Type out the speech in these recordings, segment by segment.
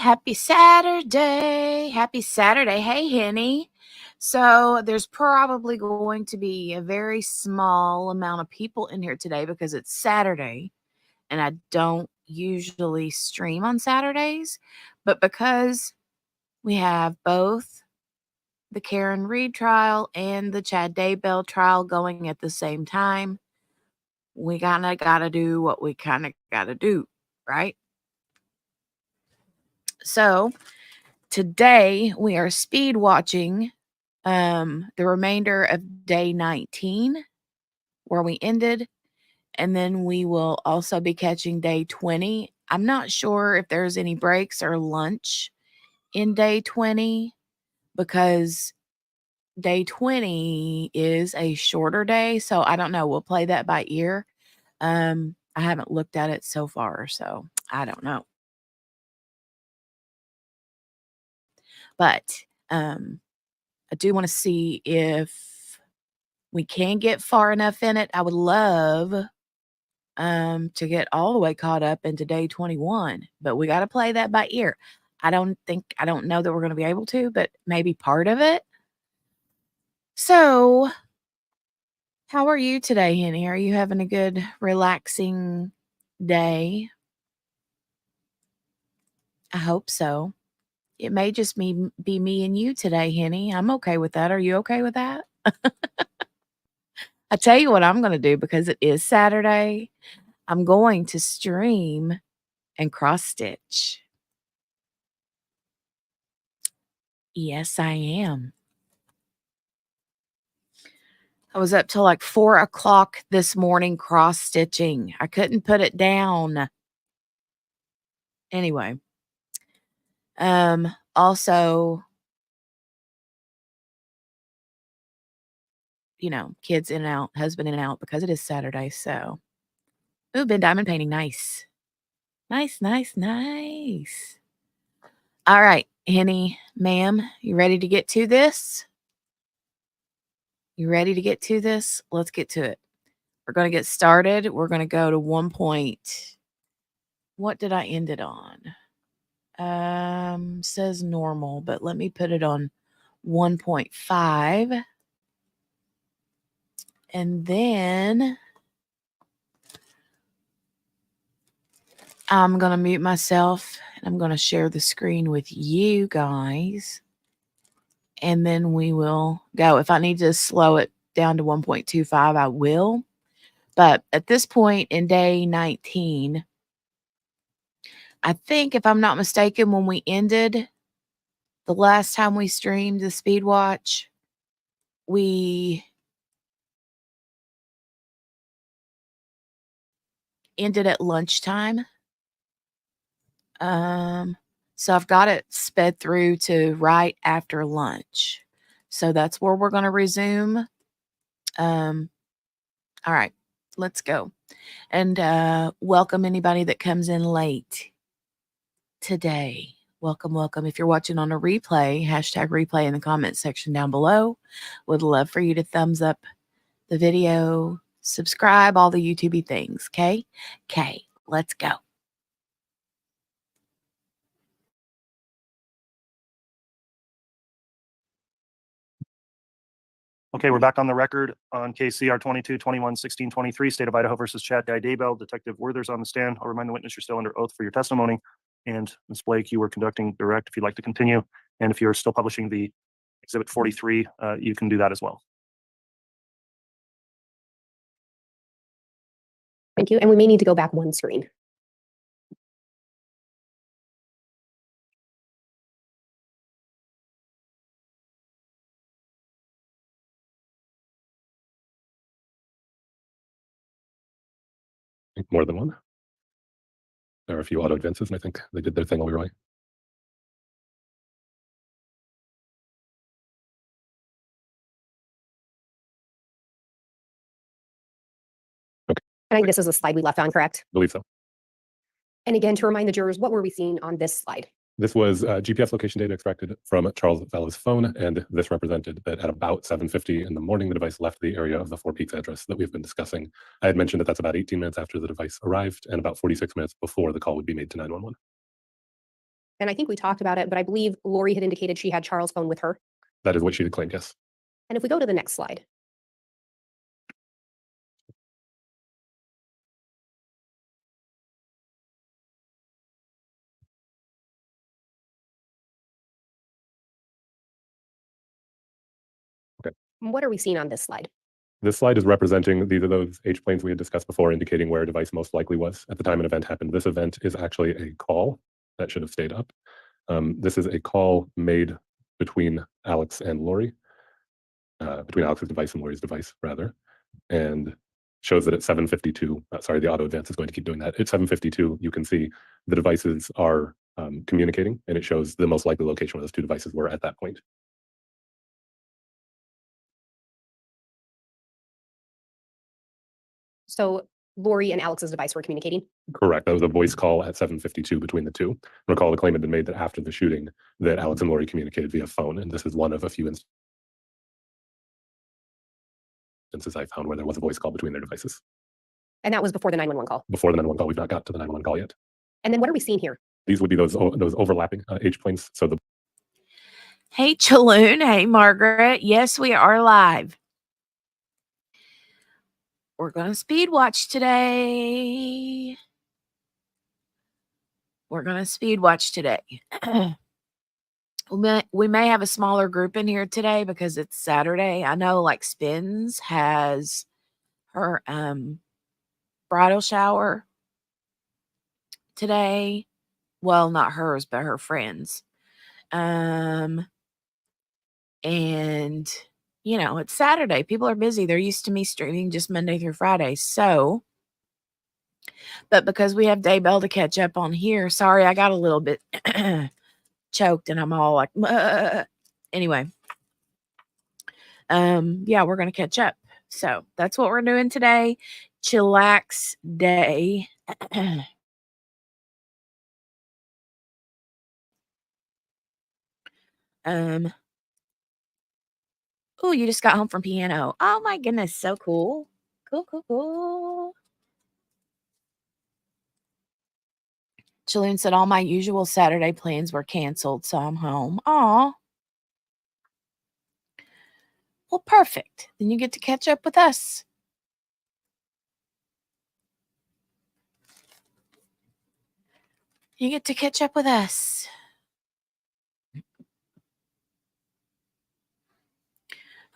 Happy Saturday. Happy Saturday. Hey, Henny. So there's probably going to be a very small amount of people in here today because it's Saturday and I don't usually stream on Saturdays. But because we have both the Karen Reed trial and the Chad Daybell trial going at the same time, we kind of got to do what we kind of got to do, right? So today we are speed watching the remainder of day 19 where we ended, and then we will also be catching day 20. I'm not sure if there's any breaks or lunch in day 20 because day 20 is a shorter day, so I don't know. We'll play that by ear. I haven't looked at it so far, so I don't know. But I do want to see if we can get far enough in it. I would love to get all the way caught up into day 21, but we got to play that by ear. I don't know that we're going to be able to, but maybe part of it. So, how are you today, Henny? Are you having a good, relaxing day? I hope so. It may just be me and you today, Henny. I'm okay with that. Are you okay with that? I tell you what I'm going to do because it is Saturday. I'm going to stream and cross stitch. Yes, I am. I was up till like 4 o'clock this morning cross stitching. I couldn't put it down. Anyway, also, kids in and out, husband in and out because it is Saturday. So, ooh, been diamond painting. Nice. Nice, nice, nice. All right, Henny, ma'am, you ready to get to this? You ready to get to this? Let's get to it. We're going to get started. We're going to go to 1 point. What did I end it on? Says normal, but let me put it on 1.5. And then I'm going to mute myself and I'm going to share the screen with you guys. And then we will go. If I need to slow it down to 1.25, I will. But at this point in day 19, I think if I'm not mistaken, when we ended the last time we streamed the Speed Watch, we ended at lunchtime. So I've got it sped through to right after lunch. So that's where we're going to resume. All right, let's go. And welcome anybody that comes in late today. Welcome, welcome. If you're watching on a replay, #replay in the comments section down below. Would love for you to thumbs up the video, subscribe, all the YouTubey things, okay? Okay, let's go. Okay, we're back on the record on KCR 22-21-16-23, State of Idaho versus Chad Daybell. Detective Werther's on the stand. I'll remind the witness you're still under oath for your testimony. And Ms. Blake, you were conducting direct if you'd like to continue. And if you're still publishing the Exhibit 43, you can do that as well. Thank you. And we may need to go back one screen. More than one. There are a few auto advances, and I think they did their thing while we were away. Okay. I think this is a slide we left on, correct? I believe so. And again, to remind the jurors, what were we seeing on this slide? This was GPS location data extracted from Charles Vallow's phone, and this represented that at about 7:50 in the morning, the device left the area of the Four Peaks address that we've been discussing. I had mentioned that that's about 18 minutes after the device arrived and about 46 minutes before the call would be made to 911. And I think we talked about it, but I believe Lori had indicated she had Charles' phone with her. That is what she had claimed, yes. And if we go to the next slide. Okay. What are we seeing on this slide? This slide is representing, these are those H planes we had discussed before, indicating where a device most likely was at the time an event happened. This event is actually a call that should have stayed up. This is a call made between Alex and Lori, between Alex's device and Lori's device, rather, and shows that at 7:52, sorry, the auto advance is going to keep doing that. At 7:52, you can see the devices are communicating, and it shows the most likely location where those two devices were at that point. So Lori and Alex's device were communicating. Correct. That was a voice call at 7:52 between the two. Recall the claim had been made that after the shooting that Alex and Lori communicated via phone, and this is one of a few instances I found where there was a voice call between their devices. And that was before the 911 call. Before the 911 call, we've not got to the 911 call yet. And then what are we seeing here? These would be those overlapping H planes. So the Hey, Chaloon. Hey, Margaret. Yes, we are live. We're going to speed watch today. We're going to speed watch today. We may have a smaller group in here today because it's Saturday. I know like Spins has her bridal shower today. Well, not hers, but her friends. And you know, it's Saturday. People are busy. They're used to me streaming just Monday through Friday. So, but because we have Daybell to catch up on here, sorry, I got a little bit choked and I'm all like, anyway. Yeah, we're going to catch up. So that's what we're doing today. Chillax day. Oh, you just got home from piano. Oh my goodness, so cool. Cool. Chaloon said all my usual Saturday plans were canceled, so I'm home. Aw. Well, perfect. Then you get to catch up with us. You get to catch up with us.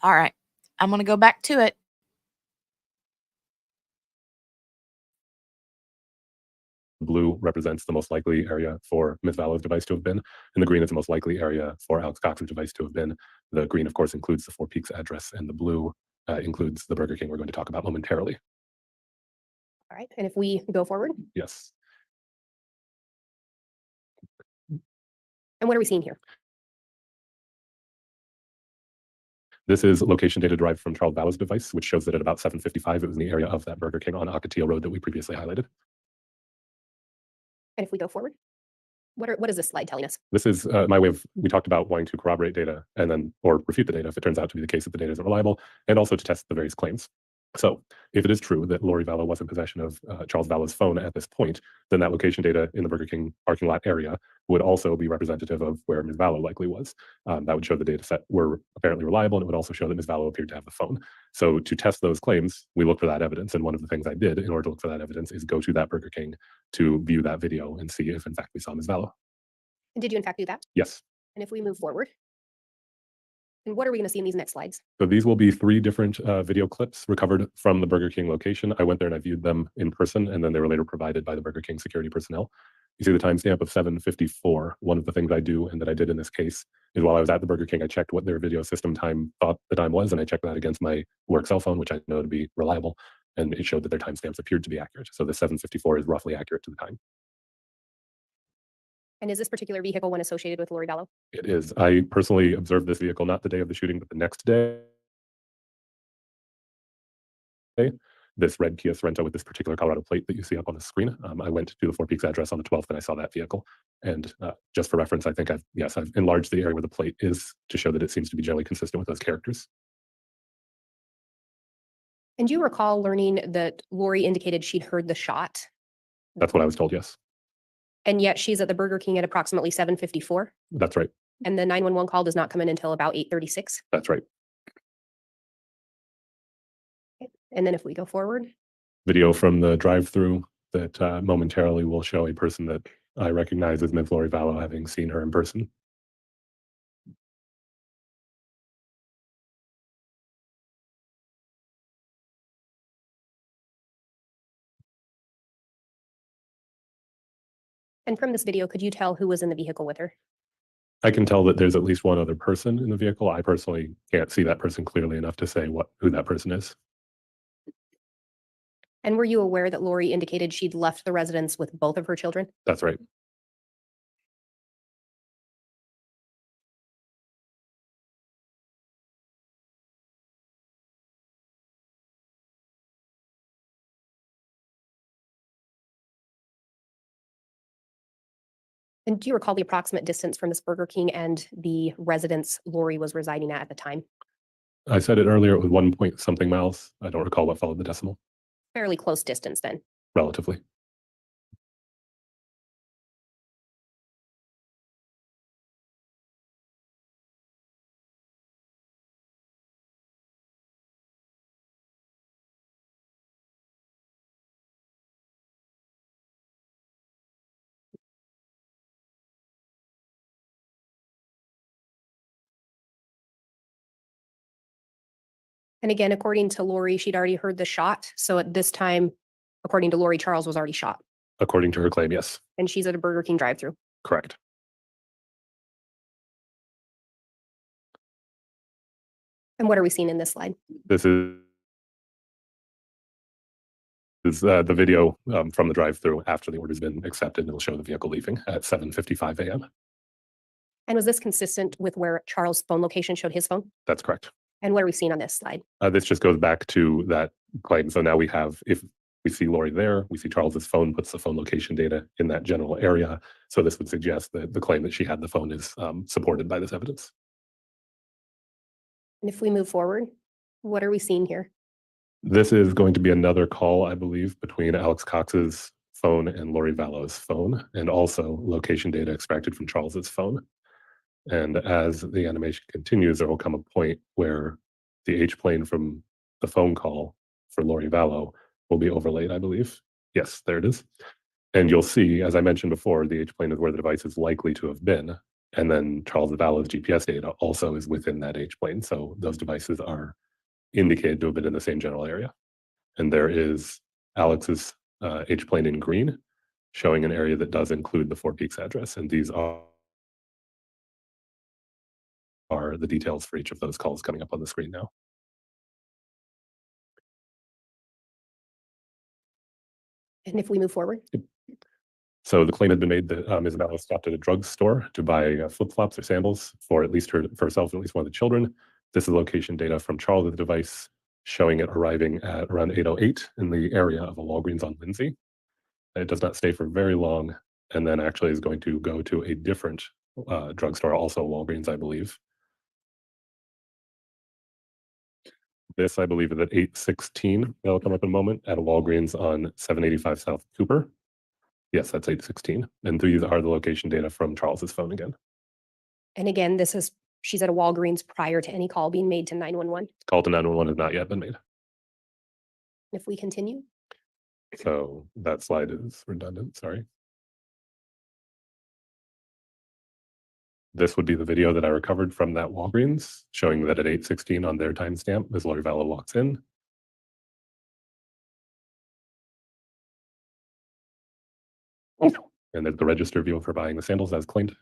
All right. I'm going to go back to it. blue represents the most likely area for Ms. Vallow's device to have been, and the green is the most likely area for Alex Cox's device to have been. The green, of course, includes the Four Peaks address, and the blue includes the Burger King we're going to talk about momentarily. All right. And if we go forward, Yes. and what are we seeing here? This is location data derived from Charles Vallow's device, which shows that at about 7:55, it was in the area of that Burger King on Ocotillo Road that we previously highlighted. And if we go forward, what is this slide telling us? This is my way of, we talked about wanting to corroborate data and then, or refute the data if it turns out to be the case that the data isn't reliable, and also to test the various claims. So if it is true that Lori Vallow was in possession of Charles Vallow's phone at this point, then that location data in the Burger King parking lot area would also be representative of where Ms. Vallow likely was. That would show the data set were apparently reliable, and it would also show that Ms. Vallow appeared to have the phone. So to test those claims, we look for that evidence. And one of the things I did in order to look for that evidence is go to that Burger King to view that video and see if in fact we saw Ms. Vallow. And did you in fact do that? Yes. And if we move forward, and what are we going to see in these next slides? So these will be 3 different video clips recovered from the Burger King location. I went there and I viewed them in person, and then they were later provided by the Burger King security personnel. You see the timestamp of 7:54. One of the things I do, and that I did in this case, is while I was at the Burger King, I checked what their video system time thought the time was, and I checked that against my work cell phone, which I know to be reliable, and it showed that their timestamps appeared to be accurate. So the 7:54 is roughly accurate to the time. And is this particular vehicle one associated with Lori Vallow? It is. I personally observed this vehicle not the day of the shooting, but the next day. This red Kia Sorento with this particular Colorado plate that you see up on the screen. I went to the Four Peaks address on the 12th and I saw that vehicle. And just for reference, I think I've enlarged the area where the plate is to show that it seems to be generally consistent with those characters. And do you recall learning that Lori indicated she'd heard the shot? That's what I was told, yes. And yet she's at the Burger King at approximately 7:54, That's right. and the 911 call does not come in until about 8:36. That's right. And then if we go forward, Video from the drive-through that momentarily will show a person that I recognize as Ms. Lori Vallow, having seen her in person. and from this video, could you tell who was in the vehicle with her? I can tell that there's at least one other person in the vehicle. I personally can't see that person clearly enough to say who that person is. And were you aware that Lori indicated she'd left the residence with both of her children? That's right. And do you recall the approximate distance from this Burger King and the residence Lori was residing at the time? I said it earlier, it was 1 point something miles. I don't recall what followed the decimal, Fairly close distance then. relatively. And again, according to Lori, she'd already heard the shot. So at this time, according to Lori, Charles was already shot. According to her claim, yes, And she's at a Burger King drive-through. correct. And what are we seeing in this slide? This is the video from the drive-through after the order's been accepted. It'll show the vehicle leaving at 7:55 a.m. And was this consistent with where Charles' phone location showed his phone? That's correct. And what are we seeing on this slide? This just goes back to that claim. So now we have, if we see Lori there, we see Charles's phone puts the phone location data in that general area. So this would suggest that the claim that she had the phone is supported by this evidence. And if we move forward, what are we seeing here? This is going to be another call, I believe, between Alex Cox's phone and Lori Vallow's phone, and also location data extracted from Charles's phone. And as the animation continues, there will come a point where the H plane from the phone call for Lori Vallow will be overlaid, I believe. Yes, there it is. And you'll see, as I mentioned before, the H plane is where the device is likely to have been. And then Charles Vallow's GPS data also is within that H plane. So those devices are indicated to have been in the same general area. And there is Alex's H plane in green, showing an area that does include the Four Peaks address. And these are the details for each of those calls coming up on the screen now. And if we move forward, So the claim had been made that Ms. Vallow stopped at a drugstore to buy flip-flops or sandals for at least for herself and at least one of the children. This is location data from Charles' device showing it arriving at around 8:08 in the area of a Walgreens on Lindsay. It does not stay for very long, and then actually is going to go to a different drugstore, also Walgreens, I believe. This, I believe, is at 8:16. That'll come up in a moment at a Walgreens on 785 South Cooper. Yes, that's 8:16. And these are the location data from Charles's phone again. and again, she's at a Walgreens prior to any call being made to 911. Call to 911 has not yet been made. If we continue, So that slide is redundant, sorry. This would be the video that I recovered from that Walgreens, showing that at 8:16 on their timestamp, Ms. Lori Vallow walks in. And there's the register view of her buying the sandals as claimed.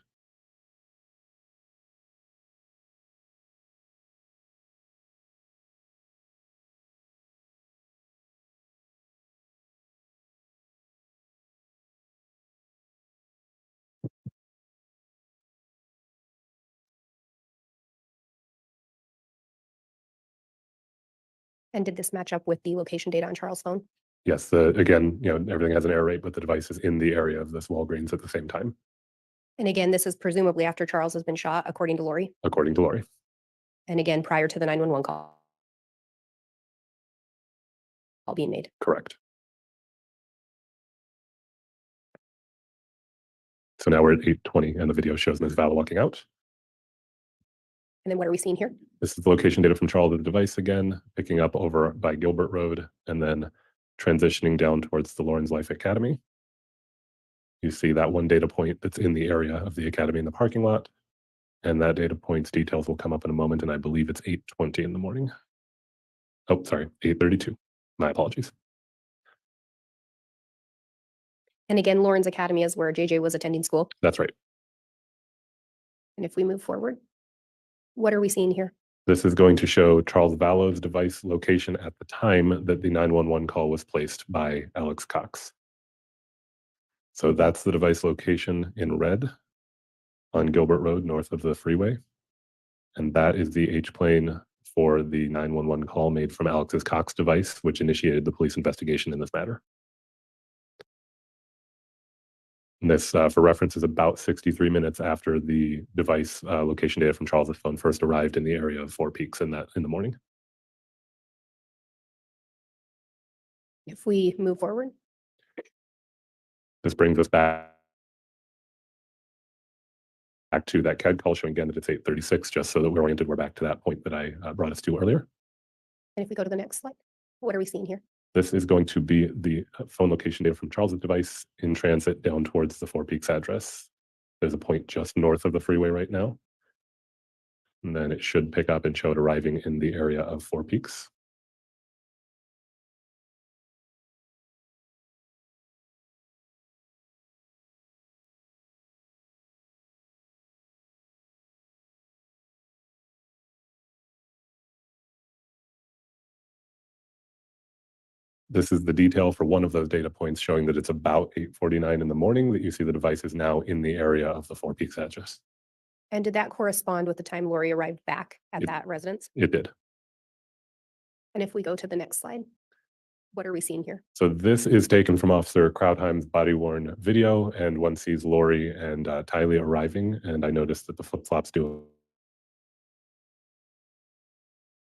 and did this match up with the location data on Charles' phone? Yes, again, everything has an error rate, but the device is in the area of this Walgreens at the same time, And again, this is presumably after Charles has been shot, according to Lori. according to Lori. And again, prior to the 911 call being made. Correct. So now we're at 8:20 and the video shows Ms. Vallow walking out. And then what are we seeing here? This is the location data from Charles' device again, picking up over by Gilbert Road and then transitioning down towards the Lawrence Life Academy. You see that one data point that's in the area of the academy in the parking lot. And that data point's details will come up in a moment, and I believe it's 8:20 in the morning. Oh, sorry, 8:32. My apologies. And again, Lawrence Academy is where JJ was attending school. That's right. And if we move forward, what are we seeing here? This is going to show Charles Vallow's device location at the time that the 911 call was placed by Alex Cox. So that's the device location in red on Gilbert Road, north of the freeway. And that is the H-plane for the 911 call made from Alex's Cox device, which initiated the police investigation in this matter. And this, for reference, is about 63 minutes after the device location data from Charles's phone first arrived in the area of Four Peaks in the morning. If we move forward, This brings us back to that CAD call, showing again that it's 8:36, just so that we're oriented. We're back to that point that I brought us to earlier. and if we go to the next slide, what are we seeing here? This is going to be the phone location data from Charles's device in transit down towards the Four Peaks address. There's a point just north of the freeway right now. And then it should pick up and show it arriving in the area of Four Peaks. This is the detail for one of those data points showing that it's about 8:49 in the morning that you see the device is now in the area of the Four Peaks address. And did that correspond with the time Lori arrived back at It- that residence? It did. And if we go to the next slide, what are we seeing here? So this is taken from Officer Krautheim's body-worn video, and one sees Lori and Tylee arriving, and I noticed that the flip-flops do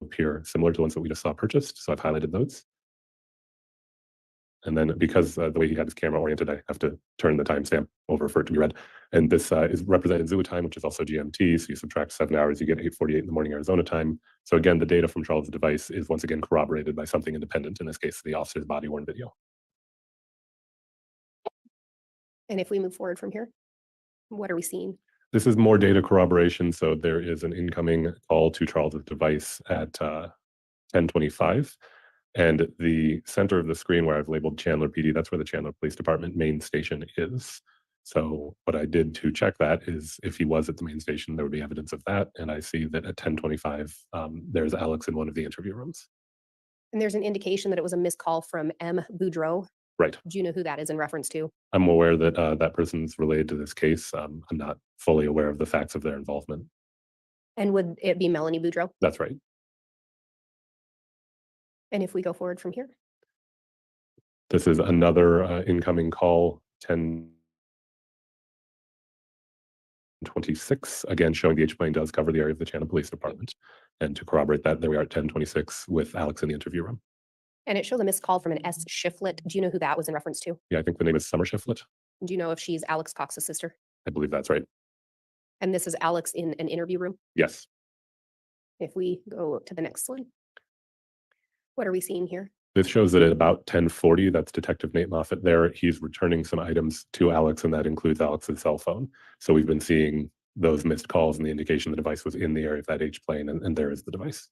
appear similar to the ones that we just saw purchased, so I've highlighted those. And then because the way he had his camera oriented, I have to turn the timestamp over for it to be read. And this is represented Zua time, which is also GMT. So you subtract 7 hours, you get 8:48 in the morning Arizona time. So again, the data from Charles' device is once again corroborated by something independent, in this case, the officer's body-worn video. And if we move forward from here, what are we seeing? This is more data corroboration. So there is an incoming call to Charles' device at 10:25. And the center of the screen where I've labeled Chandler PD, that's where the Chandler Police Department main station is. So what I did to check that is if he was at the main station, there would be evidence of that. And I see that at 10:25, there's Alex in one of the interview rooms. And there's an indication that it was a missed call from M. Boudreau. Right. Do you know who that is in reference to? I'm aware that that person's related to this case. I'm not fully aware of the facts of their involvement. And would it be Melanie Boudreau? That's right. And if we go forward from here, This is another incoming call, 10:26, again, showing the H-plane does cover the area of the Chandler Police Department. And to corroborate that, there we are at 10:26 with Alex in the interview room. and it shows a missed call from an S. Shiflett. Do you know who that was in reference to? Yeah, I think the name is Summer Shiflett. Do you know if she's Alex Cox's sister? I believe that's right. And this is Alex in an interview room. Yes. If we go to the next slide, what are we seeing here? This shows that at about 10:40, that's Detective Nate Moffett there. He's returning some items to Alex, and that includes Alex's cell phone. So we've been seeing those missed calls and the indication the device was in the area of that H-plane, and there is the device.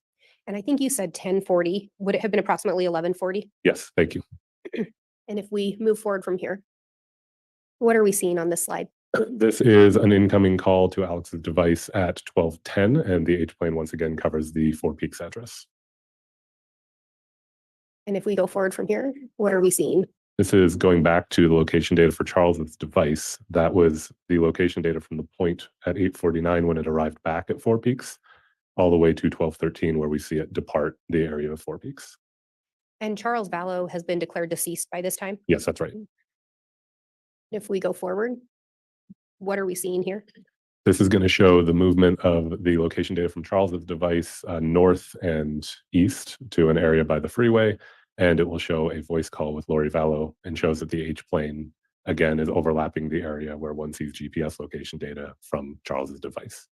And I think you said 10:40. Would it have been approximately 11:40? Yes, thank you. And if we move forward from here, what are we seeing on this slide? This is an incoming call to Alex's device at 12:10, and the H-plane once again covers the Four Peaks address. And if we go forward from here, what are we seeing? This is going back to the location data for Charles's device. That was the location data from the point at 8:49 when it arrived back at Four Peaks, all the way to 12:13 where we see it depart the area of Four Peaks. And Charles Vallow has been declared deceased by this time. Yes, that's right. If we go forward, what are we seeing here? This is going to show the movement of the location data from Charles's device north and east to an area by the freeway, and it will show a voice call with Lori Vallow and shows that the H-plane again, is overlapping the area where one sees GPS location data from Charles's device.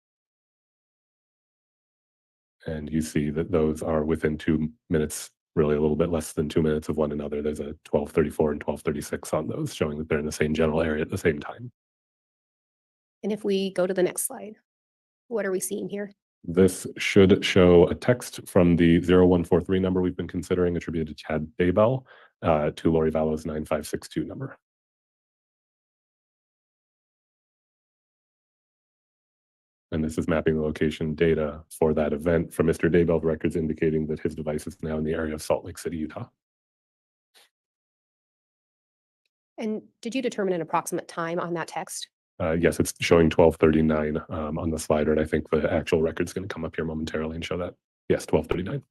And you see that those are within 2 minutes, really a little bit less than 2 minutes of one another. There's a 12:34 and 12:36 on those, showing that they're in the same general area at the same time. And if we go to the next slide, what are we seeing here? This should show a text from the 0143 number we've been considering attributed to Chad Daybell to Lori Vallow's 9562 number. And this is mapping the location data for that event from Mr. Daybell records indicating that his device is now in the area of Salt Lake City, Utah. And did you determine an approximate time on that text? Yes, it's showing 12:39 on the slider, and I think the actual record's going to come up here momentarily and show that. Yes, 12:39.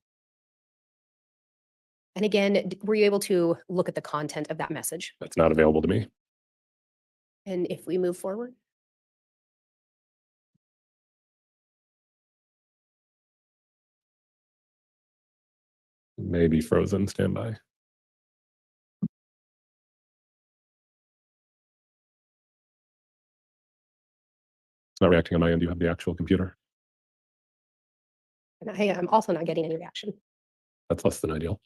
And again, were you able to look at the content of that message? That's not available to me. And if we move forward? Maybe frozen. Stand by. It's not reacting on my end. Do you have the actual computer? And I am also not getting any reaction. That's less than ideal.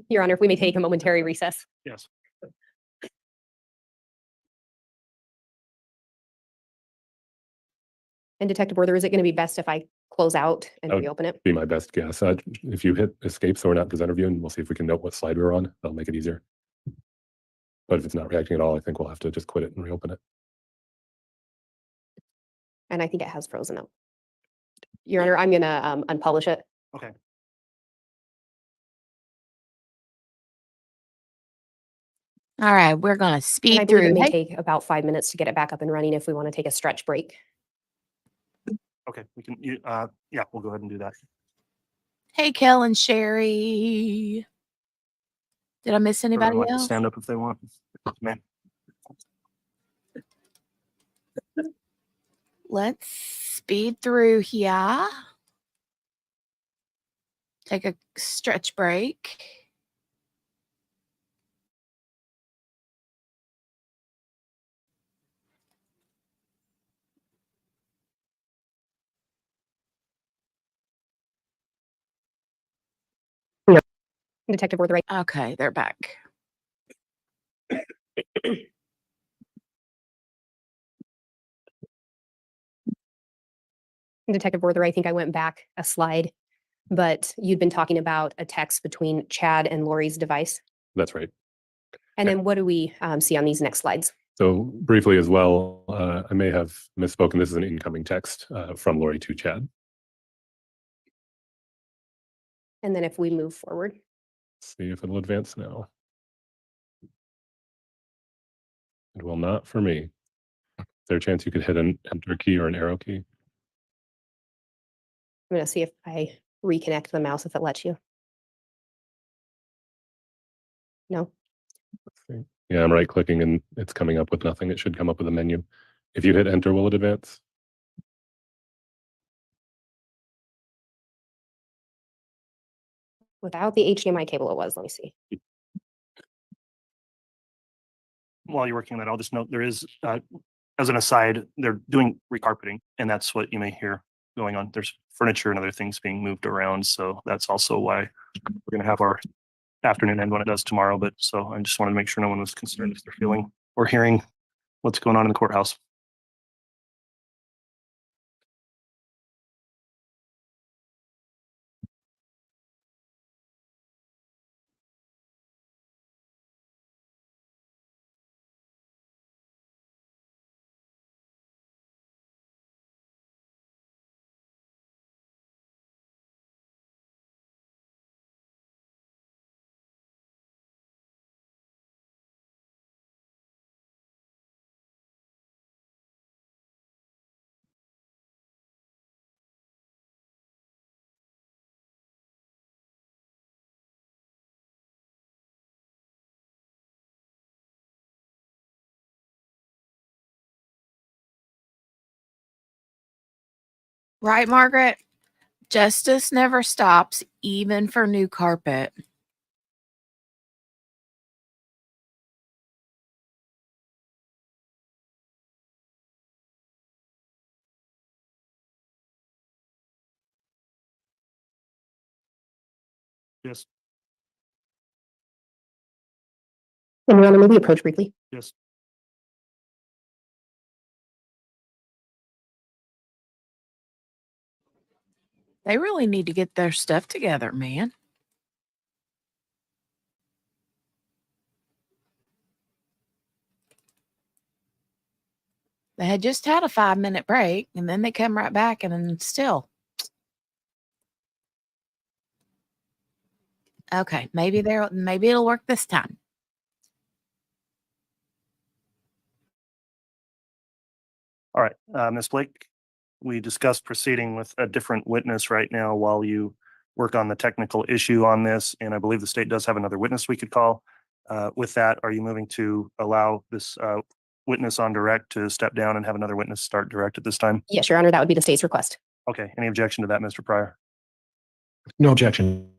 Your Honor, if we may take a momentary recess. Yes. And Detective Werther, is it going to be best if I close out and Oh. reopen it? Be my best guess. If you hit escape so we're not presenter viewing, we'll see if we can note what slide we were on. That'll make it easier. But if it's not reacting at all, I think we'll have to just quit it and reopen it. And I think it has frozen up. Your Honor, I'm going to unpublish it. Okay. All right, we're gonna And I speed believe it through. may Hey, take about 5 minutes to get it back up and running if we want to take a stretch break. Okay, we can, yeah, we'll go ahead and do that. hey, Kel and Sherry. Did I miss Everyone anybody like to else? stand up if they want. Man, Let's speed through here. Take a stretch break. Detective Werther, Okay, they're back. Detective Werther, I think I went back a slide, but you'd been talking about a text between Chad and Lori's device. That's right. And then what do we see on these next slides? So briefly as well, I may have misspoken. This is an incoming text from Lori to Chad. And then if we move forward. See if it'll advance now. It will not for me. Is there a chance you could hit an enter key or an arrow key? I'm going to see if I reconnect the mouse if it lets you. No. Let's see. Yeah, I'm right clicking and it's coming up with nothing. It should come up with a menu. If you hit enter, will it advance? Without the HDMI cable, it was. Let me see. while you're working on that, I'll just note there is, as an aside, they're doing recarpeting, and that's what you may hear going on. There's furniture and other things being moved around, so that's also why we're gonna have our afternoon end when it does tomorrow. But so I just wanted to make sure no one was concerned if they're feeling or hearing what's going on in the courthouse. Right, Margaret? Justice never stops, even for new carpet. Yes. And Your Honor, may we approach briefly? Yes. They really need to get their stuff together, man. They had just had a 5-minute break and then they come right back and then still. Okay, maybe it'll work this time. All right, Ms. Blake, we discussed proceeding with a different witness right now while you work on the technical issue on this, and I believe the state does have another witness we could call. With that, are you moving to allow this witness on direct to step down and have another witness start direct at this time? Yes, Your Honor, that would be the state's request. Okay, any objection to that, Mr. Pryor? No objection,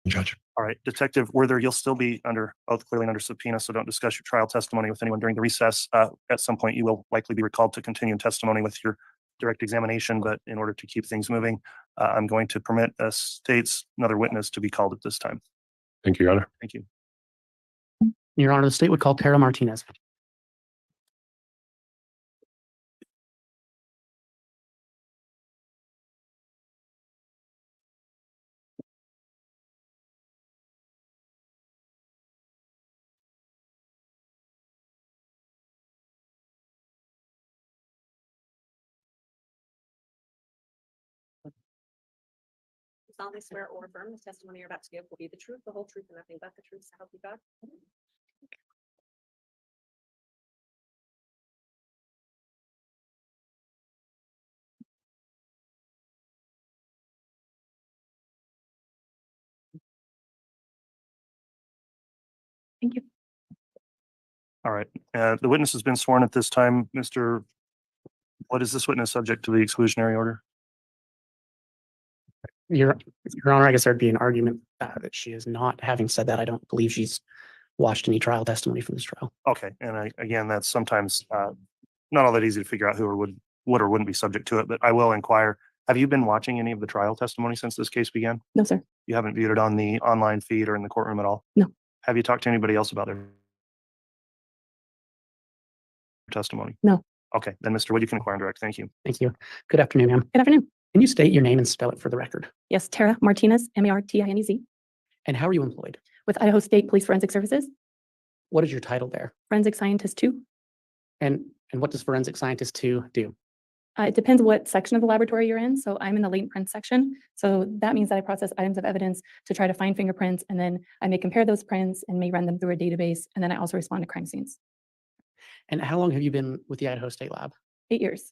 Judge. All right, Detective Werther, you'll still be under oath, clearly under subpoena, so don't discuss your trial testimony with anyone during the recess. At some point, you will likely be recalled to continue in testimony with your direct examination, but in order to keep things moving, I'm going to permit a state's another witness to be called at this time. Thank you, Your Honor. Thank you. Your Honor, the state would call Tara Martinez. Solemnly swear or affirm the testimony you're about to give will be the truth, the whole truth, and nothing but the truth, so help you God. Thank you. All right, the witness has been sworn at this time. Mr. What is this witness subject to the exclusionary order? Your Honor, I guess there'd be an argument that she is not. Having said that, I don't believe she's watched any trial testimony from this trial. Okay, and again, that's sometimes not all that easy to figure out who or would or wouldn't be subject to it, but I will inquire. Have you been watching any of the trial testimony since this case began? No, sir. You haven't viewed it on the online feed or in the courtroom at all? No. Have you talked to anybody else about their testimony? No. Okay, then Mr. Wood, you can inquire on direct. Thank you. Thank you. Good afternoon, ma'am. Good afternoon. Can you state your name and spell it for the record? Yes, Tara Martinez, Martinez, And how are you employed? with Idaho State Police Forensic Services, What is your title there? Forensic Scientist 2. And what does forensic scientist 2 do? It depends what section of the laboratory you're in. So I'm in the latent print section. So that means that I process items of evidence to try to find fingerprints, and then I may compare those prints and may run them through a database. And then I also respond to crime scenes. And how long have you been with the Idaho State Lab? 8 years.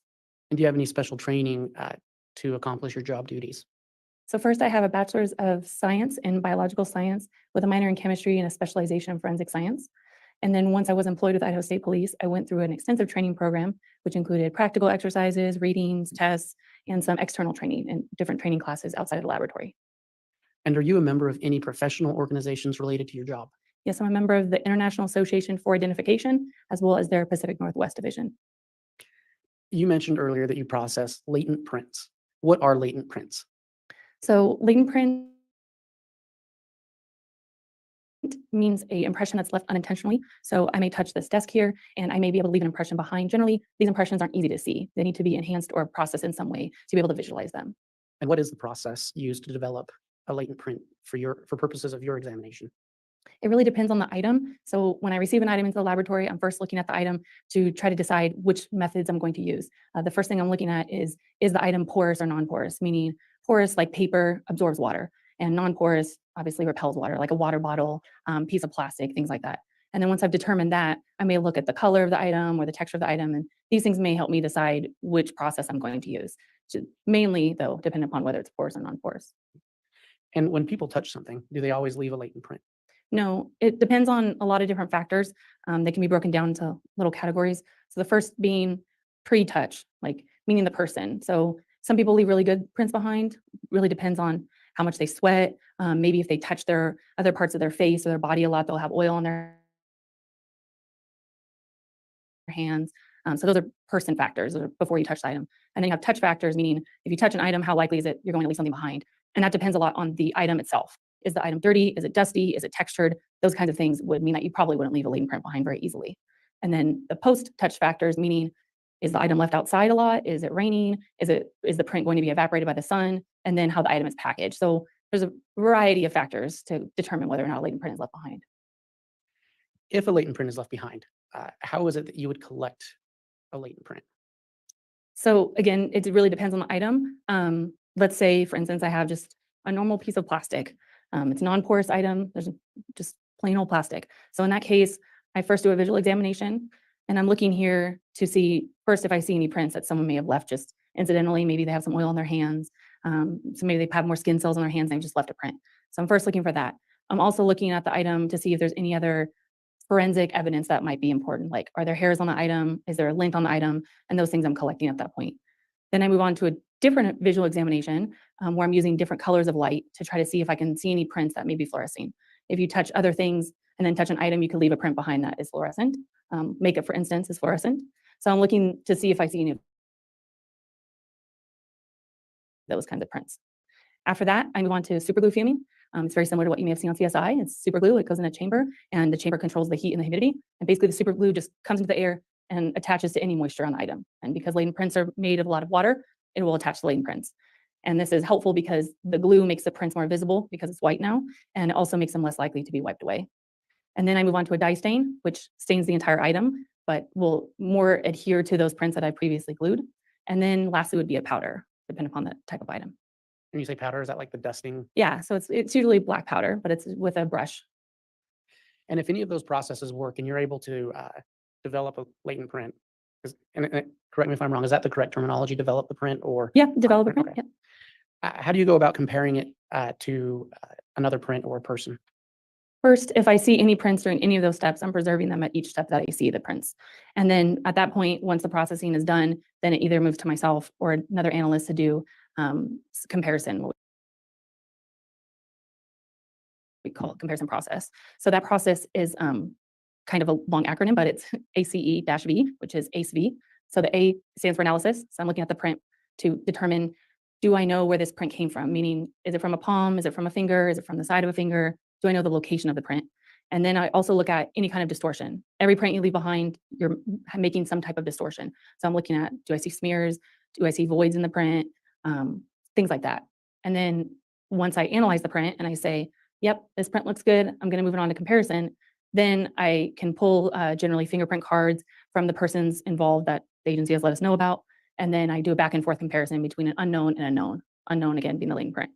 And do you have any special training to accomplish your job duties? So first I have a bachelor's of science in biological science with a minor in chemistry and a specialization in forensic science. And then once I was employed with Idaho State Police, I went through an extensive training program, which included practical exercises, readings, tests, and some external training and different training classes outside of the laboratory. And are you a member of any professional organizations related to your job? Yes, I'm a member of the International Association for Identification, as well as their Pacific Northwest Division. You mentioned earlier that you process latent prints. What are latent prints? So latent print means a impression that's left unintentionally. So I may touch this desk here and I may be able to leave an impression behind. Generally, these impressions aren't easy to see. They need to be enhanced or processed in some way to be able to visualize them. And what is the process used to develop a latent print for purposes of your examination? It really depends on the item. So when I receive an item into the laboratory, I'm first looking at the item to try to decide which methods I'm going to use. The first thing I'm looking at is the item porous or non-porous, meaning porous like paper absorbs water, and non-porous obviously repels water, like a water bottle, piece of plastic, things like that. And then once I've determined that, I may look at the color of the item or the texture of the item, and these things may help me decide which process I'm going to use. Mainly, though, depending upon whether it's porous or non-porous. And when people touch something, do they always leave a latent print? No, it depends on a lot of different factors. They can be broken down into little categories. So the first being pre-touch, like meaning the person. So some people leave really good prints behind. Really depends on how much they sweat. Maybe if they touch their other parts of their face or their body a lot, they'll have oil on their hands. So those are person factors before you touch the item. And then you have touch factors, meaning if you touch an item, how likely is it you're going to leave something behind? And that depends a lot on the item itself. Is the item dirty? Is it dusty? Is it textured? Those kinds of things would mean that you probably wouldn't leave a latent print behind very easily. And then the post-touch factors, meaning is the item left outside a lot? Is it raining? Is the print going to be evaporated by the sun? And then how the item is packaged. So there's a variety of factors to determine whether or not a latent print is left behind. If a latent print is left behind, how is it that you would collect a latent print? So again, it really depends on the item. Let's say, for instance, I have just a normal piece of plastic. It's a non-porous item. There's just plain old plastic. So in that case, I first do a visual examination, and I'm looking here to see first if I see any prints that someone may have left just incidentally. Maybe they have some oil on their hands. So maybe they have more skin cells on their hands and they've just left a print. So I'm first looking for that. I'm also looking at the item to see if there's any other forensic evidence that might be important. Like, are there hairs on the item? Is there a lint on the item? And those things I'm collecting at that point. Then I move on to a different visual examination where I'm using different colors of light to try to see if I can see any prints that may be fluorescing. If you touch other things and then touch an item, you could leave a print behind that is fluorescent. Makeup, for instance, is fluorescent. So I'm looking to see if I see any of those kinds of prints. After that, I move on to super glue fuming. It's very similar to what you may have seen on CSI. It's super glue. It goes in a chamber, and the chamber controls the heat and the humidity. And basically, the super glue just comes into the air and attaches to any moisture on the item. And because latent prints are made of a lot of water, it will attach to latent prints. And this is helpful because the glue makes the prints more visible because it's white now, and it also makes them less likely to be wiped away. And then I move on to a dye stain, which stains the entire item, but will more adhere to those prints that I previously glued. And then lastly would be a powder, depending upon the type of item. When you say powder, is that like the dusting? Yeah, so it's usually black powder, but it's with a brush. And if any of those processes work and you're able to develop a latent print, and correct me if I'm wrong, is that the correct terminology, develop the print or? Yeah, develop a print. Okay. Yeah. How do you go about comparing it to another print or a person? First, if I see any prints during any of those steps, I'm preserving them at each step that I see the prints. And then at that point, once the processing is done, then it either moves to myself or another analyst to do comparison, what we call it comparison process. So that process is kind of a long acronym, but it's ACE-V, which is ACE-V. So the A stands for analysis. So I'm looking at the print to determine, do I know where this print came from? Meaning, is it from a palm? Is it from a finger? Is it from the side of a finger? Do I know the location of the print? And then I also look at any kind of distortion. Every print you leave behind, you're making some type of distortion. So I'm looking at, do I see smears? Do I see voids in the print? Things like that. And then once I analyze the print and I say, yep, this print looks good, I'm going to move it on to comparison, then I can pull generally fingerprint cards from the persons involved that the agency has let us know about. And then I do a back and forth comparison between an unknown and a known. Unknown, again, being the latent print.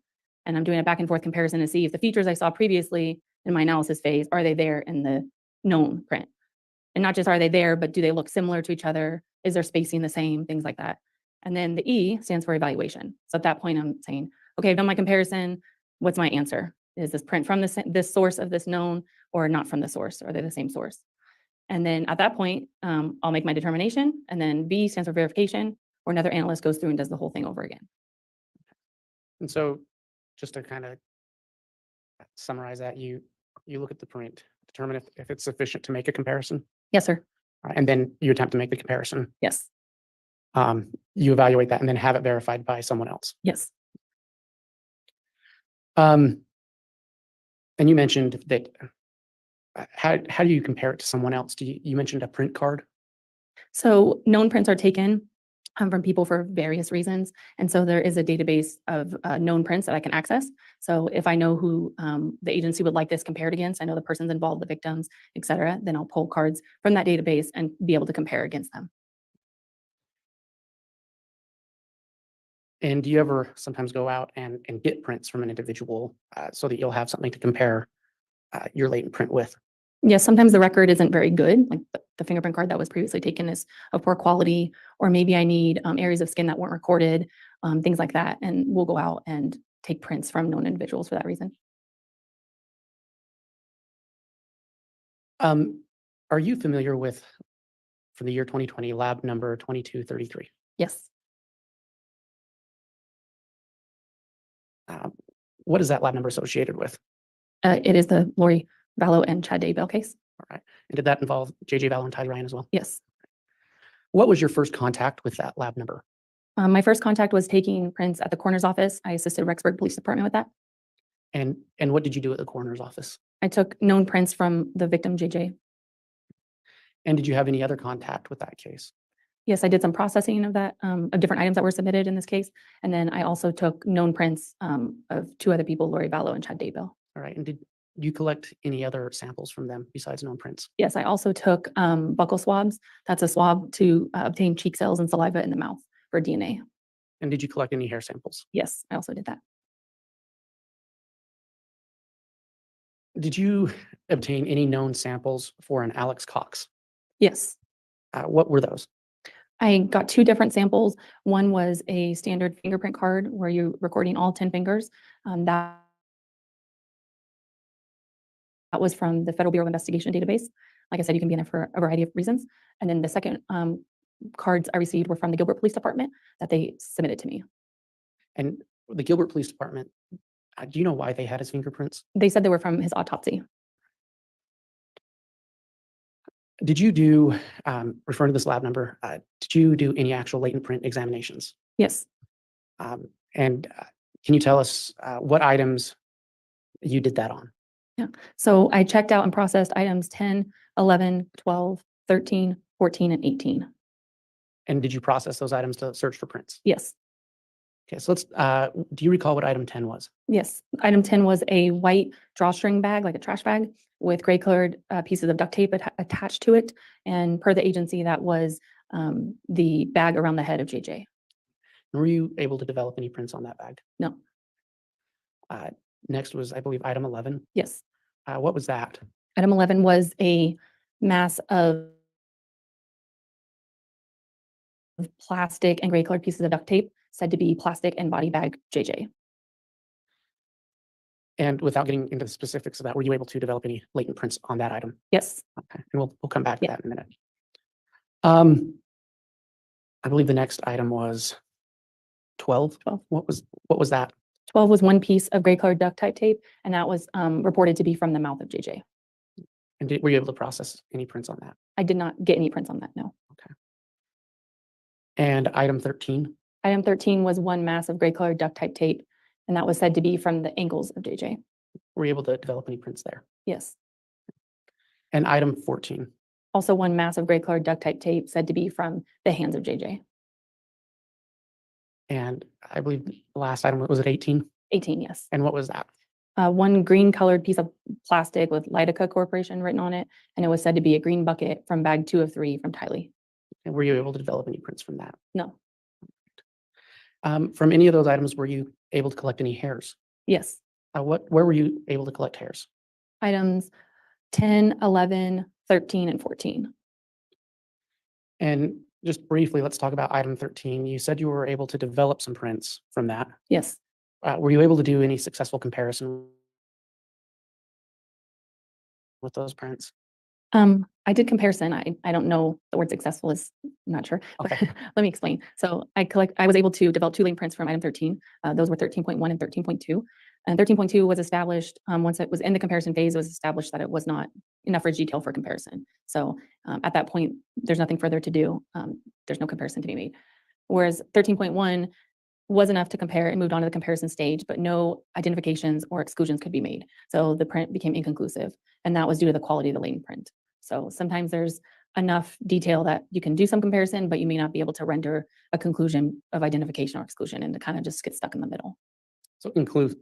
And I'm doing a back and forth comparison to see if the features I saw previously in my analysis phase, are they there in the known print? And not just are they there, but do they look similar to each other? Is their spacing the same? Things like that. And then the E stands for evaluation. So at that point, I'm saying, okay, I've done my comparison. What's my answer? Is this print from this source of this known or not from the source? Or are they the same source? And then at that point, I'll make my determination. And then V stands for verification, or another analyst goes through and does the whole thing over again. And so just to kind of summarize that, you look at the print, determine if it's sufficient to make a comparison, Yes, sir. and then you attempt to make the comparison. Yes. You evaluate that and then have it verified by someone else. Yes. And you mentioned that, how do you compare it to someone else? You mentioned a print card? So known prints are taken from people for various reasons. And so there is a database of known prints that I can access. So if I know who the agency would like this compared against, I know the persons involved, the victims, et cetera, then I'll pull cards from that database and be able to compare against them. And do you ever sometimes go out and get prints from an individual so that you'll have something to compare your latent print with? Yes, sometimes the record isn't very good. Like the fingerprint card that was previously taken is of poor quality, or maybe I need areas of skin that weren't recorded, things like that. And we'll go out and take prints from known individuals for that reason. Are you familiar with, for the year 2020, lab number 2233? Yes. What is that lab number associated with? It is the Lori Vallow and Chad Daybell case. All right. And did that involve JJ Vallow and Tylee Ryan as well? Yes. What was your first contact with that lab number? My first contact was taking prints at the coroner's office. I assisted Rexburg Police Department with that. And what did you do at the coroner's office? I took known prints from the victim, JJ. And did you have any other contact with that case? Yes, I did some processing of that, of different items that were submitted in this case. And then I also took known prints of two other people, Lori Vallow and Chad Daybell. All right. And did you collect any other samples from them besides known prints? Yes, I also took buccal swabs. That's a swab to obtain cheek cells and saliva in the mouth for DNA. And did you collect any hair samples? Yes, I also did that. Did you obtain any known samples for an Alex Cox? Yes, What were those? I got two different samples. One was a standard fingerprint card where you're recording all 10 fingers. That was from the Federal Bureau of Investigation database. Like I said, you can be in there for a variety of reasons. And then the second cards I received were from the Gilbert Police Department that they submitted to me. And the Gilbert Police Department, do you know why they had his fingerprints? They said they were from his autopsy. Did you do, referring to this lab number, did you do any actual latent print examinations? Yes, And can you tell us what items you did that on? so I checked out and processed items 10, 11, 12, 13, 14, and 18. And did you process those items to search for prints? Yes, Okay, so let's, do you recall what item 10 was? yes. Item 10 was a white drawstring bag, like a trash bag, with gray colored pieces of duct tape attached to it. And per the agency, that was the bag around the head of JJ. Were you able to develop any prints on that bag? No, Next was, I believe, item 11. yes. What was that? Item 11 was a mass of plastic and gray colored pieces of duct tape, said to be plastic and body bag JJ. And without getting into the specifics of that, were you able to develop any latent prints on that item? Yes, Okay, and we'll come back to Yeah. that in a minute. I believe the next item was 12. 12. What was that? 12 was one piece of gray colored duct tape, and that was reported to be from the mouth of JJ. And were you able to process any prints on that? I did not get any prints on that, no. And item 13. Item 13 was one mass of gray colored duct tape, and that was said to be from the ankles of JJ. Were you able to develop any prints there? Yes. And item 14. Also one mass of gray colored duct tape said to be from the hands of JJ. And I believe the last item, was it 18? 18, yes. And what was that? One green colored piece of plastic with Lidica Corporation written on it, and it was said to be a green bucket from bag 2 of 3 from Tylee. And were you able to develop any prints from that? No. From any of those items, were you able to collect any hairs? Yes. Where were you able to collect hairs? Items 10, 11, 13, and 14. And just briefly, let's talk about item 13. You said you were able to develop some prints from that. Yes. Were you able to do any successful comparison with those prints? I did comparison. I don't know the word successful is, I'm not sure. but Okay. Let me explain. So I was able to develop 2 lane prints from item 13. Those were 13.1 and 13.2. And 13.2 was established, once it was in the comparison phase, it was established that it was not enough rich detail for comparison. So at that point, there's nothing further to do. There's no comparison to be made. Whereas 13.1 was enough to compare and moved on to the comparison stage, but no identifications or exclusions could be made. So the print became inconclusive, and that was due to the quality of the latent print. So sometimes there's enough detail that you can do some comparison, but you may not be able to render a conclusion of identification or exclusion, and to kind of just get stuck in the middle. So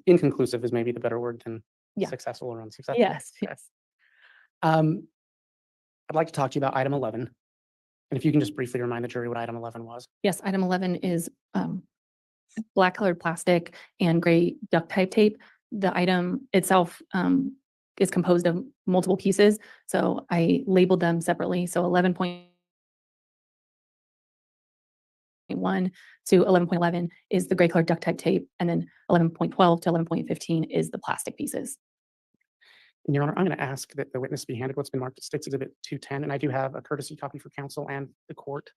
inconclusive is maybe the better word than Yeah. successful or unsuccessful. Yes. Okay. I'd like to talk to you about item 11. And if you can just briefly remind the jury what item 11 was. Yes, item 11 is black colored plastic and gray duct tape. The item itself is composed of multiple pieces. So I labeled them separately. So 11.1 to 11.11 is the gray colored duct tape. And then 11.12 to 11.15 is the plastic pieces. And Your Honor, I'm going to ask that the witness be handed what's been marked as State's Exhibit 210, and I do have a courtesy copy for counsel and the court.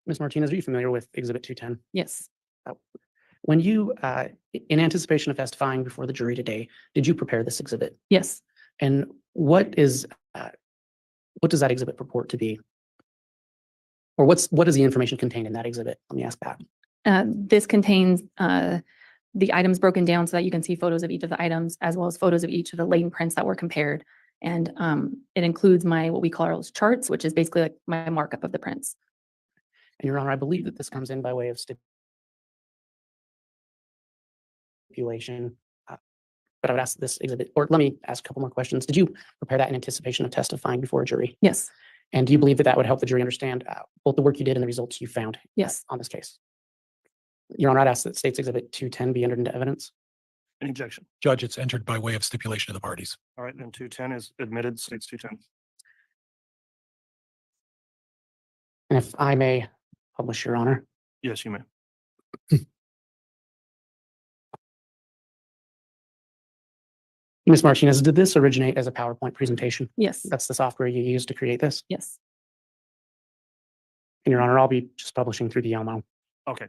Ms. Martinez, are you familiar with Exhibit 210? Yes, When you, in anticipation of testifying before the jury today, did you prepare this exhibit? yes. And what does that exhibit purport to be? Or what is the information contained in that exhibit? Let me ask that. This contains the items broken down so that you can see photos of each of the items as well as photos of each of the latent prints that were compared. And it includes what we call our charts, which is basically like my markup of the prints. And Your Honor, I believe that this comes in by way of stipulation. But I would ask this exhibit, or let me ask a couple more questions. Did you prepare that in anticipation of testifying before a jury? Yes, And do you believe that that would help the jury understand both the work you did and the results you found yes. on this case? Your Honor, I'd ask that State's Exhibit 210 be entered into evidence. Any objection? Judge, it's entered by way of stipulation of the parties. All right, then 210 is admitted, States 210. And if I may publish, Your Honor. Yes, you may. Ms. Martinez, did this originate as a PowerPoint presentation? Yes, That's the software you used to create this? yes. And Your Honor, I'll be just publishing through the Elmo. Okay.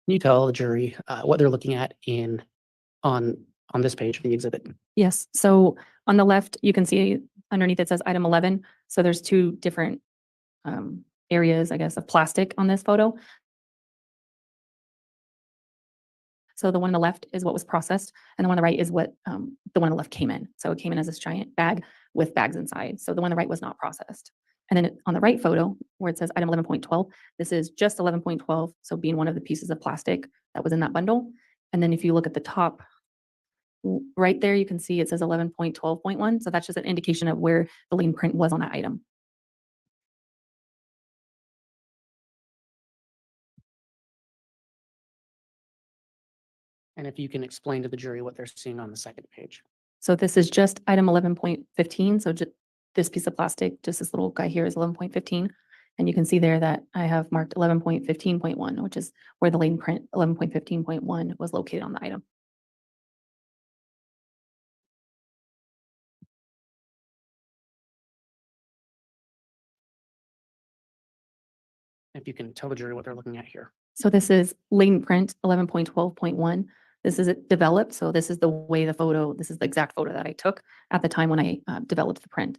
Can you tell the jury what they're looking at on this page of the exhibit? Yes, so on the left, you can see underneath it says item 11. So there's two different areas, I guess, of plastic on this photo. So the one on the left is what was processed, and the one on the right is what the one on the left came in. So it came in as this giant bag with bags inside. So the one on the right was not processed. And then on the right photo, where it says item 11.12, this is just 11.12, so being one of the pieces of plastic that was in that bundle. And then if you look at the top, right there, you can see it says 11.12.1. So that's just an indication of where the lien print was on that item. And if you can explain to the jury what they're seeing on the second page. So this is just item 11.15. So this piece of plastic, just this little guy here is 11.15. And you can see there that I have marked 11.15.1, which is where the lien print 11.15.1 was located on the item. If you can tell the jury what they're looking at here. So this is latent print 11.12.1. This is it developed. So this is the way the photo, this is the exact photo that I took at the time when I developed the print.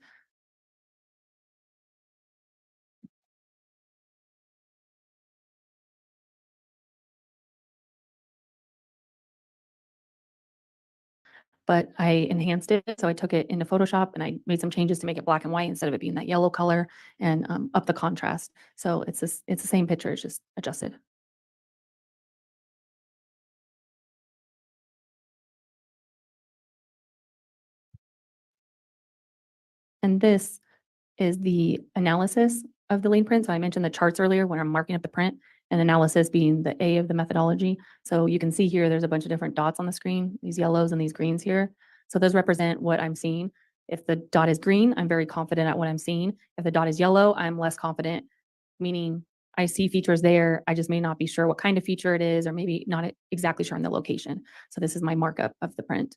But I enhanced it. So I took it into Photoshop and I made some changes to make it black and white instead of it being that yellow color and up the contrast. So it's the same picture, it's just adjusted. And this is the analysis of the lien print. So I mentioned the charts earlier when I'm marking up the print, and analysis being the A of the methodology. So you can see here, there's a bunch of different dots on the screen, these yellows and these greens here. So those represent what I'm seeing. If the dot is green, I'm very confident at what I'm seeing. If the dot is yellow, I'm less confident, meaning I see features there. I just may not be sure what kind of feature it is, or maybe not exactly sure on the location. So this is my markup of the print.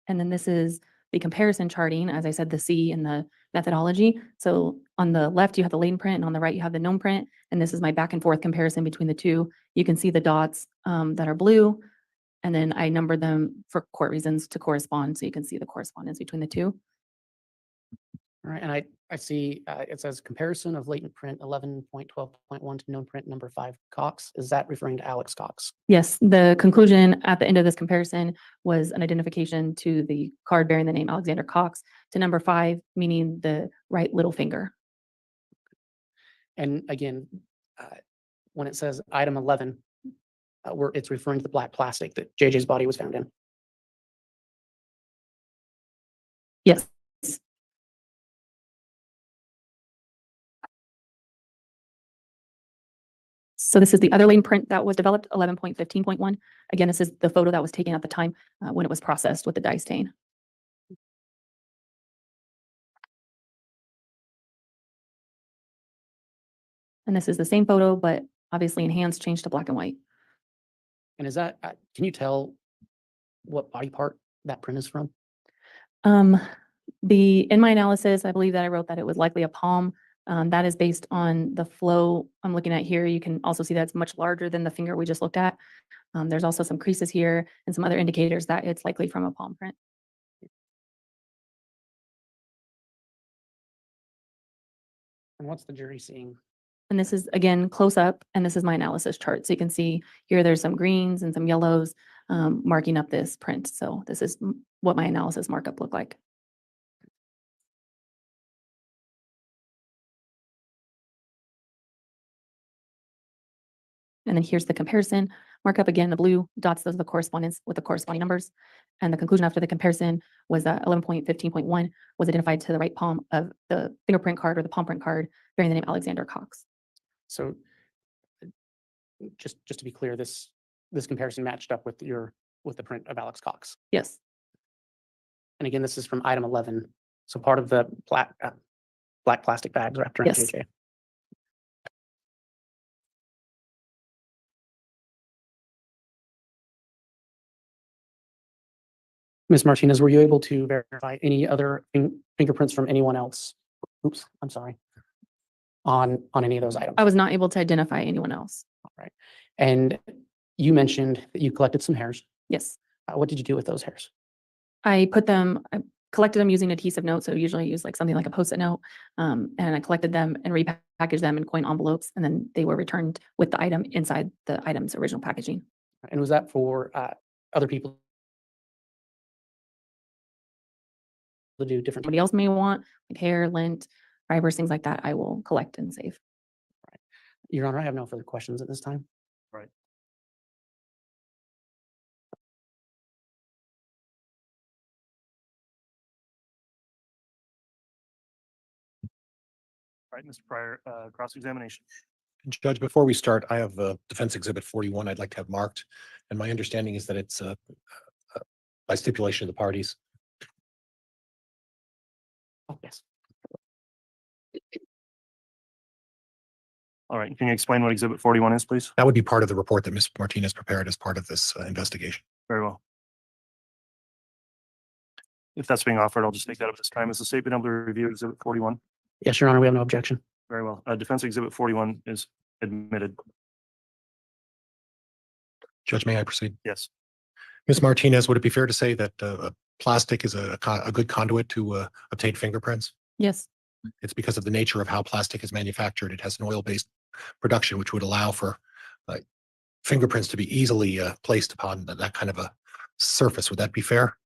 And then this is the comparison charting, as I said, the C in the methodology. So on the left, you have the latent print, and on the right, you have the known print. And this is my back and forth comparison between the two. You can see the dots that are blue, and then I numbered them for court reasons to correspond. So you can see the correspondence between the two. All right, and I see it says comparison of latent print 11.12.1 to known print number 5 Cox. Is that referring to Alex Cox? Yes, the conclusion at the end of this comparison was an identification to the card bearing the name Alexander Cox to number 5, meaning the right little finger. And again, when it says item 11, it's referring to the black plastic that JJ's body was found in. Yes. So this is the other lane print that was developed, 11.15.1. Again, this is the photo that was taken at the time when it was processed with the dye stain. And this is the same photo, but obviously enhanced, changed to black and white. And is that, can you tell what body part that print is from? In my analysis, I believe that I wrote that it was likely a palm. That is based on the flow I'm looking at here. You can also see that it's much larger than the finger we just looked at. There's also some creases here and some other indicators that it's likely from a palm print. And what's the jury seeing? And this is, again, close up, and this is my analysis chart. So you can see here, there's some greens and some yellows marking up this print. So this is what my analysis markup looked like. And then here's the comparison markup. Again, the blue dots, those are the correspondence with the corresponding numbers. And the conclusion after the comparison was that 11.15.1 was identified to the right palm of the fingerprint card or the palm print card bearing the name Alexander Cox. So just to be clear, this comparison matched up with the print of Alex Cox. Yes. And again, this is from item 11. So part of the black plastic bags wrapped around Yes. JJ. Ms. Martinez, were you able to verify any other fingerprints from anyone else? Oops, I'm sorry. On any of those items? I was not able to identify anyone else. All right. And you mentioned that you collected some hairs. Yes. What did you do with those hairs? I collected them using adhesive notes. So usually I use like something like a Post-it note. And I collected them and repackaged them in coin envelopes. And then they were returned with the item inside the item's original packaging. And was that for other people to do different? Somebody else may want, like hair, lint, fibers, things like that, I will collect and save. Your Honor, I have no further questions at this time. Right. All right, Mr. Pryor, cross-examination. Judge, before we start, I have Defense Exhibit 41 I'd like to have marked. And my understanding is that it's by stipulation of the parties. Oh, yes. All right, can you explain what Exhibit 41 is, please? That would be part of the report that Ms. Martinez prepared as part of this investigation. Very well. If that's being offered, I'll just take that up this time. Is the state been able to review Exhibit 41? Yes, Your Honor, we have no objection. Very well. Defense Exhibit 41 is admitted. Judge, may I proceed? Yes. Ms. Martinez, would it be fair to say that plastic is a good conduit to obtain fingerprints? Yes. It's because of the nature of how plastic is manufactured. It has an oil-based production, which would allow for fingerprints to be easily placed upon that kind of a surface. Would that be fair?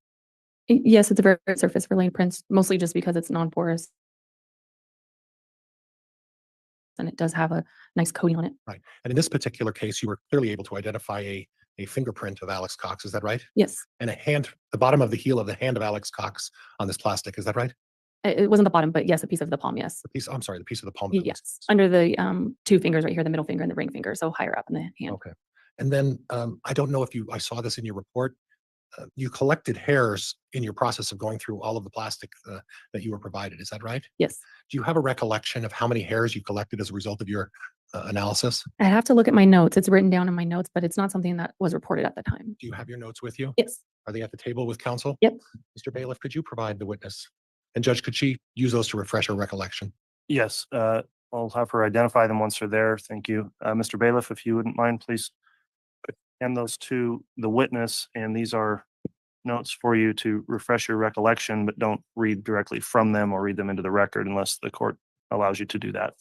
Yes, it's a very good surface for laying prints, mostly just because it's non-porous. And it does have a nice coating on it. Right. And in this particular case, you were clearly able to identify a fingerprint of Alex Cox. Is that right? Yes. And the bottom of the heel of the hand of Alex Cox on this plastic. Is that right? It wasn't the bottom, but yes, a piece of the palm, yes. The piece of the palm. Of the Yes, under the two fingers right here, the middle finger and the ring finger, so higher up in the hand. Okay. And then I don't know if I saw this in your report. You collected hairs in your process of going through all of the plastic that you were provided. Is that right? Yes. Do you have a recollection of how many hairs you collected as a result of your analysis? I have to look at my notes. It's written down in my notes, but it's not something that was reported at the time. Do you have your notes with you? Yes. Are they at the table with counsel? Yep. Mr. Bailiff, could you provide the witness? And Judge, could she use those to refresh her recollection? Yes. I'll have her identify them once they're there. Thank you. Mr. Bailiff, if you wouldn't mind, please hand those to the witness. And these are notes for you to refresh your recollection, but don't read directly from them or read them into the record unless the court allows you to do that.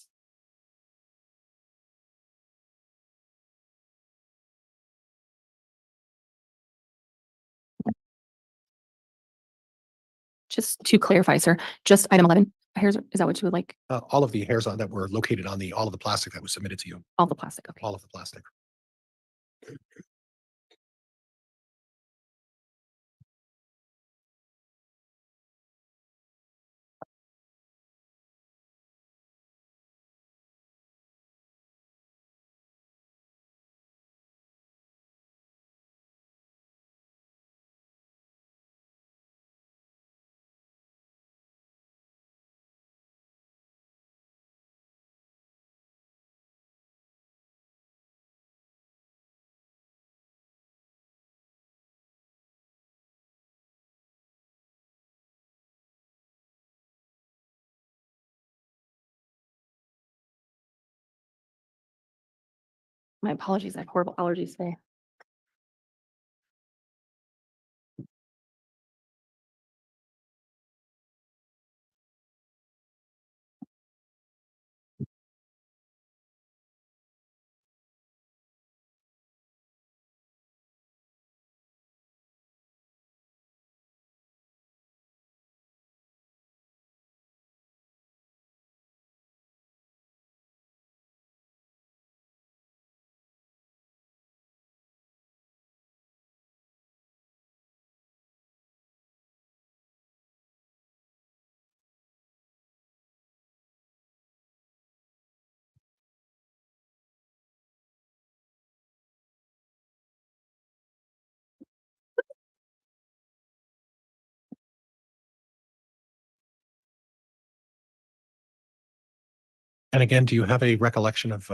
Just to clarify, sir, just item 11 hairs, is that what you would like? All of the hairs that were located on all of the plastic that was submitted to you. All the plastic, okay. All of the plastic. My apologies, I have horrible allergies today. And again, do you have a recollection of,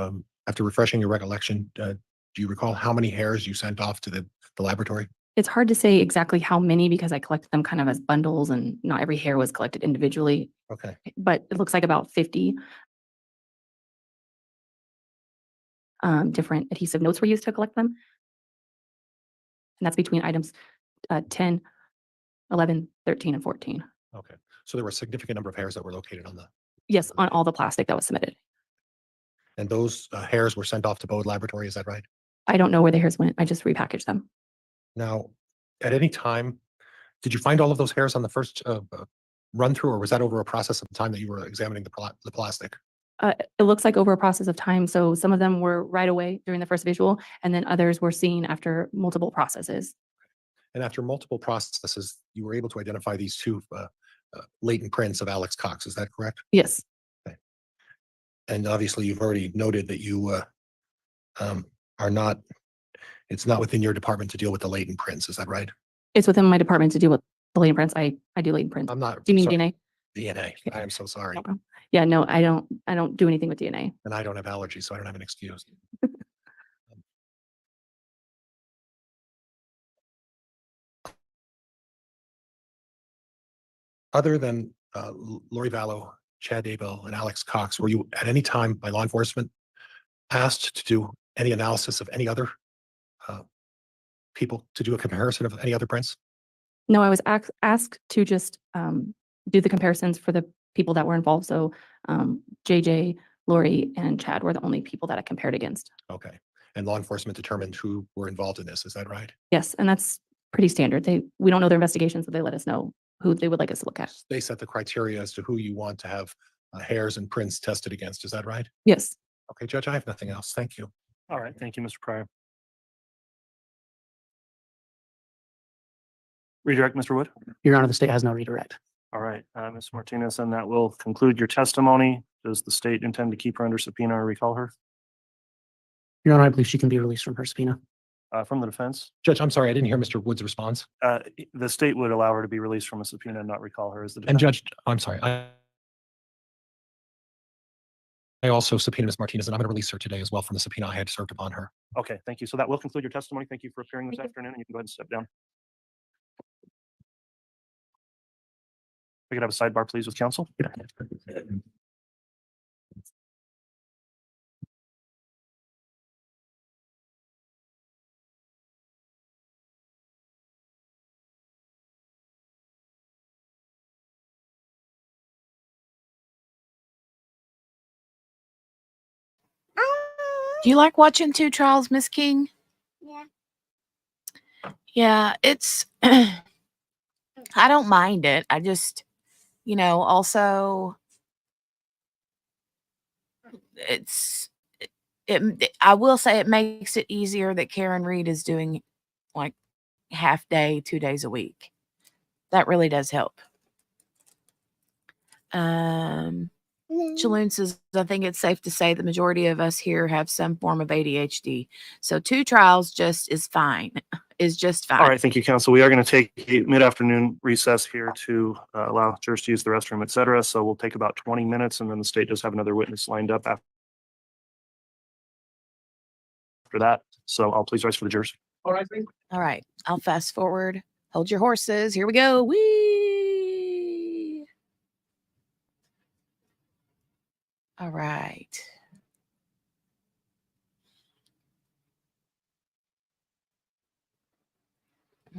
after refreshing your recollection, do you recall how many hairs you sent off to the laboratory? It's hard to say exactly how many because I collected them kind of as bundles and not every hair was collected individually, Okay. but it looks like about 50 different adhesive notes were used to collect them. And that's between items 10, 11, 13, and 14. Okay. So there were a significant number of hairs that were located on the, Yes, on all the plastic that was submitted. and those hairs were sent off to Bode Laboratory, is that right? I don't know where the hairs went. I just repackaged them. Now, at any time, did you find all of those hairs on the first run through, or was that over a process of time that you were examining the plastic? It looks like over a process of time. So some of them were right away during the first visual, and then others were seen after multiple processes. And after multiple processes, you were able to identify these two latent prints of Alex Cox, is that correct? Yes, And obviously, you've already noted that you are not, it's not within your department to deal with the latent prints, is that right? it's within my department to deal with the latent prints. I do latent prints. I'm not. Do you mean sorry, DNA? DNA. I am so sorry. No problem. Yeah, no, I don't do anything with DNA. And I don't have allergies, so I don't have an excuse. Other than Lori Vallow, Chad Daybell, and Alex Cox, were you at any time by law enforcement asked to do any analysis of any other people, to do a comparison of any other prints? No, I was asked to just do the comparisons for the people that were involved. So JJ, Lori, and Chad were the only people that I compared against. Okay. And law enforcement determined who were involved in this, is that right? Yes, and that's pretty standard. We don't know their investigation, so they let us know who they would like us to look at. They set the criteria as to who you want to have hairs and prints tested against, is that right? Yes. Okay, Judge, I have nothing else. Thank you. All right, thank you, Mr. Pryor. Redirect, Mr. Wood. Your Honor, the state has no redirect. All right, Ms. Martinez, and that will conclude your testimony. Does the state intend to keep her under subpoena or recall her? Your Honor, I believe she can be released from her subpoena. From the defense? Judge, I'm sorry, I didn't hear Mr. Wood's response. The state would allow her to be released from a subpoena and not recall her as the And defense. Judge, I'm sorry, I also subpoenaed Ms. Martinez, and I'm going to release her today as well from the subpoena I had served upon her. Okay, thank you. So that will conclude your testimony. Thank you for appearing this Thank you. afternoon, and you can go ahead and step down. We could have a sidebar, please, with counsel. Do you like watching two trials, Miss King? Yeah. Yeah, it's I don't mind it. I just, also I will say it makes it easier that Karen Reed is doing like half day, 2 days a week. That really does help. Chaloon says, I think it's safe to say the majority of us here have some form of ADHD. So 2 trials is fine. Is just fine. All right, thank you, counsel. We are going to take a mid-afternoon recess here to allow jurors to use the restroom, et cetera. So we'll take about 20 minutes, and then the state does have another witness lined up after that. So I'll please rise for the jurors. All right, please. All right. I'll fast forward. Hold your horses. Here we go. Whee! All right.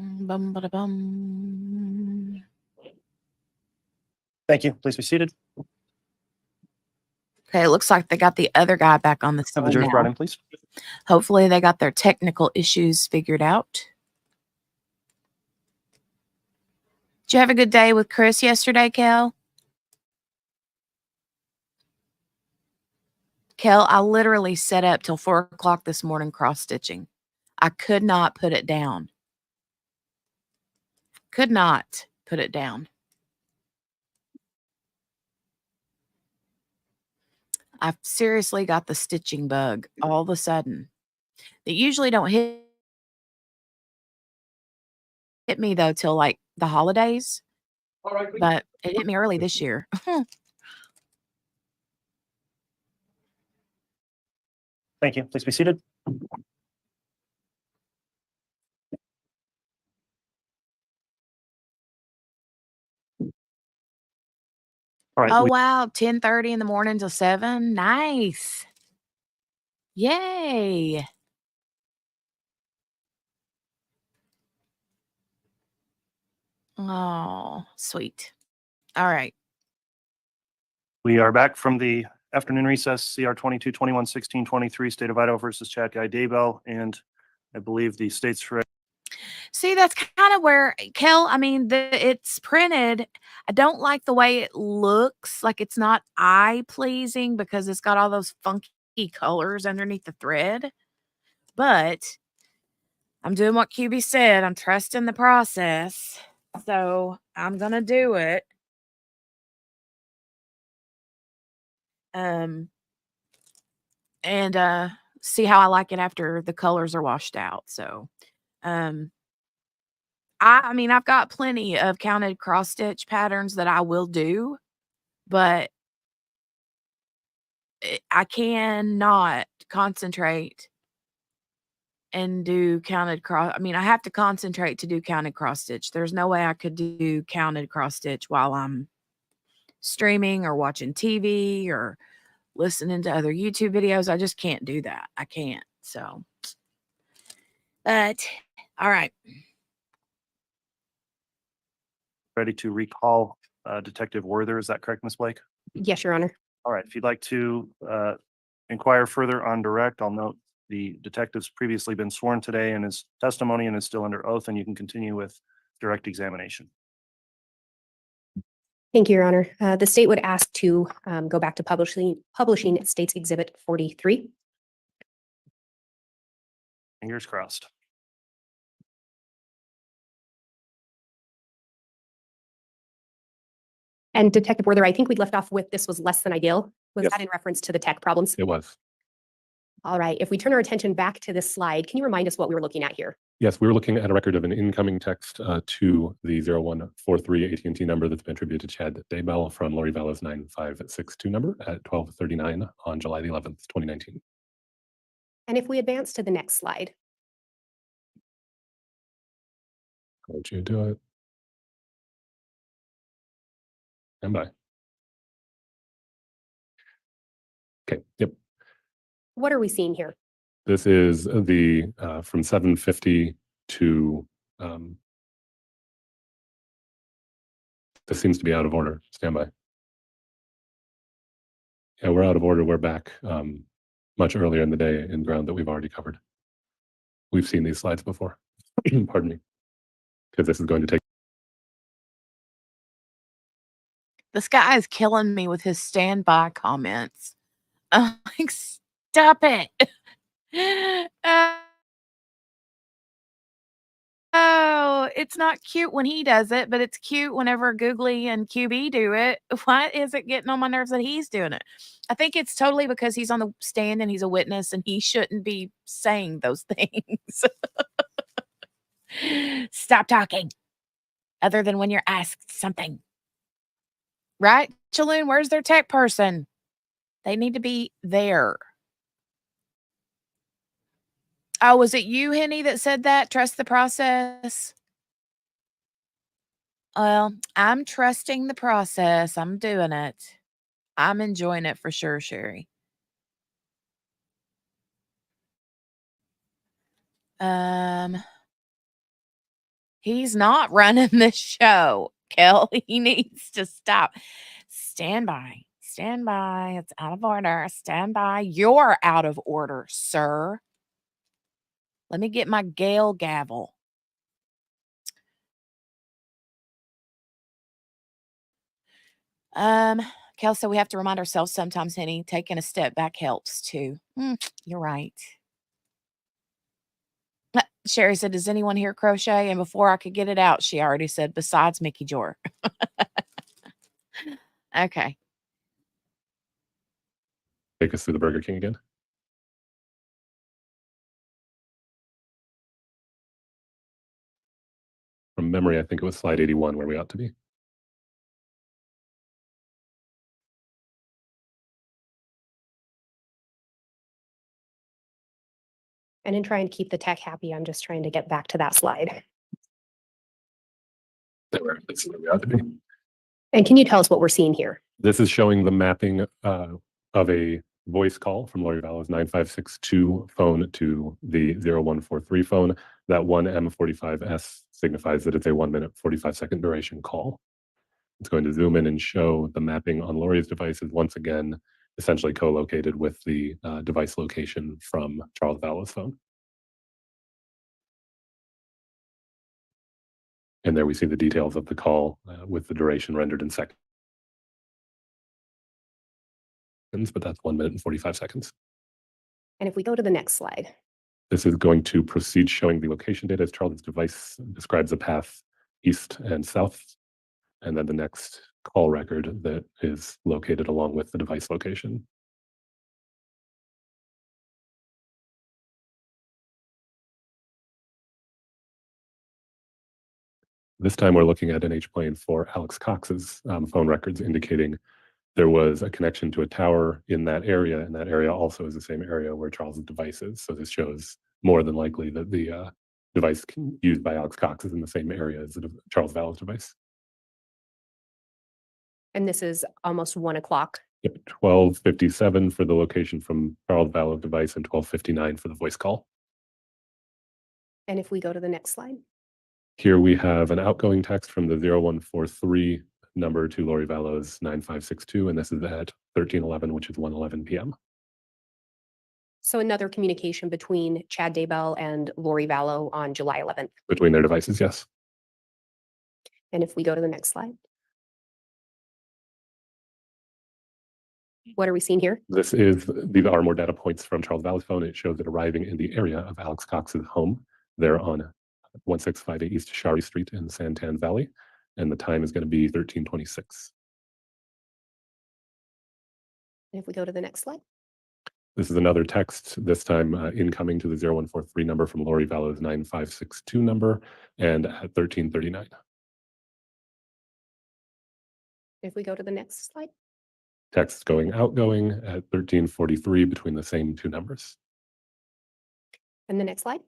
Bum, ba, da, bum. Thank you. Please be seated. Okay, it looks like they got the other guy back on the Have the phone jurors brought now. in, please. Hopefully they got their technical issues figured out. Did you have a good day with Chris yesterday, Kel? Kel, I literally sat up till 4 o'clock this morning cross-stitching. I could not put it down. Could not put it down. I've seriously got the stitching bug all of a sudden. They usually don't hit me, though, till, like, the holidays. But it hit me early this year. Thank you. Please be seated. All right. Oh, wow, 10:30 in the morning till 7? Nice. Yay. Oh, sweet. All right. We are back from the afternoon recess, CR 22-21-16-23, State of Idaho versus Chad Daybell, and I believe the state's See, that's kind of where, Kel, I mean, it's printed. I don't like the way it looks. Like, it's not eye-pleasing because it's got all those funky colors underneath the thread. But I'm doing what QB said. I'm trusting the process. So I'm going to do it. And see how I like it after the colors are washed out. So, I mean, I've got plenty of counted cross stitch patterns that I will do, but I cannot concentrate and do counted cross. I mean, I have to concentrate to do counted cross stitch. There's no way I could do counted cross stitch while I'm streaming or watching TV or listening to other YouTube videos. I just can't do that. I can't. So, but all right. ready to recall Detective Werther. Is that correct, Ms. Blake? Yes, Your Honor. All right. If you'd like to inquire further on direct, I'll note the detective's previously been sworn today in his testimony and is still under oath, and you can continue with direct examination. Thank you, Your Honor. The state would ask to go back to publishing State's Exhibit 43. Fingers crossed. And Detective Werther, I think we left off with this was less than ideal. Was Yes. that in reference to the tech problems? It was. All right. If we turn our attention back to this slide, can you remind us what we were looking at here? Yes, we were looking at a record of an incoming text to the 0143 AT&T number that's been attributed to Chad Daybell from Lori Vallow's 9562 number at 12:39 on July the 11th, 2019. And if we advance to the next slide, Won't you do it? Stand by. Okay, yep. what are we seeing here? This is the from 750 to this seems to be out of order. Stand by. Yeah, we're out of order. We're back much earlier in the day in ground that we've already covered. We've seen these slides before. Pardon me. Because this is going to take. This guy is killing me with his standby comments. I'm like, stop it. Oh, it's not cute when he does it, but it's cute whenever Googly and QB do it. Why is it getting on my nerves that he's doing it? I think it's totally because he's on the stand and he's a witness and he shouldn't be saying those things. Stop talking. Other than when you're asked something. Right, Chaloon? Where's their tech person? They need to be there. Oh, was it you, Henny, that said that? Trust the process? Well, I'm trusting the process. I'm doing it. I'm enjoying it for sure, Sherry. He's not running the show, Kel. He needs to stop. Stand by. Stand by. It's out of order. Stand by. You're out of order, sir. Let me get my Gale gavel. Kel, so we have to remind ourselves sometimes, honey, taking a step back helps too. You're right. Sherry said, does anyone here crochet? And before I could get it out, she already said, besides Mickey Jor. Okay. Take us through the Burger King again. From memory, I think it was slide 81 where we ought to be. And in trying to keep the tech happy, I'm just trying to get back to that slide. That's where we ought to be. And can you tell us what we're seeing here? This is showing the mapping of a voice call from Lori Vallow's 9562 phone to the 0143 phone. That one M45S signifies that it's a 1 minute 45-second duration call. It's going to zoom in and show the mapping on Lori's devices once again, essentially co-located with the device location from Charles Vallow's phone. And there we see the details of the call with the duration rendered in seconds, but that's 1 minute and 45 seconds. And if we go to the next slide. This is going to proceed showing the location data as Charles' device describes a path east and south, and then the next call record that is located along with the device location. This time we're looking at an H-plane for Alex Cox's phone records indicating there was a connection to a tower in that area, and that area also is the same area where Charles's device is. So this shows more than likely that the device used by Alex Cox is in the same area as Charles Vallow's device. And this is almost 1 o'clock. Yep, 12:57 for the location from Charles Vallow's device and 12:59 for the voice call. And if we go to the next slide. Here we have an outgoing text from the 0143 number to Lori Vallow's 9562, and this is at 13:11, which is 1:11 p.m. So another communication between Chad Daybell and Lori Vallow on July 11th. Between their devices, yes. And if we go to the next slide. What are we seeing here? These are more data points from Charles Vallow's phone. It shows it arriving in the area of Alex Cox's home. They're on 1658 East Shari Street in Santan Valley, and the time is going to be 13:26. And if we go to the next slide. This is another text, this time incoming to the 0143 number from Lori Vallow's 9562 number, and at 13:39. If we go to the next slide. Text going outgoing at 13:43 between the same two numbers. And the next slide.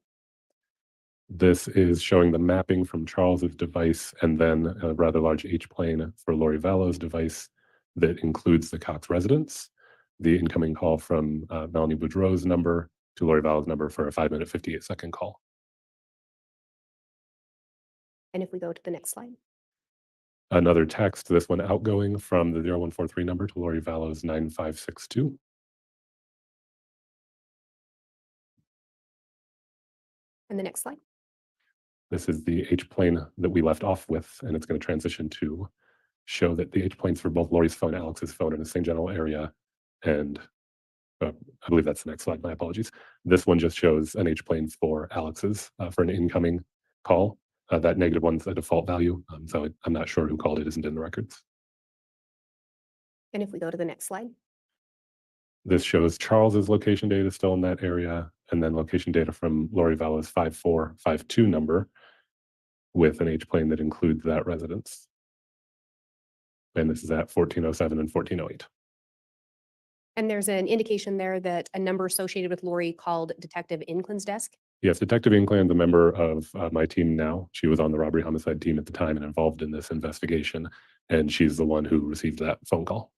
This is showing the mapping from Charles's device and then a rather large H-plane for Lori Vallow's device that includes the Cox residence, the incoming call from Melanie Boudreau's number to Lori Vallow's number for a 5 minute 58-second call. And if we go to the next slide. Another text, this one outgoing from the 0143 number to Lori Vallow's 9562. And the next slide. This is the H-plane that we left off with, and it's going to transition to show that the H-planes for both Lori's phone and Alex's phone are in the same general area. And I believe that's the next slide, my apologies. This one just shows an H-plane for Alex's for an incoming call. That negative one's a default value, so I'm not sure who called it, isn't in the records. And if we go to the next slide. This shows Charles's location data still in that area, and then location data from Lori Vallow's 5452 number with an H-plane that includes that residence. And this is at 1407 and 1408. And there's an indication there that a number associated with Lori called Detective Inclin's desk. Yes, Detective Inkland's a member of my team now. She was on the robbery homicide team at the time and involved in this investigation, and she's the one who received that phone call.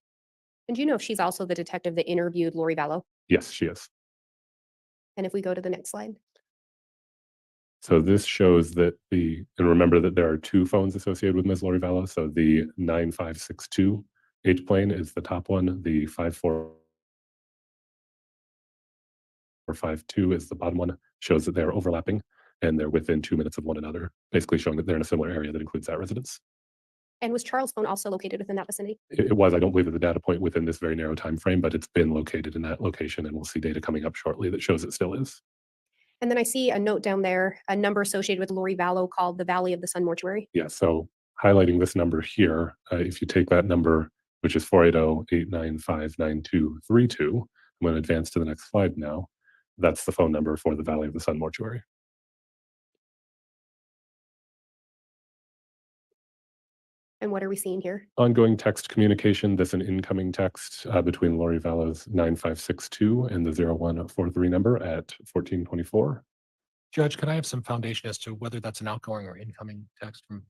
And do you know if she's also the detective that interviewed Lori Vallow? Yes, she is. And if we go to the next slide. So this shows that and remember that there are two phones associated with Ms. Lori Vallow. So the 9562 H plane is the top one. The 5452 is the bottom one. Shows that they're overlapping and they're within 2 minutes of one another, basically showing that they're in a similar area that includes that residence. And was Charles' phone also located within that vicinity? It was, I don't believe, it's a data point within this very narrow time frame, but it's been located in that location, and we'll see data coming up shortly that shows it still is. And then I see a note down there, a number associated with Lori Vallow called the Valley of the Sun Mortuary. Yeah, so highlighting this number here, if you take that number, which is 480-895-9232, I'm going to advance to the next slide now. That's the phone number for the Valley of the Sun Mortuary. And what are we seeing here? Ongoing text communication. This is an incoming text between Lori Vallow's 9562 and the 0143 number at 1424. Judge, can I have some foundation as to whether that's an outgoing or incoming text from?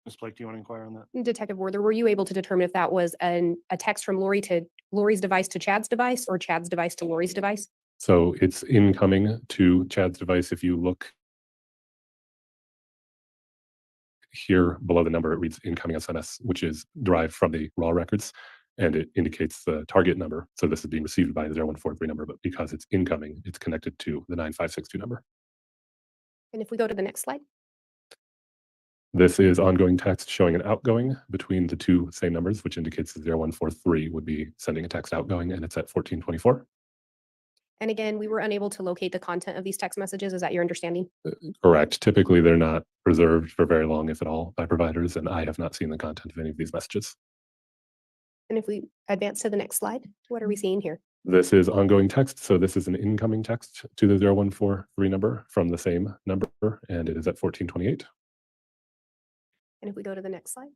Ms. Blake, do you want to inquire on that? Detective Werther, were you able to determine if that was a text from Lori to Lori's device to Chad's device or Chad's device to Lori's device? So it's incoming to Chad's device. If you look here below the number, it reads incoming SMS, which is derived from the raw records, and it indicates the target number. So this is being received by the 0143 number, but because it's incoming, it's connected to the 9562 number. And if we go to the next slide, This is ongoing text showing an outgoing between the two same numbers, which indicates the 0143 would be sending a text outgoing, and it's at 1424. and again, we were unable to locate the content of these text messages. Is that your understanding? Correct. Typically, they're not preserved for very long, if at all, by providers, and I have not seen the content of any of these messages. And if we advance to the next slide, what are we seeing here? This is ongoing text, so this is an incoming text to the 0143 number from the same number, and it is at 1428. And if we go to the next slide,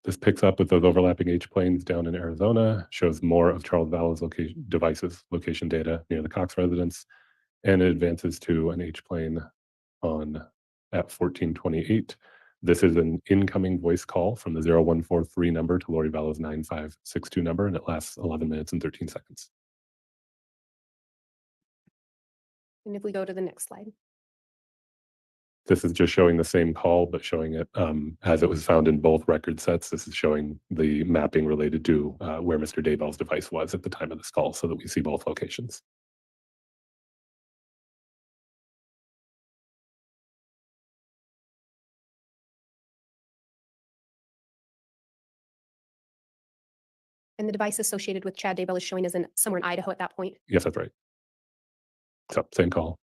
This picks up with those overlapping H planes down in Arizona, shows more of Charles Vallow's devices location data near the Cox residence, and it advances to an H plane at 1428. This is an incoming voice call from the 0143 number to Lori Vallow's 9562 number, and it lasts 11 minutes and 13 seconds. and if we go to the next slide, This is just showing the same call, but showing it as it was found in both record sets. This is showing the mapping related to where Mr. Daybell's device was at the time of this call, so that we see both locations. and the device associated with Chad Daybell is showing as somewhere in Idaho at that point. Yes, that's right. So same call.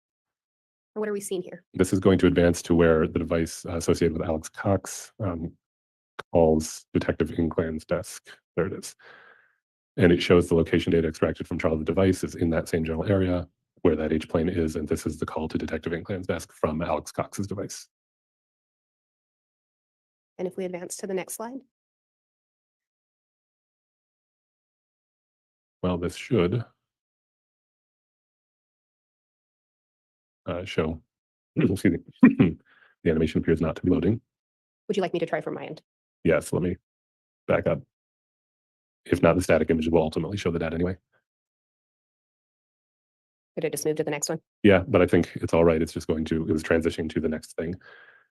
And what are we seeing here? This is going to advance to where the device associated with Alex Cox calls Detective Inclan's desk. There it is. And it shows the location data extracted from Charles' device is in that same general area where that H plane is, and this is the call to Detective Inclan's desk from Alex Cox's device. And if we advance to the next slide, Well, this should show, excuse me, the animation appears not to be loading. would you like me to try from my end? Yes, let me back up. If not, the static image will ultimately show the data anyway. Could I just move to the next one? Yeah, but I think it's all right. It's just it was transitioning to the next thing.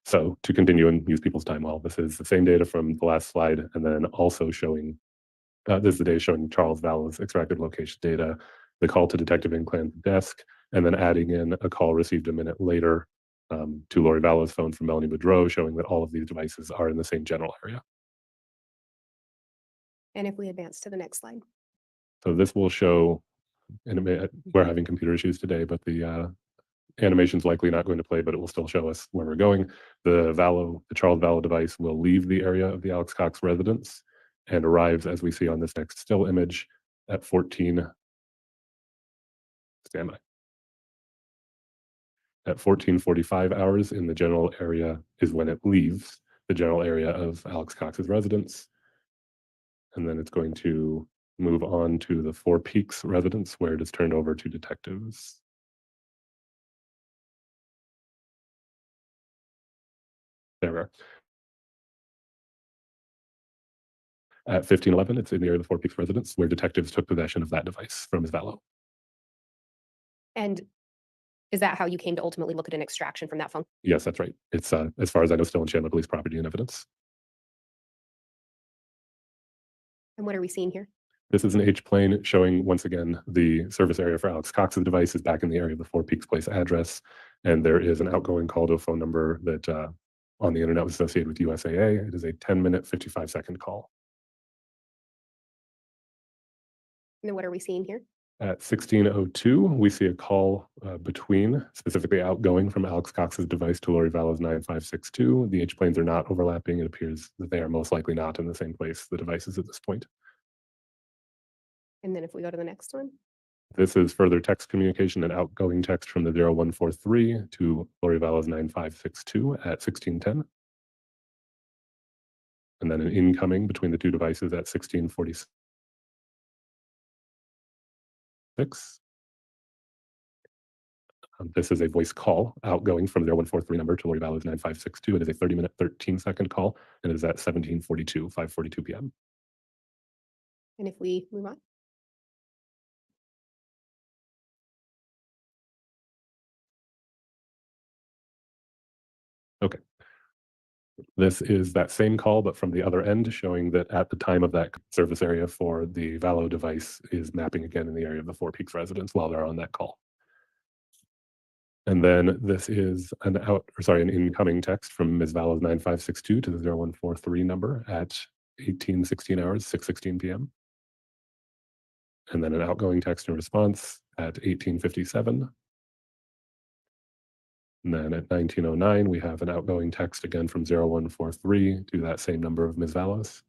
So to continue and use people's time well, this is the same data from the last slide, and then also showing, this is the data showing Charles Vallow's extracted location data, the call to Detective Inclan's desk, and then adding in a call received a minute later to Lori Vallow's phone from Melanie Boudreau, showing that all of these devices are in the same general area. And if we advance to the next slide, So this will show, and we're having computer issues today, but the animation's likely not going to play, but it will still show us where we're going. The Charles Vallow device will leave the area of the Alex Cox residence and arrives, as we see on this next still image, at 1445 hours in the general area is when it leaves the general area of Alex Cox's residence. And then it's going to move on to the Four Peaks residence, where it is turned over to detectives. There we are. At 1511, it's in the area of the Four Peaks residence, where detectives took possession of that device from Ms. Vallow. and Is that how you came to ultimately look at an extraction from that phone? Yes, that's right. It's, as far as I know, still in Chandler Police property and evidence. And what are we seeing here? This is an H plane showing, once again, the service area for Alex Cox's device is back in the area of the Four Peaks Place address. And there is an outgoing call to a phone number that on the internet was associated with USAA. It is a 10-minute, 55-second call. And then what are we seeing here? At 16:02, we see a call between, specifically outgoing from Alex Cox's device to Lori Vallow's 9562. The H planes are not overlapping. It appears that they are most likely not in the same place, the devices at this point. And then if we go to the next one. This is further text communication and outgoing text from the 0143 to Lori Vallow's 9562 at 16:10. And then an incoming between the two devices at 16:46. This is a voice call outgoing from the 0143 number to Lori Vallow's 9562. It is a 30-minute, 13-second call, and it is at 17:42, 5:42 p.m. And if we move on. Okay. This is that same call, but from the other end, showing that at the time of that service area for the Vallow device is mapping again in the area of the Four Peaks residence while they're on that call. And then this is an incoming text from Ms. Vallow's 9562 to the 0143 number at 18:16 hours, 6:16 p.m. And then an outgoing text in response at 18:57. And then at 19:09, we have an outgoing text again from 0143 to that same number of Ms. Vallow's.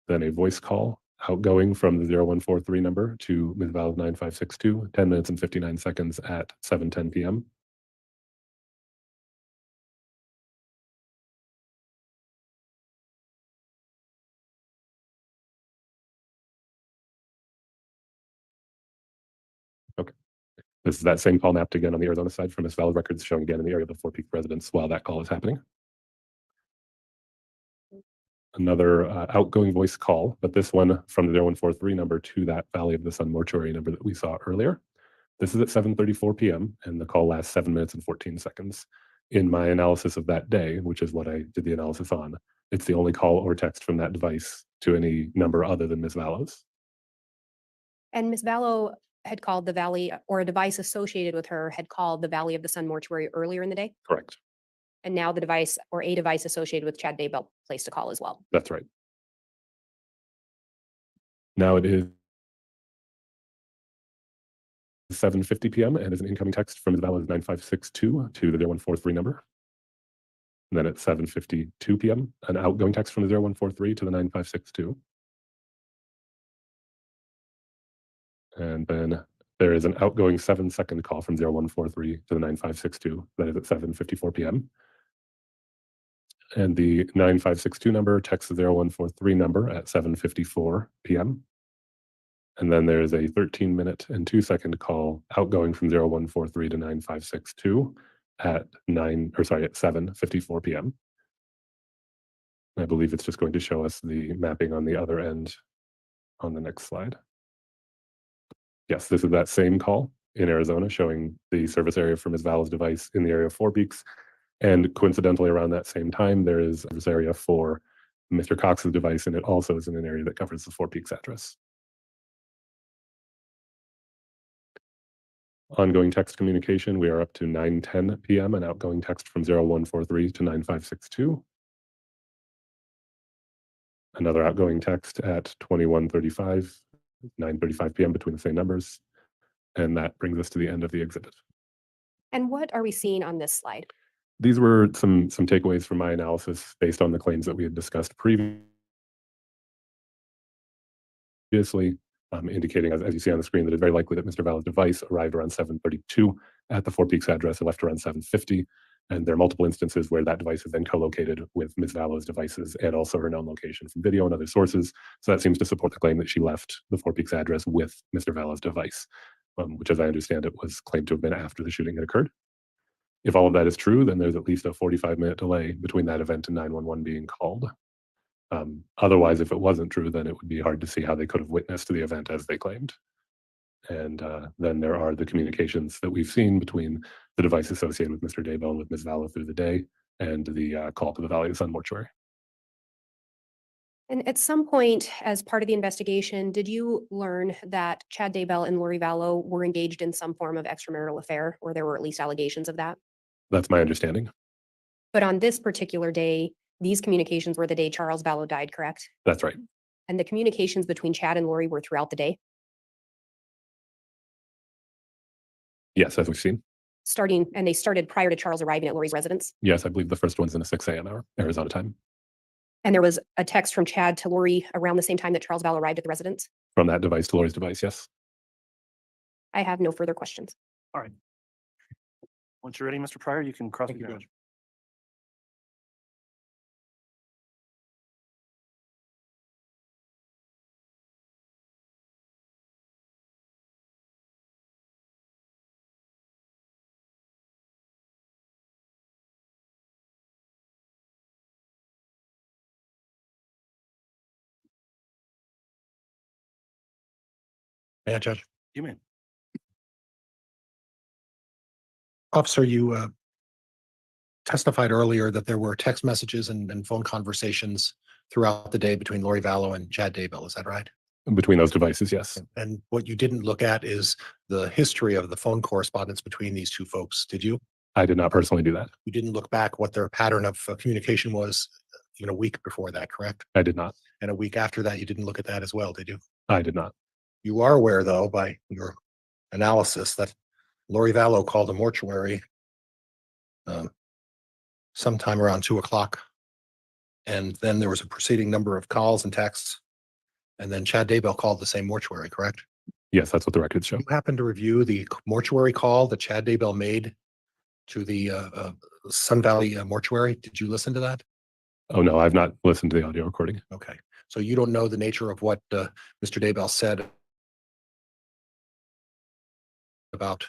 Then a voice call outgoing from the 0143 number to Ms. Vallow's 9562, 10 minutes and 59 seconds at 7:10 p.m. Okay. This is that same call mapped again on the Arizona side from Ms. Vallow's records, showing again in the area of the Four Peaks residence while that call is happening. Another outgoing voice call, but this one from the 0143 number to that Valley of the Sun mortuary number that we saw earlier. This is at 7:34 p.m. and the call lasts 7 minutes and 14 seconds. In my analysis of that day, which is what I did the analysis on, it's the only call or text from that device to any number other than Ms. Vallow's. And Ms. Vallow had called the Valley, or a device associated with her had called the Valley of the Sun mortuary earlier in the day. Correct. And now the device or a device associated with Chad Daybell placed a call as well. That's right. Now it is 7:50 p.m. and is an incoming text from Ms. Vallow's 9562 to the 0143 number. And then at 7:52 p.m., an outgoing text from the 0143 to the 9562. And then there is an outgoing 7-second call from 0143 to the 9562. That is at 7:54 p.m. And the 9562 number texts the 0143 number at 7:54 p.m. And then there's a 13-minute and 2-second call outgoing from 0143 to 9562 at 7:54 p.m. I believe it's just going to show us the mapping on the other end on the next slide. Yes, this is that same call in Arizona showing the service area for Ms. Vallow's device in the area of Four Peaks. And coincidentally, around that same time, there is a service area for Mr. Cox's device, and it also is in an area that covers the Four Peaks address. Ongoing text communication, we are up to 9:10 p.m. and outgoing text from 0143 to 9562. Another outgoing text at 21:35, 9:35 p.m. between the same numbers. And that brings us to the end of the exhibit. And what are we seeing on this slide? These were some takeaways from my analysis based on the claims that we had discussed previously, indicating, as you see on the screen, that it's very likely that Mr. Vallow's device arrived around 7:32 at the Four Peaks address and left around 7:50. And there are multiple instances where that device is then co-located with Ms. Vallow's devices and also her known location from video and other sources. So that seems to support the claim that she left the Four Peaks address with Mr. Vallow's device, which, as I understand it, was claimed to have been after the shooting had occurred. If all of that is true, then there's at least a 45-minute delay between that event and 911 being called. Otherwise, if it wasn't true, then it would be hard to see how they could have witnessed the event as they claimed. And then there are the communications that we've seen between the device associated with Mr. Daybell and with Ms. Vallow through the day, and the call to the Valley of the Sun mortuary. And at some point, as part of the investigation, did you learn that Chad Daybell and Lori Vallow were engaged in some form of extramarital affair, or there were at least allegations of that? That's my understanding. But on this particular day, these communications were the day Charles Vallow died, correct? That's right. And the communications between Chad and Lori were throughout the day, Yes, as we've seen. and they started prior to Charles arriving at Lori's residence. Yes, I believe the first one's in the 6 a.m. hour, Arizona time. And there was a text from Chad to Lori around the same time that Charles Vallow arrived at the residence. From that device to Lori's device, yes. I have no further questions. All right. Once you're ready, Mr. Pryor, you can cross Thank you, examine. Judge. Yeah, Judge. You may. Officer, you testified earlier that there were text messages and phone conversations throughout the day between Lori Vallow and Chad Daybell. Is that right? Between those devices, yes. And what you didn't look at is the history of the phone correspondence between these two folks, did you? I did not personally do that. You didn't look back what their pattern of communication was, a week before that, correct? I did not. And a week after that, you didn't look at that as well, did you? I did not. You are aware, though, by your analysis, that Lori Vallow called a mortuary sometime around 2 o'clock. And then there was a preceding number of calls and texts. And then Chad Daybell called the same mortuary, correct? Yes, that's what the records show. You happen to review the mortuary call that Chad Daybell made to the Sun Valley mortuary? Did you listen to that? Oh, no, I've not listened to the audio recording. Okay. So you don't know the nature of what Mr. Daybell said about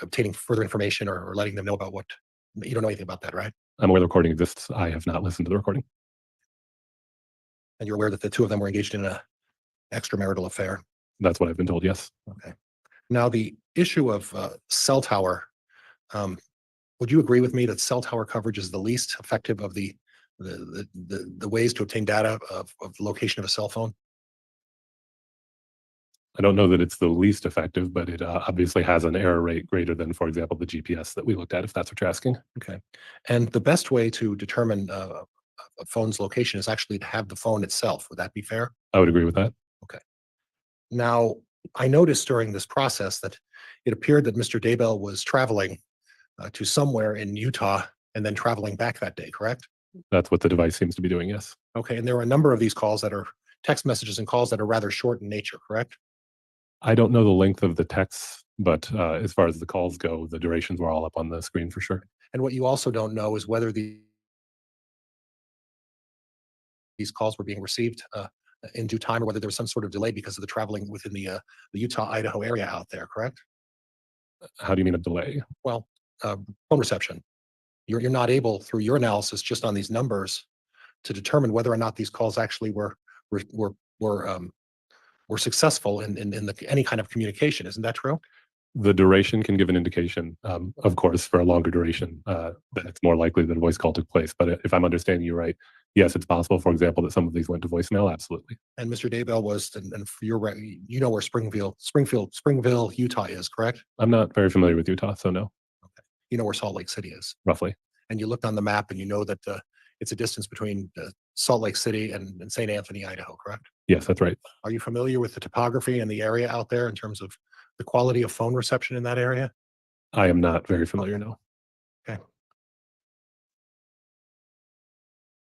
obtaining further information or letting them know about what, you don't know anything about that, right? I'm aware the recording exists. I have not listened to the recording. And you're aware that the two of them were engaged in an extramarital affair? That's what I've been told, yes. Okay. Now, the issue of cell tower, would you agree with me that cell tower coverage is the least effective of the ways to obtain data of the location of a cell phone? I don't know that it's the least effective, but it obviously has an error rate greater than, for example, the GPS that we looked at, if that's what you're asking. Okay. And the best way to determine a phone's location is actually to have the phone itself. Would that be fair? I would agree with that. Now, I noticed during this process that it appeared that Mr. Daybell was traveling to somewhere in Utah and then traveling back that day, correct? That's what the device seems to be doing, yes. Okay. And there were a number of these calls that are text messages and calls that are rather short in nature, correct? I don't know the length of the texts, but as far as the calls go, the durations were all up on the screen for sure. And what you also don't know is whether these calls were being received in due time, or whether there was some sort of delay because of the traveling within the Utah-Idaho area out there, correct? How do you mean a delay? Well, phone reception. You're not able, through your analysis, just on these numbers, to determine whether or not these calls actually were successful in any kind of communication. Isn't that true? The duration can give an indication, of course, for a longer duration, that it's more likely that a voice call took place. But if I'm understanding you right, yes, it's possible, for example, that some of these went to voicemail. Absolutely. And Mr. Daybell was, and for your, you know where Springville, Utah is, correct? I'm not very familiar with Utah, so no, Okay. You know where Salt Lake City is. roughly. And you looked on the map and you know that it's a distance between Salt Lake City and St. Anthony, Idaho, correct? Yes, that's right. Are you familiar with the topography and the area out there in terms of the quality of phone reception in that area? I am not very familiar, no. Okay.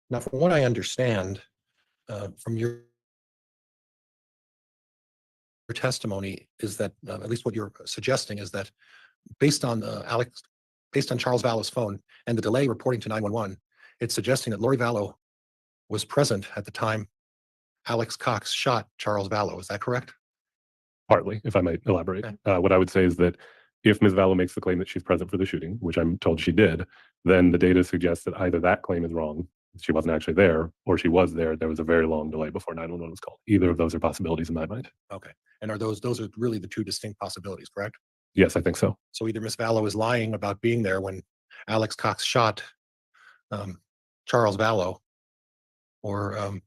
Now, from what I understand from your testimony is that, at least what you're suggesting is that based on Charles Vallow's phone and the delay reporting to 911, it's suggesting that Lori Vallow was present at the time Alex Cox shot Charles Vallow. Is that correct? Partly, if I might elaborate. Okay. What I would say is that if Ms. Vallow makes the claim that she's present for the shooting, which I'm told she did, then the data suggests that either that claim is wrong, she wasn't actually there, or she was there. There was a very long delay before 911 was called. Either of those are possibilities in my mind. Okay. And are those are really the two distinct possibilities, correct? Yes, I think so. So either Miss Vallow is lying about being there when Alex Cox shot Charles Vallow, or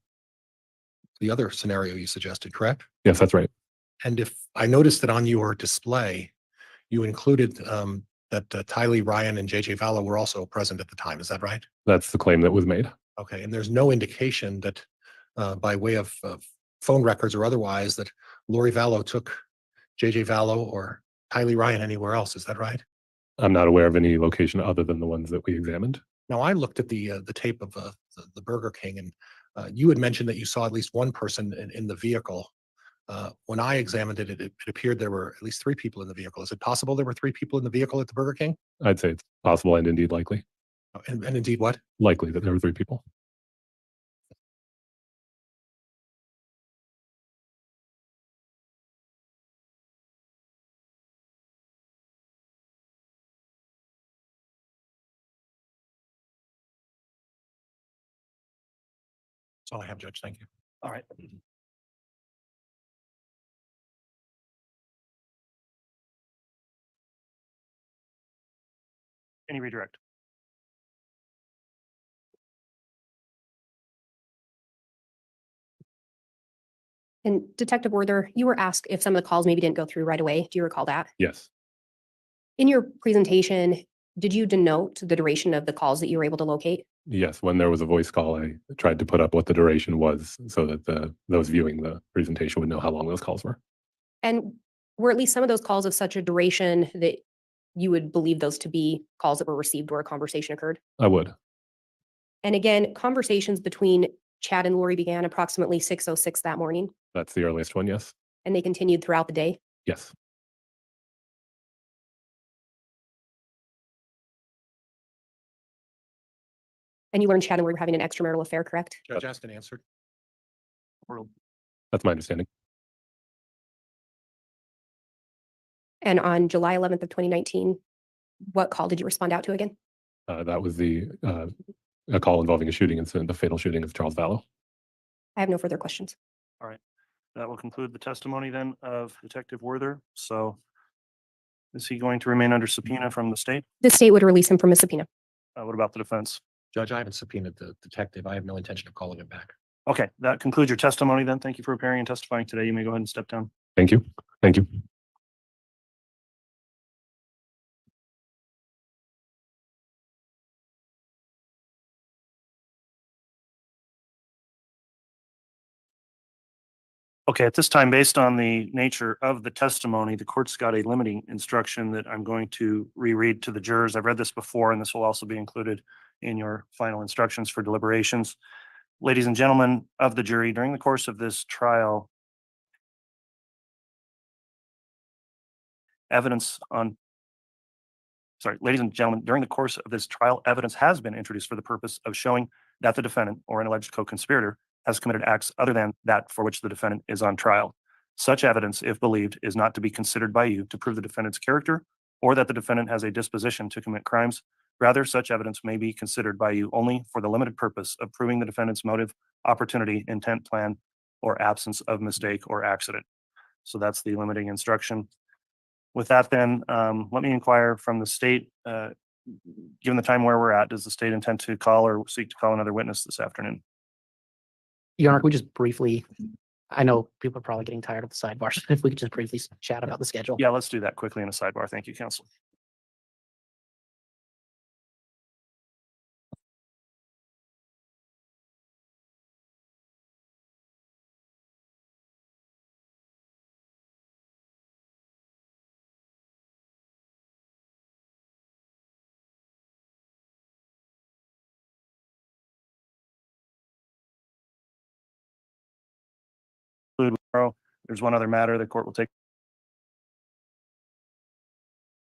the other scenario you suggested, correct? Yes, that's right. And if I noticed that on your display, you included that Tylee Ryan and JJ Vallow were also present at the time. Is that right? That's the claim that was made. Okay. And there's no indication that by way of phone records or otherwise that Lori Vallow took JJ Vallow or Tylee Ryan anywhere else. Is that right? I'm not aware of any location other than the ones that we examined. Now, I looked at the tape of the Burger King, and you had mentioned that you saw at least one person in the vehicle. When I examined it, it appeared there were at least three people in the vehicle. Is it possible there were three people in the vehicle at the Burger King? I'd say it's possible and indeed likely. And indeed, what? Likely that there were three people. That's all I have, Judge. Thank you. All right. Any redirect? And Detective Werther, you were asked if some of the calls maybe didn't go through right away. Do you recall that? Yes. In your presentation, did you denote the duration of the calls that you were able to locate? Yes. When there was a voice call, I tried to put up what the duration was so that those viewing the presentation would know how long those calls were. And were at least some of those calls of such a duration that you would believe those to be calls that were received where a conversation occurred? I would. And again, conversations between Chad and Lori began approximately 6:06 that morning, That's the earliest one. Yes. and they continued throughout the day. Yes. And you learned Chad and Lori were having an extramarital affair, correct? Judge Aston answered. That's my understanding. And on July 11th of 2019, what call did you respond out to again? That was a call involving a shooting incident, the fatal shooting of Charles Vallow. I have no further questions. That will conclude the testimony then of Detective Werther. So is he going to remain under subpoena from the state? The state would release him from a subpoena. What about the defense? Judge, I haven't subpoenaed the detective. I have no intention of calling him back. Okay, that concludes your testimony then. Thank you for appearing and testifying today. You may go ahead and step down. Thank you. Thank you. Okay, at this time, based on the nature of the testimony, the court's got a limiting instruction that I'm going to reread to the jurors. I've read this before, and this will also be included in your final instructions for deliberations. Ladies and gentlemen of the jury, during the course of this trial, ladies and gentlemen, during the course of this trial, evidence has been introduced for the purpose of showing that the defendant or an alleged co-conspirator has committed acts other than that for which the defendant is on trial. Such evidence, if believed, is not to be considered by you to prove the defendant's character or that the defendant has a disposition to commit crimes. Rather, such evidence may be considered by you only for the limited purpose of proving the defendant's motive, opportunity, intent, plan, or absence of mistake or accident. So that's the limiting instruction. With that then, let me inquire from the state, given the time where we're at, does the state intend to call or seek to call another witness this afternoon? Your Honor, can we just briefly, I know people are probably getting tired of the sidebar, so if we could just briefly chat about the schedule. Yeah, let's do that quickly in a sidebar. Thank you, counsel. There's one other matter the court will take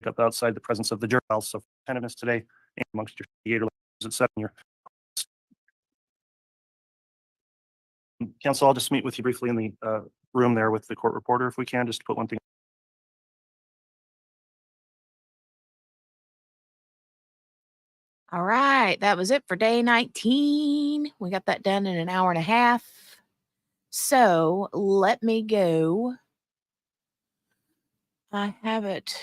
up outside the presence of the jury. So attentiveness today amongst your theater at 7 year. Counsel, I'll just meet with you briefly in the room there with the court reporter if we can, just to put one thing. All right, that was it for day 19. We got that done in an hour and a half. So let me go. I have it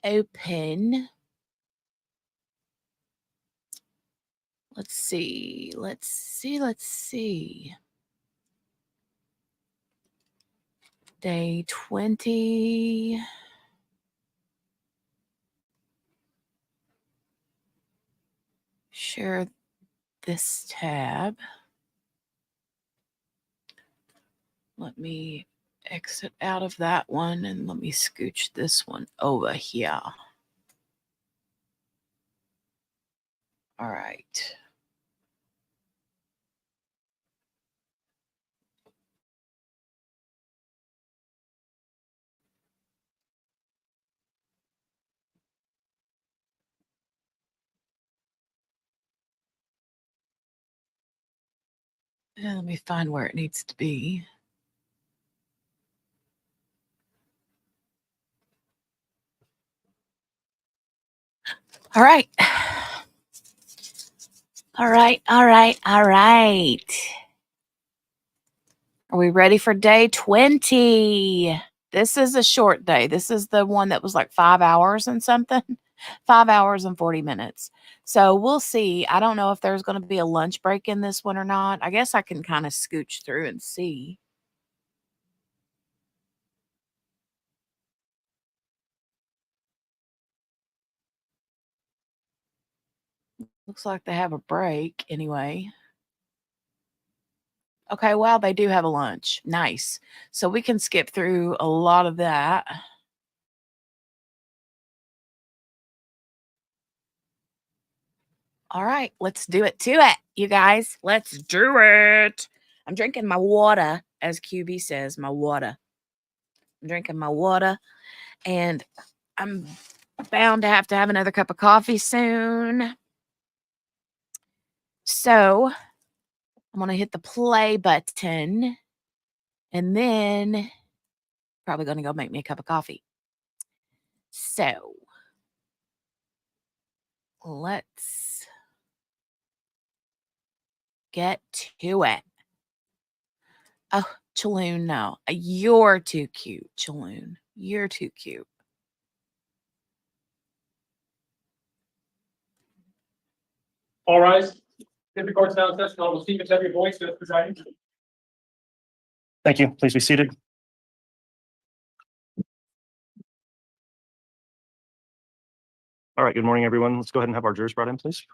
open. Let's see. Day 20. Share this tab. Let me exit out of that one and let me scooch this one over here. All right. And let me find where it needs to be. All right. All right. Are we ready for day 20? This is a short day. This is the one that was like 5 hours and something. 5 hours and 40 minutes. So we'll see. I don't know if there's going to be a lunch break in this one or not. I guess I can kind of scooch through and see. Looks like they have a break anyway. Okay, well, they do have a lunch. Nice. So we can skip through a lot of that. All right, let's do it to it, you guys. Let's do it. I'm drinking my water, as QB says, my water. I'm drinking my water, and I'm bound to have another cup of coffee soon. So I'm going to hit the play button, and then probably going to go make me a cup of coffee. So let's get to it. Oh, Chaloon, no. You're too cute, Chaloon. You're too cute. All rise. If the court's now in session, I will speak at every voice as presiding. Thank you. Please be seated. All right, good morning, everyone. Let's go ahead and have our jurors brought in, please.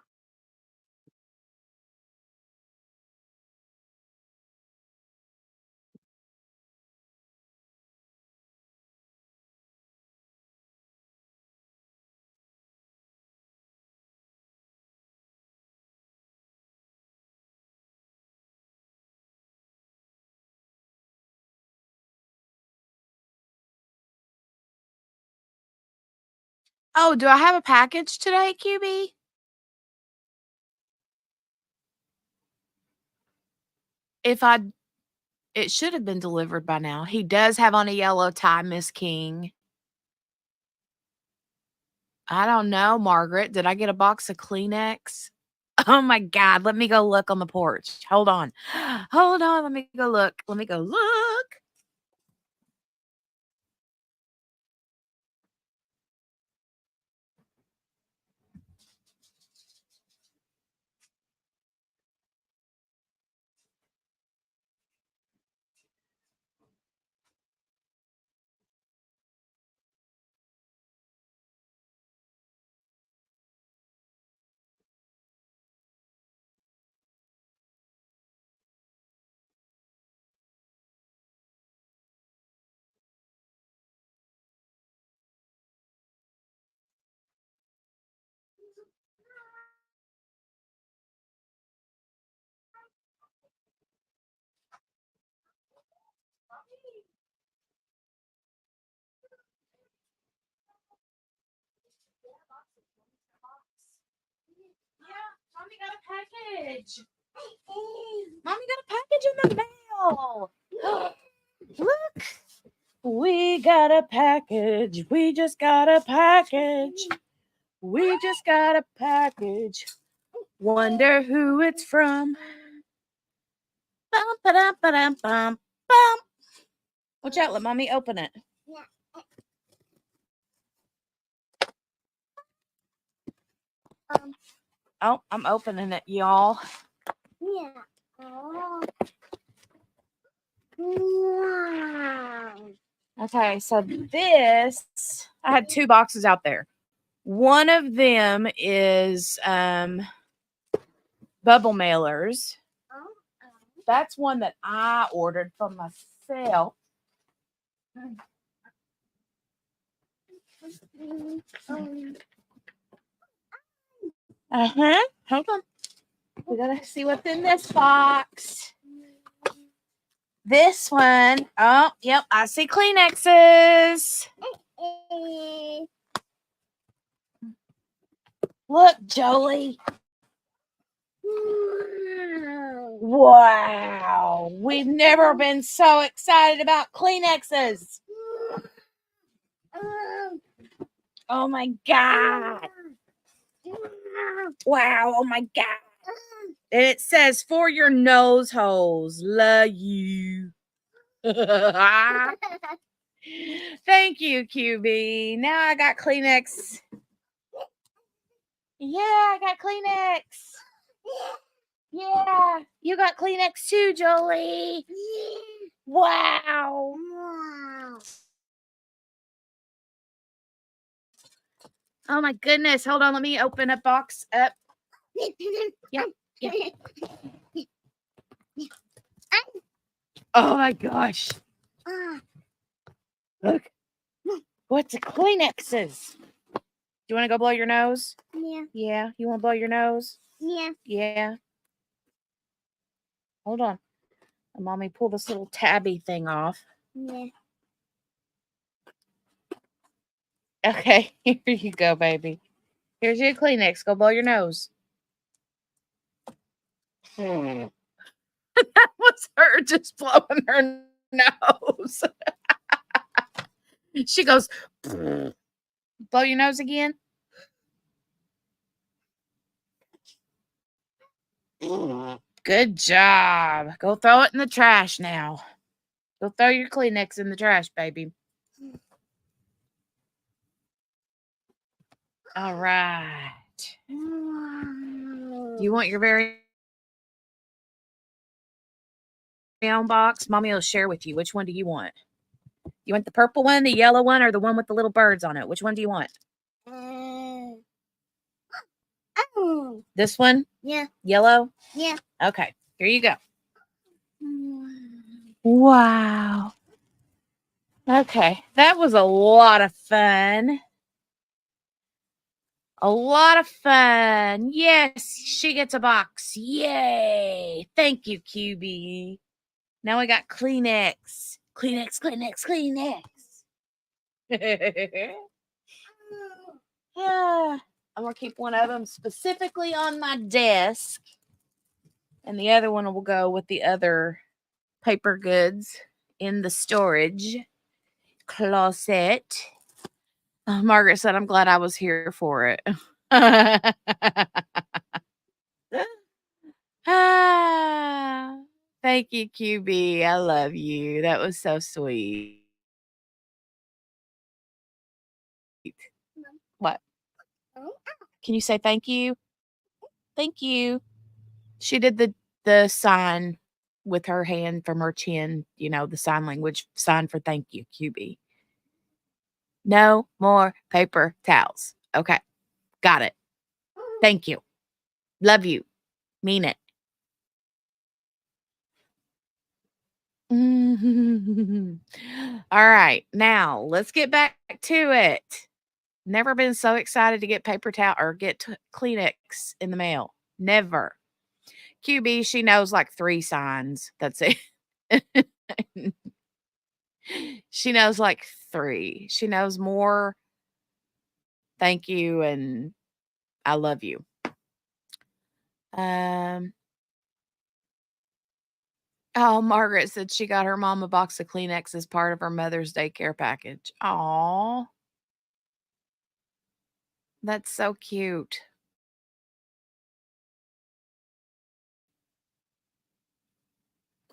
Oh, do I have a package today, QB? It should have been delivered by now. He does have on a yellow tie, Miss King. I don't know, Margaret. Did I get a box of Kleenex? Oh my God. Let me go look on the porch. Hold on. Hold on. Let me go look. Yeah, Mommy got a package. Mommy got a package in the mail. Look, we got a package. We just got a package. We just got a package. Wonder who it's from. Bum, ba-dum, ba-dum, bum, bum. Watch out, let mommy open it. Oh, I'm opening it, y'all. Okay, so this, I had 2 boxes out there. One of them is bubble mailers. That's one that I ordered for myself. Hold on. We gotta see what's in this box. This one, oh, yep, I see Kleenexes. Look, Jolie. Wow. We've never been so excited about Kleenexes. Oh my God. Wow. Oh my God. And it says for your nose holes. Love you. Thank you, QB. Now I got Kleenex. Yeah, I got Kleenex. Yeah, you got Kleenex too, Jolie. Wow. Oh my goodness. Hold on. Let me open a box up. Yeah. Oh my gosh. Look. What's the Kleenexes? Do you want to go blow your nose? Yeah. Yeah. You want to blow your nose? Yeah. Yeah. Hold on. Mommy, pull this little tabby thing off. Yeah. Okay. Here you go, baby. Here's your Kleenex. Go blow your nose. That was her just blowing her nose. She goes, blow your nose again. Good job. Go throw it in the trash now. Go throw your Kleenex in the trash, baby. All right. You want your very own box? Mommy will share with you. Which one do you want? You want the purple one, the yellow one, or the one with the little birds on it? Which one do you want? Oh. This one? Yeah. Yellow? Yeah. Okay. Here you go. Wow. Okay. That was a lot of fun. A lot of fun. Yes, she gets a box. Yay. Thank you, QB. Now we got Kleenex. Kleenex, Kleenex, Kleenex. Yeah. I'm going to keep one of them specifically on my desk. And the other one will go with the other paper goods in the storage closet. Margaret said, I'm glad I was here for it. Thank you, QB. I love you. That was so sweet. What? Can you say thank you? Thank you. She did the sign with her hand from her chin, you know, the sign language sign for thank you, QB. No more paper towels. Okay. Got it. Thank you. Love you. Mean it. All right. Now let's get back to it. Never been so excited to get paper towel or get Kleenex in the mail. Never. QB, she knows like 3 signs. That's it. She knows like 3. She knows more. Thank you and I love you. Oh, Margaret said she got her mom a box of Kleenex as part of her Mother's Day care package. Aw. That's so cute.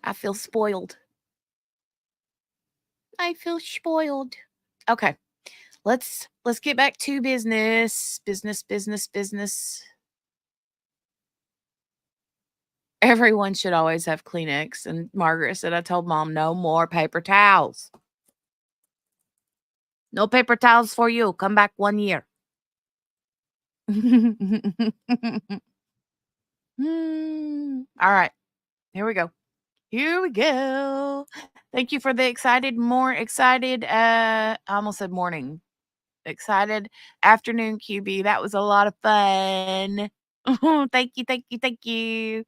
I feel spoiled. I feel spoiled. Okay. Let's get back to business. Business. Everyone should always have Kleenex. And Margaret said, I told Mom, no more paper towels. No paper towels for you. Come back 1 year. All right. Here we go. Here we go. Thank you for the more excited, I almost said morning. Excited afternoon, QB. That was a lot of fun. Thank you.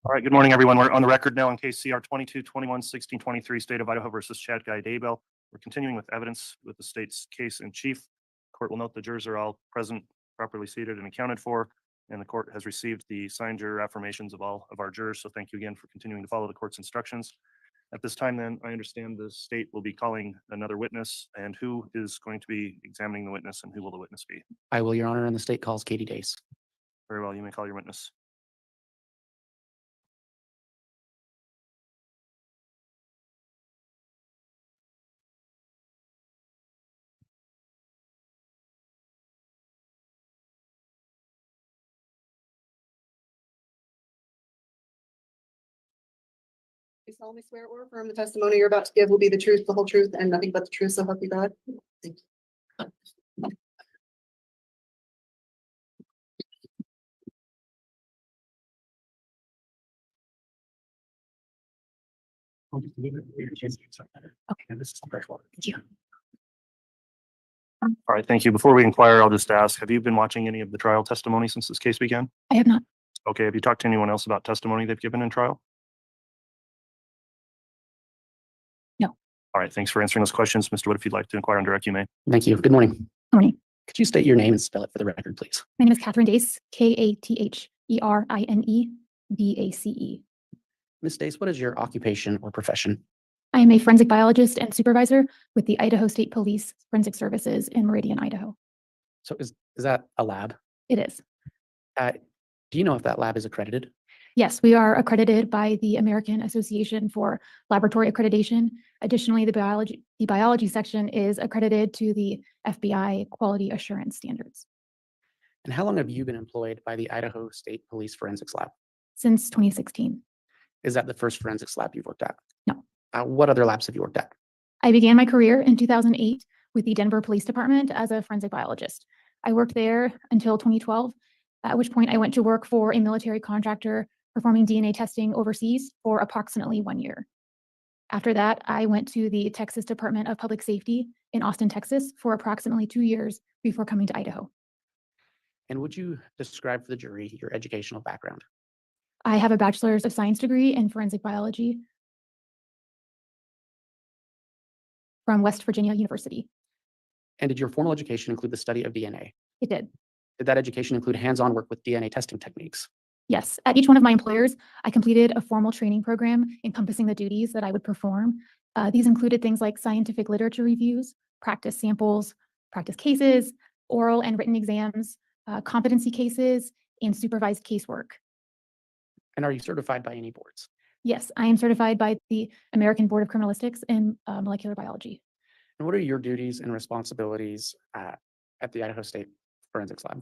All right, good morning, everyone. We're on the record now on case CR 22-21-16-23, State of Idaho versus Chad Daybell. We're continuing with evidence with the state's case in chief. Court will note the jurors are all present, properly seated and accounted for, and the court has received the signed juror affirmations of all of our jurors. So thank you again for continuing to follow the court's instructions. At this time, then, I understand the state will be calling another witness, and who is going to be examining the witness, and who will the witness be? I will, Your Honor, and the state calls Katie Dace. Very well, you may call your witness. You solemnly swear or affirm the testimony you're about to give will be the truth, the whole truth, and nothing but the truth, so help you God? Thank you. Okay, this is the first one. Thank you. All right, thank you. Before we inquire, I'll just ask, have you been watching any of the trial testimony since this case began? I have not. Okay, have you talked to anyone else about testimony they've given in trial? No. All right, thanks for answering those questions. Mr. Wood, if you'd like to inquire on direct, you may. Thank you. Good morning. Morning. Could you state your name and spell it for the record, please? My name is Catherine Dace, KATHERINE DACE. Ms. Dace, what is your occupation or profession? I am a forensic biologist and supervisor with the Idaho State Police Forensic Services in Meridian, Idaho. So is that a lab? It is. Do you know if that lab is accredited? Yes, we are accredited by the American Association for Laboratory Accreditation. Additionally, the biology section is accredited to the FBI Quality Assurance Standards And how long have you been employed by the Idaho State Police Forensics Lab? since 2016. Is that the first forensics lab you've worked at? No. What other labs have you worked at? I began my career in 2008 with the Denver Police Department as a forensic biologist. I worked there until 2012, at which point I went to work for a military contractor performing DNA testing overseas for approximately 1 year. After that, I went to the Texas Department of Public Safety in Austin, Texas for approximately 2 years before coming to Idaho. And would you describe for the jury your educational background? I have a Bachelor's of Science degree in forensic biology from West Virginia University. And did your formal education include the study of DNA? It did. Did that education include hands-on work with DNA testing techniques? Yes, at each one of my employers, I completed a formal training program encompassing the duties that I would perform. These included things like scientific literature reviews, practice samples, practice cases, oral and written exams, competency cases, and supervised casework. And are you certified by any boards? Yes, I am certified by the American Board of Criminalistics in molecular biology. And what are your duties and responsibilities at the Idaho State Forensics Lab?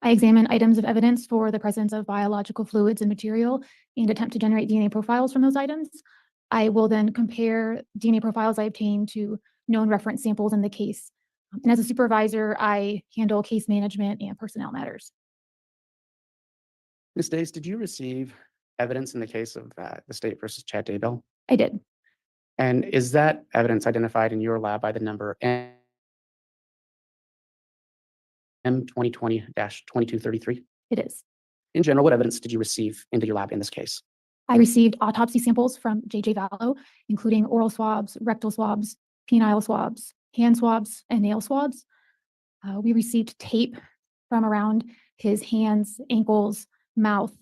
I examine items of evidence for the presence of biological fluids and material and attempt to generate DNA profiles from those items. I will then compare DNA profiles I obtain to known reference samples in the case. And as a supervisor, I handle case management and personnel matters. Ms. Dace, did you receive evidence in the case of the state versus Chad Daybell? I did. And is that evidence identified in your lab by the number M2020-2233? It is. In general, what evidence did you receive into your lab in this case? I received autopsy samples from JJ Vallow, including oral swabs, rectal swabs, penile swabs, hand swabs, and nail swabs. We received tape from around his hands, ankles, mouth,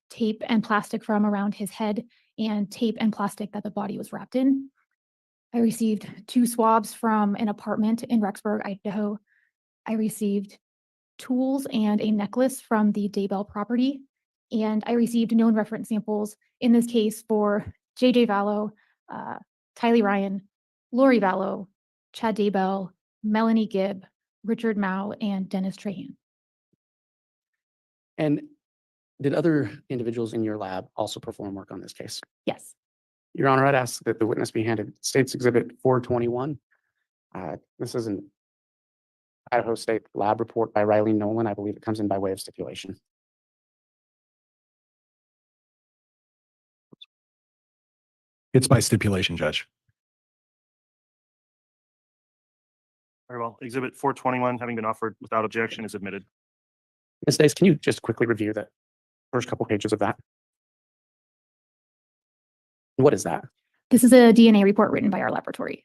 tape and plastic from around his head, and tape and plastic that the body was wrapped in. I received 2 swabs from an apartment in Rexburg, Idaho. I received tools and a necklace from the Daybell property, and I received known reference samples in this case for JJ Vallow, Tylee Ryan, Lori Vallow, Chad Daybell, Melanie Gibb, Richard Mao, and Dennis Trahan. And did other individuals in your lab also perform work on this case? Yes. Your Honor, I'd ask that the witness be handed State's Exhibit 421. This is an Idaho State lab report by Riley Nolan. I believe it comes in by way of stipulation. It's by stipulation, Judge. Very well. Exhibit 421, having been offered without objection, is admitted. Ms. Dace, can you just quickly review the first couple pages of that? What is that? This is a DNA report written by our laboratory.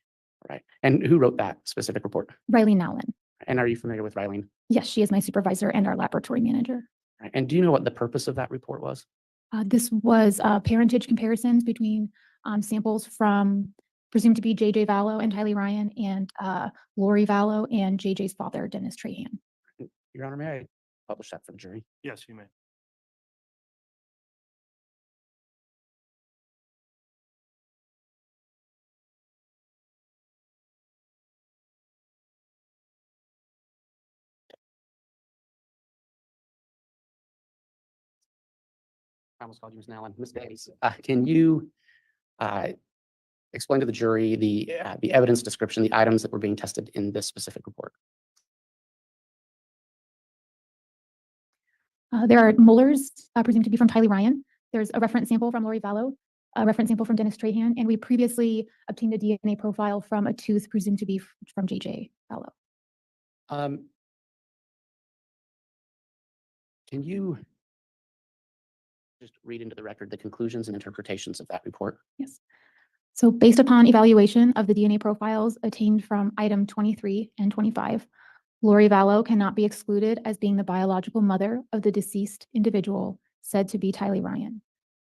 Right. And who wrote that specific report? Riley Nolan. And are you familiar with Riley? Yes, she is my supervisor and our laboratory manager. Right. And do you know what the purpose of that report was? This was parentage comparisons between samples from presumed to be JJ Vallow and Tylee Ryan and Lori Vallow and JJ's father, Dennis Trahan. Your Honor, may I publish that for the jury? Yes, you may. I almost called you Ms. Nallen. Ms. Dace, can you explain to the jury the evidence description, the items that were being tested in this specific report? There are molars presumed to be from Tylee Ryan. There's a reference sample from Lori Vallow, a reference sample from Dennis Trahan, and we previously obtained a DNA profile from a tooth presumed to be from JJ Vallow. Can you just read into the record the conclusions and interpretations of that report? Yes. So based upon evaluation of the DNA profiles obtained from item 23 and 25, Lori Vallow cannot be excluded as being the biological mother of the deceased individual said to be Tylee Ryan.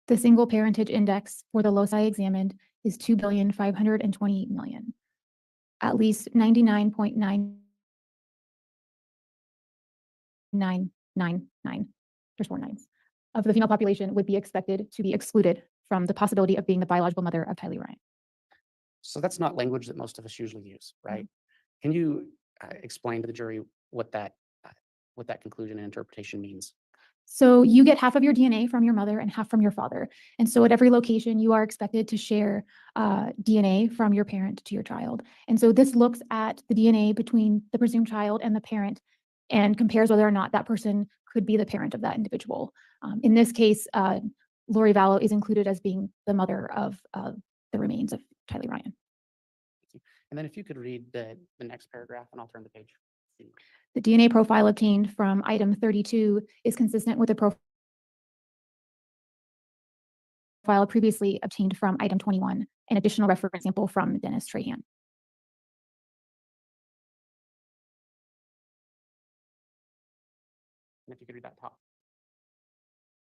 The single parentage index for the loci examined is 2,528,000,000. At least 99.9999, there's 4 nines, of the female population would be expected to be excluded from the possibility of being the biological mother of Tylee Ryan. So that's not language that most of us usually use, right? Can you explain to the jury what that conclusion and interpretation means? So you get half of your DNA from your mother and half from your father. And so at every location, you are expected to share DNA from your parent to your child. And so this looks at the DNA between the presumed child and the parent and compares whether or not that person could be the parent of that individual. In this case, Lori Vallow is included as being the mother of the remains of Tylee Ryan. And then if you could read the next paragraph and I'll turn the page. The DNA profile obtained from item 32 is consistent with the profile previously obtained from item 21, an additional reference sample from Dennis Trahan. And if you could read that top.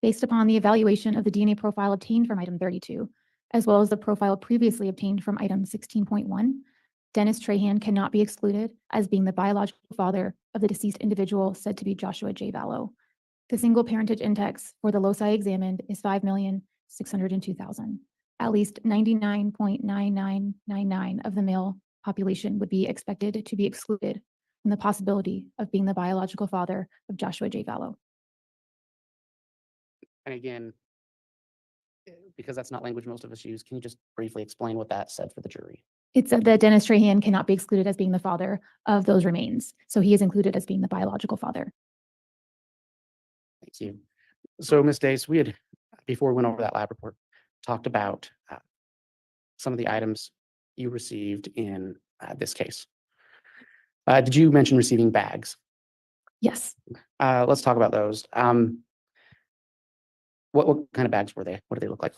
Based upon the evaluation of the DNA profile obtained from item 32, as well as the profile previously obtained from item 16.1, Dennis Trahan cannot be excluded as being the biological father of the deceased individual said to be Joshua J. Vallow. The single parentage index for the loci examined is 5,602,000. At least 99.9999 of the male population would be expected to be excluded from the possibility of being the biological father of Joshua J. Vallow. And again, because that's not language most of us use, can you just briefly explain what that said for the jury? It's that Dennis Trahan cannot be excluded as being the father of those remains. So he is included as being the biological father. Thank you. So Ms. Dace, we had, before we went over that lab report, talked about some of the items you received in this case. Did you mention receiving bags? Yes. Let's talk about those. What kind of bags were they? What do they look like?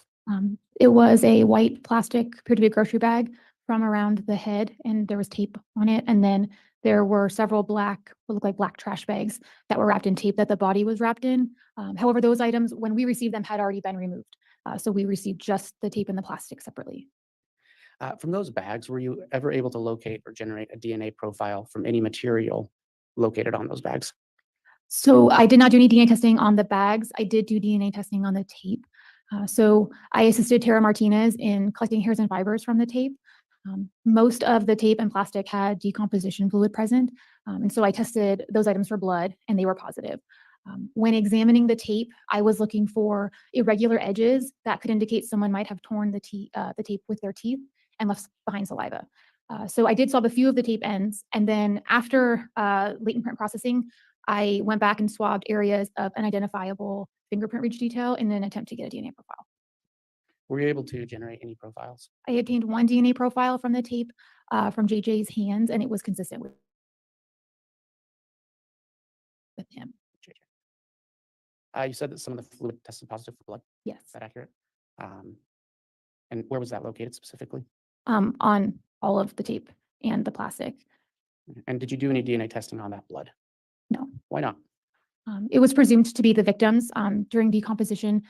It was a white plastic, appeared to be a grocery bag from around the head, and there was tape on it. And then there were several black, what looked like black trash bags that were wrapped in tape that the body was wrapped in. However, those items, when we received them, had already been removed. So we received just the tape and the plastic separately. From those bags, were you ever able to locate or generate a DNA profile from any material located on those bags? So I did not do any DNA testing on the bags. I did do DNA testing on the tape. So I assisted Tara Martinez in collecting hairs and fibers from the tape. Most of the tape and plastic had decomposition fluid present. And so I tested those items for blood and they were positive. When examining the tape, I was looking for irregular edges that could indicate someone might have torn the tape with their teeth and left behind saliva. So I did solve a few of the tape ends. And then after latent print processing, I went back and swabbed areas of unidentifiable fingerprint ridge detail in an attempt to get a DNA profile. Were you able to generate any profiles? I obtained one DNA profile from the tape from JJ's hands, and it was consistent with him. You said that some of the fluid tested positive for blood. Yes. Is that accurate? And where was that located specifically? On all of the tape and the plastic. And did you do any DNA testing on that blood? No. Why not? It was presumed to be the victims. During decomposition,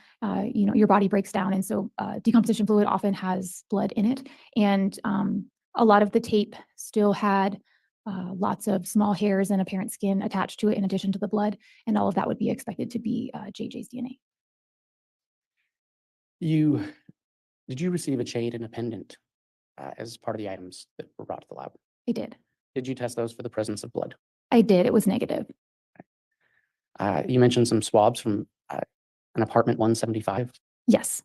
your body breaks down, and so decomposition fluid often has blood in it. And a lot of the tape still had lots of small hairs and apparent skin attached to it in addition to the blood, and all of that would be expected to be JJ's DNA. Did you receive a chain and a pendant as part of the items that were brought to the lab? I did. Did you test those for the presence of blood? I did. It was negative. You mentioned some swabs from an apartment 175. Yes.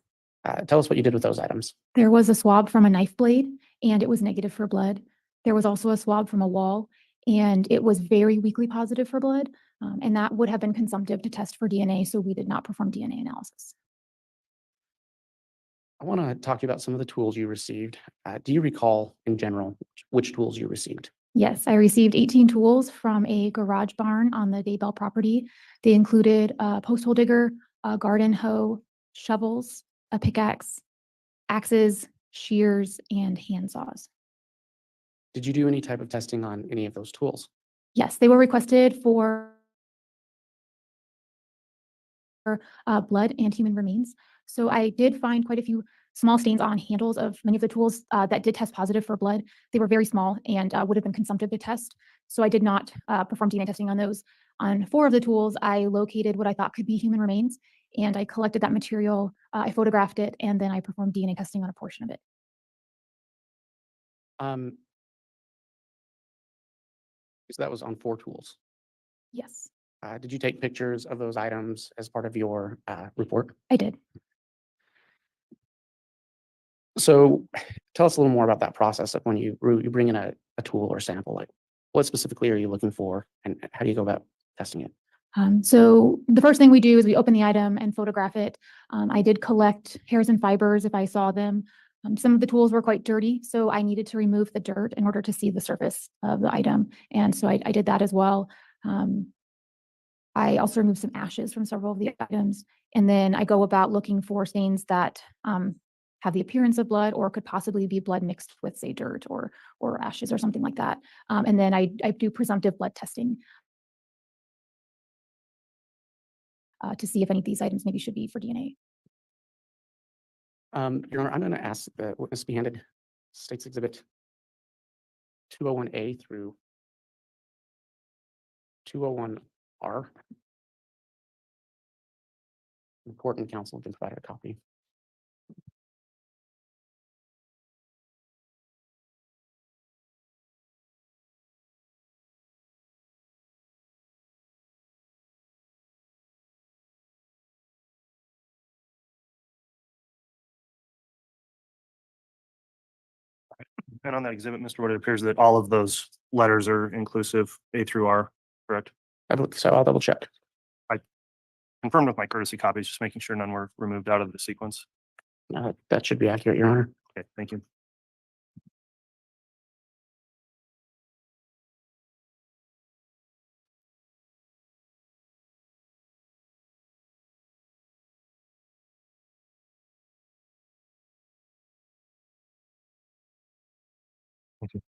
Tell us what you did with those items. There was a swab from a knife blade, and it was negative for blood. There was also a swab from a wall, and it was very weakly positive for blood, and that would have been consumptive to test for DNA, so we did not perform DNA analysis. I want to talk to you about some of the tools you received. Do you recall, in general, which tools you received? Yes, I received 18 tools from a garage barn on the Daybell property. They included a post hole digger, a garden hoe, shovels, a pickaxe, axes, shears, and hand saws. Did you do any type of testing on any of those tools? Yes, they were requested for blood and human remains. So I did find quite a few small stains on handles of many of the tools that did test positive for blood. They were very small and would have been consumptive to test. So I did not perform DNA testing on those. On 4 of the tools, I located what I thought could be human remains, and I collected that material, I photographed it, and then I performed DNA testing on a portion of it. So that was on 4 tools. Yes, Did you take pictures of those items as part of your report? I did. So tell us a little more about that process of when you bring in a tool or sample. Like, what specifically are you looking for, and how do you go about testing it? So the first thing we do is we open the item and photograph it. I did collect hairs and fibers if I saw them. Some of the tools were quite dirty, so I needed to remove the dirt in order to see the surface of the item. And so I did that as well. I also removed some ashes from several of the items. And then I go about looking for stains that have the appearance of blood or could possibly be blood mixed with, say, dirt or ashes or something like that. And then I do presumptive blood testing to see if any of these items maybe should be for DNA. Your Honor, I'm going to ask the witness be handed State's Exhibit 201A through 201R. The court and counsel can provide a copy. And on that exhibit, Mr. Wood, it appears that all of those letters are inclusive, A through R, correct? I believe so. I'll double check. Confirmed with my courtesy copies, just making sure none were removed out of the sequence. That should be accurate, Your Honor. Okay, thank you.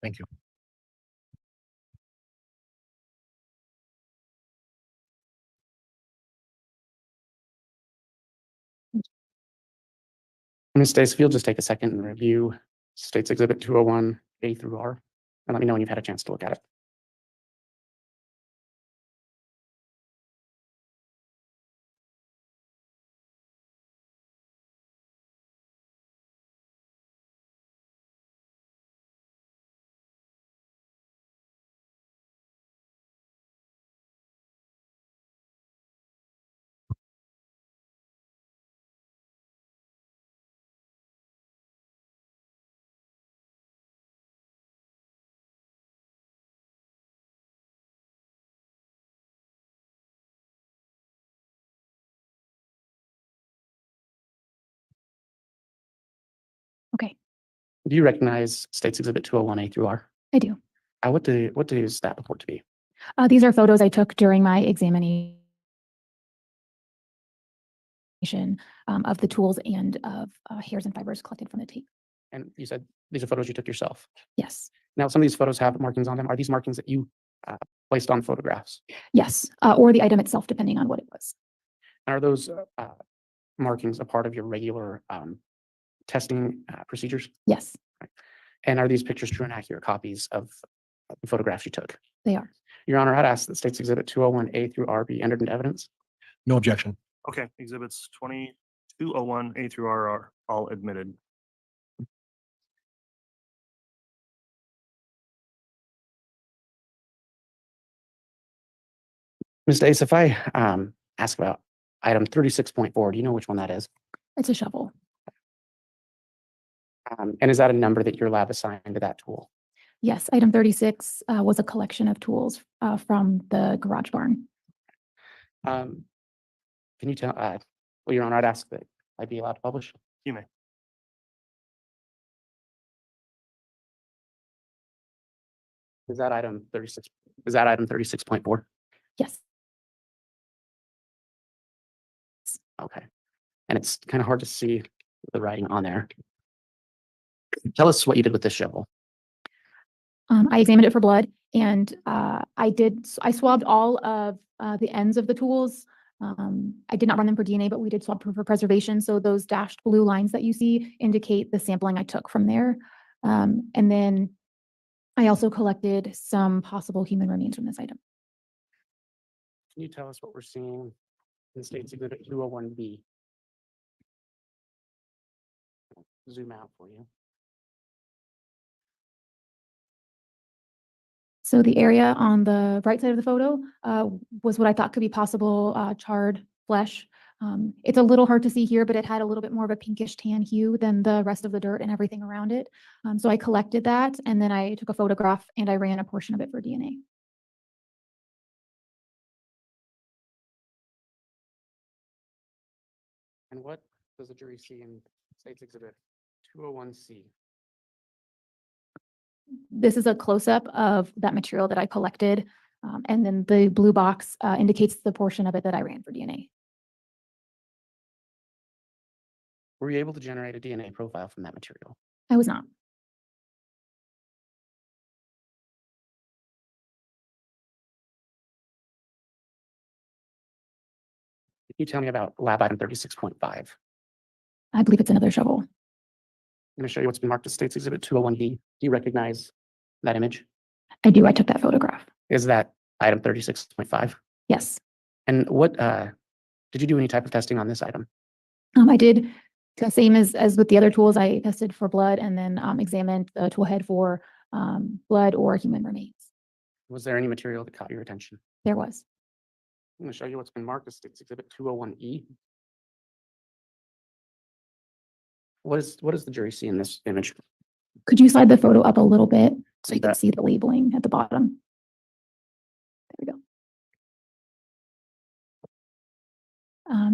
Thank you. Ms. Stace, if you'll just take a second and review States Exhibit 201 A through R, and let me know when you've had a chance to look at it. Okay, Do you recognize States Exhibit 201 A through R? I do. What does that report to be? These are photos I took during my examination of the tools and of hairs and fibers collected from the tape. And you said these are photos you took yourself. Yes, Now, some of these photos have markings on them. Are these markings that you placed on photographs? yes, or the item itself, depending on what it was. And are those markings a part of your regular testing procedures? Yes, And are these pictures true and accurate copies of the photographs you took? they are. Your Honor, I'd ask that States Exhibit 201 A through R be entered into evidence. No objection. Okay, exhibits 2201 A through R are all admitted. Ms. Dace, if I ask about item 36.4, do you know which one that is? It's a shovel. And is that a number that your lab assigned to that tool? Yes, item 36 was a collection of tools from the garage barn. Can you tell, well, Your Honor, I'd ask that I be allowed to publish. You may. Is that item 36? Is that item 36.4? Yes, Okay. And it's kind of hard to see the writing on there. Tell us what you did with this shovel. I examined it for blood, and I swabbed all of the ends of the tools. I did not run them for DNA, but we did swab for preservation. So those dashed blue lines that you see indicate the sampling I took from there. And then I also collected some possible human remains from this item. Can you tell us what we're seeing in States Exhibit 201B? Zoom out for you. So the area on the right side of the photo was what I thought could be possible charred flesh. It's a little hard to see here, but it had a little bit more of a pinkish tan hue than the rest of the dirt and everything around it. So I collected that, and then I took a photograph and I ran a portion of it for DNA. And what does the jury see in States Exhibit 201C? This is a close-up of that material that I collected. And then the blue box indicates the portion of it that I ran for DNA. Were you able to generate a DNA profile from that material? I was not. Can you tell me about lab item 36.5? I believe it's another shovel. I'm going to show you what's been marked as States Exhibit 201D. Do you recognize that image? I do. I took that photograph. Is that item 36.5? Yes. And what did you do any type of testing on this item? I did the same as with the other tools. I tested for blood and then examined the tool head for blood or human remains. Was there any material that caught your attention? There was. I'm going to show you what's been marked as States Exhibit 201E. What does the jury see in this image? Could you slide the photo up a little bit so you can That- see the labeling at the bottom? There we go.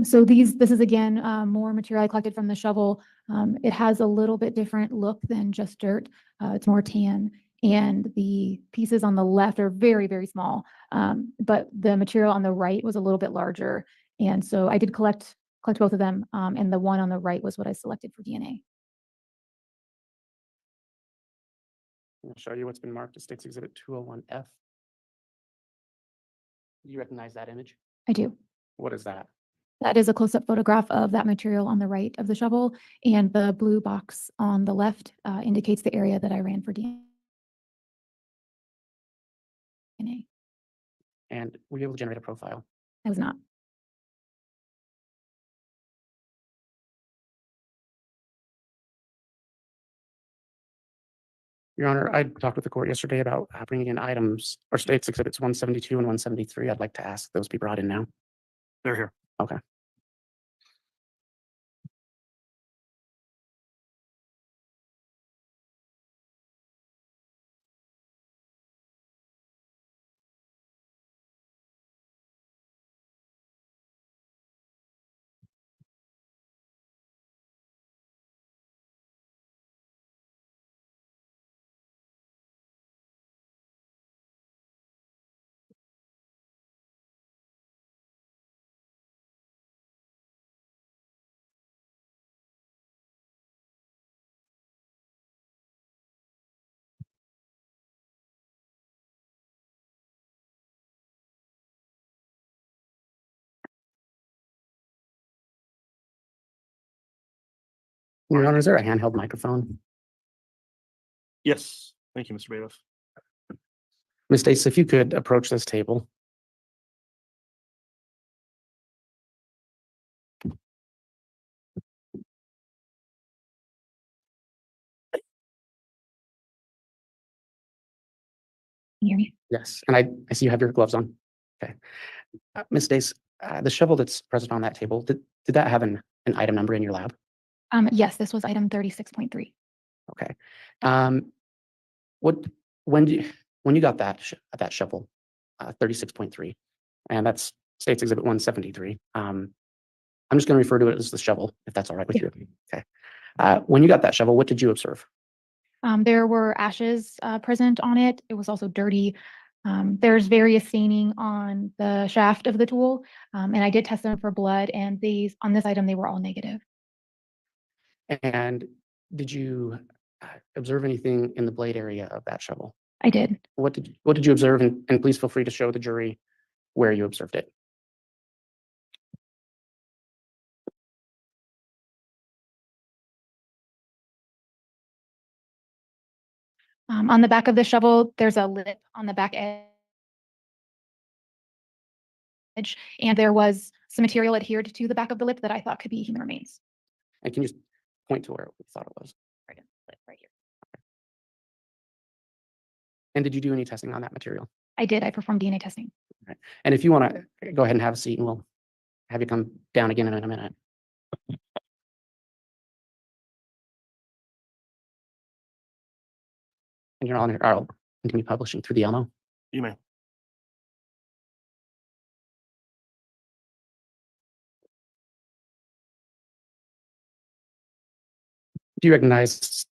So this is again more material I collected from the shovel. It has a little bit different look than just dirt. It's more tan, and the pieces on the left are very, very small. But the material on the right was a little bit larger, and so I did collect both of them. And the one on the right was what I selected for DNA. I'll show you what's been marked as State's Exhibit 201F. Do you recognize that image? I do. What is that? That is a close-up photograph of that material on the right of the shovel, and the blue box on the left indicates the area that I ran for DNA. And were you able to generate a profile? I was not. Your Honor, I talked with the court yesterday about bringing in items or State's Exhibits 172 and 173. I'd like to ask those be brought in now. They're here. Okay. Your Honor, is there a handheld microphone? Yes. Thank you, Mr. Bailiff. Ms. Stace, if you could approach this table. Can you hear me? Yes, and I see you have your gloves on. Okay. Ms. Stace, the shovel that's present on that table, did that have an item number in your lab? Yes, this was item 36.3. Okay. When you got that shovel, 36.3, and that's State's Exhibit 173. I'm just going to refer to it as the shovel, if that's all right with you. Okay. When you got that shovel, what did you observe? There were ashes present on it. It was also dirty. There's various staining on the shaft of the tool, and I did test them for blood, and on this item, they were all negative. And did you observe anything in the blade area of that shovel? I did. What did you observe? And please feel free to show the jury where you observed it. On the back of the shovel, there's a lip on the back edge, and there was some material adhered to the back of the lip that I thought could be human remains. And can you just point to where we thought it was? Right in the lip, right here. And did you do any testing on that material? I did. I performed DNA testing. Right. And if you want to go ahead and have a seat, and we'll have you come down again in a minute. And Your Honor, I'll continue publishing through the Elmo. You may. Do you recognize?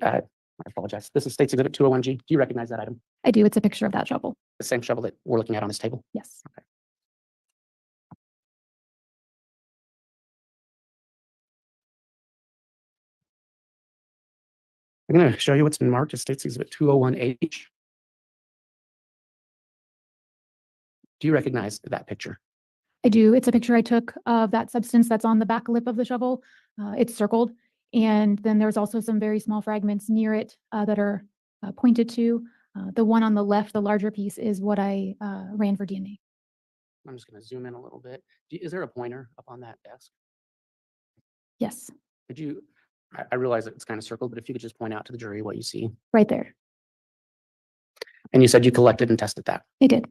I apologize. This is State's Exhibit 201G. Do you recognize that item? I do. It's a picture of that shovel. The same shovel that we're looking at on this table? Yes. Okay. I'm going to show you what's been marked as State's Exhibit 201H. Do you recognize that picture? I do. It's a picture I took of that substance that's on the back lip of the shovel. It's circled. And then there's also some very small fragments near it that are pointed to. The one on the left, the larger piece, is what I ran for DNA. I'm just going to zoom in a little bit. Is there a pointer up on that desk? Yes, Could you, I realize that it's kind of circled, but if you could just point out to the jury what you see. right there. And you said you collected and tested that. I did.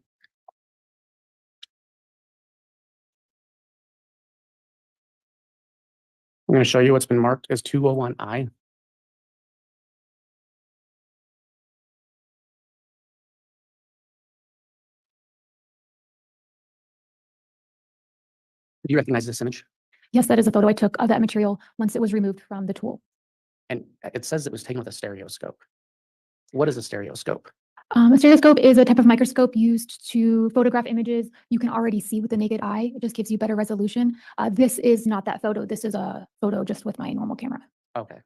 I'm going to show you what's been marked as 201I. Do you recognize this image? Yes, that is a photo I took of that material once it was removed from the tool. And it says it was taken with a stereoscope. What is a stereoscope? A stereoscope is a type of microscope used to photograph images you can already see with the naked eye. It just gives you better resolution. This is not that photo. This is a photo just with my normal camera. Okay.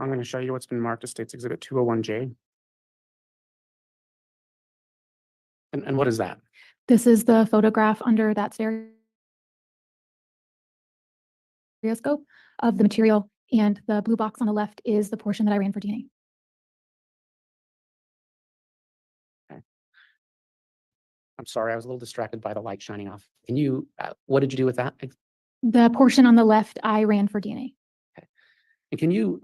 I'm going to show you what's been marked as State's Exhibit 201J. And what is that? This is the photograph under that stereoscope of the material, and the blue box on the left is the portion that I ran for DNA. I'm sorry, I was a little distracted by the light shining off. Can you, what did you do with that? The portion on the left I ran for DNA. And can you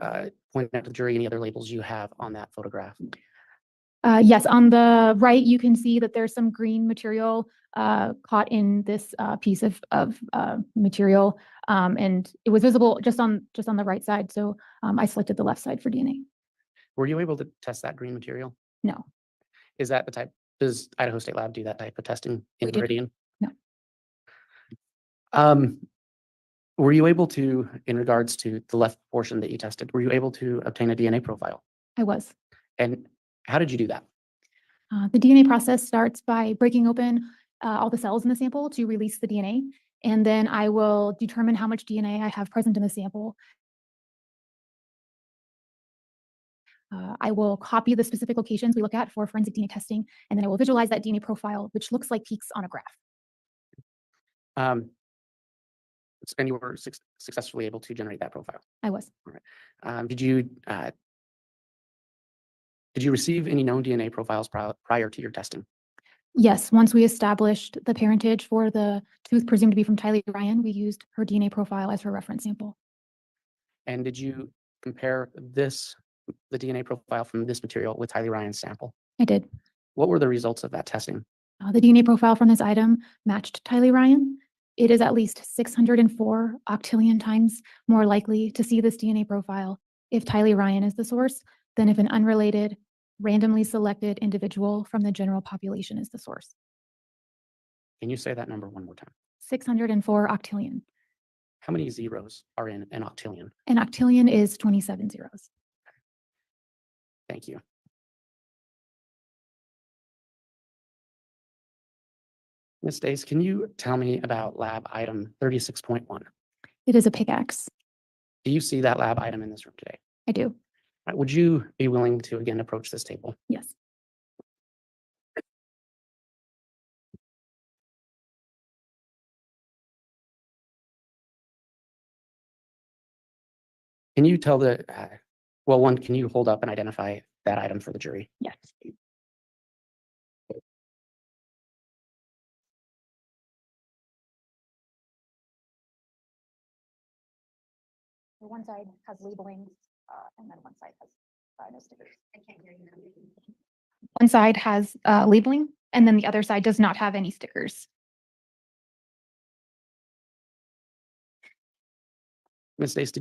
point out to the jury any other labels you have on that photograph? Yes, on the right, you can see that there's some green material caught in this piece of material, and it was visible just on the right side. So I selected the left side for DNA. Were you able to test that green material? No, Is that the type, does Idaho State Lab do that type of testing in We do. Meridian? No. Were you able to, in regards to the left portion that you tested, were you able to obtain a DNA profile? I was. And how did you do that? The DNA process starts by breaking open all the cells in the sample to release the DNA, and then I will determine how much DNA I have present in the sample. I will copy the specific locations we look at for forensic DNA testing, and then I will visualize that DNA profile, which looks like peaks on a graph. And you were successfully able to generate that profile. I was. Did you receive any known DNA profiles prior to your testing? Yes, once we established the parentage for the tooth presumed to be from Tylee Ryan, we used her DNA profile as her reference sample. And did you compare the DNA profile from this material with Tylee Ryan's sample? I did. What were the results of that testing? The DNA profile from this item matched Tylee Ryan. It is at least 604 octillion times more likely to see this DNA profile if Tylee Ryan is the source than if an unrelated, randomly selected individual from the general population is the source. Can you say that number one more time? 604 octillion. How many zeros are in an octillion? An octillion is 27 zeros. Thank you. Ms. Dace, can you tell me about lab item 36.1? It is a pickaxe. Do you see that lab item in this room today? I do. Would you be willing to again approach this table? Yes. Can you tell the, well, one, can you hold up and identify that item for the jury? Yes. One side has labeling, and then one side has no stickers. I can't hear you. One side has labeling, and then the other side does not have any stickers. Ms. Dace,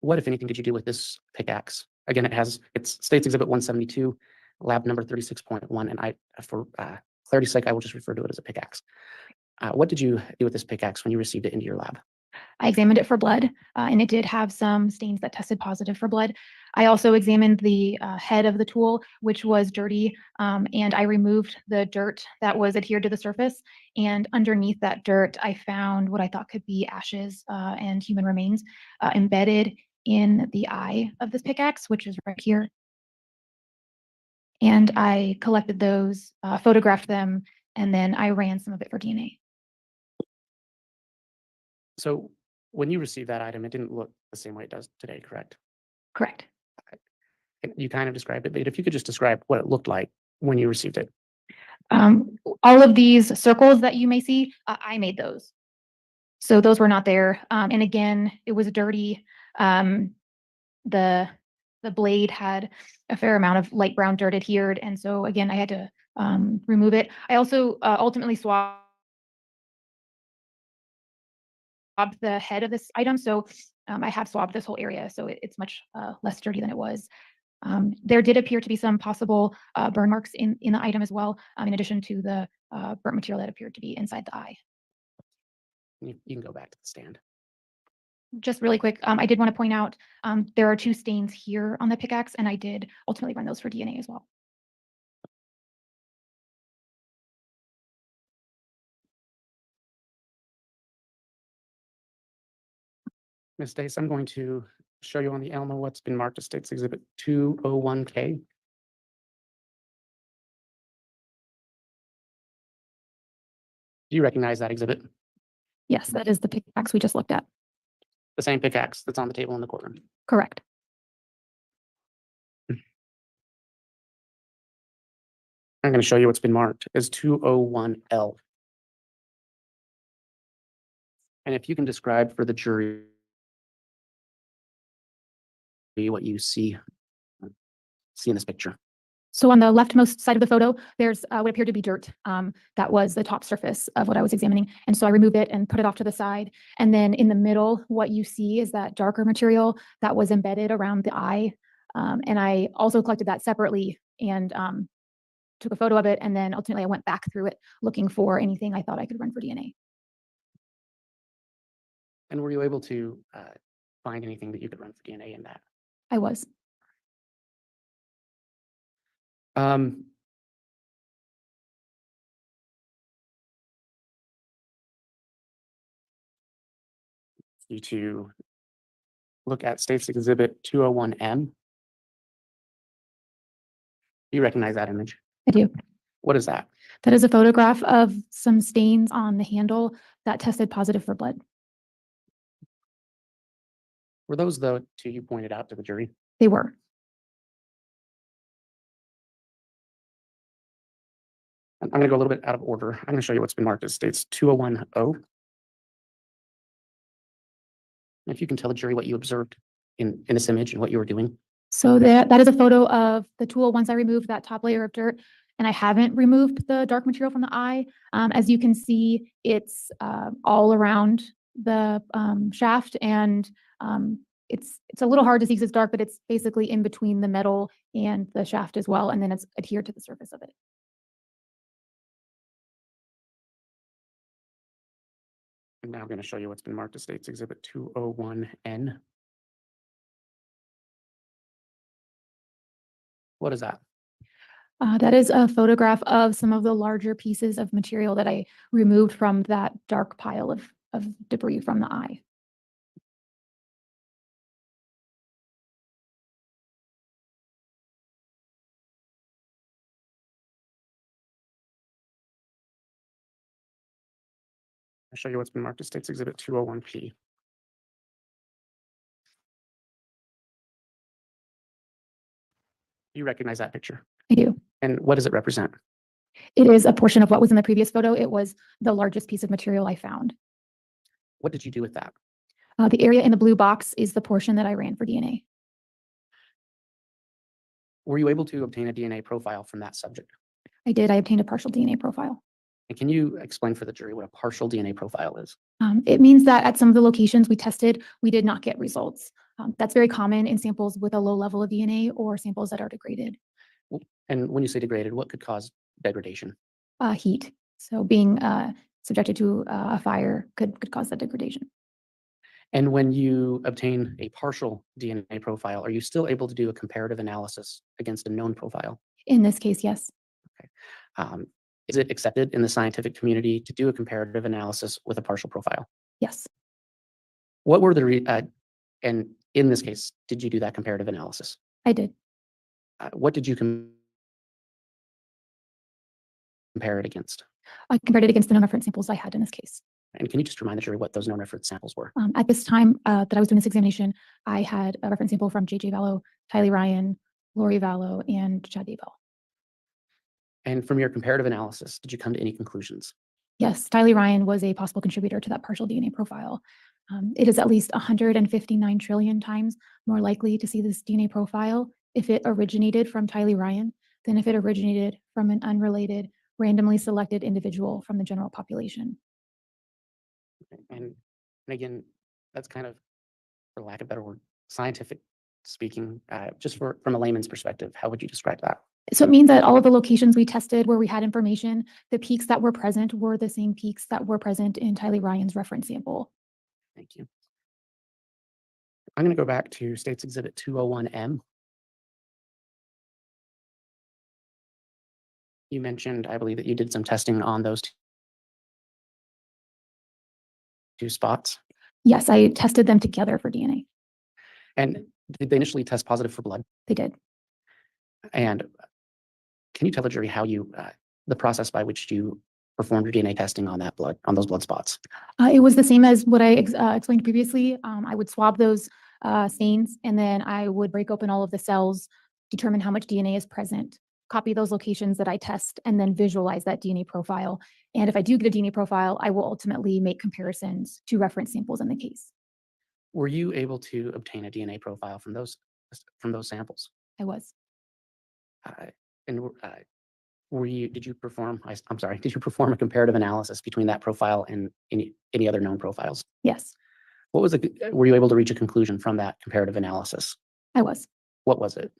what, if anything, did you do with this pickaxe? Again, it's State's Exhibit 172, lab number 36.1, and for clarity's sake, I will just refer to it as a pickaxe. What did you do with this pickaxe when you received it into your lab? I examined it for blood, and it did have some stains that tested positive for blood. I also examined the head of the tool, which was dirty, and I removed the dirt that was adhered to the surface. And underneath that dirt, I found what I thought could be ashes and human remains embedded in the eye of this pickaxe, which is right here. And I collected those, photographed them, and then I ran some of it for DNA. So when you received that item, it didn't look the same way it does today, correct? Correct. You kind of described it, but if you could just describe what it looked like when you received it. All of these circles that you may see, I made those. So those were not there. And again, it was dirty. The blade had a fair amount of light brown dirt adhered. And so again, I had to remove it. I also ultimately swabbed the head of this item. So I have swabbed this whole area. So it's much less dirty than it was. There did appear to be some possible burn marks in the item as well, in addition to the burnt material that appeared to be inside the eye. You can go back to the stand. Just really quick, I did want to point out there are 2 stains here on the pickaxe, and I did ultimately run those for DNA as well. Ms. Dace, I'm going to show you on the Alma what's been marked as State's Exhibit 201K. Do you recognize that exhibit? Yes, that is the pickaxe we just looked at. The same pickaxe that's on the table in the courtroom. Correct. I'm going to show you what's been marked as 201L. And if you can describe for the jury what you see in this picture. So on the leftmost side of the photo, there's what appeared to be dirt. That was the top surface of what I was examining. And so I removed it and put it off to the side. And then in the middle, what you see is that darker material that was embedded around the eye. And I also collected that separately and took a photo of it. And then ultimately I went back through it looking for anything I thought I could run for DNA. And were you able to find anything that you could run for DNA in that? I was. You to look at State's Exhibit 201M. Do you recognize that image? I do. What is that? That is a photograph of some stains on the handle that tested positive for blood. Were those the two you pointed out to the jury? They were. I'm going to go a little bit out of order. I'm going to show you what's been marked as State's 201O. If you can tell the jury what you observed in this image and what you were doing. So that is a photo of the tool once I removed that top layer of dirt, and I haven't removed the dark material from the eye. As you can see, it's all around the shaft, and it's a little hard to see because it's dark, but it's basically in between the metal and the shaft as well, and then it's adhered to the surface of it. And now I'm going to show you what's been marked as State's Exhibit 201N. What is that? That is a photograph of some of the larger pieces of material that I removed from that dark pile of debris from the eye. I'll show you what's been marked as State's Exhibit 201P. You recognize that picture? I do. And what does it represent? It is a portion of what was in the previous photo. It was the largest piece of material I found. What did you do with that? The area in the blue box is the portion that I ran for DNA. Were you able to obtain a DNA profile from that subject? I did. I obtained a partial DNA profile. And can you explain for the jury what a partial DNA profile is? It means that at some of the locations we tested, we did not get results. That's very common in samples with a low level of DNA or samples that are degraded. And when you say degraded, what could cause degradation? Heat. So being subjected to a fire could cause that degradation. And when you obtain a partial DNA profile, are you still able to do a comparative analysis against a known profile? In this case, yes. Okay. Is it accepted in the scientific community to do a comparative analysis with a partial profile? Yes. What were the, and in this case, did you do that comparative analysis? I did. What did you compare it against? I compared it against the known reference samples I had in this case. And can you just remind the jury what those known reference samples were? At this time that I was doing this examination, I had a reference sample from JJ Vallow, Tylee Ryan, Vallow Daybell, and Chad Daybell. And from your comparative analysis, did you come to any conclusions? Yes, Tylee Ryan was a possible contributor to that partial DNA profile. It is at least 159 trillion times more likely to see this DNA profile if it originated from Tylee Ryan than if it originated from an unrelated, randomly selected individual from the general population. And again, that's kind of, for lack of a better word, scientific speaking, just from a layman's perspective, how would you describe that? So it means that all of the locations we tested where we had information, the peaks that were present were the same peaks that were present in Tylee Ryan's reference sample. Thank you. I'm going to go back to State's Exhibit 201M. You mentioned, I believe, that you did some testing on those two spots. Yes, I tested them together for DNA. And did they initially test positive for blood? They did. And can you tell the jury how you, the process by which you performed your DNA testing on that blood, on those blood spots? It was the same as what I explained previously. I would swab those stains, and then I would break open all of the cells, determine how much DNA is present, copy those locations that I test, and then visualize that DNA profile. And if I do get a DNA profile, I will ultimately make comparisons to reference samples in the case. Were you able to obtain a DNA profile from those samples? I was. And did you perform, I'm sorry, did you perform a comparative analysis between that profile and any other known profiles? Yes, Were you able to reach a conclusion from that comparative analysis? I was. What was it?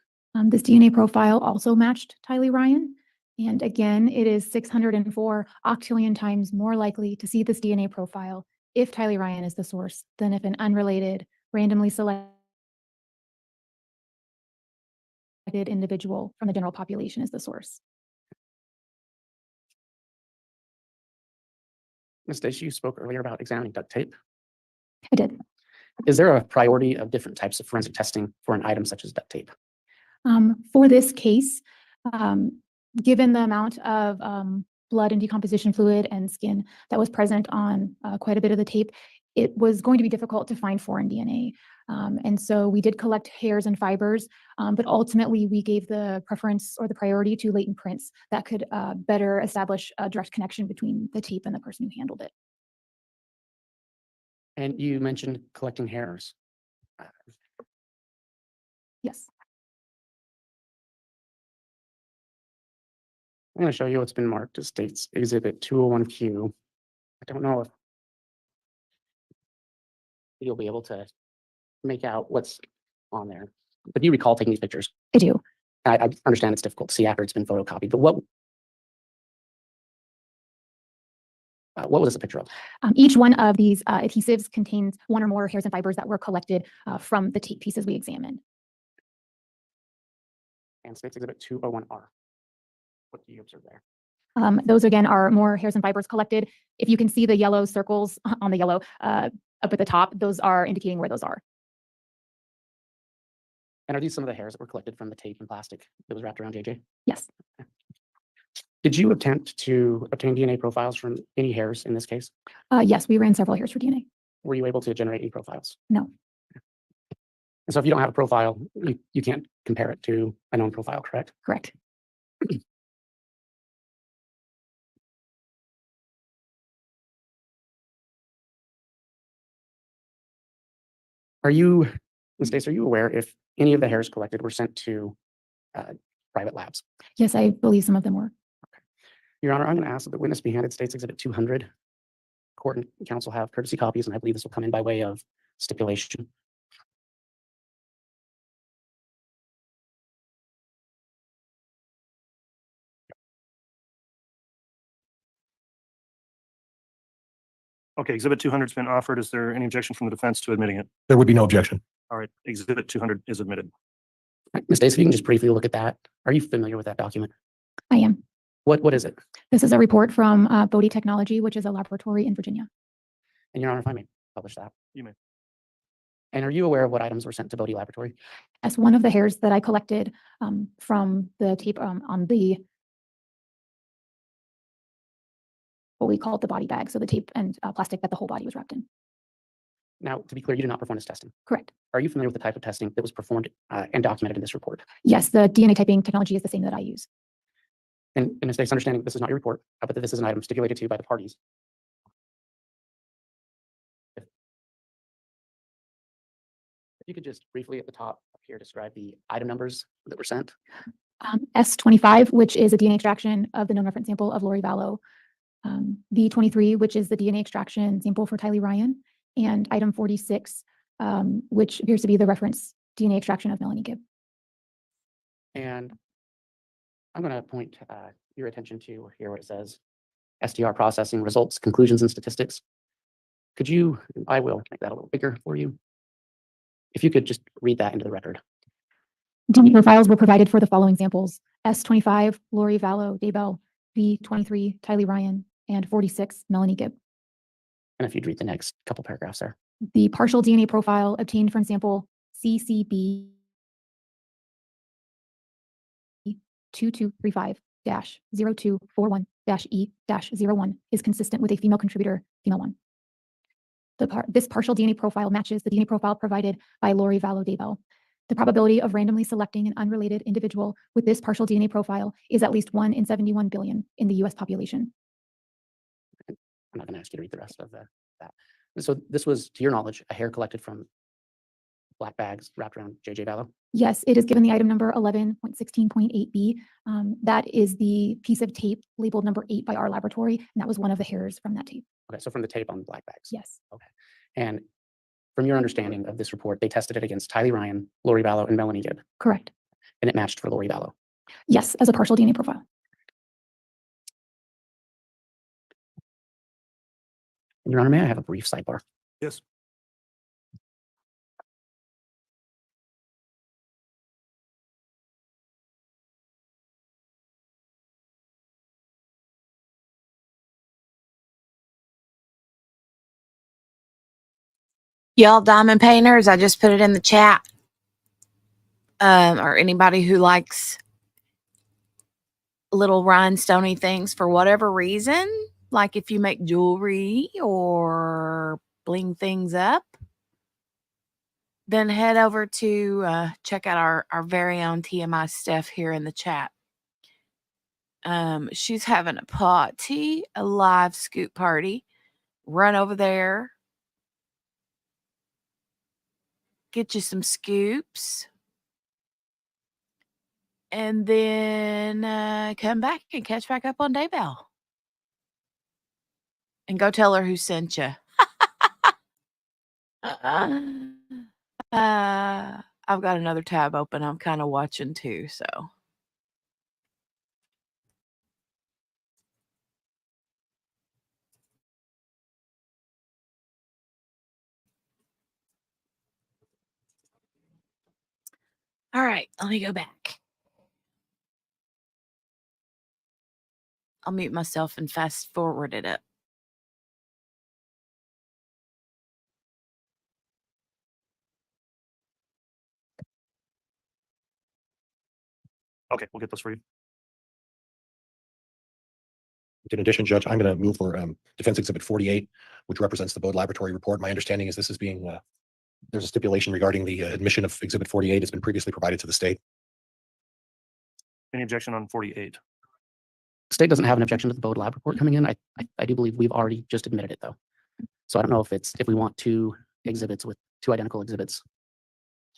This DNA profile also matched Tylee Ryan. And again, it is 604 octillion times more likely to see this DNA profile if Tylee Ryan is the source than if an unrelated, randomly selected individual from the general population is the source. Ms. Dace, you spoke earlier about examining duct tape. I did. Is there a priority of different types of forensic testing for an item such as duct tape? For this case, given the amount of blood and decomposition fluid and skin that was present on quite a bit of the tape, it was going to be difficult to find foreign DNA. And so we did collect hairs and fibers, but ultimately we gave the preference or the priority to latent prints that could better establish a direct connection between the tape and the person who handled it. And you mentioned collecting hairs. Yes. I'm going to show you what's been marked as States Exhibit 201Q. I don't know if you'll be able to make out what's on there, but you recall taking these pictures. I do. I understand it's difficult to see after it's been photocopied, but what was this a picture of? Each one of these adhesives contains one or more hairs and fibers that were collected from the tape pieces we examined. And States Exhibit 201R. What do you observe there? Those again are more hairs and fibers collected. If you can see the yellow circles on the yellow up at the top, those are indicating where those are. And are these some of the hairs that were collected from the tape and plastic that was wrapped around JJ? Yes. Did you attempt to obtain DNA profiles from any hairs in this case? Yes, we ran several hairs for DNA. Were you able to generate any profiles? No. And so if you don't have a profile, you can't compare it to a known profile, correct? Correct. Ms. Dace, are you aware if any of the hairs collected were sent to private labs? Yes, I believe some of them were. Your Honor, I'm going to ask that the witness be handed States Exhibit 200. Court and counsel have courtesy copies, and I believe this will come in by way of stipulation. Okay, Exhibit 200 has been offered. Is there any objection from the defense to admitting it? There would be no objection. All right, Exhibit 200 is admitted. Ms. Dace, if you can just briefly look at that. Are you familiar with that document? I am. What is it? This is a report from Bodie Technology, which is a laboratory in Virginia. And Your Honor, if I may publish that. You may. And are you aware of what items were sent to Bodie Laboratory? As one of the hairs that I collected from the tape on the what we call the body bag, so the tape and plastic that the whole body was wrapped in. Now, to be clear, you did not perform this testing. Correct. Are you familiar with the type of testing that was performed and documented in this report? Yes, the DNA typing technology is the same that I use. And Ms. Dace, understanding this is not your report, but that this is an item stipulated to by the parties. If you could just briefly at the top up here describe the item numbers that were sent. S25, which is a DNA extraction of the known reference sample of Lori Vallow. V23, which is the DNA extraction sample for Tylee Ryan. And item 46, which appears to be the reference DNA extraction of Melanie Gibb. And I'm going to point your attention to here where it says STR processing results, conclusions, and statistics. Could you, I will make that a little bigger for you. If you could just read that into the record. DNA profiles were provided for the following samples: S25, Lori Vallow Daybell, V23, Tylee Ryan, and 46, Melanie Gibb. And if you'd read the next couple paragraphs there. The partial DNA profile obtained from sample CCB 2235-0241-E-01 is consistent with a female contributor, female 1. This partial DNA profile matches the DNA profile provided by Lori Vallow Daybell. The probability of randomly selecting an unrelated individual with this partial DNA profile is at least 1 in 71 billion in the US population. I'm not going to ask you to read the rest of that. So this was, to your knowledge, a hair collected from black bags wrapped around JJ Vallow? Yes, it is given the item number 11.16.8B. That is the piece of tape labeled number 8 by our laboratory, and that was one of the hairs from that tape. Okay, so from the tape on the black bags? Yes. Okay. And from your understanding of this report, they tested it against Tylee Ryan, Lori Vallow, and Melanie Gibb, Correct. and it matched for Lori Vallow? Yes, as a partial DNA profile. Your Honor, may I have a brief sidebar? Yes. Y'all diamond painters, I just put it in the chat. Or anybody who likes little rhinestoney things for whatever reason, like if you make jewelry or bling things up, then head over to check out our very own TMI Steph here in the chat. She's having a party, a live scoop party. Run over there. Get you some scoops. And then come back and catch back up on Daybell. And go tell her who sent you. I've got another tab open. I'm kind of watching too, so. All right, let me go back. I'll mute myself and fast forward it up. Okay, we'll get those for you. In addition, Judge, I'm going to move for Defense Exhibit 48, which represents the Bode Laboratory report. My understanding is this is being, there's a stipulation regarding the admission of Exhibit 48. It's been previously provided to the state. Any objection on 48? State doesn't have an objection to the Bode Lab report coming in. I do believe we've already just admitted it though. So I don't know if we want two exhibits with two identical exhibits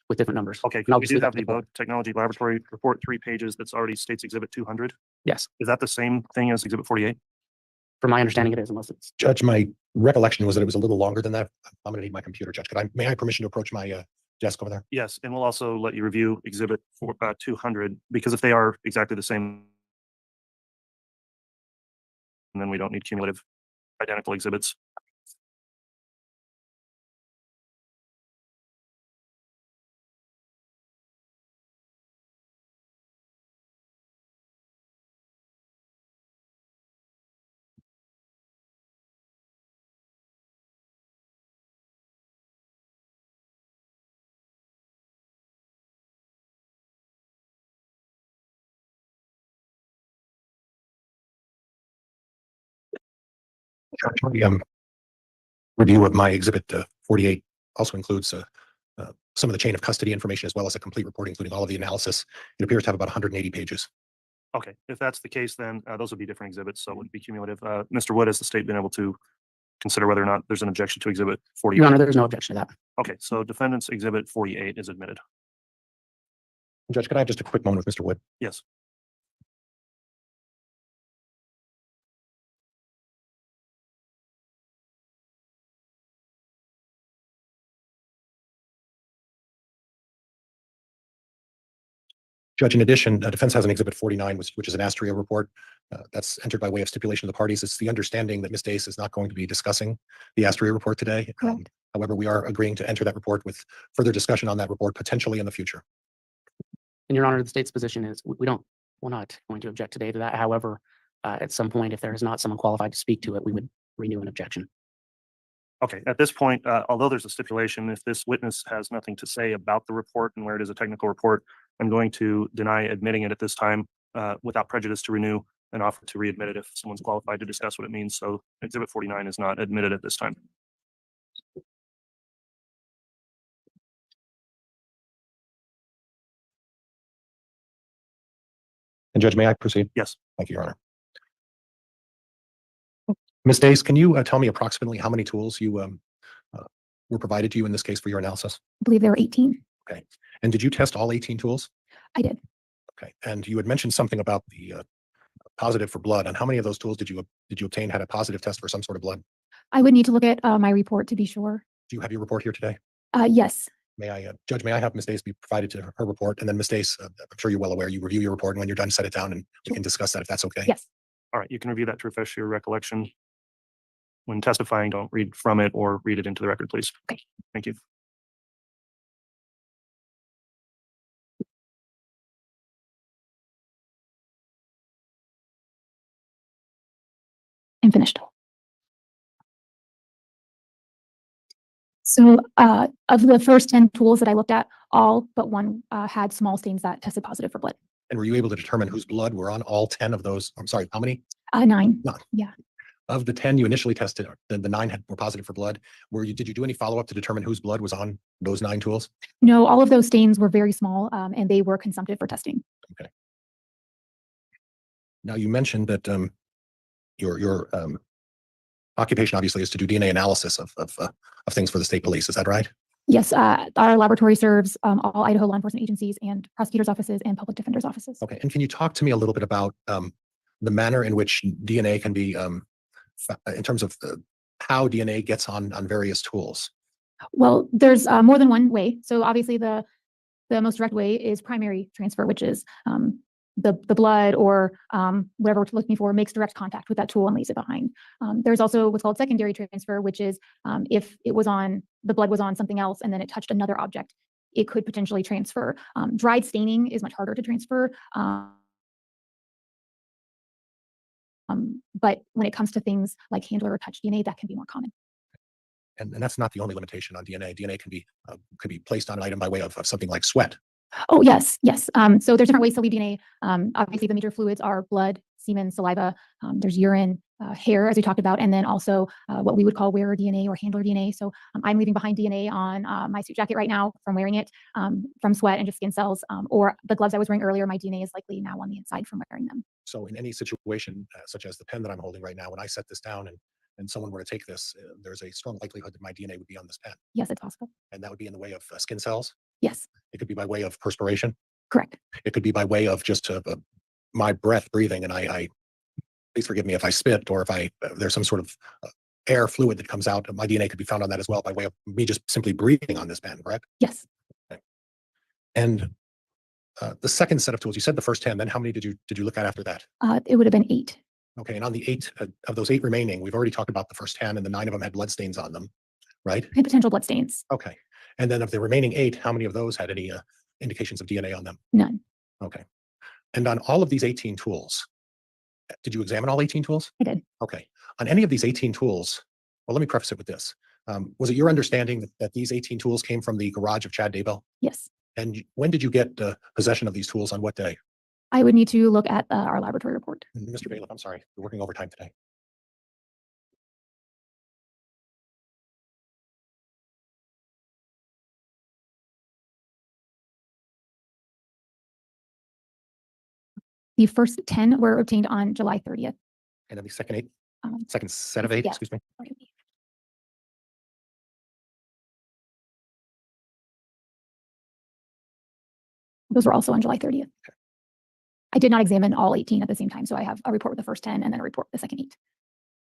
with different numbers. Okay, And I'll we just do leave that have to the the court. Bode Technology Laboratory report, 3 pages, that's already states Exhibit 200. Yes, Is that the same thing as Exhibit 48? from my understanding it is, unless it's. Judge, my recollection was that it was a little longer than that. I'm going to need my computer, Judge. May I have permission to approach my desk over there? Yes, and we'll also let you review Exhibit 200, because if they are exactly the same, and then we don't need cumulative identical exhibits. Judge, my review of my Exhibit 48 also includes some of the chain of custody information as well as a complete report, including all of the analysis. It appears to have about 180 pages. Okay, if that's the case, then those would be different exhibits, so it would be cumulative. Mr. Wood, has the state been able to consider whether or not there's an objection to Exhibit 48? Your Honor, there's no objection to that. Okay, so defendant's Exhibit 48 is admitted. Judge, could I have just a quick moment with Mr. Wood? Yes. Judge, in addition, defense has an Exhibit 49, which is an Astria report. That's entered by way of stipulation of the parties. It's the understanding that Ms. Dace is not going to be discussing the Astria report today. Correct. However, we are agreeing to enter that report with further discussion on that report potentially in the future. And Your Honor, the state's position is we're not going to object today to that. However, at some point, if there is not someone qualified to speak to it, we would renew an objection. Okay, at this point, although there's a stipulation, if this witness has nothing to say about the report and where it is a technical report, I'm going to deny admitting it at this time without prejudice to renew and offer to readmit it if someone's qualified to discuss what it means. So Exhibit 49 is not admitted at this time. And Judge, may I proceed? Yes. Thank you, Your Honor. Ms. Days, can you tell me approximately how many tools you were provided to you in this case for your analysis? I believe there were 18. Okay. And did you test all 18 tools? I did. Okay. And you had mentioned something about the positive for blood. And how many of those tools did you obtain had a positive test for some sort of blood? I would need to look at my report to be sure. Do you have your report here today? Yes. May I, Judge, may I have Ms. Days be provided to her report? And then Ms. Days, I'm sure you're well aware, you review your report, and when you're done, set it down and we can discuss that if that's okay. Yes. All right, you can review that to refresh your recollection. When testifying, don't read from it or read it into the record, please. Okay. Thank you. I'm finished. So of the first 10 tools that I looked at, all but one had small stains that tested positive for blood. And were you able to determine whose blood were on all 10 of those? I'm sorry, how many? 9. None. Yeah. Of the 10 you initially tested, the 9 were positive for blood. Did you do any follow-up to determine whose blood was on those 9 tools? No, all of those stains were very small and they were consumptive for testing. Okay. Now you mentioned that your occupation obviously is to do DNA analysis of things for the state police. Is that right? Yes, our laboratory serves all Idaho law enforcement agencies and prosecutors' offices and public defenders' offices. Okay. And can you talk to me a little bit about the manner in which DNA can be, in terms of how DNA gets on various tools? Well, there's more than one way. So obviously the most direct way is primary transfer, which is the blood or whatever we're looking for makes direct contact with that tool and leaves it behind. There's also what's called secondary transfer, which is if the blood was on something else and then it touched another object, it could potentially transfer. Dried staining is much harder to transfer. But when it comes to things like handler or touch DNA, that can be more common. And that's not the only limitation on DNA. DNA can be placed on an item by way of something like sweat. Oh, yes, yes. So there's different ways to leave DNA. Obviously, the major fluids are blood, semen, saliva. There's urine, hair, as we talked about, and then also what we would call wearer DNA or handler DNA. So I'm leaving behind DNA on my suit jacket right now from wearing it, from sweat and just skin cells, or the gloves I was wearing earlier, my DNA is likely now on the inside from wearing them. So in any situation, such as the pen that I'm holding right now, when I set this down and someone were to take this, there's a strong likelihood that my DNA would be on this pen. Yes, it's possible. And that would be in the way of skin cells. Yes, It could be by way of perspiration. correct. It could be by way of just my breath, breathing. And I please forgive me if I spit or if there's some sort of air fluid that comes out. My DNA could be found on that as well by way of me just simply breathing on this pen, correct? Yes. Okay. And the second set of tools, you said the first 10, then how many did you look at after that? It would have been 8. Okay. And on the 8 of those 8 remaining, we've already talked about the first 10 and the 9 of them had blood stains on them, right? And potential blood stains. Okay. And then of the remaining 8, how many of those had any indications of DNA on them? None. Okay. And on all of these 18 tools, did you examine all 18 tools? I did. Okay. On any of these 18 tools, well, let me preface it with this. Was it your understanding that these 18 tools came from the garage of Chad Daybell? Yes. And when did you get possession of these tools, on what day? I would need to look at our laboratory report. Mr. Bailiff, I'm sorry, you're working overtime today. The first 10 were obtained on July 30th. And then the second Um, second set of 8, yeah. excuse me. Those were also on July 30th. I did not examine all 18 at the same time, so I have a report with the first 10 and then a report with the second 8.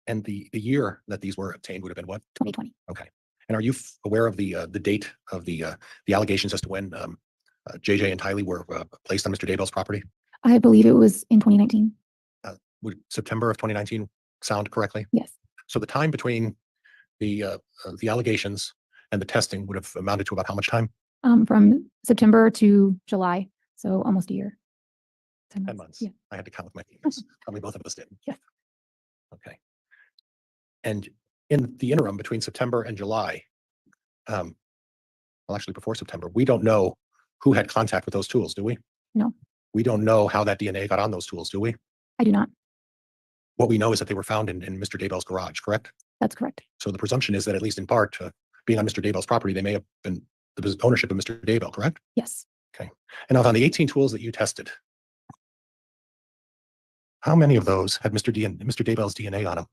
And the year that these were obtained would have been what? 2020. Okay. And are you aware of the date of the allegations as to when JJ and Tylee were placed on Mr. Daybell's property? I believe it was in 2019. Would September of 2019 sound correctly? Yes. So the time between the allegations and the testing would have amounted to about how much time? From September to July, so almost a year. 10 months. Yeah. I had to count with my fingers. Probably both of us did. Yeah. Okay. And In the interim between September and July, well, actually before September, we don't know who had contact with those tools, do we? No. We don't know how that DNA got on those tools, do we? I do not. What we know is that they were found in Mr. Daybell's garage, correct? That's correct. So the presumption is that at least in part, being on Mr. Daybell's property, they may have been the ownership of Mr. Daybell, correct? Yes. Okay. And now on the 18 tools that you tested, how many of those had Mr. Daybell's DNA on them?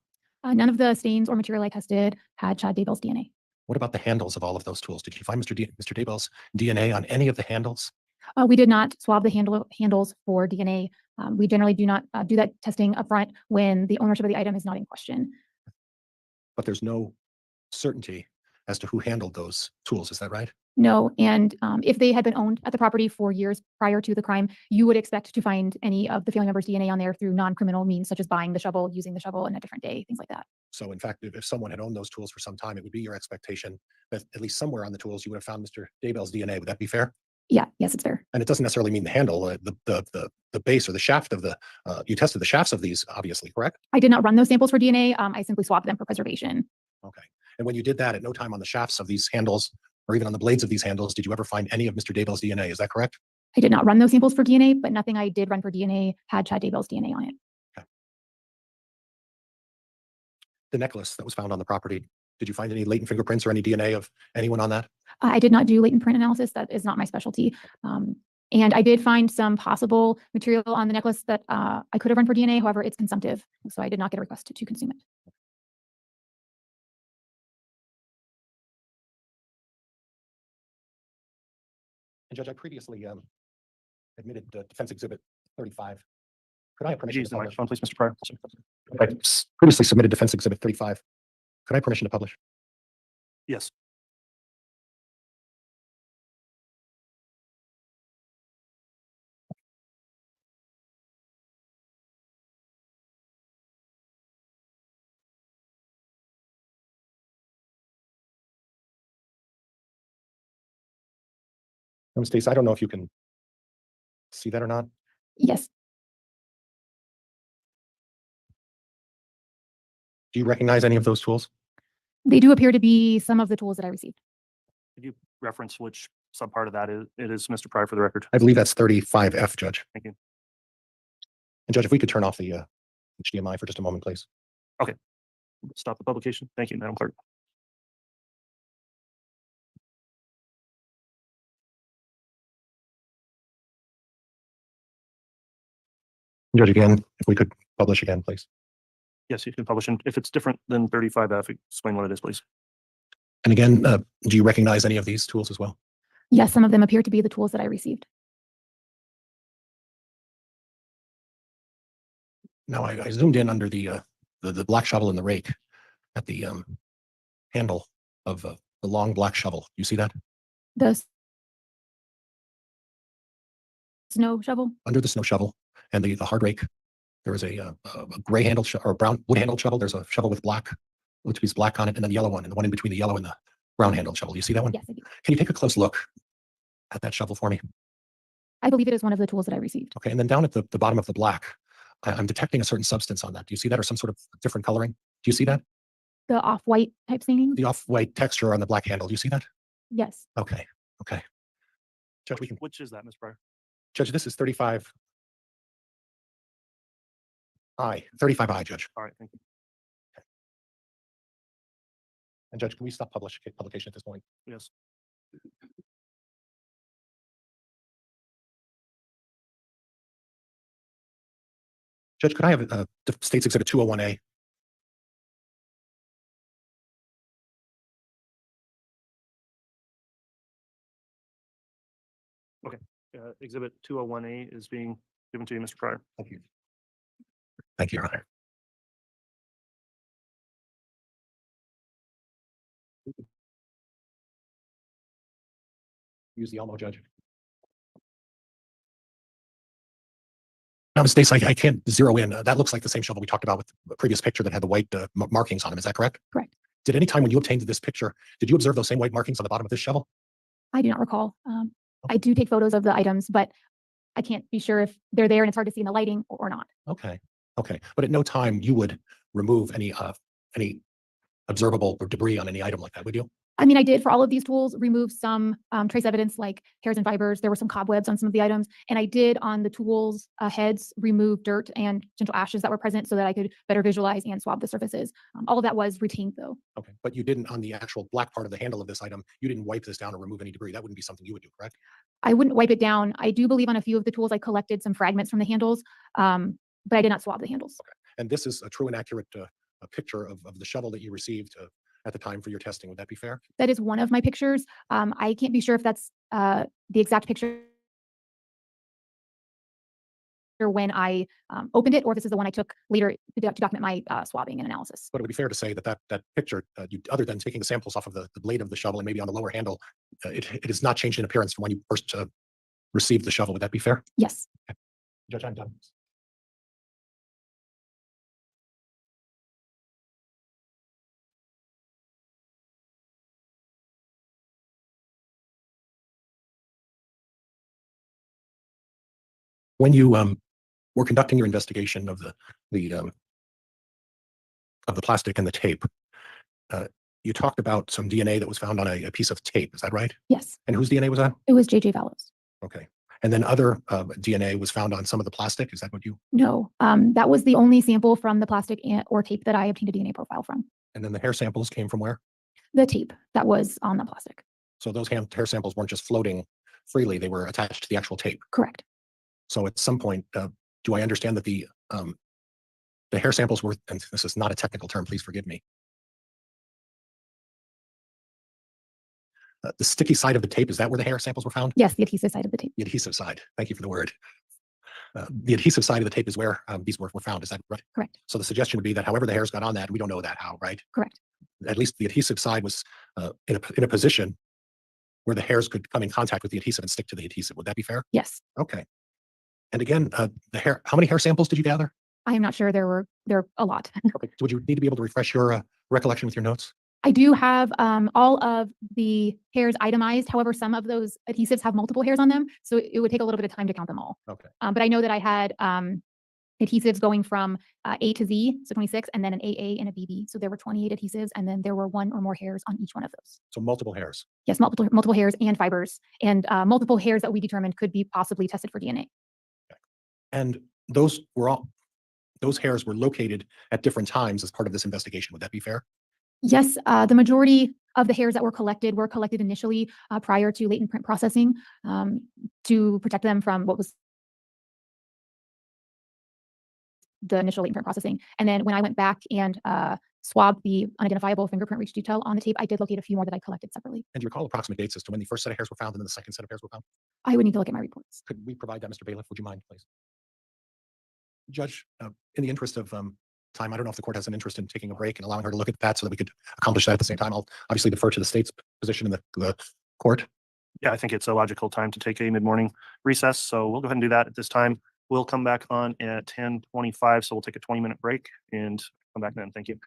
None of the stains or material I tested had Chad Daybell's DNA. What about the handles of all of those tools? Did you find Mr. Daybell's DNA on any of the handles? We did not swab the handles for DNA. We generally do not do that testing upfront when the ownership of the item is not in question. But there's no certainty as to who handled those tools. Is that right? No, and if they had been owned at the property for years prior to the crime, you would expect to find any of the family members' DNA on there through non-criminal means, such as buying the shovel, using the shovel in a different day, things like that. So in fact, if someone had owned those tools for some time, it would be your expectation that at least somewhere on the tools, you would have found Mr. Daybell's DNA. Would that be fair? Yeah, yes, it's fair. And it doesn't necessarily mean the handle, the base or the shaft of the, you tested the shafts of these, obviously, correct? I did not run those samples for DNA. I simply swabbed them for preservation. Okay. And when you did that, at no time on the shafts of these handles or even on the blades of these handles, did you ever find any of Mr. Daybell's DNA? Is that correct? I did not run those samples for DNA, but nothing I did run for DNA had Chad Daybell's DNA on it. Okay. The necklace that was found on the property, did you find any latent fingerprints or any DNA of anyone on that? I did not do latent print analysis. That is not my specialty. And I did find some possible material on the necklace that I could have run for DNA. However, it's consumptive. So I did not get a request to consume it. And Judge, I previously admitted Defense Exhibit 35. Could I have permission Use to the publish? microphone, please, Mr. Pryor. I previously submitted Defense Exhibit 35. Could I have permission to publish? Yes. Stace, I don't know if you can see that or not. Yes, Do you recognize any of those tools? they do appear to be some of the tools that I received. Could you reference which subpart of that it is, Mr. Pryor, for the record? I believe that's 35F, Judge. Thank you. And Judge, if we could turn off the HDMI for just a moment, please. Stop the publication. Thank you, Madam Clerk. Judge, again, if we could publish again, please. Yes, you can publish. And if it's different than 35F, explain what it is, please. And again, do you recognize any of these tools as well? Yes, some of them appear to be the tools that I received. Now, I zoomed in under the black shovel and the rake at the handle of the long black shovel. You see that? The snow shovel. Under the snow shovel and the hard rake, there is a gray handled or brown wood handled shovel. There's a shovel with black, which is black on it, and then the yellow one, and the one in between the yellow and the brown handled shovel. You see that one? Yes, I do. Can you take a close look at that shovel for me? I believe it is one of the tools that I received. Okay, and then down at the bottom of the black, I'm detecting a certain substance on that. Do you see that, or some sort of different coloring? Do you see that? The off-white type staining? The off-white texture on the black handle. Do you see that? Yes. Okay, okay. Judge, we can. Which is that, Ms. Pryor? Judge, this is 35I, 35I, Judge. All right, thank you. And Judge, can we stop publication at this point? Yes. Judge, could I have the State's Exhibit 201A? Exhibit 201A is being given to you, Mr. Pryor. Thank you. Thank you, Your Honor. Use the Elmo, Judge. Now, Ms. Stace, I can't zero in. That looks like the same shovel we talked about with the previous picture that had the white markings on them. Is that correct? Correct. Did any time when you obtained this picture, did you observe those same white markings on the bottom of this shovel? I do not recall. I do take photos of the items, but I can't be sure if they're there and it's hard to see in the lighting or not. Okay, okay. But at no time you would remove any observable debris on any item like that, would you? I mean, I did for all of these tools remove some trace evidence like hairs and fibers. There were some cobwebs on some of the items, and I did on the tools heads remove dirt and potential ashes that were present so that I could better visualize and swab the surfaces. All of that was retained though. Okay, but you didn't on the actual black part of the handle of this item, you didn't wipe this down or remove any debris. That wouldn't be something you would do, correct? I wouldn't wipe it down. I do believe on a few of the tools I collected some fragments from the handles, but I did not swab the handles. Okay. And this is a true and accurate a picture of the shovel that you received at the time for your testing. Would that be fair? That is one of my pictures. I can't be sure if that's the exact picture when I opened it, or if this is the one I took later to document my swabbing and analysis. But it would be fair to say that that picture, other than taking the samples off of the blade of the shovel and maybe on the lower handle, it has not changed in appearance from when you first received the shovel. Would that be fair? Yes. Okay. Judge, I'm done. When you were conducting your investigation of the plastic and the tape, you talked about some DNA that was found on a piece of tape. Is that right? Yes. And whose DNA was that? It was JJ Vallow's. Okay. And then other DNA was found on some of the plastic. Is that what you? No, that was the only sample from the plastic or tape that I obtained a DNA profile from. And then the hair samples came from where? The tape that was on the plastic. So those hair samples weren't just floating freely; they were attached to the actual tape. Correct. So at some point, do I understand that the hair samples were, and this is not a technical term, please forgive me. The sticky side of the tape, is that where the hair samples were found? Yes, the adhesive side of the tape. The adhesive side. Thank you for the word. The adhesive side of the tape is where these were found. Is that right? Correct. So the suggestion would be that however the hairs got on that, we don't know that how, right? Correct. At least the adhesive side was in a position where the hairs could come in contact with the adhesive and stick to the adhesive. Would that be fair? Yes. Okay. And again, how many hair samples did you gather? I am not sure. There are a lot. Okay. Would you need to be able to refresh your recollection with your notes? I do have all of the hairs itemized. However, some of those adhesives have multiple hairs on them, so it would take a little bit of time to count them all. Okay. But I know that I had adhesives going from A to Z, so 26, and then an AA and a BB. So there were 28 adhesives, and then there were one or more hairs on each one of those. So multiple hairs. Yes, multiple hairs and fibers, and multiple hairs that we determined could be possibly tested for DNA. Okay. And those hairs were located at different times as part of this investigation. Would that be fair? Yes, the majority of the hairs that were collected initially prior to latent print processing to protect them from what was the initial latent print processing. And then when I went back and swabbed the unidentifiable fingerprint reach detail on the tape, I did locate a few more that I collected separately. And do you recall approximate dates as to when the first set of hairs were found and then the second set of hairs were found? I would need to look at my reports. Could we provide that, Mr. Bailiff? Would you mind, please? Judge, in the interest of time, I don't know if the court has an interest in taking a break and allowing her to look at that so that we could accomplish that at the same time. I'll obviously defer to the state's position in the court. Yeah, I think it's a logical time to take a mid-morning recess, so we'll go ahead and do that at this time. We'll come back on at 10:25, so we'll take a 20-minute break and come back then. Thank you.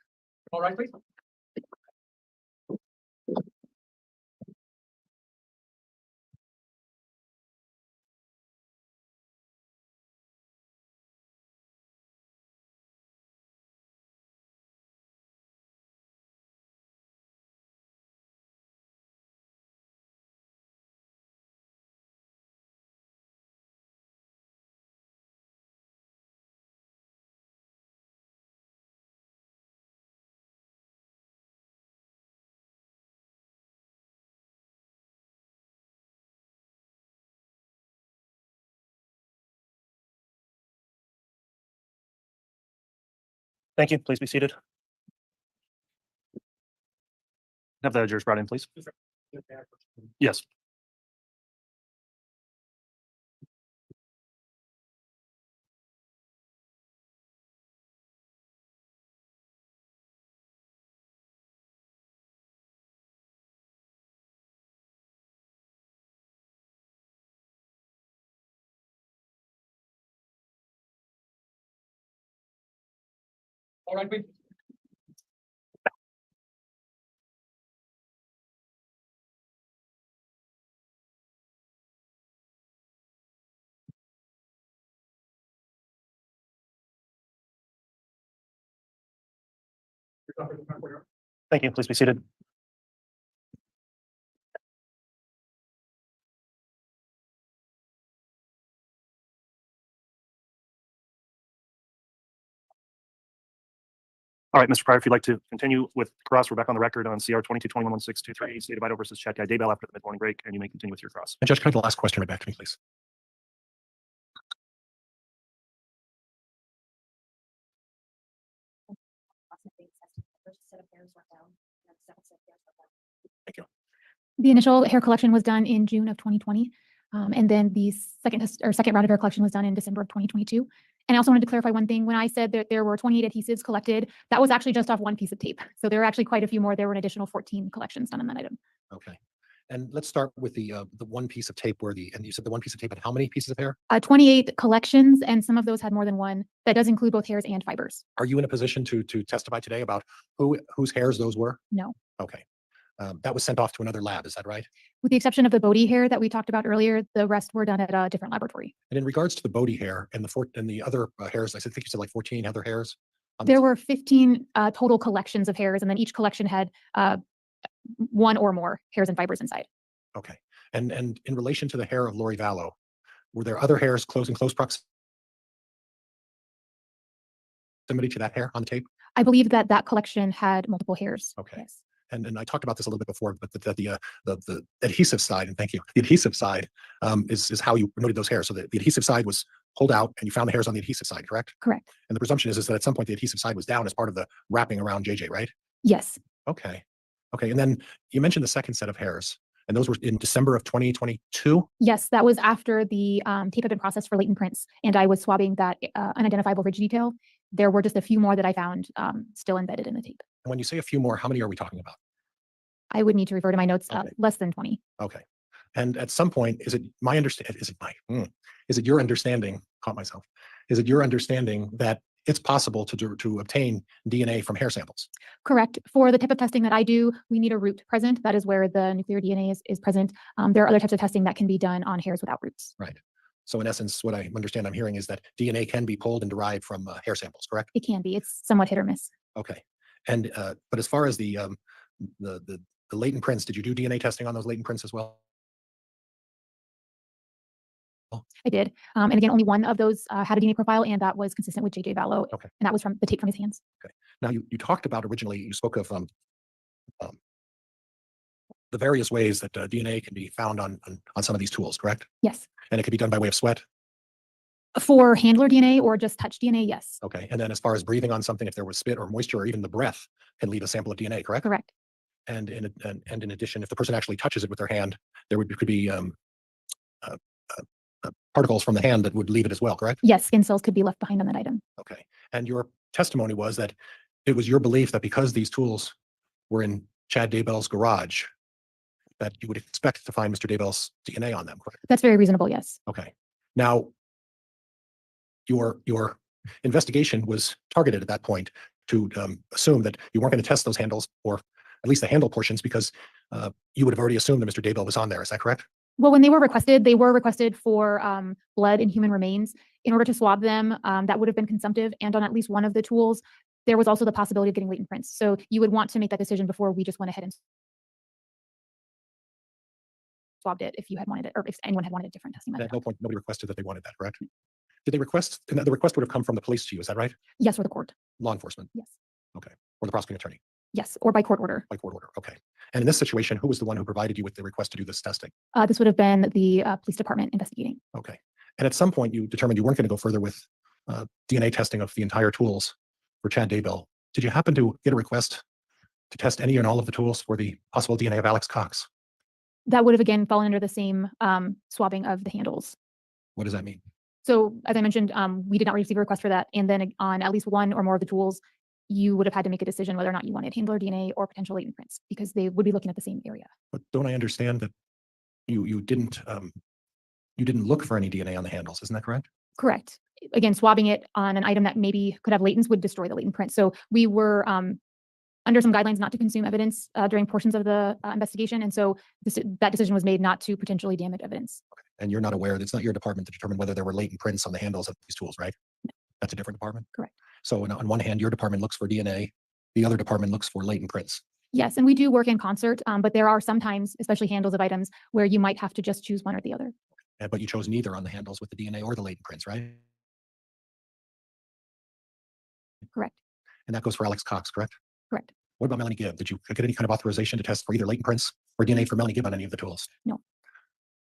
All right, please. Thank you. Please be seated. Have the jurors brought in, please. Yes. All right, please. Thank you. Please be seated. All right, Mr. Pryor, if you'd like to continue with cross, we're back on the record on CR 22-21-1623, State of Idaho versus Chad Daybell after the mid-morning break, and you may continue with your cross. And Judge, can I have the last question right back to me, please? Thank you. The initial hair collection was done in June of 2020. And then the second round of hair collection was done in December of 2022. And I also wanted to clarify one thing. When I said that there were 28 adhesives collected, that was actually just off one piece of tape. So there were actually quite a few more. There were an additional 14 collections done on that item. Okay. And let's start with the one piece of tape and you said the one piece of tape had how many pieces of hair? 28 collections, and some of those had more than one. That does include both hairs and fibers. Are you in a position to testify today about whose hairs those were? No. Okay. That was sent off to another lab, is that right? With the exception of the Bodie hair that we talked about earlier, the rest were done at a different laboratory. And in regards to the Bodie hair and the other hairs, think you said like 14 other hairs? There were 15 total collections of hairs, and then each collection had one or more hairs and fibers inside. Okay. And in relation to the hair of Lori Vallow, were there other hairs in close proximity to that hair on the tape? I believe that that collection had multiple hairs. Okay. Yes. And I talked about this a little bit before, but the adhesive side, and thank you, the adhesive side is how you noted those hairs. So the adhesive side was pulled out and you found the hairs on the adhesive side, correct? Correct. And the presumption is that at some point the adhesive side was down as part of the wrapping around JJ, right? Yes. Okay. Okay. And then you mentioned the second set of hairs, and those were in December of 2022? Yes, that was after the tape had been processed for latent prints, and I was swabbing that unidentifiable ridge detail. There were just a few more that I found still embedded in the tape. And when you say a few more, how many are we talking about? I would need to refer to my notes, Okay. less than 20. Okay. And at some point, is it your understanding, caught myself, is it your understanding that it's possible to obtain DNA from hair samples? Correct. For the type of testing that I do, we need a root present. That is where the nuclear DNA is present. There are other types of testing that can be done on hairs without roots. Right. So in essence, what I understand I'm hearing is that DNA can be pulled and derived from hair samples, correct? It can be. It's somewhat hit or miss. Okay. And but as far as the latent prints, did you do DNA testing on those latent prints as well? I did. And again, only one of those had a DNA profile, and that was consistent with JJ Vallow. Okay. And that was from the tape from his hands. Okay. Now you talked about originally, you spoke of the various ways that DNA can be found on some of these tools, correct? Yes. And it could be done by way of sweat. For handler DNA or just touch DNA, yes. Okay. And then as far as breathing on something, if there was spit or moisture or even the breath can leave a sample of DNA, correct? Correct. And in addition, if the person actually touches it with their hand, could be particles from the hand that would leave it as well, correct? Yes, skin cells could be left behind on that item. Okay. And your testimony was that it was your belief that because these tools were in Chad Daybell's garage, that you would expect to find Mr. Daybell's DNA on them, correct? That's very reasonable, yes. Okay. Now, your investigation was targeted at that point to assume that you weren't going to test those handles, or at least the handle portions, because you would have already assumed that Mr. Daybell was on there. Is that correct? Well, when they were requested for blood and human remains. In order to swab them, that would have been consumptive. And on at least one of the tools, there was also the possibility of getting latent prints. So you would want to make that decision before we just went ahead and swabbed it if you had wanted it, or if anyone had wanted a different testing And method. at no point, nobody requested that they wanted that, correct? Did they request, and the request would have come from the police to you, is that right? Yes, or the court. Law enforcement? Yes. Okay. Or the prosecuting attorney? Yes, or by court order. By court order, okay. And in this situation, who was the one who provided you with the request to do this testing? This would have been the police department investigating. Okay. And at some point, you determined you weren't going to go further with DNA testing of the entire tools for Chad Daybell. Did you happen to get a request to test any and all of the tools for the possible DNA of Alex Cox? That would have again fallen under the same swabbing of the handles. What does that mean? So as I mentioned, we did not receive a request for that. And then on at least one or more of the tools, you would have had to make a decision whether or not you wanted handler DNA or potential latent prints, because they would be looking at the same area. But don't I understand that you didn't look for any DNA on the handles, isn't that correct? Correct. Again, swabbing it on an item that maybe could have latents would destroy the latent print. So we were under some guidelines not to consume evidence during portions of the investigation. And so that decision was made not to potentially damage evidence. Okay. And you're not aware, it's not your department to determine whether there were latent prints on the handles of these tools, right? No. That's a different department? Correct. So on one hand, your department looks for DNA, the other department looks for latent prints. Yes, and we do work in concert, but there are sometimes, especially handles of items, where you might have to just choose one or the other. But you chose neither on the handles with the DNA or the latent prints, right? Correct. And that goes for Alex Cox, correct? Correct. What about Melanie Gibb? Did you get any kind of authorization to test for either latent prints or DNA for Melanie Gibb on any of the tools? No.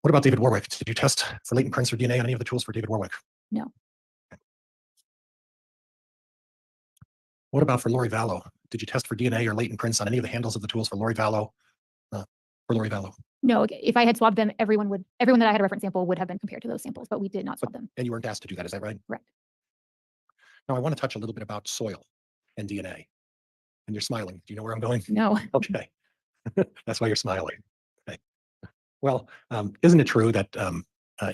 What about David Warwick? Did you test for latent prints or DNA on any of the tools for David Warwick? No. What about for Lori Vallow? Did you test for DNA or latent prints on any of the handles of the tools for Lori Vallow? No, if I had swabbed them, everyone that I had a reference sample would have been compared to those samples, but we did not swab them. And you weren't asked to do that, is that right? Correct. Now I want to touch a little bit about soil and DNA. And you're smiling. Do you know where I'm going? No. Okay. That's why you're smiling. Okay. Well, isn't it true that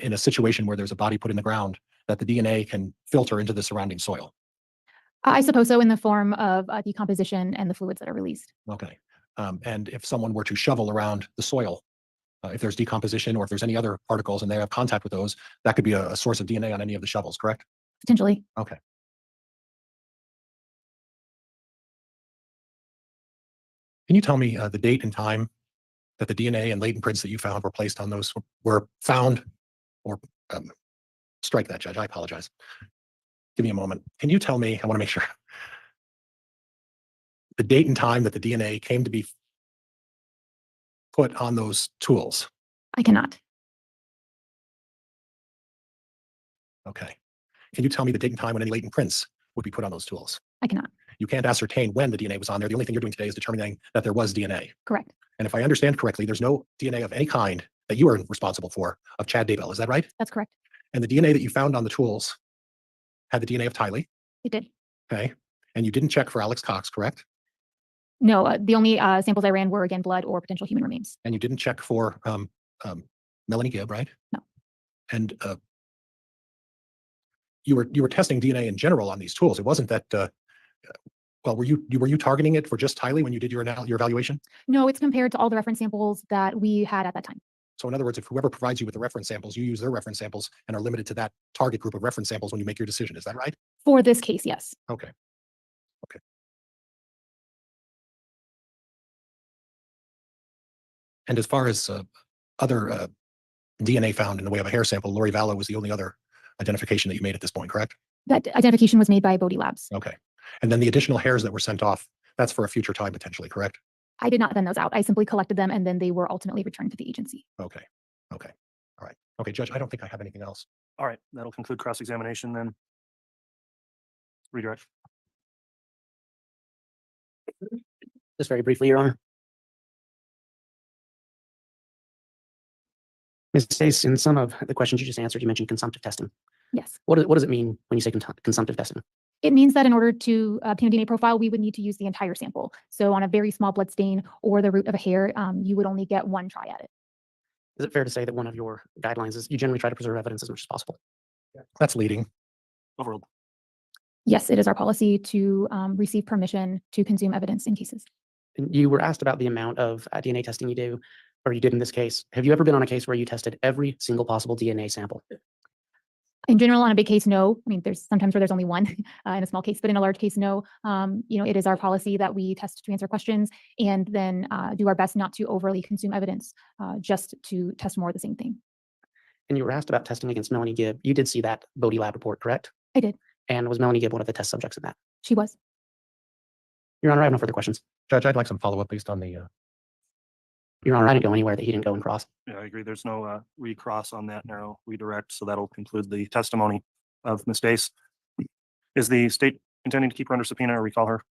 in a situation where there's a body put in the ground, that the DNA can filter into the surrounding soil? I suppose so, in the form of decomposition and the fluids that are released. Okay. And if someone were to shovel around the soil, if there's decomposition or if there's any other particles and they have contact with those, that could be a source of DNA on any of the shovels, correct? Potentially. Okay. Can you tell me the date and time that the DNA and latent prints that you found were placed on those, were found, or strike that, Judge, I apologize. Give me a moment. Can you tell me, I want to make sure, the date and time that the DNA came to be put on those tools? I cannot. Okay. Can you tell me the date and time when any latent prints would be put on those tools? I cannot. You can't ascertain when the DNA was on there. The only thing you're doing today is determining that there was DNA. Correct. And if I understand correctly, there's no DNA of any kind that you are responsible for of Chad Daybell. Is that right? That's correct. And the DNA that you found on the tools had the DNA of Tylee. It did. Okay. And you didn't check for Alex Cox, correct? No, the only samples I ran were, again, blood or potential human remains. And you didn't check for Melanie Gibb, right? No. And you were testing DNA in general on these tools. It wasn't that. Well, were you targeting it for just Tylee when you did your evaluation? No, it's compared to all the reference samples that we had at that time. So in other words, if whoever provides you with the reference samples, you use their reference samples and are limited to that target group of reference samples when you make your decision. Is that right? For this case, yes. Okay. Okay. And as far as other DNA found in the way of a hair sample, Lori Vallow was the only other identification that you made at this point, correct? That identification was made by Bodie Labs. Okay. And then the additional hairs that were sent off, that's for a future time potentially, correct? I did not send those out. I simply collected them and then they were ultimately returned to the agency. Okay. Okay. All right. Okay, Judge, I don't think I have anything else. All right, that'll conclude cross-examination then. Redirect. Just very briefly, Your Honor. Ms. Stace, in some of the questions you just answered, you mentioned consumptive testing. Yes. What does it mean when you say consumptive testing? It means that in order to obtain a DNA profile, we would need to use the entire sample. So on a very small blood stain or the root of a hair, you would only get one try at it. Is it fair to say that one of your guidelines is you generally try to preserve evidence as much as possible? That's leading. Overruled. Yes, it is our policy to receive permission to consume evidence in cases. And you were asked about the amount of DNA testing you do, or you did in this case. Have you ever been on a case where you tested every single possible DNA sample? In general, on a big case, no. I mean, there's sometimes where there's only one in a small case, but in a large case, no. It is our policy that we test to answer questions and then do our best not to overly consume evidence, just to test more of the same thing. And you were asked about testing against Melanie Gibb. You did see that Bodie lab report, correct? I did. And was Melanie Gibb one of the test subjects in that? She was. Your Honor, I have no further questions. Judge, I'd like some follow-up based on the Your Honor, I didn't go anywhere that he didn't go and cross. Yeah, I agree. There's no recross on that narrow redirect, so that'll conclude the testimony of Ms. Dace. Is the state intending to keep her under subpoena or recall her?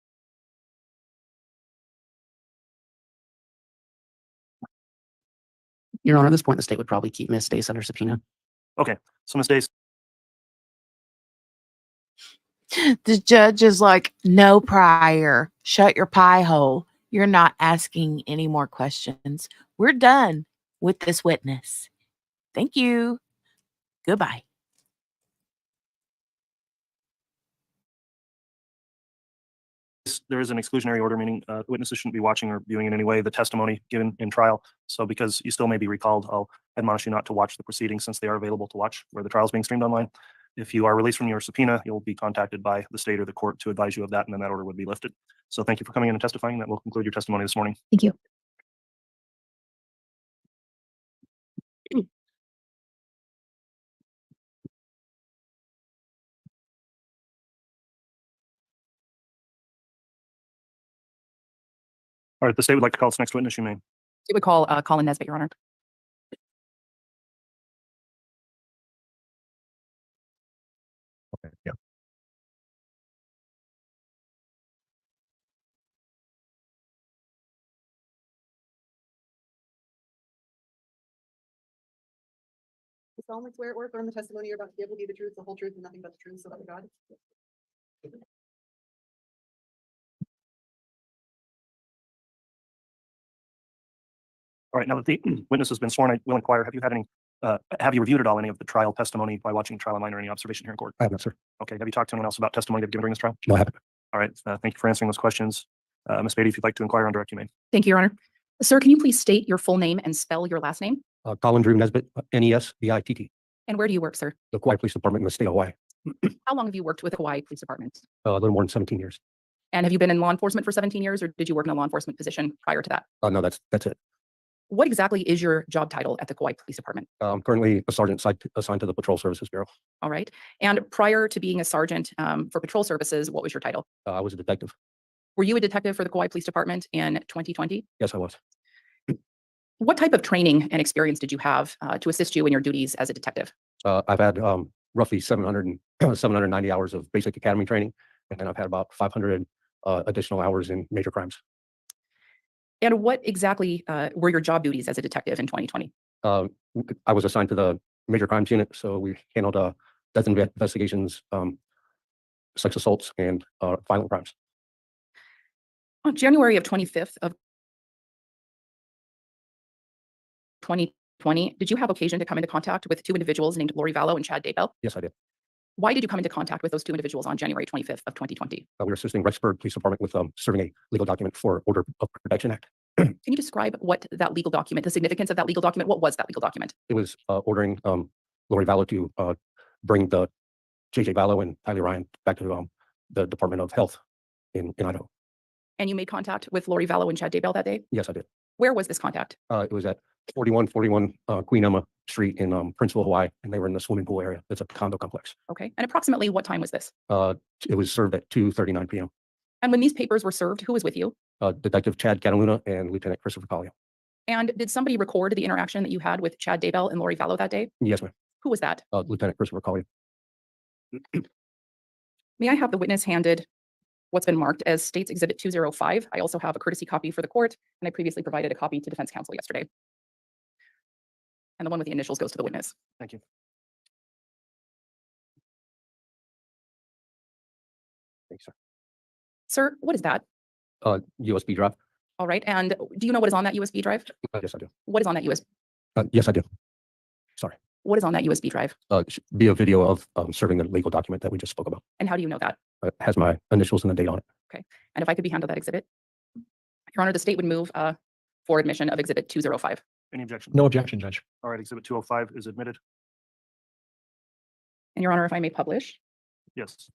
Your Honor, at this point, the state would probably keep Ms. Dace under subpoena. Okay, so Ms. Dace, The judge is like, no prior, shut your pie hole. You're not asking any more questions. We're done with this witness. Thank you. Goodbye. there is an exclusionary order, meaning witnesses shouldn't be watching or viewing in any way the testimony given in trial. So because you still may be recalled, I'll admonish you not to watch the proceedings since they are available to watch where the trial is being streamed online. If you are released from your subpoena, you'll be contacted by the state or the court to advise you of that, and then that order would be lifted. So thank you for coming in and testifying. That will conclude your testimony this morning. Thank you. All right, the state would like to call its next witness. You may. It would call Colin Nesbitt, Your Honor. Okay, yeah. You solemnly swear or affirm the testimony you're about to give will be the truth, the whole truth, and nothing but the truth, so help you God. All right, now that the witness has been sworn, I will inquire, have you reviewed at all any of the trial testimony by watching the trial online or any observation here in court? I have not, sir. Okay, have you talked to anyone else about testimony they've given during this trial? No, I haven't. All right, thank you for answering those questions. Ms. Beatty, if you'd like to inquire on direct, you may. Thank you, Your Honor. Sir, can you please state your full name and spell your last name? Colin Drew Nesbitt, Nesbitt, And where do you work, sir? the Kauai Police Department in the state of Hawaii. How long have you worked with the Hawaii Police Department? A little more than 17 years. And have you been in law enforcement for 17 years, or did you work in a law enforcement position prior to that? No, that's it. What exactly is your job title at the Kauai Police Department? I'm currently a sergeant assigned to the Patrol Services Bureau. All right. And prior to being a sergeant for patrol services, what was your title? I was a detective. Were you a detective for the Kauai Police Department in 2020? Yes, I was. What type of training and experience did you have to assist you in your duties as a detective? I've had roughly 790 hours of basic academy training, and then I've had about 500 additional hours in major crimes. And what exactly were your job duties as a detective in 2020? I was assigned to the major crimes unit, so we handled death investigations, sex assaults, and violent crimes. On January of 25th of 2020, did you have occasion to come into contact with two individuals named Lori Vallow and Chad Daybell? Yes, I did. Why did you come into contact with those two individuals on January 25th of 2020? We were assisting Rexburg Police Department with serving a legal document for Order of Protection Act. Can you describe what that legal document, the significance of that legal document? What was that legal document? It was ordering Lori Vallow to bring the JJ Vallow and Tylee Ryan back to the Department of Health in Idaho. And you made contact with Lori Vallow and Chad Daybell that day? Yes, I did. Where was this contact? It was at 4141 Queen Emma Street in Princeville, Hawaii, and they were in the swimming pool area. It's a condo complex. Okay. And approximately what time was this? It was served at 2:39 p.m. And when these papers were served, who was with you? Detective Chad Cataluna and Lieutenant Christopher Collier. And did somebody record the interaction that you had with Chad Daybell and Lori Vallow that day? Yes, ma'am. Who was that? Lieutenant Christopher Collier. May I have the witness handed what's been marked as State's Exhibit 205? I also have a courtesy copy for the court, and I previously provided a copy to defense counsel yesterday. And the one with the initials goes to the witness. Thank you. Thanks, sir. Sir, what is that? USB drive. All right. And do you know what is on that USB drive? Yes, I do. What is on that USB? Yes, I do. Sorry. What is on that USB drive? It should be a video of serving the legal document that we just spoke about. And how do you know that? It has my initials and the date on it. And if I could be handled that exhibit? Your Honor, the state would move for admission of Exhibit 205. Any objection? No objection, Judge. All right, Exhibit 205 is admitted. And Your Honor, if I may publish. Yes.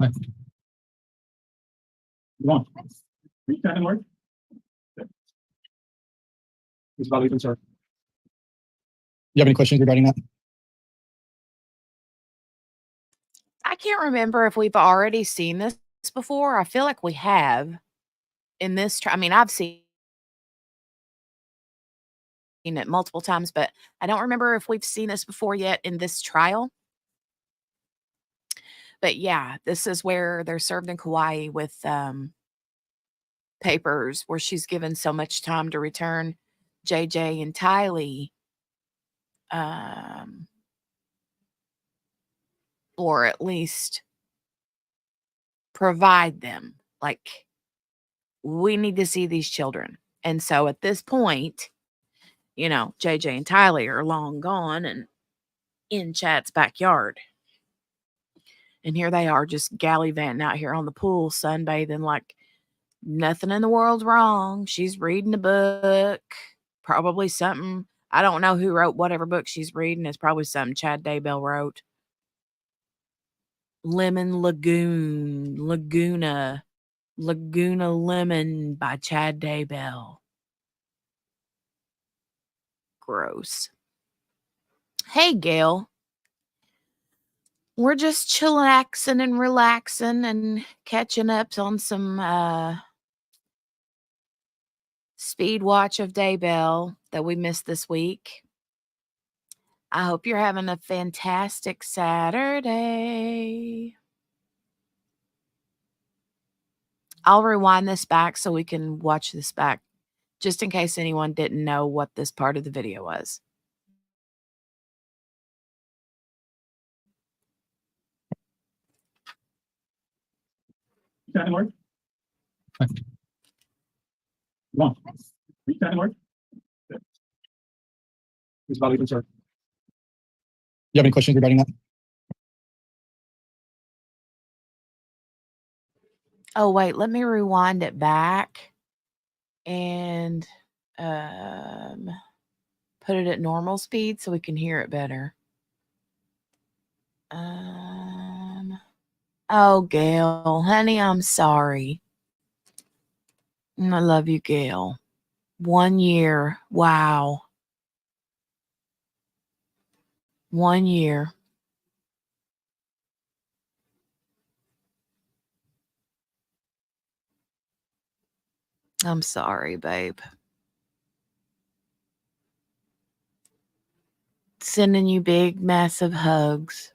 Come on. Read that word. Ms. Vallow, you can start. You have any questions regarding that? I can't remember if we've already seen this before. I feel like we have in this. I mean, I've seen it multiple times, but I don't remember if we've seen this before yet in this trial. But yeah, this is where they're served in Kauai with papers where she's given so much time to return JJ and Tylee. Or at least provide them. Like, we need to see these children. And so at this point, you know, JJ and Tylee are long gone and in Chad's backyard. And here they are just gallivanting out here on the pool, sunbathing like nothing in the world's wrong. She's reading a book, probably something. I don't know who wrote whatever book she's reading. It's probably something Chad Daybell wrote. Laguna Lemon by Chad Daybell. Gross. Hey, Gail. We're just chillaxing and relaxing and catching up on some speed watch of Daybell that we missed this week. I hope you're having a fantastic Saturday. I'll rewind this back so we can watch this back, just in case anyone didn't know what this part of the video was. Second word. One. Second word. Ms. Vallow, you can start. You have any questions regarding that? Oh, wait, let me rewind it back and put it at normal speed so we can hear it better. Oh, Gail, honey, I'm sorry. I love you, Gail. 1 year. Wow. 1 year. I'm sorry, babe. Sending you big, massive hugs.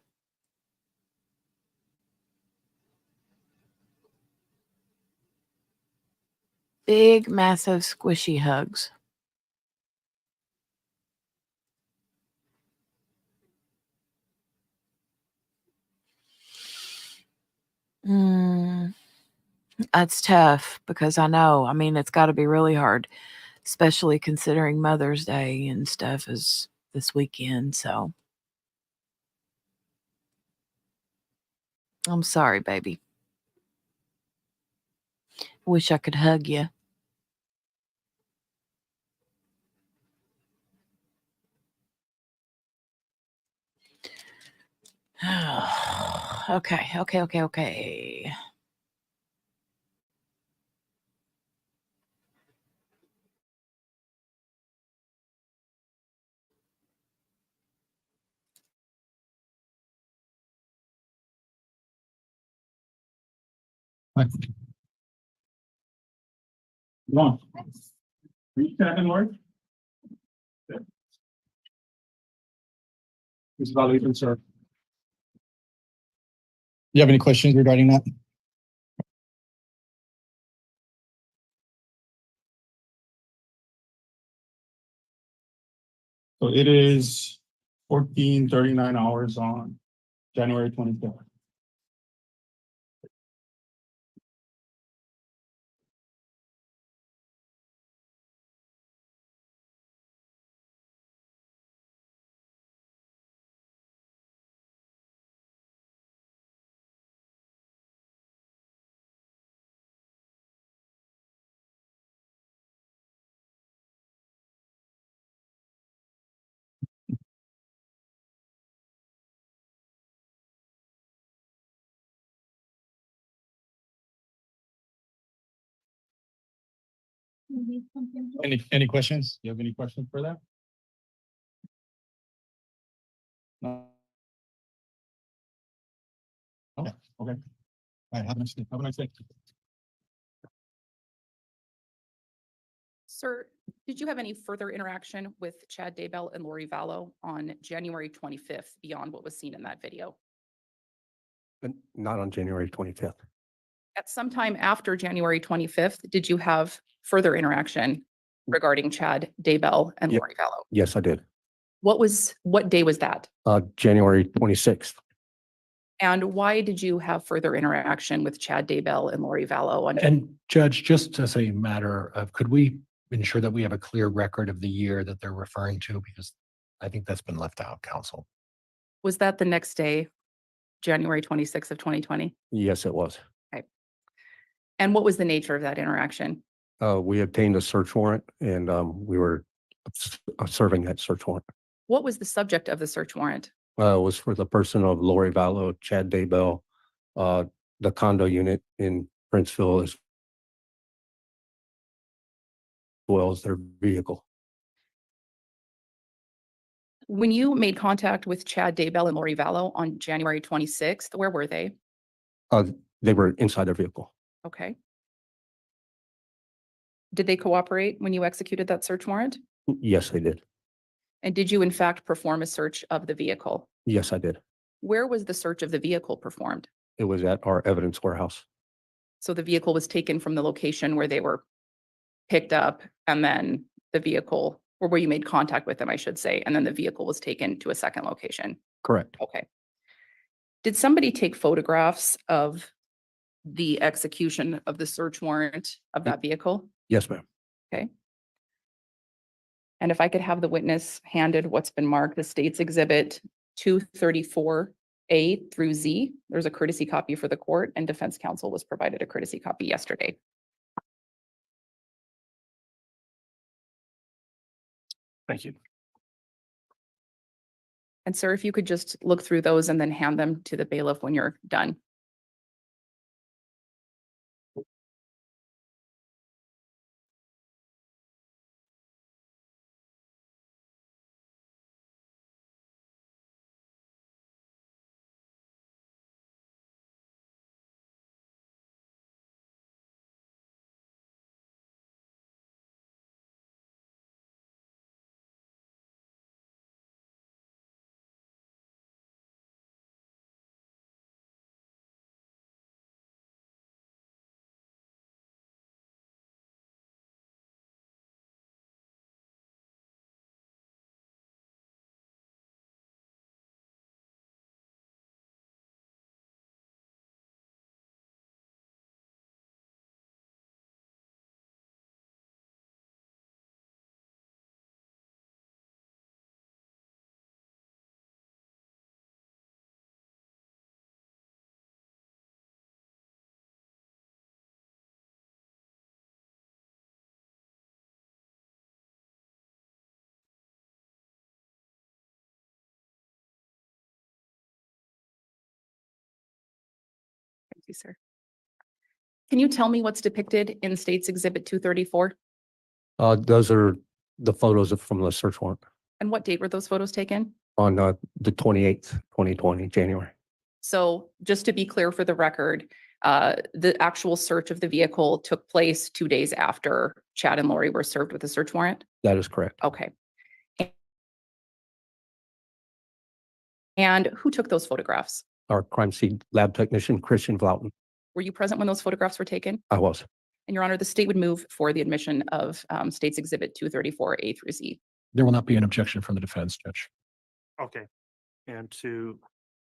Big, massive, squishy hugs. That's tough because I know, I mean, it's got to be really hard, especially considering Mother's Day and stuff is this weekend. So I'm sorry, baby. Wish I could hug you. Okay. One. Second word. Ms. Vallow, you can start. You have any questions regarding that? So it is 14:39 hours on January 25th. Any questions? You have any questions for that? No. Okay. All right, have a nice day. Have a nice day. Sir, did you have any further interaction with Chad Daybell and Lori Vallow on January 25th beyond what was seen in that video? But not on January 25th. At some time after January 25th, did you have further interaction regarding Chad Daybell and Yep. Lori Vallow? Yes, I did. What day was that? January 26th. And why did you have further interaction with Chad Daybell and Lori Vallow on? And Judge, just as a matter of, could we ensure that we have a clear record of the year that they're referring to? Because I think that's been left out, counsel. Was that the next day, January 26th of 2020? Yes, it was. And what was the nature of that interaction? We obtained a search warrant and we were serving that search warrant. What was the subject of the search warrant? It was for the person of Lori Vallow, Chad Daybell, the condo unit in Princeville, as well as their vehicle. When you made contact with Chad Daybell and Lori Vallow on January 26th, where were they? They were inside their vehicle. Okay. Did they cooperate when you executed that search warrant? Yes, they did. And did you in fact perform a search of the vehicle? Yes, I did. Where was the search of the vehicle performed? It was at our evidence warehouse. So the vehicle was taken from the location where they were picked up, and then the vehicle, or where you made contact with them, I should say, and then the vehicle was taken to a second location. Correct. Okay. Did somebody take photographs of the execution of the search warrant of that vehicle? Yes, ma'am. Okay. And if I could have the witness handed what's been marked, the state's exhibit 234A through Z. There's a courtesy copy for the court, and defense counsel was provided a courtesy copy yesterday. Thank you. And sir, if you could just look through those and then hand them to the bailiff when you're done. Thank you, sir. Can you tell me what's depicted in State's Exhibit 234? Those are the photos from the search warrant And what date were those photos taken? on the 28th, 2020, January. So just to be clear for the record, the actual search of the vehicle took place 2 days after Chad and Lori were served with a search warrant? That is correct. Okay. And who took those photographs? Our crime scene lab technician, Christian Vlouten. Were you present when those photographs were taken? I was. And Your Honor, the state would move for the admission of State's Exhibit 234A through Z. There will not be an objection from the defense, Judge. Okay. And to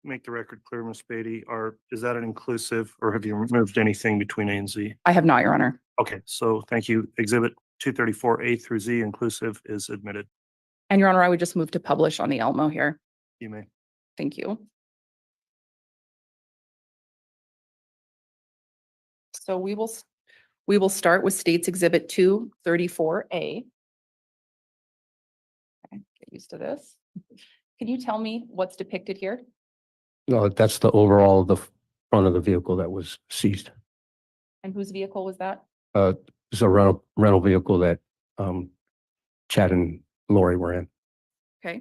make the record clear, Ms. Beatty, is that an inclusive, or have you removed anything between A and Z? I have not, Your Honor. Okay, so thank you. Exhibit 234A through Z inclusive is admitted. And Your Honor, I would just move to publish on the Elmo here. You may. Thank you. So we will start with State's Exhibit 234A. Okay, get used to this. Can you tell me what's depicted here? No, that's the overall, the front of the vehicle that was seized. And whose vehicle was that? It's a rental vehicle that Chad and Lori were in. Okay.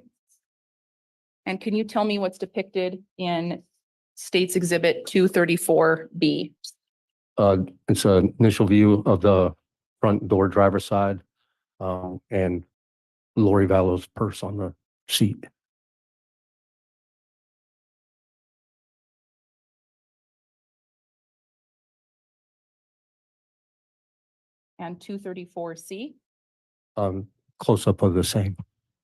And can you tell me what's depicted in State's Exhibit 234B? It's an initial view of the front door driver's side and Lori Vallow's purse on the seat. And 234C? Close up of the same.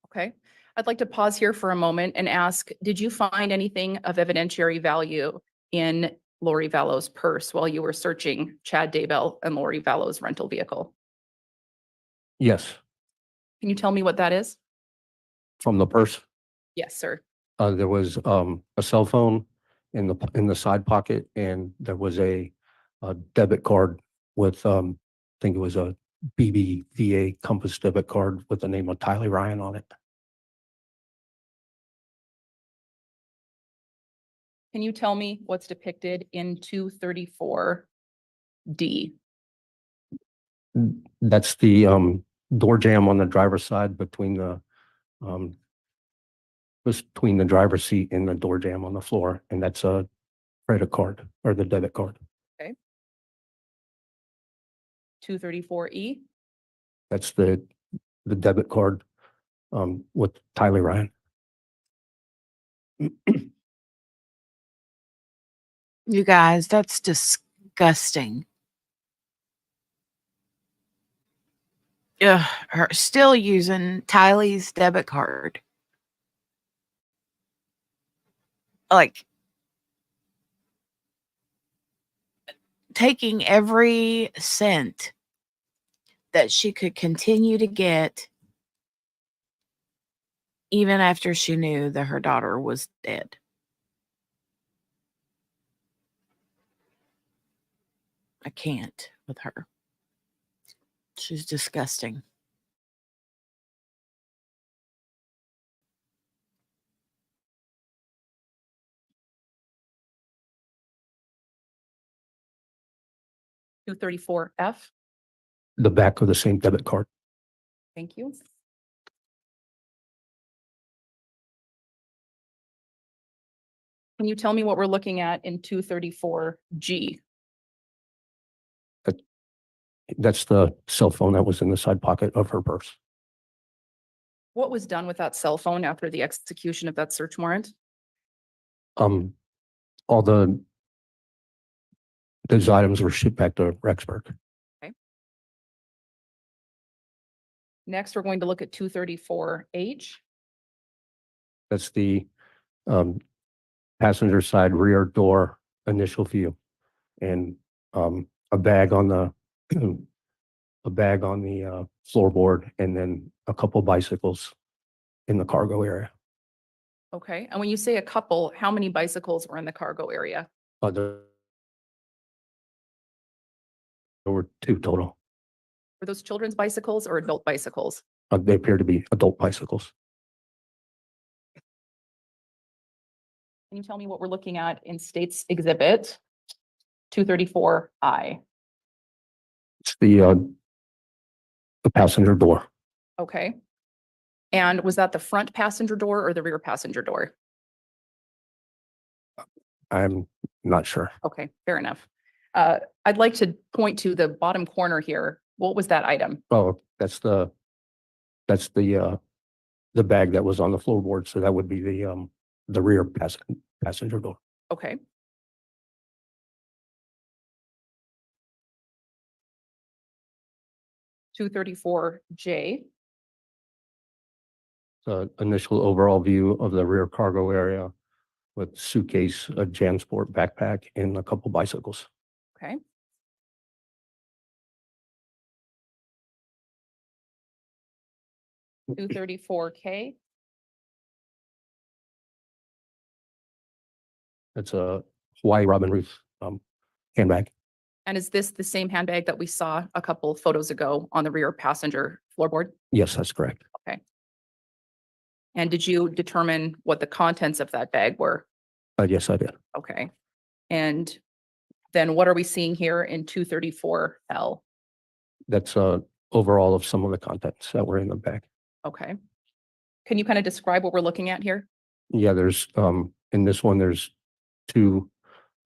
Okay. I'd like to pause here for a moment and ask, did you find anything of evidentiary value in Lori Vallow's purse while you were searching Chad Daybell and Lori Vallow's rental vehicle? Yes. Can you tell me what that is? From the purse, Yes, sir. there was a cell phone in the side pocket, and there was a debit card with, I think it was a BBVA Compass debit card with the name of Tylee Ryan on it. Can you tell me what's depicted in 234D? That's the door jamb on the driver's side between the driver's seat and the door jamb on the floor, and that's a credit card or the debit card. 234E? That's the debit card with Tylee Ryan. You guys, that's disgusting. Ugh, her still using Tylee's debit card. Like, taking every cent that she could continue to get even after she knew that her daughter was dead. I can't with her. She's disgusting. Two 234F? The back of the same debit card. Thank you. Can you tell me what we're looking at in 234G? That's the cell phone that was in the side pocket of her purse. What was done with that cell phone after the execution of that search warrant? All those items were shipped back to Rexburg. Next, we're going to look at 234H. That's the passenger side rear door initial view, and a bag on the floorboard, and then a couple bicycles in the cargo area. Okay, and when you say a couple, how many bicycles were in the cargo area? There were 2 total. Were those children's bicycles or adult bicycles? They appear to be adult bicycles. Can you tell me what we're looking at in State's Exhibit 234I? It's the passenger door. Okay. And was that the front passenger door or the rear passenger door? I'm not sure. Okay, fair enough. I'd like to point to the bottom corner here. What was that item? Oh, that's the bag that was on the floorboard. So that would be the rear passenger door. Okay. $234J. The initial overall view of the rear cargo area with suitcase, a JanSport backpack, and a couple bicycles. Okay. $234K. It's a Hawaii Robin Ruth handbag. And is this the same handbag that we saw a couple photos ago on the rear passenger floorboard? Yes, that's correct. Okay. And did you determine what the contents of that bag were? Yes, I did. Okay. And then what are we seeing here in 234L? That's overall of some of the contents that were in the bag. Okay. Can you kind of describe what we're looking at here? Yeah, there's in this one, there's 2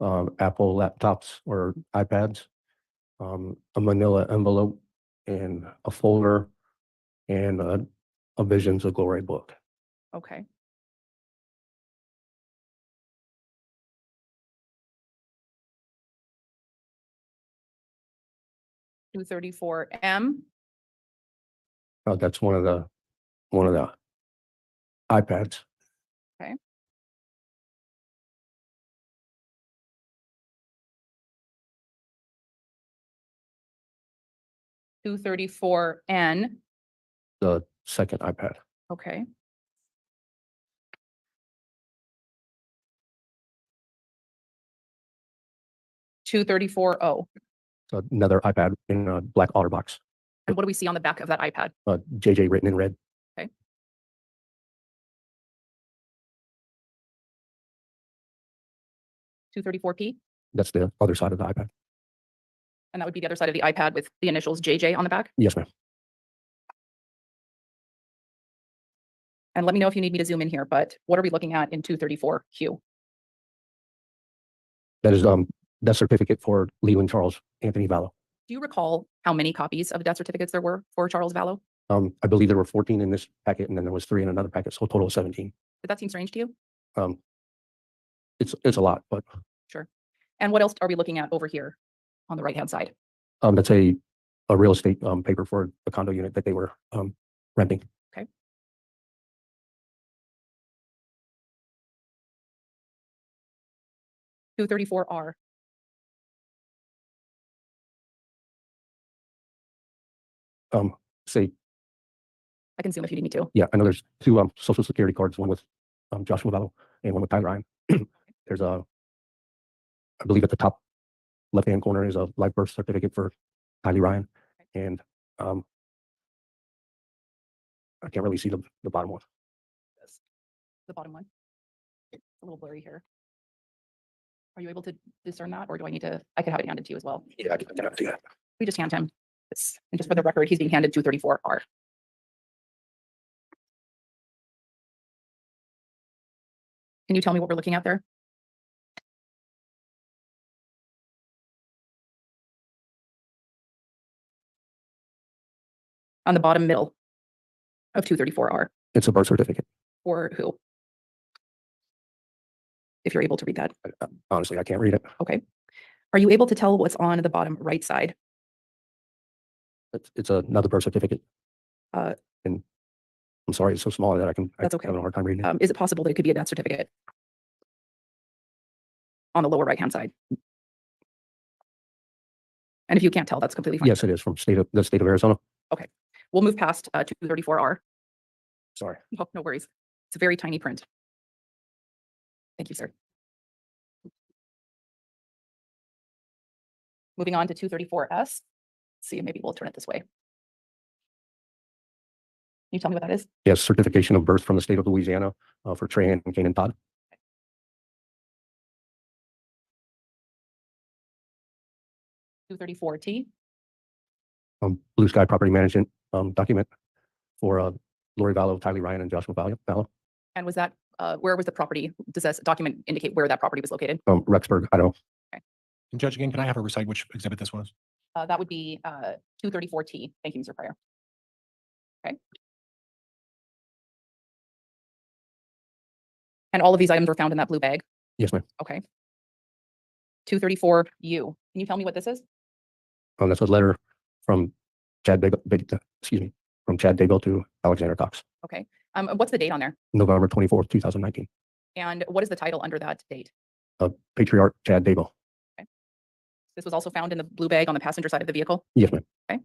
Apple laptops or iPads, a manila envelope, and a folder, and a Visions of Glory book. Okay. $234M. That's one of the iPads. Okay. $234N. The second iPad. Okay. 234O. So another iPad in a black otter box. And what do we see on the back of that iPad? JJ written in red. 234P. That's the other side of the iPad. And that would be the other side of the iPad with the initials JJ on the back. Yes, ma'am. And let me know if you need me to zoom in here, but what are we looking at in 234Q? That is death certificate for Leland Charles Anthony Vallow. Do you recall how many copies of death certificates there were for Charles Vallow? I believe there were 14 in this packet, and then there was 3 in another packet, so a total of 17. Did that seem strange to you? It's a lot, but Sure. And what else are we looking at over here on the right-hand side? that's a real estate paper for the condo unit that they were renting. Okay. $234R. Say, I can zoom if you need me to. yeah, I know there's 2 social security cards, one with Joshua Vallow and one with Tylee Ryan. There's I believe at the top left-hand corner is a life birth certificate for Tylee Ryan, and I can't really see the bottom one. The bottom one. It's a little blurry here. Are you able to discern that, or do I need to? I could have it handed to you as well. Yeah, I can do that. We just hand him this, and just for the record, he's being handed 234R. Can you tell me what we're looking at there? On the bottom middle of 234R. It's a birth certificate. For who? If you're able to read that. Honestly, I can't read it. Okay. Are you able to tell what's on the bottom right side? It's another birth certificate. Uh, and I'm sorry, it's so small that That's okay. have a hard time reading it. Is it possible that it could be a death certificate? On the lower right-hand side. And if you can't tell, that's completely fine. Yes, it is from the state of Arizona. Okay. We'll move past 234R. Sorry. Oh, no worries. It's a very tiny print. Thank you, sir. Moving on to 234S. Let's see, maybe we'll turn it this way. Can you tell me what that is? Yes, certification of birth from the state of Louisiana for Trey and Kanan Todd. $234T. Blue Sky Property Management document for Lori Vallow, Tylee Ryan, and Joshua Vallow. And was that, where was the property? Does this document indicate where that property was located? Rexburg, Idaho. And Judge, again, can I have her recite which exhibit this was? That would be 234T. Thank you, Mr. Pryor. Okay. And all of these items were found in that blue bag? Yes, ma'am. Okay. 234U. Can you tell me what this is? That's a letter from Chad Daybell, from Chad Daybell to Alexander Cox. Okay. What's the date on there? November 24th, 2019. And what is the title under that date? Patriarch Chad Daybell. Okay. This was also found in the blue bag on the passenger side of the vehicle? Yes, ma'am. Okay.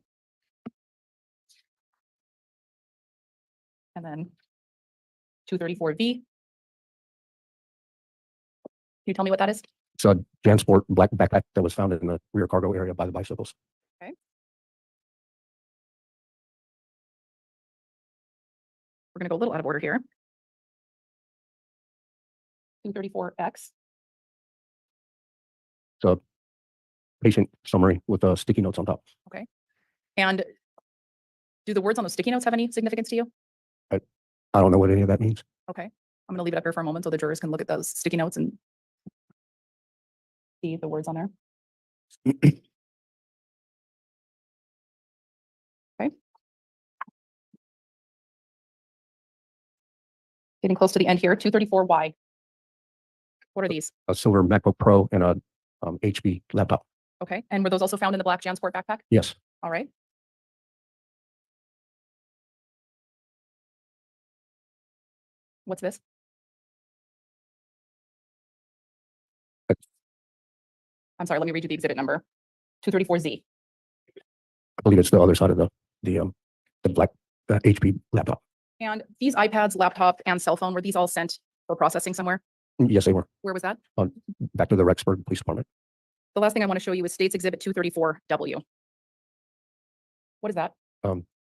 And then 234V. Can you tell me what that is? It's a JanSport black backpack that was found in the rear cargo area by the bicycles. Okay. We're going to go a little out of order here. 234X. It's a patient summary with sticky notes on top. Okay. And do the words on those sticky notes have any significance to you? I don't know what any of that means. Okay. I'm going to leave it up here for a moment so the jurors can look at those sticky notes and see the words on there. Okay. Getting close to the end here. 234Y. What are these? A silver MacBook Pro and a HP laptop. Okay. And were those also found in the black JanSport backpack? Yes. All right. What's this? I'm sorry, let me read you the exhibit number. 234Z. I believe it's the other side of the black HP laptop. And these iPads, laptop, and cell phone, were these all sent for processing somewhere? Yes, they were. Where was that? Back to the Rexburg Police Department. The last thing I want to show you is States Exhibit 234W. What is that?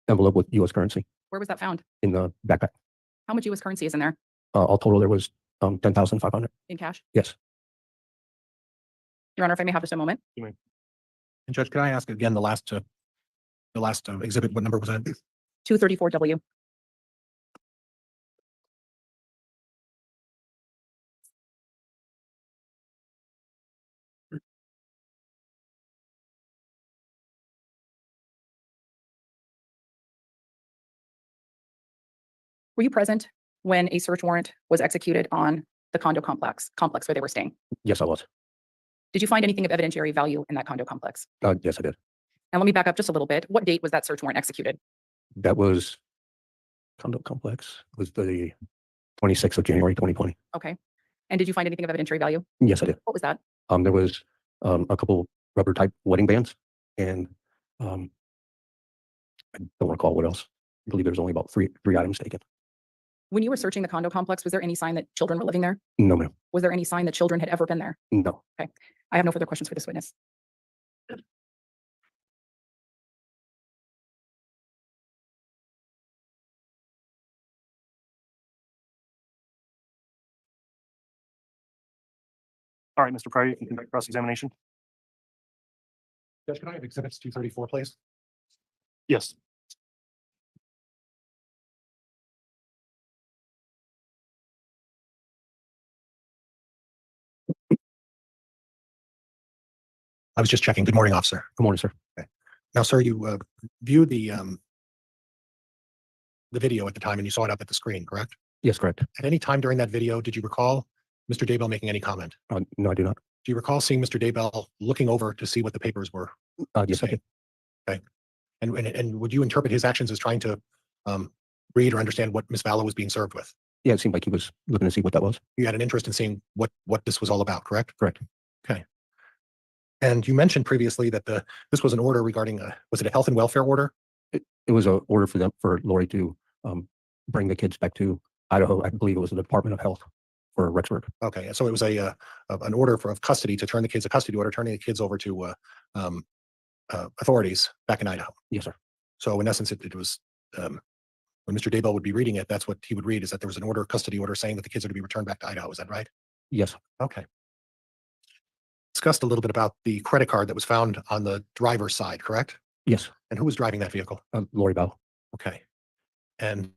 Envelope with US currency Where was that found? in the backpack. How much US currency is in there All total, there was 10,500. in cash? Yes. Your Honor, if I may have just a moment. And Judge, can I ask again the last exhibit, what number was that? 234W. Were you present when a search warrant was executed on the condo complex where they were staying? Yes, I was. Did you find anything of evidentiary value in that condo complex? Yes, I did. And let me back up just a little bit. What date was that search warrant executed? That was condo complex. It was the 26th of January, 2020. Okay. And did you find anything of evidentiary value? Yes, I did. What was that? There was a couple rubber type wedding bands, and I don't recall what else. I believe there was only about three items taken. When you were searching the condo complex, was there any sign that children were living there? No, ma'am. Was there any sign that children had ever been there? No. I have no further questions for this witness. All right, Mr. Pryor, you can conduct cross-examination. Judge, can I have exhibits 234, please? Yes. I was just checking. Good morning, officer. Good morning, sir. Now, sir, you viewed the video at the time and you saw it up at the screen, correct? Yes, correct. At any time during that video, did you recall Mr. Daybell making any comment? No, I do not. Do you recall seeing Mr. Daybell looking over to see what the papers were? Yes, I did. Okay. And would you interpret his actions as trying to read or understand what Ms. Vallow was being served with? Yeah, it seemed like he was looking to see what that was. You had an interest in seeing what this was all about, correct? Correct. Okay. And you mentioned previously that this was an order regarding was it a health and welfare order? It was an order for Lori to bring the kids back to Idaho. I believe it was the Department of Health for Rexburg. Okay, so it was an order of custody to turn the kids, a custody order, turning the kids over to authorities back in Idaho. Yes, sir. So in essence, it was when Mr. Daybell would be reading it, that's what he would read, is that there was an order, custody order, saying that the kids are to be returned back to Idaho. Is that right? Yes. Okay. Discussed a little bit about the credit card that was found on the driver's side, correct? Yes. And who was driving that vehicle? Lori Vallow. Okay. And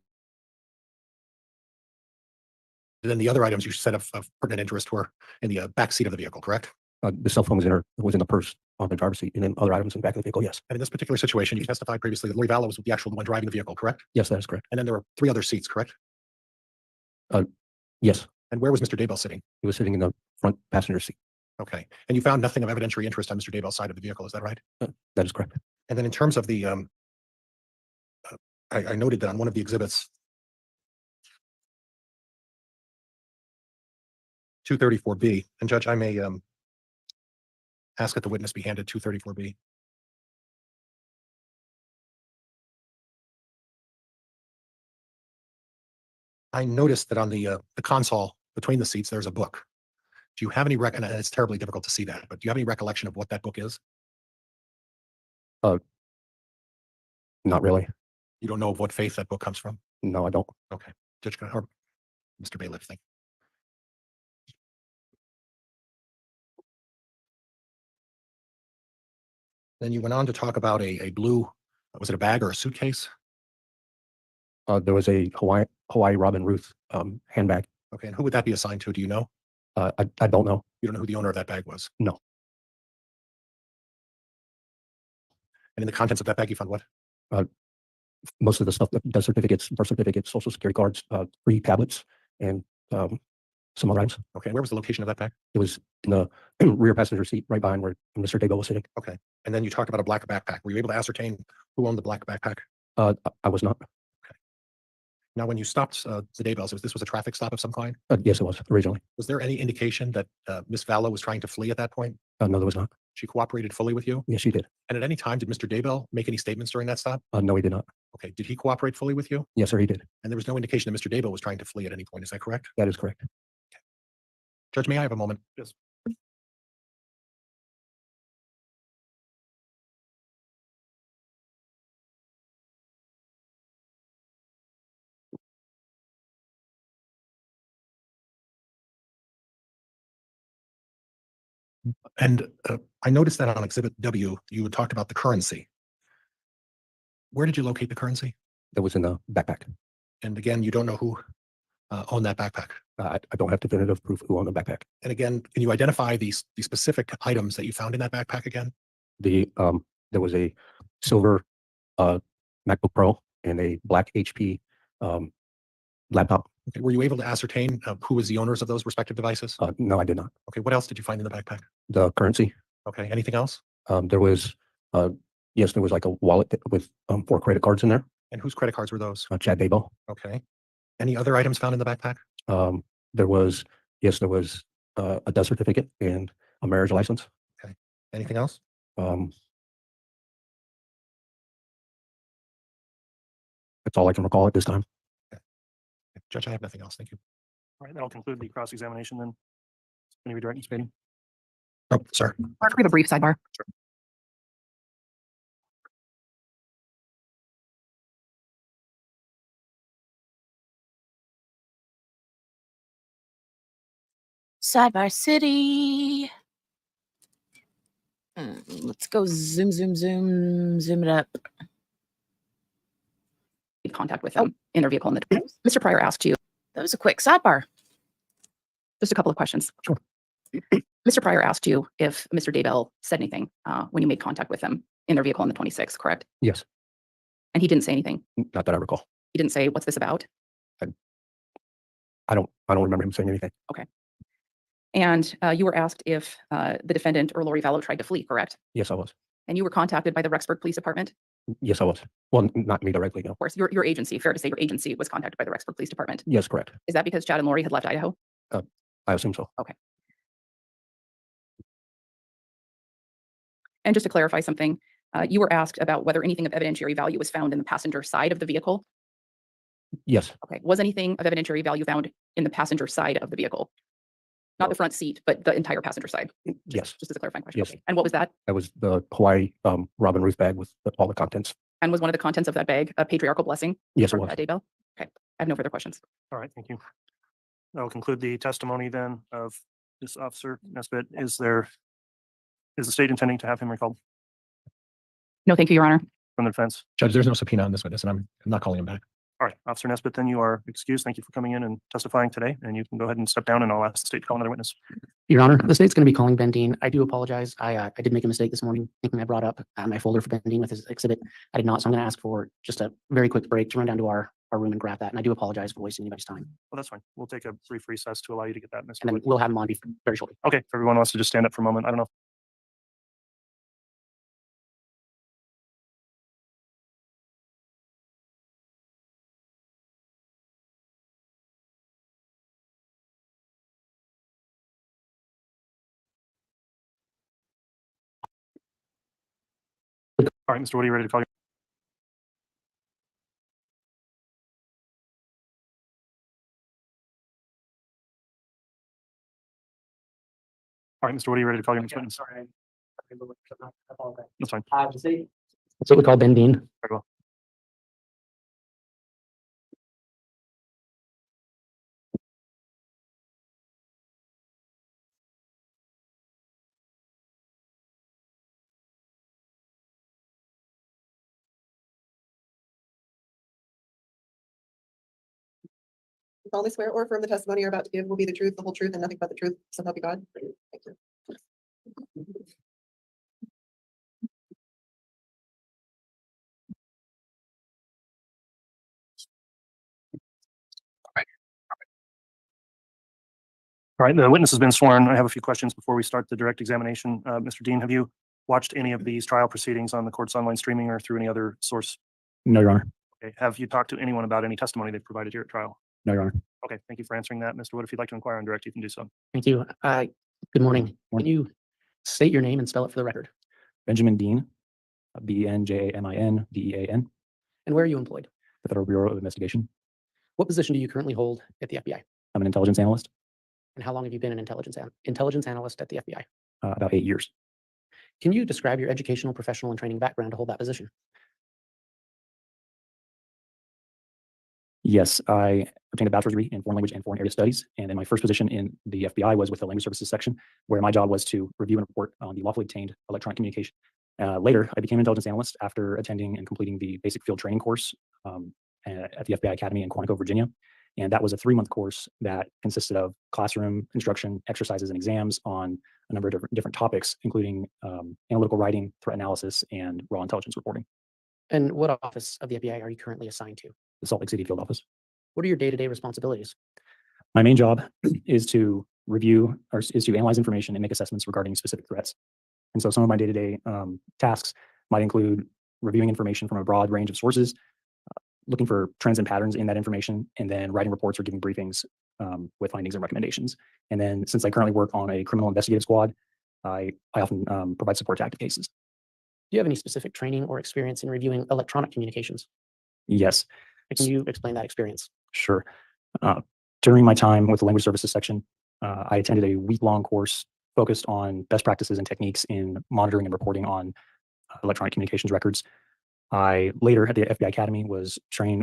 then the other items you said of pertinent interest were in the back seat of the vehicle, correct? The cell phone was in the purse on the driver's seat, and then other items in the back of the vehicle. Yes. And in this particular situation, you testified previously that Lori Vallow was the actual one driving the vehicle, correct? Yes, that is correct. And then there were 3 other seats, correct? Yes. And where was Mr. Daybell sitting? He was sitting in the front passenger seat. Okay. And you found nothing of evidentiary interest on Mr. Daybell's side of the vehicle, is that right? That is correct. And then in terms of the, I noted that on one of the exhibits, 234B, and Judge, I may ask that the witness be handed 234B. I noticed that on the console between the seats, there's a book. Do you have any and it's terribly difficult to see that, but do you have any recollection of what that book is? Not really. You don't know of what faith that book comes from? No, I don't. Okay. Judge, or Mr. Bailiff, thank you. Then you went on to talk about a blue, was it a bag or a suitcase? There was a Hawaii Robin Ruth handbag. Okay, and who would that be assigned to? Do you know? I don't know. You don't know who the owner of that bag was? No. And in the contents of that bag, you found what? Most of the stuff, death certificates, birth certificates, social security cards, 3 tablets, and some other items. Okay, where was the location of that bag? It was in the rear passenger seat, right behind where Mr. Daybell was sitting. Okay, and then you talked about a black backpack. Were you able to ascertain who owned the black backpack? I was not. Now, when you stopped the Daybells, this was a traffic stop of some kind? Yes, it was originally. Was there any indication that Miss Vallow was trying to flee at that point? No, there was not. She cooperated fully with you? Yes, she did. And at any time, did Mr. Daybell make any statements during that stop? No, he did not. Okay, did he cooperate fully with you? Yes, sir, he did. And there was no indication that Mr. Daybell was trying to flee at any point, is that correct? That is correct. Judge, may I have a moment? Yes. And I noticed that on Exhibit W, you had talked about the currency. Where did you locate the currency? That was in the backpack. And again, you don't know who owned that backpack. I don't have definitive proof who owned the backpack. And again, can you identify the specific items that you found in that backpack again? There was a silver MacBook Pro and a black HP laptop. Okay, were you able to ascertain who was the owners of those respective devices? No, I did not. Okay, what else did you find in the backpack? The currency. Okay, anything else? There was, yes, there was like a wallet with 4 credit cards in there. And whose credit cards were those? Chad Daybell. Okay. Any other items found in the backpack? There was, yes, there was a death certificate and a marriage license. Okay. Anything else? That's all I can recall at this time. Okay. Judge, I have nothing else. Thank you. All right, that'll conclude the cross-examination then. Any redirect, Ms. Beatty? Oh, sorry. We have a brief sidebar. Sidebar City. Let's go zoom it up. Contact with them in their vehicle. Mr. Pryor asked you That was a quick sidebar. just a couple of questions. Sure. Mr. Pryor asked you if Mr. Daybell said anything when you made contact with him in their vehicle on the 26th, correct? Yes. And he didn't say anything. Not that I recall. He didn't say, what's this about? I don't remember him saying anything. Okay. And you were asked if the defendant or Lori Vallow tried to flee, correct? Yes, I was. And you were contacted by the Rexburg Police Department? Yes, I was. Well, not me directly, no. Of course, your agency, fair to say your agency was contacted by the Rexburg Police Department. Yes, correct. Is that because Chad and Lori had left Idaho? I assume so. Okay. And just to clarify something, you were asked about whether anything of evidentiary value was found in the passenger side of the vehicle. Yes. Okay. Was anything of evidentiary value found in the passenger side of the vehicle? Not the front seat, but the entire passenger side. Yes. Just as a clarifying question. Yes. Okay. And what was that? That was the Hawaii Robin Ruth bag with all the contents. And was one of the contents of that bag a patriarchal blessing? Yes, it from was. Chad Daybell? Okay. I have no further questions. All right, thank you. That will conclude the testimony then of this officer Nesbitt. Is the state intending to have him recalled No, thank you, Your Honor. from the defense? Judge, there's no subpoena on this witness, and I'm not calling him back. All right, Officer Nesbitt, then you are excused. Thank you for coming in and testifying today, and you can go ahead and step down, and I'll ask the state to call another witness. Your Honor, the state's going to be calling Ben Dean. I do apologize. I did make a mistake this morning, thinking I brought up my folder for Ben Dean with his exhibit. I did not, so I'm going to ask for just a very quick break to run down to our room and grab that. And I do apologize for wasting anybody's time. Well, that's fine. We'll take a brief recess to allow you to get that, Mr. And then Wood. we'll have him on very shortly. Okay, if everyone wants to just stand up for a moment, I don't know. All right, Mr. Wood, are you ready to call your? All right, Mr. Wood, are you ready to call your next witness? Sorry. That's fine. So we call Ben Dean. Very well. You solemnly swear or affirm the testimony you're about to give will be the truth, the whole truth, and nothing but the truth, so help you God. Thank you. All right, the witness has been sworn. I have a few questions before we start the direct examination. Mr. Dean, have you watched any of these trial proceedings on the court's online streaming or through any other source? No, Your Honor. Okay. Have you talked to anyone about any testimony they've provided here at trial? No, Your Honor. Okay, thank you for answering that. Mr. Wood, if you'd like to inquire on direct, you can do so. Thank you. Good morning. Can you state your name and spell it for the record? Benjamin Dean, BNJAMINDEAN, And where are you employed? the Federal Bureau of Investigation. What position do you currently hold at the FBI? I'm an intelligence analyst, And how long have you been an intelligence analyst at the FBI? about 8 years. Can you describe your educational, professional, and training background to hold that position? Yes, I obtained a bachelor's degree in foreign language and foreign area studies. And then my first position in the FBI was with the language services section, where my job was to review and report on the lawfully obtained electronic communication. Later, I became an intelligence analyst after attending and completing the basic field training course at the FBI Academy in Quantico, Virginia. And that was a 3-month course that consisted of classroom instruction, exercises, and exams on a number of different topics, including analytical writing, threat analysis, and raw intelligence reporting. And what office of the FBI are you currently assigned to? The Salt Lake City field office. What are your day-to-day responsibilities? My main job is to review or is to analyze information and make assessments regarding specific threats. And so some of my day-to-day tasks might include reviewing information from a broad range of sources, looking for trends and patterns in that information, and then writing reports or giving briefings with findings and recommendations. And then since I currently work on a criminal investigative squad, I often provide support to active cases. Do you have any specific training or experience in reviewing electronic communications? Yes. Can you explain that experience? Sure. During my time with the language services section, I attended a week-long course focused on best practices and techniques in monitoring and reporting on electronic communications records. I later at the FBI Academy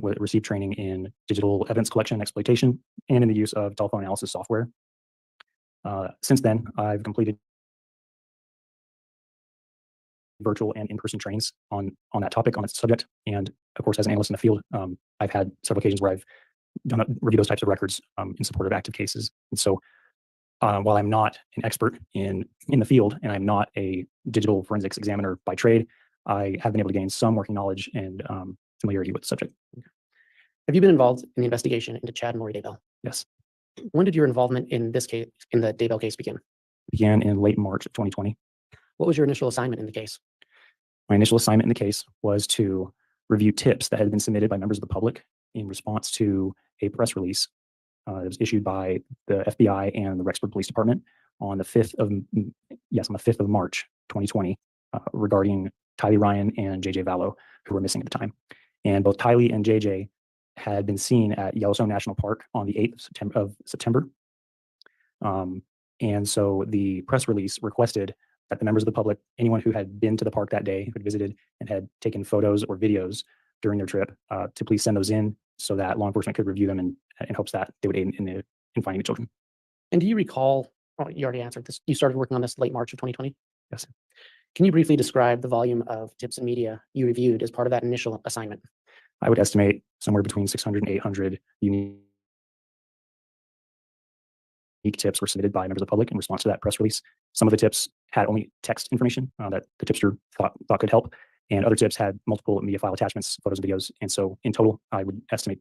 received training in digital evidence collection and exploitation and in the use of telephone analysis software. Since then, I've completed virtual and in-person trainings on that topic, on its subject. And of course, as an analyst in the field, I've had several occasions where I've reviewed those types of records in support of active cases. And so while I'm not an expert in the field and I'm not a digital forensics examiner by trade, I have been able to gain some working knowledge and familiarity with the subject. Have you been involved in the investigation into Chad and Lori Daybell? Yes. When did your involvement in this case, in the Daybell case, begin? Began in late March of 2020. What was your initial assignment in the case? My initial assignment in the case was to review tips that had been submitted by members of the public in response to a press release that was issued by the FBI and the Rexburg Police Department on the 5th of March, 2020, regarding Tylee Ryan and JJ Vallow, who were missing at the time. And both Tylee and JJ had been seen at Yellowstone National Park on the 8th of September. And so the press release requested that the members of the public, anyone who had been to the park that day, who had visited and had taken photos or videos during their trip, to please send those in so that law enforcement could review them in hopes that they would aid in finding the children. And do you recall, oh, you already answered this, you started working on this late March of 2020? Yes. Can you briefly describe the volume of tips and media you reviewed as part of that initial assignment? I would estimate somewhere between 600 and 800 unique tips were submitted by members of the public in response to that press release. Some of the tips had only text information that the tipster thought could help, and other tips had multiple media file attachments, photos, and videos. And so in total, I would estimate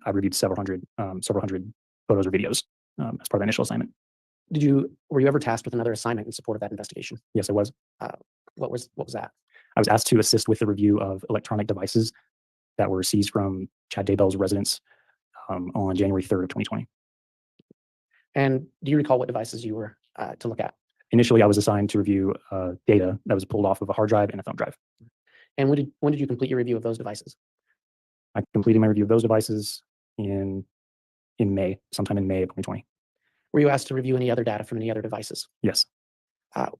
I reviewed several hundred photos or videos as part of the initial assignment. Were you ever tasked with another assignment in support of that investigation? Yes, I was. What was that? I was asked to assist with the review of electronic devices that were seized from Chad Daybell's residence on January 3rd of 2020. And do you recall what devices you were to look at? Initially, I was assigned to review data that was pulled off of a hard drive and a thumb drive. And when did you complete your review of those devices? I completed my review of those devices in May, sometime in May of 2020. Were you asked to review any other data from any other devices? Yes.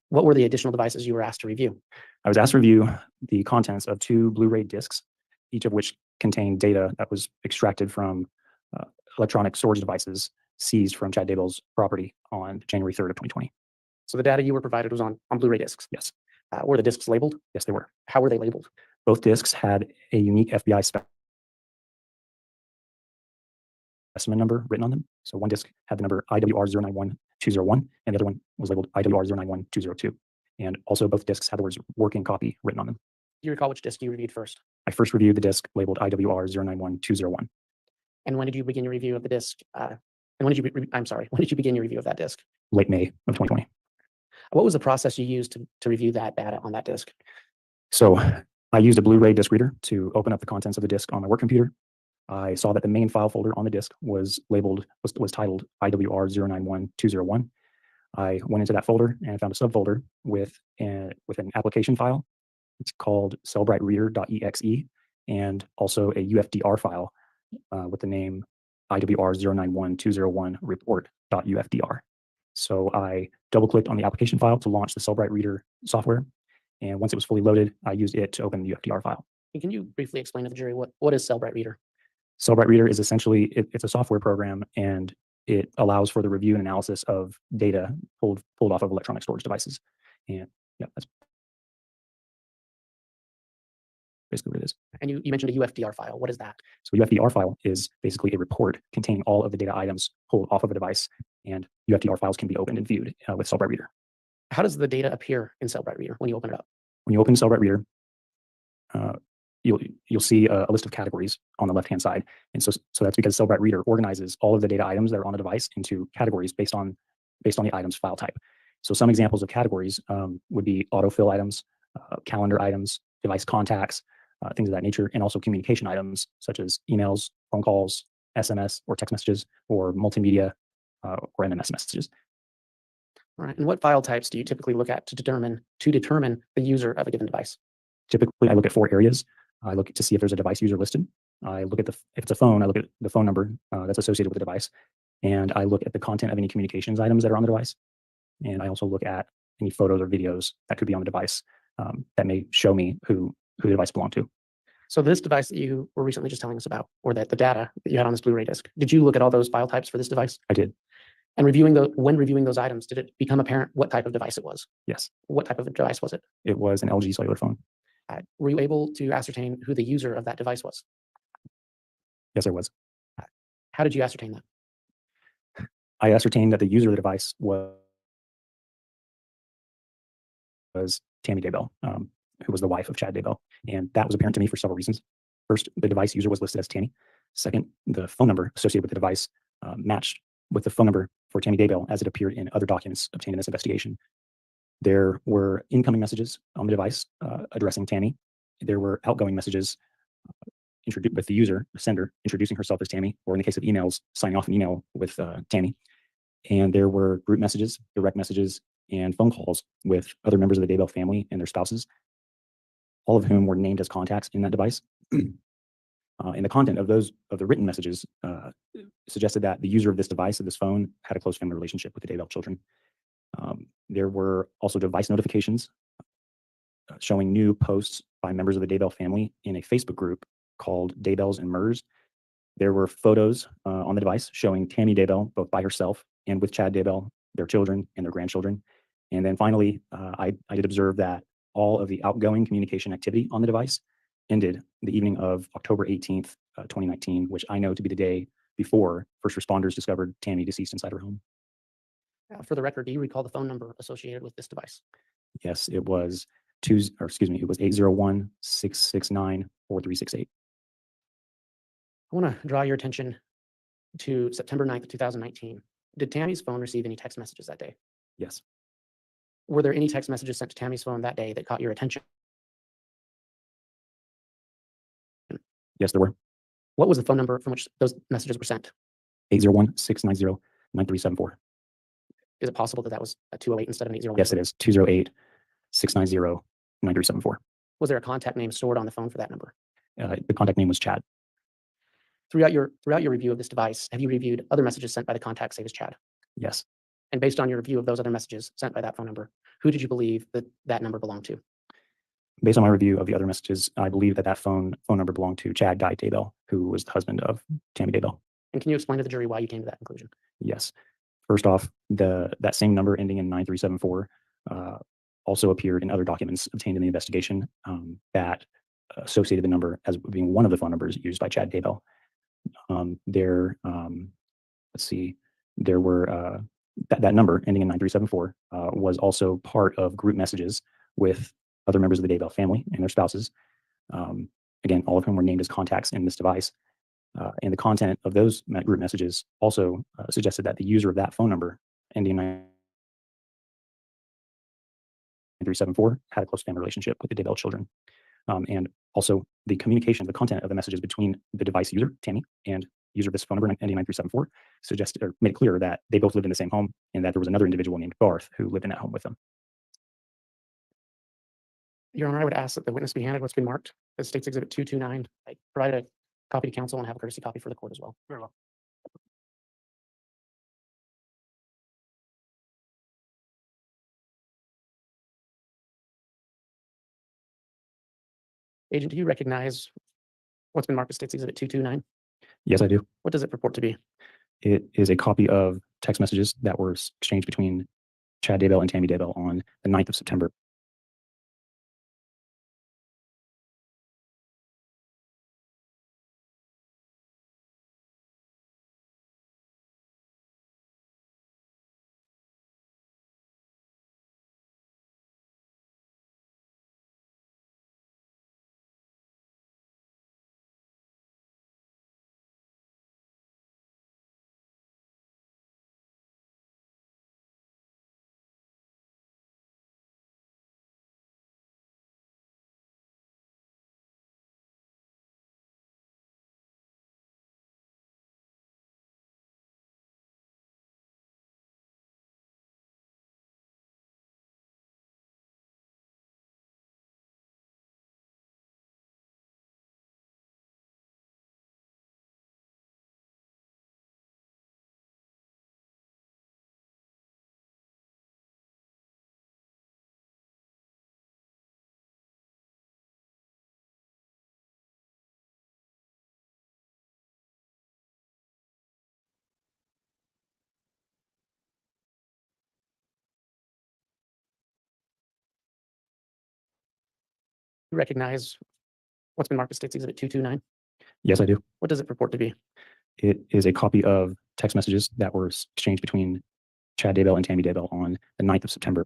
What were the additional devices you were asked to review? I was asked to review the contents of 2 Blu-ray discs, each of which contained data that was extracted from electronic storage devices seized from Chad Daybell's property on January 3rd of 2020. So the data you were provided was on Blu-ray discs? Yes. Were the discs labeled? Yes, they were. How were they labeled? Both discs had a unique FBI specimen number written on them. So one disc had the number IWR091201, and the other one was labeled IWR091202. And also both discs had the words working copy written on them. Do you recall which disc you reviewed first? I first reviewed the disc labeled IWR091201. And when did you begin your review of the disc? When did you begin your review of that disc? Late May of 2020. What was the process you used to review that data on that disc? So I used a Blu-ray disc reader to open up the contents of the disc on my work computer. I saw that the main file folder on the disc was titled IWR091201. I went into that folder and found a subfolder with an application file. It's called cellbrightreader.exe, and also a UFDR file with the name IWR091201 report.ufdr. So I double-clicked on the application file to launch the Cellbright Reader software, and once it was fully loaded, I used it to open the UFDR file. Can you briefly explain to the jury what is Cellbright Reader? Cellbrite Reader is essentially, it's a software program, and it allows for the review and analysis of data pulled off of electronic storage devices. And yeah, that's basically what it is. And you mentioned a UFDR file. What is that? So UFDR file is basically a report containing all of the data items pulled off of a device, and UFDR files can be opened and viewed with Cellbrite Reader. How does the data appear in Cellbrite Reader when you open it up? When you open Cellbrite Reader, you'll see a list of categories on the left-hand side. And so that's because Cellbrite Reader organizes all of the data items that are on the device into categories based on the item's file type. So some examples of categories would be autofill items, calendar items, device contacts, things of that nature, and also communication items such as emails, phone calls, SMS or text messages, or multimedia or MMS messages. All right. And what file types do you typically look at to determine the user of a given device? Typically, I look at 4 areas. I look to see if there's a device user listed. I look at if it's a phone, I look at the phone number that's associated with the device. And I look at the content of any communications items that are on the device. And I also look at any photos or videos that could be on the device that may show me who the device belonged to. So this device that you were recently just telling us about, or that the data that you had on this Blu-ray disc, did you look at all those file types for this device? I did. And when reviewing those items, did it become apparent what type of device it was? Yes. What type of a device was it? It was an LG cellular phone. Were you able to ascertain who the user of that device was? Yes, I was. How did you ascertain that? I ascertained that the user of the device was Tammy Daybell, who was the wife of Chad Daybell. And that was apparent to me for several reasons. First, the device user was listed as Tammy. Second, the phone number associated with the device matched with the phone number for Tammy Daybell as it appeared in other documents obtained in this investigation. There were incoming messages on the device addressing Tammy. There were outgoing messages with the user, the sender, introducing herself as Tammy, or in the case of emails, signing off an email with Tammy. And there were group messages, direct messages, and phone calls with other members of the Daybell family and their spouses, all of whom were named as contacts in that device. And the content of the written messages suggested that the user of this device, of this phone, had a close family relationship with the Daybell children. There were also device notifications showing new posts by members of the Daybell family in a Facebook group called Daybells and Murs. There were photos on the device showing Tammy Daybell, both by herself and with Chad Daybell, their children and their grandchildren. And then finally, I did observe that all of the outgoing communication activity on the device ended the evening of October 18th, 2019, which I know to be the day before first responders discovered Tammy deceased inside her home. For the record, do you recall the phone number associated with this device? Yes, it was 801-669-4368. I want to draw your attention to September 9th, 2019. Did Tammy's phone receive any text messages that day? Yes. Were there any text messages sent to Tammy's phone that day that caught your attention? Yes, there were. What was the phone number from which those messages were sent? 801-690-9374. Is it possible that that was a 208 instead of an 801? Yes, it is. 208-690-9374. Was there a contact name stored on the phone for that number? The contact name was Chad. Throughout your review of this device, have you reviewed other messages sent by the contact save as Chad? Yes. And based on your review of those other messages sent by that phone number, who did you believe that number belonged to? Based on my review of the other messages, I believe that phone number belonged to Chad Guy Daybell, who was the husband of Tammy Daybell. And can you explain to the jury why you came to that conclusion? Yes. First off, that same number ending in 9374 also appeared in other documents obtained in the investigation that associated the number as being one of the phone numbers used by Chad Daybell. There were that number ending in 9374 was also part of group messages with other members of the Daybell family and their spouses. Again, all of whom were named as contacts in this device. And the content of those group messages also suggested that the user of that phone number ending in 9374 had a close family relationship with the Daybell children. And also the communication, the content of the messages between the device user, Tammy, and user of this phone number ending 9374 suggested or made it clear that they both lived in the same home and that there was another individual named Garth who lived in that home with them. Your Honor, I would ask that the witness be handed what's been marked as State's Exhibit 229. I provide a copy to counsel and have a courtesy copy for the court as well. Very well. Agent, do you recognize what's been marked as State's Exhibit 229? Yes, I do. What does it purport to be? It is a copy of text messages that were exchanged between Chad Daybell and Tammy Daybell on the 9th of September. You recognize what's been marked as State's Exhibit 229? Yes, I do. What does it purport to be? It is a copy of text messages that were exchanged between Chad Daybell and Tammy Daybell on the 9th of September.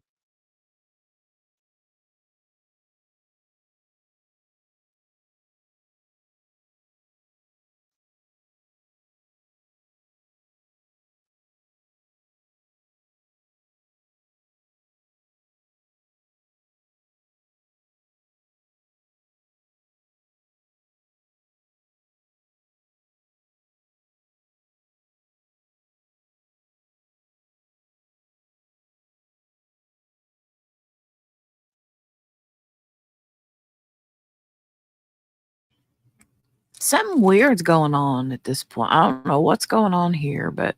Something weird's going on at this point. I don't know what's going on here, but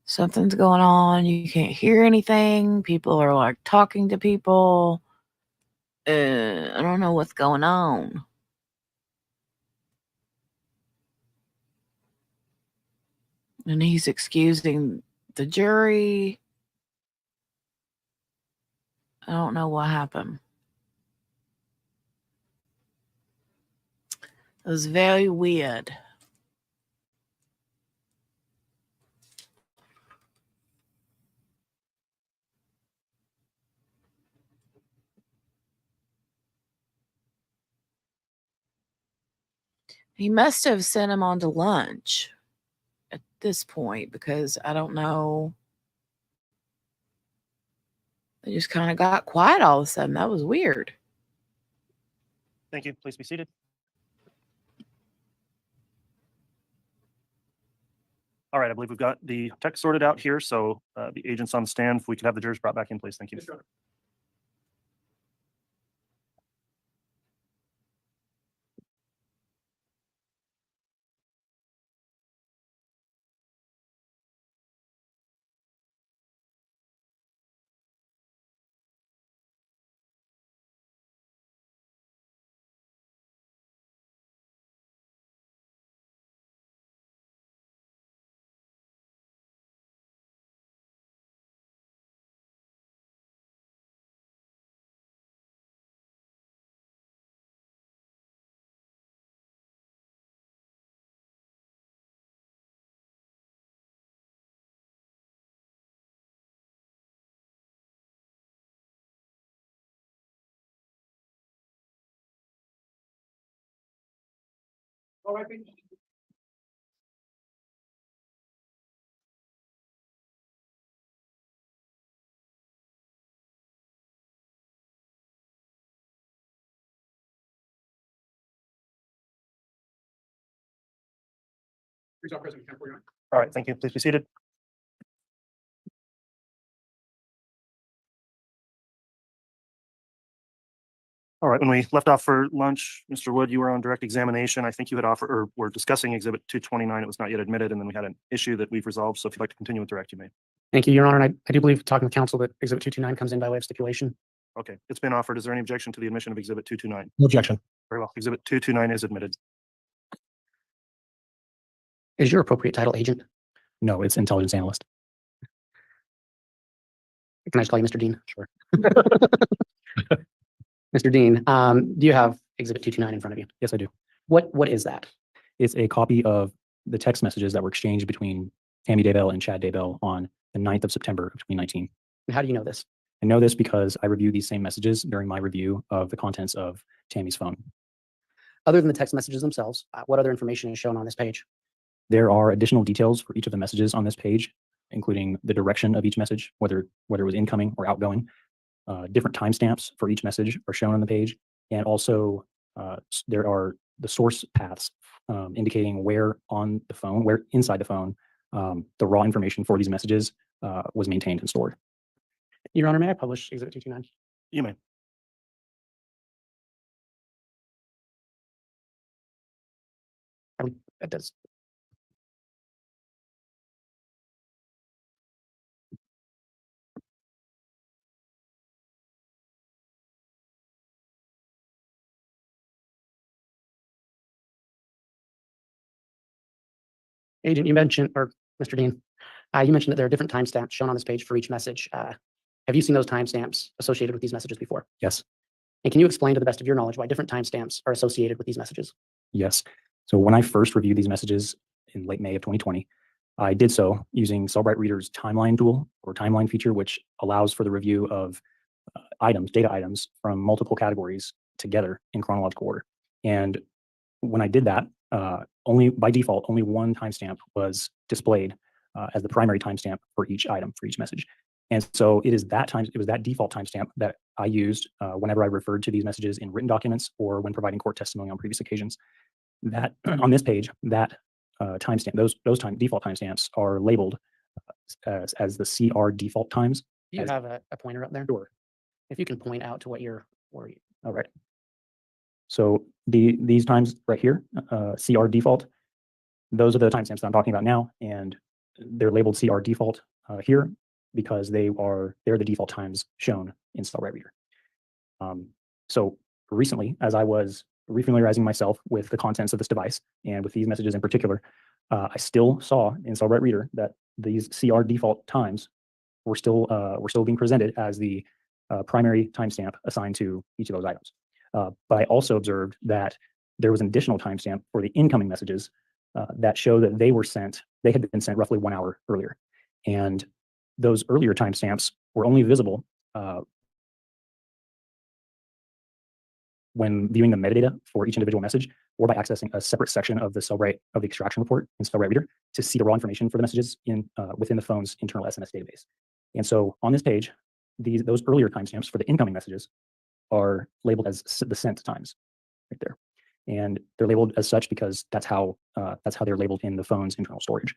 something's going on. You can't hear anything. People are like talking to people. I don't know what's going on. And he's excusing the jury. I don't know what happened. It was very weird. He must have sent him on to lunch at this point because I don't know. They just kind of got quiet all of a sudden. That was weird. Thank you. Please be seated. All right, I believe we've got the text sorted out here. So the agents on the stand, if we could have the jurors brought back in, please. Thank you. All right, thank you. Resolve President 1049. All right, thank you. Please be seated. All right, when we left off for lunch, Mr. Wood, you were on direct examination. I think you had offered or were discussing Exhibit 229. It was not yet admitted, and then we had an issue that we've resolved. So if you'd like to continue with direct, you may. Thank you, Your Honor. And I do believe, talking to counsel, that Exhibit 229 comes in by way of stipulation. Okay, it's been offered. Is there any objection to the admission of Exhibit 229? No objection. Very well. Exhibit 229 is admitted. Is your appropriate title agent? No, it's intelligence analyst. Can I just call you Mr. Dean? Sure. Mr. Dean, do you have Exhibit 229 in front of you? Yes, I do. What is that? It's a copy of the text messages that were exchanged between Tammy Daybell and Chad Daybell on the 9th of September of 2019. And how do you know this? I know this because I reviewed these same messages during my review of the contents of Tammy's phone. Other than the text messages themselves, what other information is shown on this page? There are additional details for each of the messages on this page, including the direction of each message, whether it was incoming or outgoing. Different timestamps for each message are shown on the page, and also there are the source paths indicating where on the phone, where inside the phone, the raw information for these messages was maintained and stored. Your Honor, may I publish Exhibit 229? You may. That does. Agent, you mentioned, or Mr. Dean, you mentioned that there are different timestamps shown on this page for each message. Have you seen those timestamps associated with these messages before? Yes. And can you explain to the best of your knowledge why different timestamps are associated with these messages? Yes. So when I first reviewed these messages in late May of 2020, I did so using Cellbrite Reader's timeline tool or timeline feature, which allows for the review of data items from multiple categories together in chronological order. And when I did that, by default, only one timestamp was displayed as the primary timestamp for each item, for each message. And so it was that default timestamp that I used whenever I referred to these messages in written documents or when providing court testimony on previous occasions. That on this page, that timestamp, those default timestamps are labeled as the CR default times. Do you have a pointer up there? Sure. If you can point out to what you're worried. All right. So these times right here, CR default, those are the timestamps that I'm talking about now, and they're labeled CR default here because they're the default times shown in Cellbrite Reader. So recently, as I was refamiliarizing myself with the contents of this device and with these messages in particular, I still saw in Cellbrite Reader that these CR default times were still being presented as the primary timestamp assigned to each of those items. But I also observed that there was an additional timestamp for the incoming messages that show that they had been sent roughly 1 hour earlier. And those earlier timestamps were only visible when viewing the metadata for each individual message, or by accessing a separate section of the extraction report in Cellbrite Reader to see the raw information for the messages within the phone's internal SMS database. And so on this page, those earlier timestamps for the incoming messages are labeled as the sent times right there. And they're labeled as such because that's how they're labeled in the phone's internal storage.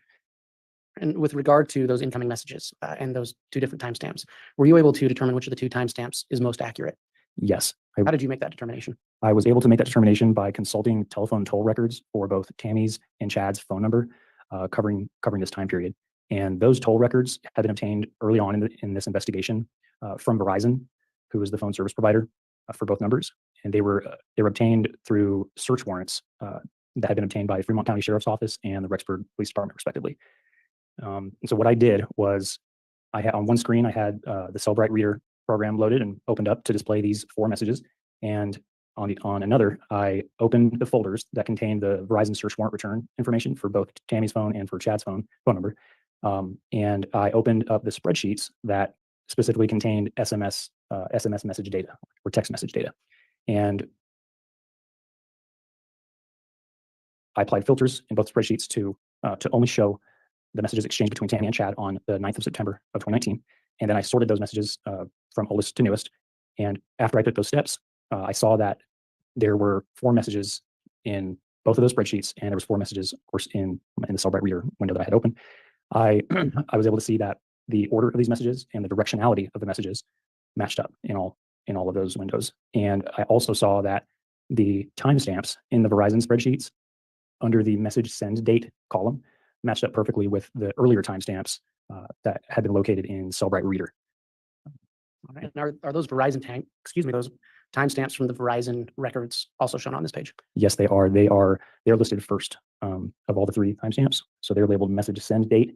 And with regard to those incoming messages and those two different timestamps, were you able to determine which of the two timestamps is most accurate? Yes. How did you make that determination? I was able to make that determination by consulting telephone toll records for both Tammy's and Chad's phone number covering this time period. And those toll records had been obtained early on in this investigation from Verizon, who is the phone service provider for both numbers. And they were obtained through search warrants that had been obtained by Fremont County Sheriff's Office and the Rexburg Police Department, respectively. And so what I did was, on one screen, I had the Cellbrite Reader program loaded and opened up to display these 4 messages. And on another, I opened the folders that contained the Verizon search warrant return information for both Tammy's phone and for Chad's phone number. And I opened up the spreadsheets that specifically contained SMS message data or text message data. And I applied filters in both spreadsheets to only show the messages exchanged between Tammy and Chad on the 9th of September of 2019. And then I sorted those messages from oldest to newest. And after I took those steps, I saw that there were 4 messages in both of those spreadsheets, and there was 4 messages, of course, in the Cellbrite Reader window that I had opened. I was able to see that the order of these messages and the directionality of the messages matched up in all of those windows. And I also saw that the timestamps in the Verizon spreadsheets under the message send date column matched up perfectly with the earlier timestamps that had been located in Cellbrite Reader. All right. And are those Verizon timestamps from the Verizon records also shown on this page? Yes, they are. They're listed first of all the 3 timestamps. So they're labeled message send date,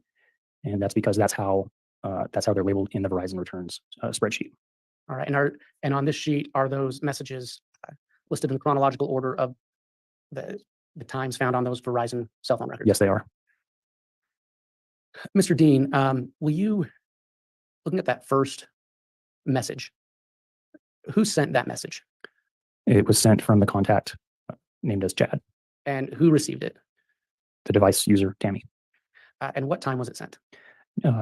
and that's because that's how they're labeled in the Verizon returns spreadsheet. All right, and on this sheet, are those messages listed in the chronological order of the times found on those Verizon cell phone records? Yes, they are. Mr. Dean, will you, looking at that first message, who sent that message It was sent from the contact named as Chad, and who received it? the device user Tammy. And what time was it sent?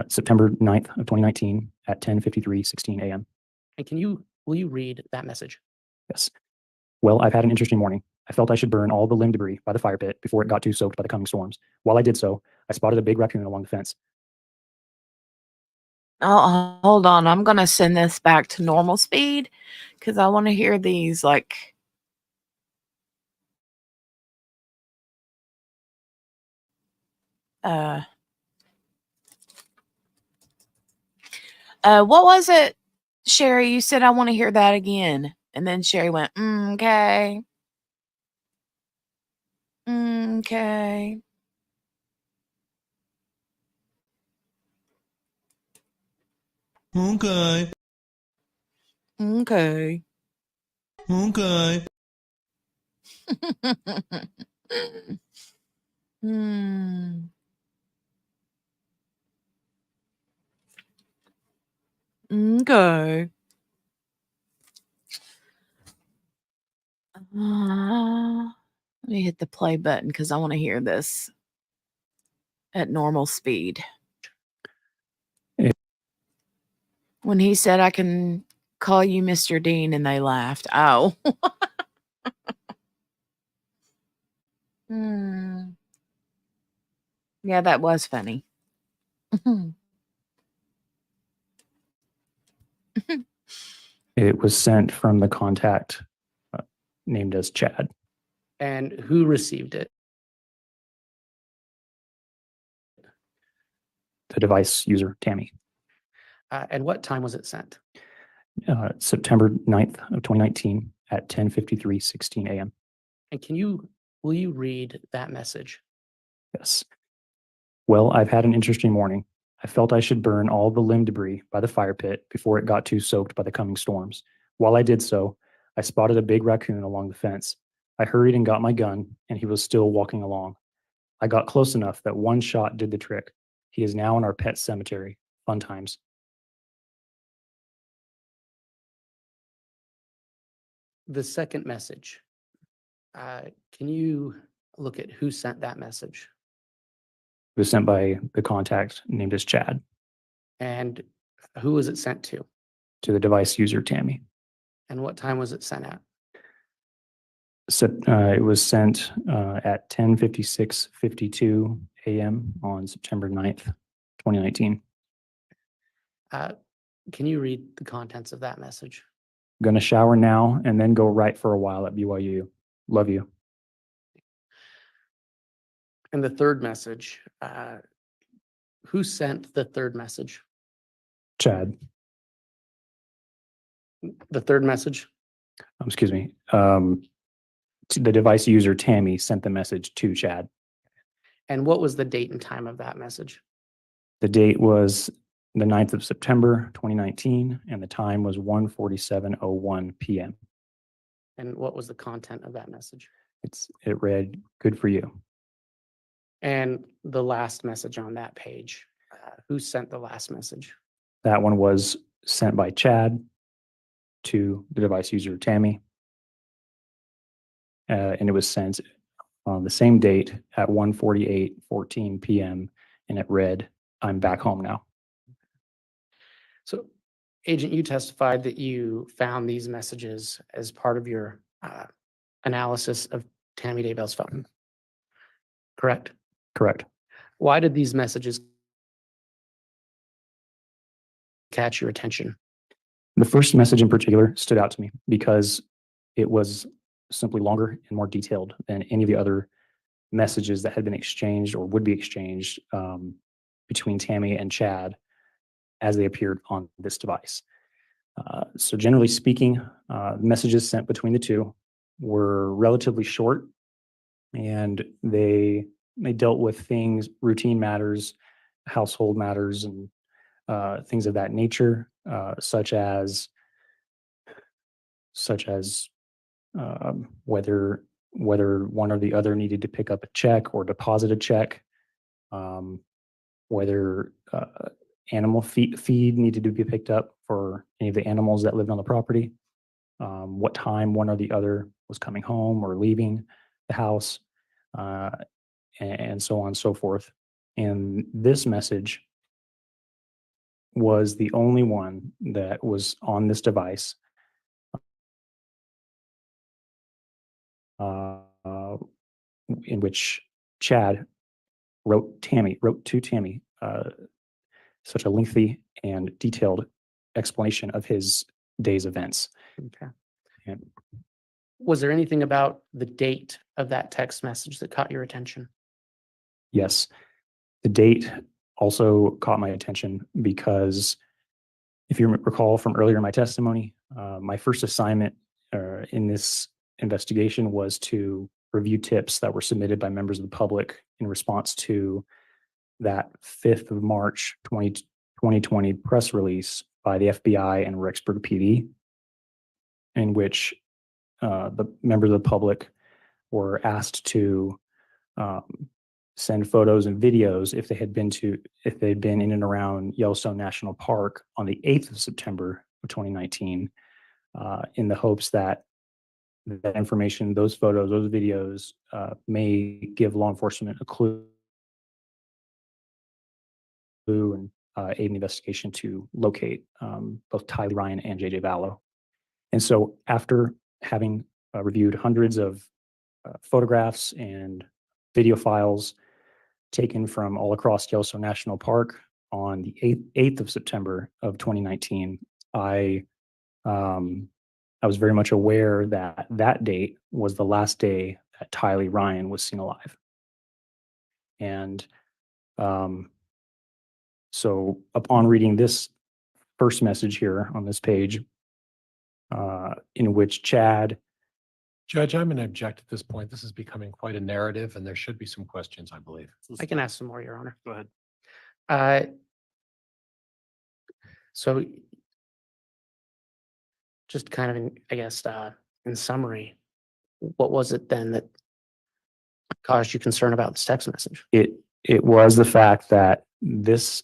September 9th of 2019 at 10:53:16 a.m. And will you read that message? Yes. Well, I've had an interesting morning. I felt I should burn all the limb debris by the fire pit before it got too soaked by the coming storms. While I did so, I spotted a big raccoon along the fence. Oh, hold on. I'm going to send this back to normal speed because I want to hear these like. What was it, Sherry? You said I want to hear that again. And then Sherry went, okay. Okay. Okay. Okay. Okay. Hmm. Okay. Let me hit the play button because I want to hear this at normal speed. When he said, I can call you Mr. Dean, and they laughed. Oh. Yeah, that was funny. It was sent from the contact named as Chad. And who received it? The device user Tammy. And what time was it sent? September 9th of 2019 at 10:53:16 a.m. And will you read that message? Yes. Well, I've had an interesting morning. I felt I should burn all the limb debris by the fire pit before it got too soaked by the coming storms. While I did so, I spotted a big raccoon along the fence. I hurried and got my gun, and he was still walking along. I got close enough that one shot did the trick. He is now in our pet cemetery. Fun times. The second message, can you look at who sent that message? It was sent by the contact named as Chad. And who was it sent to? To the device user Tammy. And what time was it sent at? So, it was sent at 10:56:52 a.m. on September 9th, 2019. Can you read the contents of that message? Gonna shower now and then go right for a while at BYU. Love you. And the third message, who sent the third message? Chad. The third message? Excuse me. The device user Tammy sent the message to Chad. And what was the date and time of that message? The date was the 9th of September, 2019, and the time was 1:47:01 p.m. And what was the content of that message? It read, "Good for you." And the last message on that page, who sent the last message? That one was sent by Chad to the device user Tammy. And it was sent on the same date at 1:48:14 p.m. and it read, "I'm back home now." So, Agent, you testified that you found these messages as part of your analysis of Tammy Daybell's phone, correct? Correct. Why did these messages catch your attention? The first message in particular stood out to me because it was simply longer and more detailed than any of the other messages that had been exchanged or would be exchanged between Tammy and Chad as they appeared on this device. So generally speaking, messages sent between the two were relatively short, and they dealt with things, routine matters, household matters, and things of that nature, such as whether one or the other needed to pick up a check or deposit a check, whether animal feed needed to be picked up for any of the animals that lived on the property, what time one or the other was coming home or leaving the house, and so on and so forth. And this message was the only one that was on this device in which Chad wrote to Tammy such a lengthy and detailed explanation of his day's events. Okay. And Was there anything about the date of that text message that caught your attention? yes, the date also caught my attention because if you recall from earlier in my testimony, my first assignment in this investigation was to review tips that were submitted by members of the public in response to that 5th of March 2020 press release by the FBI and Rexburg PD, in which the members of the public were asked to send photos and videos if they'd been in and around Yellowstone National Park on the 8th of September of 2019, in the hopes that that information, those photos, those videos may give law enforcement a clue and aid an investigation to locate both Tylee Ryan and JJ Vallow. And so after having reviewed hundreds of photographs and video files taken from all across Yellowstone National Park on the 8th of September of 2019, I was very much aware that that date was the last day that Tylee Ryan was seen alive. And so upon reading this first message here on this page, in which Chad. Judge, I'm going to object at this point. This is becoming quite a narrative, and there should be some questions, I believe. I can ask some more, Your Honor. Go ahead. So just kind of, in summary, what was it then that caused you concern about this text message? It was the fact that this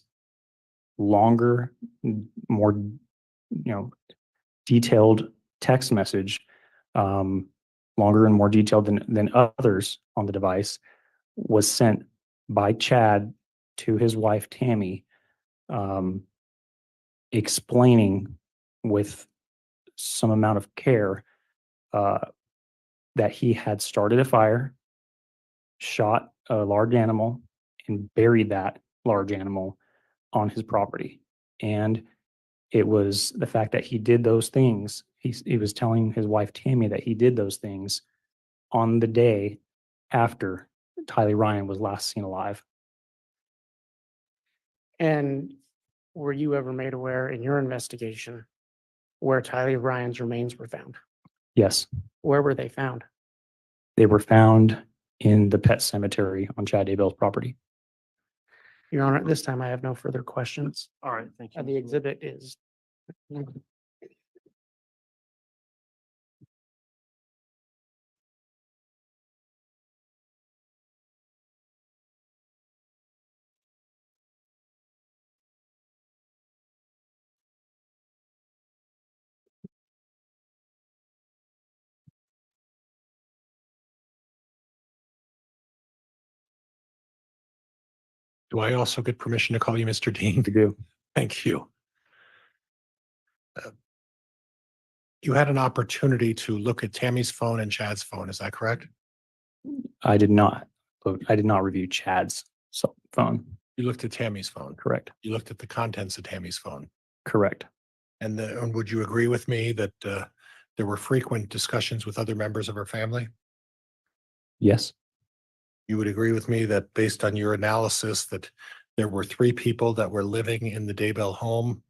longer, more detailed text message, longer and more detailed than others on the device, was sent by Chad to his wife Tammy, explaining with some amount of care that he had started a fire, shot a large animal, and buried that large animal on his property. And it was the fact that he did those things. He was telling his wife Tammy that he did those things on the day after Tylee Ryan was last seen alive. And were you ever made aware in your investigation where Tylee Ryan's remains were found? Yes, Where were they found? they were found in the pet cemetery on Chad Daybell's property. Your Honor, at this time, I have no further questions. All right, thank you. The exhibit is. Do I also get permission to call you Mr. Dean? You do. Thank you. You had an opportunity to look at Tammy's phone and Chad's phone, is that correct? I did not review Chad's phone. You looked at Tammy's phone. Correct. You looked at the contents of Tammy's phone. Correct. And would you agree with me that there were frequent discussions with other members of her family? Yes. You would agree with me that based on your analysis that there were 3 people that were living in the Daybell home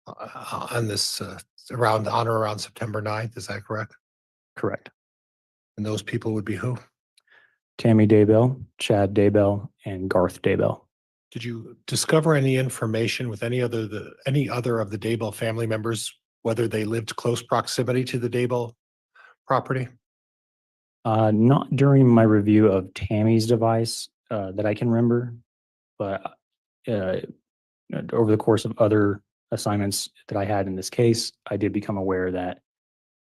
on this, on or around September 9th, is that correct? Correct. And those people would be who? Tammy Daybell, Chad Daybell, and Garth Daybell. Did you discover any information with any other of the Daybell family members, whether they lived close proximity to the Daybell property? Not during my review of Tammy's device that I can remember, but over the course of other assignments that I had in this case, I did become aware that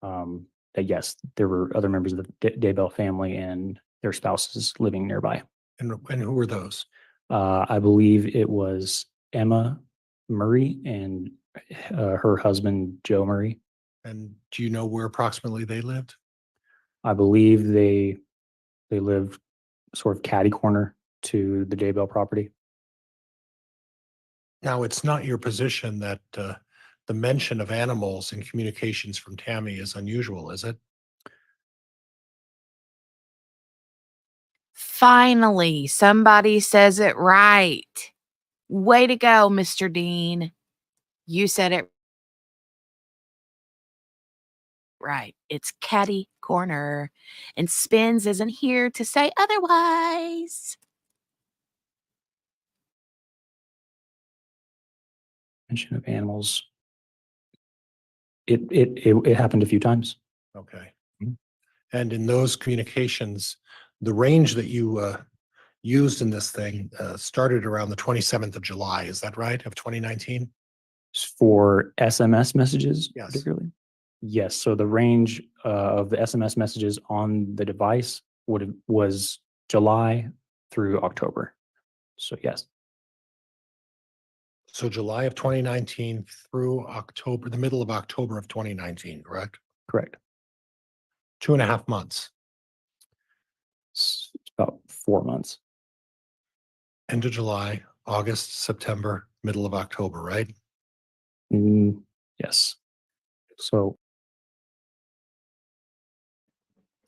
that yes, there were other members of the Daybell family and their spouses living nearby. And who were those? I believe it was Emma Murray and her husband, Joe Murray. And do you know where approximately they lived? I believe they lived sort of catty corner to the Daybell property. Now, it's not your position that the mention of animals in communications from Tammy is unusual, is it? Finally, somebody says it right. Way to go, Mr. Dean. You said it right. It's catty corner, and Spins isn't here to say otherwise. Mention of animals. It happened a few times. Okay. And in those communications, the range that you used in this thing started around the 27th of July. Is that right? Of 2019? For SMS messages, Yes. particularly? Yes. So the range of the SMS messages on the device was July through October. So yes. So July of 2019 through October, the middle of October of 2019, correct? Correct. 2.5 months. It's about 4 months. End of July, August, September, middle of October, right? Yes. So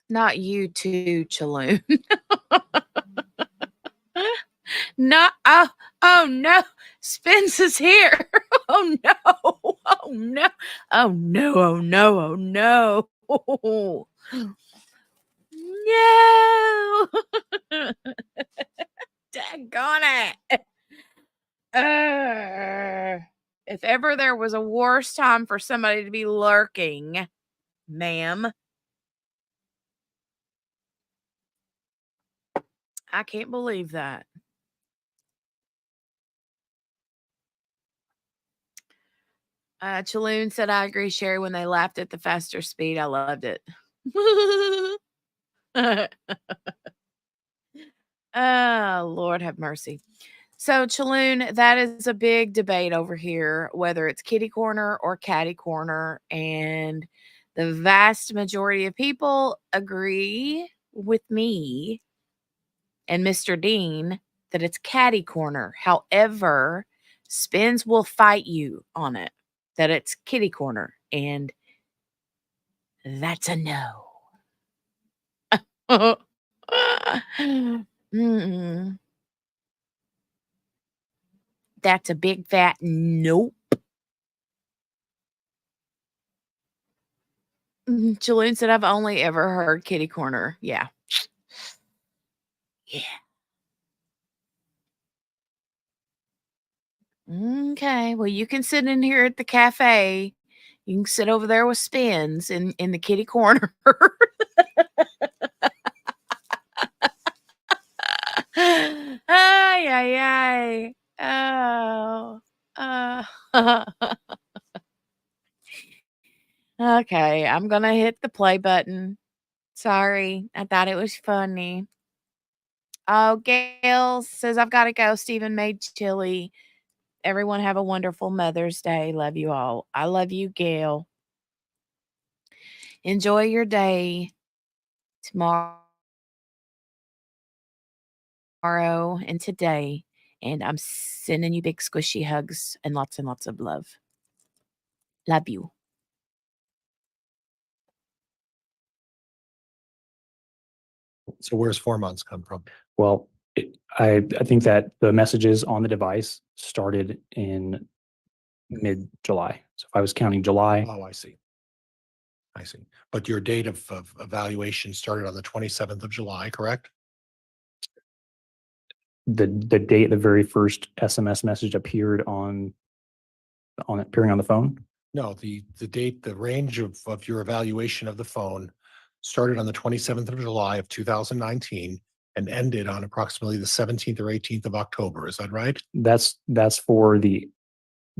Not you too, Chaloon. No, oh no, Spence is here. Oh no, oh no, oh no, oh no, oh no. No. Daggone it. If ever there was a worse time for somebody to be lurking, ma'am. I can't believe that. Chaloon said, I agree, Sherry, when they laughed at the faster speed. I loved it. Oh, Lord have mercy. So, Chaloon, that is a big debate over here, whether it's kitty corner or catty corner. And the vast majority of people agree with me and Mr. Dean that it's catty corner. However, Spins will fight you on it that it's kitty corner. And that's a no. Mm-mm. That's a big fat nope. Jaloon said, I've only ever heard kitty corner. Yeah. Yeah. Okay. Well, you can sit in here at the cafe. You can sit over there with Spins in the kitty corner. Ay, ay, ay. Oh. Okay, I'm gonna hit the play button. Sorry, I thought it was funny. Oh, Gail says I've got to go. Stephen made chili. Everyone have a wonderful Mother's Day. Love you all. I love you, Gail. Enjoy your day tomorrow and today. And I'm sending you big squishy hugs and lots of love. Love you. So where's 4 months come from? well, I think that the messages on the device started in mid-July. So if I was counting July, Oh, I see. I see. But your date of evaluation started on the 27th of July, correct? the date the very first SMS message appeared on appearing on the phone. No, the date, the range of your evaluation of the phone started on the 27th of July of 2019 and ended on approximately the 17th or 18th of October. Is that right? That's for the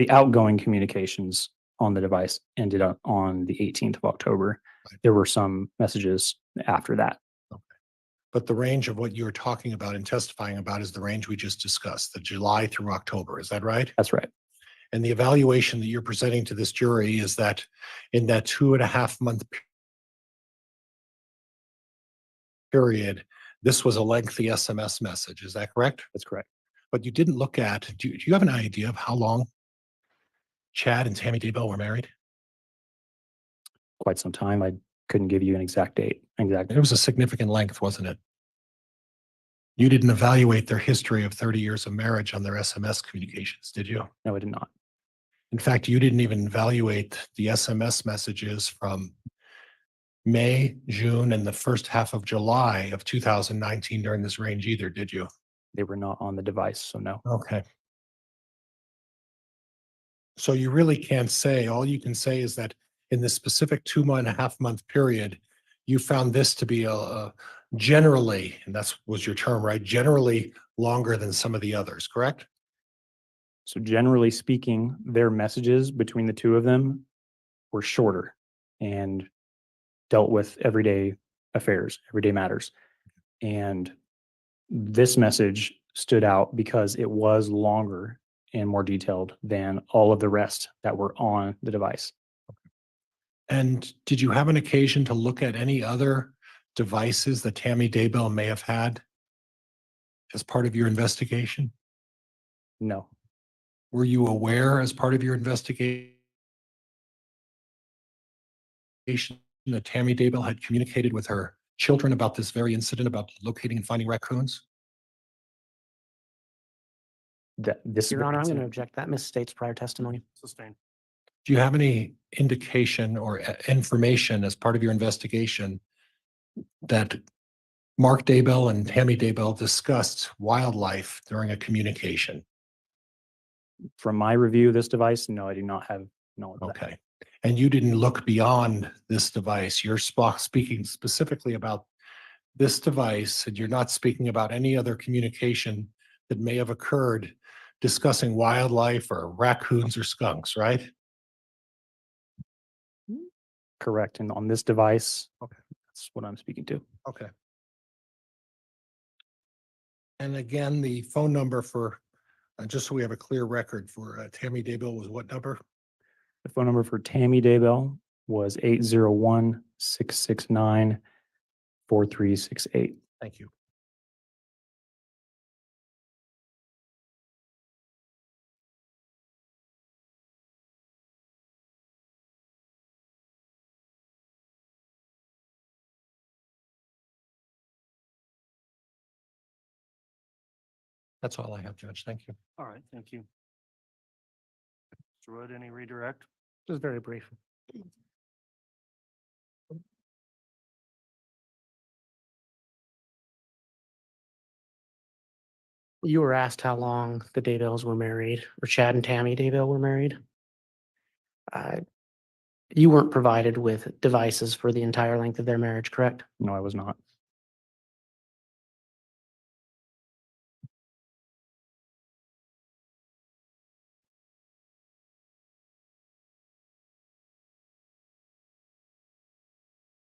outgoing communications on the device ended on the 18th of October. Right. There were some messages after that. But the range of what you're talking about and testifying about is the range we just discussed, the July through October. Is that right? That's right. And the evaluation that you're presenting to this jury is that in that 2.5 month period, this was a lengthy SMS message. Is that correct? That's correct. But you didn't look at, do you have an idea of how long Chad and Tammy Daybell were married? Quite some time. I couldn't give you an exact date. It was a significant length, wasn't it? You didn't evaluate their history of 30 years of marriage on their SMS communications, did you? No, I did not. In fact, you didn't even evaluate the SMS messages from May, June, and the first half of July of 2019 during this range either, did you? They were not on the device, so no. Okay. So you really can't say, all you can say is that in this specific 2.5 month period, you found this to be a generally, and that's was your term, right? Generally longer than some of the others, correct? So generally speaking, their messages between the two of them were shorter and dealt with everyday affairs, everyday matters. And this message stood out because it was longer and more detailed than all of the rest that were on the device. And did you have an occasion to look at any other devices that Tammy Daybell may have had as part of your investigation? No. Were you aware as part of your investigation that Tammy Daybell had communicated with her children about this very incident about locating and finding raccoons? Your Honor, I'm going to object. That misstates prior testimony. Sustained. Do you have any indication or information as part of your investigation that Mark Daybell and Tammy Daybell discussed wildlife during a communication? From my review of this device, no, I do not have knowledge of that. Okay. And you didn't look beyond this device. You're speaking specifically about this device, and you're not speaking about any other communication that may have occurred discussing wildlife or raccoons or skunks, right? Correct. And on this device, Okay. that's what I'm speaking to. Okay. And again, the phone number for, just so we have a clear record for Tammy Daybell was what number? The phone number for Tammy Daybell was 801-669-4368. Thank you. That's all I have, Judge. Thank you. All right, thank you. Mr. Wood, any redirect? Just very brief. You were asked how long the Daybells were married, or Chad and Tammy Daybell were married. You weren't provided with devices for the entire length of their marriage, correct? No, I was not.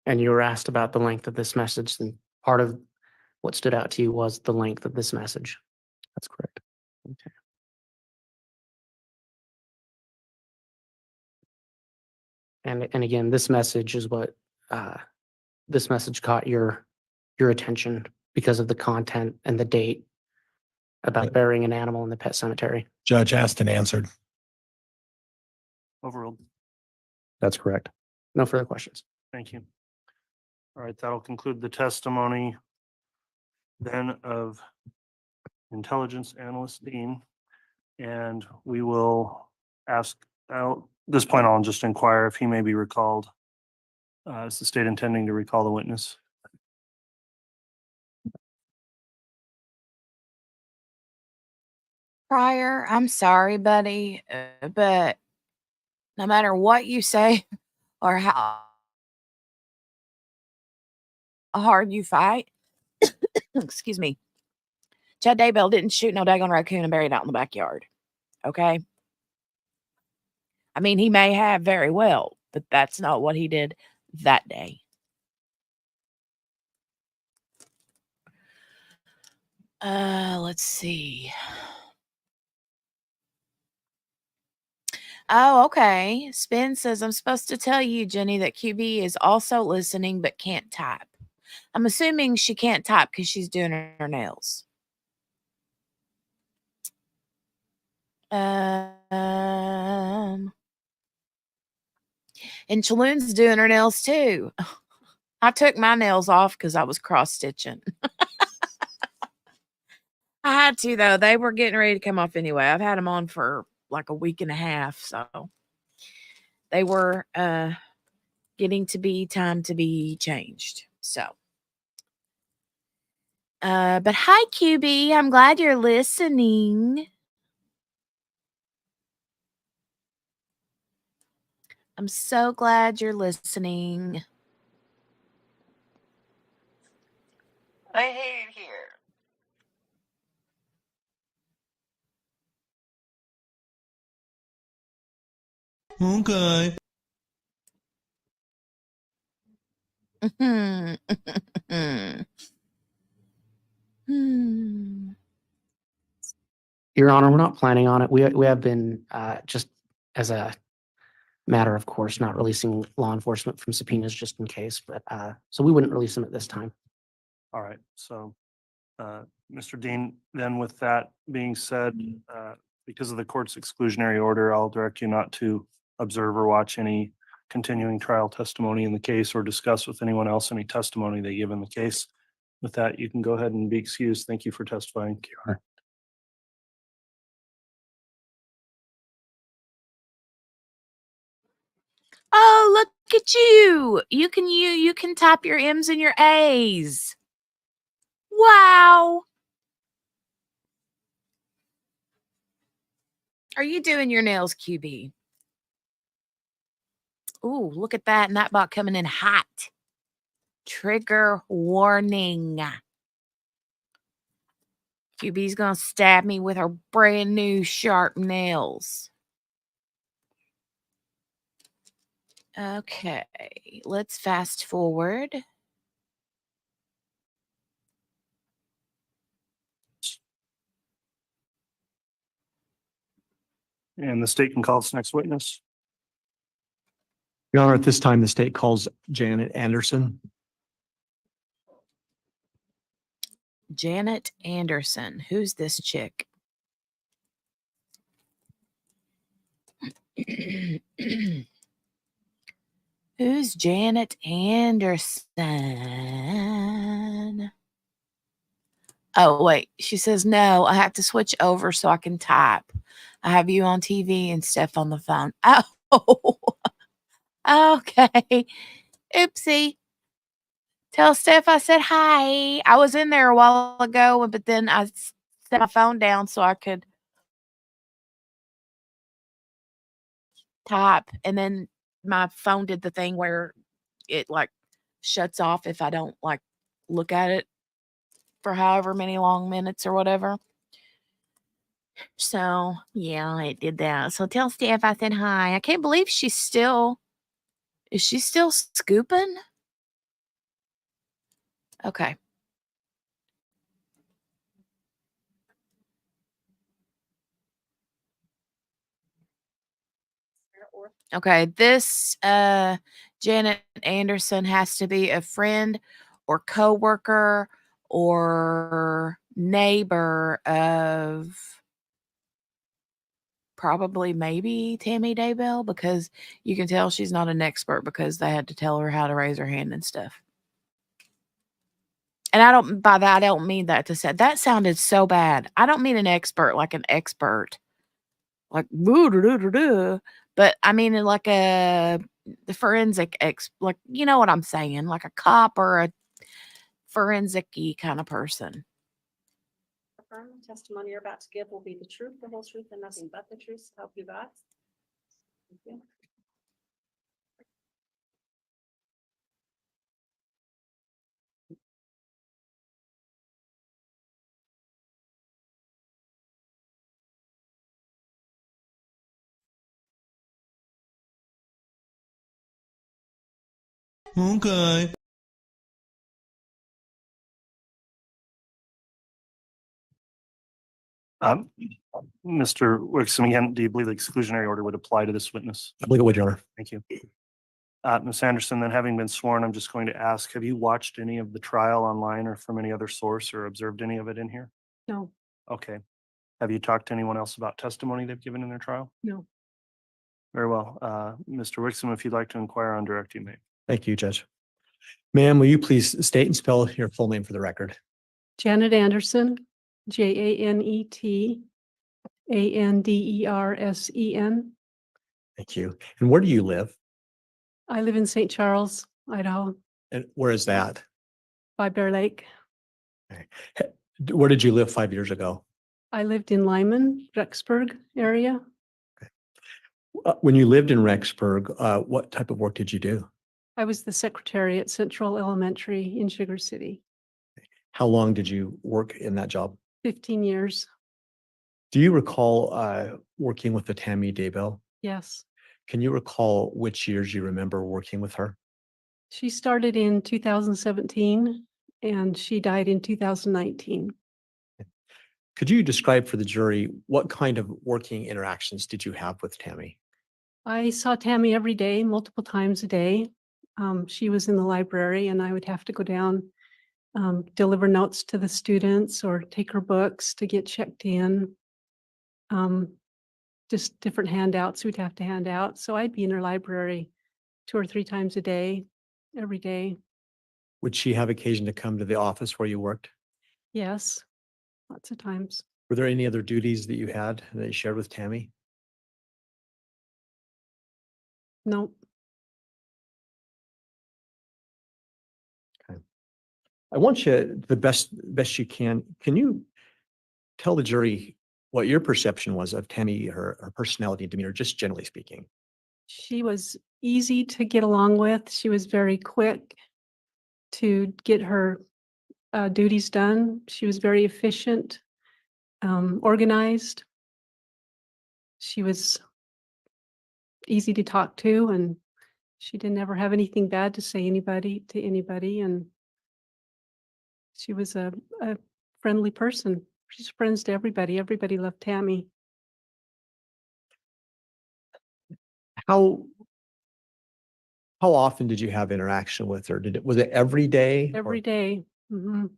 And you were asked about the length of this message, and part of what stood out to you was the length of this message. That's correct. Okay. And again, this message is what this message caught your attention because of the content and the date about burying an animal in the pet cemetery. Judge asked and answered. Overruled. That's correct. No further questions. Thank you. All right, that'll conclude the testimony then of Intelligence Analyst Dean. And we will ask, at this point, I'll just inquire if he may be recalled. Is the state intending to recall the witness? Pryor, I'm sorry, buddy, but no matter what you say or how hard you fight, excuse me, Chad Daybell didn't shoot no daggone raccoon and bury it out in the backyard. Okay? I mean, he may have very well, but that's not what he did that day. Let's see. Oh, okay. Spin says, I'm supposed to tell you, Jenny, that QB is also listening but can't type. I'm assuming she can't type because she's doing her nails. And Chaloon's doing her nails too. I took my nails off because I was cross stitching. I had to, though. They were getting ready to come off anyway. I've had them on for like a week and a half, so they were getting to be time to be changed. So, but hi, QB. I'm glad you're listening. I'm so glad you're listening. I hate it here. Okay. Your Honor, we're not planning on it. We have been, just as a matter of course, not releasing law enforcement from subpoenas just in case, but, so we wouldn't release them at this time. All right, so, Mr. Dean, then with that being said, because of the court's exclusionary order, I'll direct you not to observe or watch any continuing trial testimony in the case or discuss with anyone else any testimony they give in the case. With that, you can go ahead and be excused. Thank you for testifying. Your Honor. Oh, look at you. You can type your M's and your A's. Wow. Are you doing your nails, QB? Ooh, look at that Nightbot coming in hot. Trigger warning. QB's gonna stab me with her brand new sharp nails. Okay, let's fast forward. And the state can call its next witness. Your Honor, at this time, the state calls Janet Anderson. Janet Anderson. Who's this chick? Who's Janet Anderson? Oh, wait. She says, no, I have to switch over so I can type. I have you on TV and Steph on the phone. Oh, okay. Oopsie. Tell Steph I said hi. I was in there a while ago, but then I set my phone down so I could type. And then my phone did the thing where it like shuts off if I don't like look at it for however many long minutes or whatever. So yeah, it did that. So tell Steph I said hi. I can't believe is she still scooping? Okay. Okay, this Janet Anderson has to be a friend or coworker or neighbor of probably maybe Tammy Daybell, because you can tell she's not an expert because they had to tell her how to raise her hand and stuff. And by that, I don't mean that to say that sounded so bad. I don't mean an expert like an expert. like boo doo doo doo doo. But I mean, in like the forensic like you know what I'm saying, like a cop or a forensic-y kind of person. Affirm the testimony you're about to give will be the truth, the whole truth, and nothing but the truth. So help you God. Thank you. Okay. Mr. Wixom, again, do you believe the exclusionary order would apply to this witness? I believe it would, Your Honor. Thank you. Ms. Anderson, then having been sworn, I'm just going to ask, have you watched any of the trial online or from any other source or observed any of it in here? No, Okay. Have you talked to anyone else about testimony they've given in their trial? no. Very well. Mr. Wixom, if you'd like to inquire on direct, you may. Thank you, Judge. Ma'am, will you please state and spell your full name for the record? Janet Anderson, JANET ANDERSEN. Thank you. And where do you live? I live in St. Charles, Idaho, And where is that? by Bear Lake. Where did you live 5 years ago? I lived in Lyman, Rexburg area. When you lived in Rexburg, what type of work did you do? I was the secretary at Central Elementary in Sugar City, How long did you work in that job? 15 years. Do you recall working with the Tammy Daybell? Yes. Can you recall which years you remember working with her? She started in 2017 and she died in 2019. Could you describe for the jury what kind of working interactions did you have with Tammy? I saw Tammy every day, multiple times a day. She was in the library and I would have to go down, deliver notes to the students or take her books to get checked in. Just different handouts we'd have to hand out. So I'd be in her library 2 or 3 times a day, every day. Would she have occasion to come to the office where you worked? Yes, lots of times. Were there any other duties that you had that you shared with Tammy? Nope. I want you the best you can. Can you tell the jury what your perception was of Tammy, her personality and demeanor, just generally speaking? She was easy to get along with. She was very quick to get her duties done. She was very efficient, organized. She was easy to talk to, and she didn't ever have anything bad to say to anybody. And she was a friendly person. She's friends to everybody. Everybody loved Tammy. How often did you have interaction with her? Was it every day? Every day. Mhm.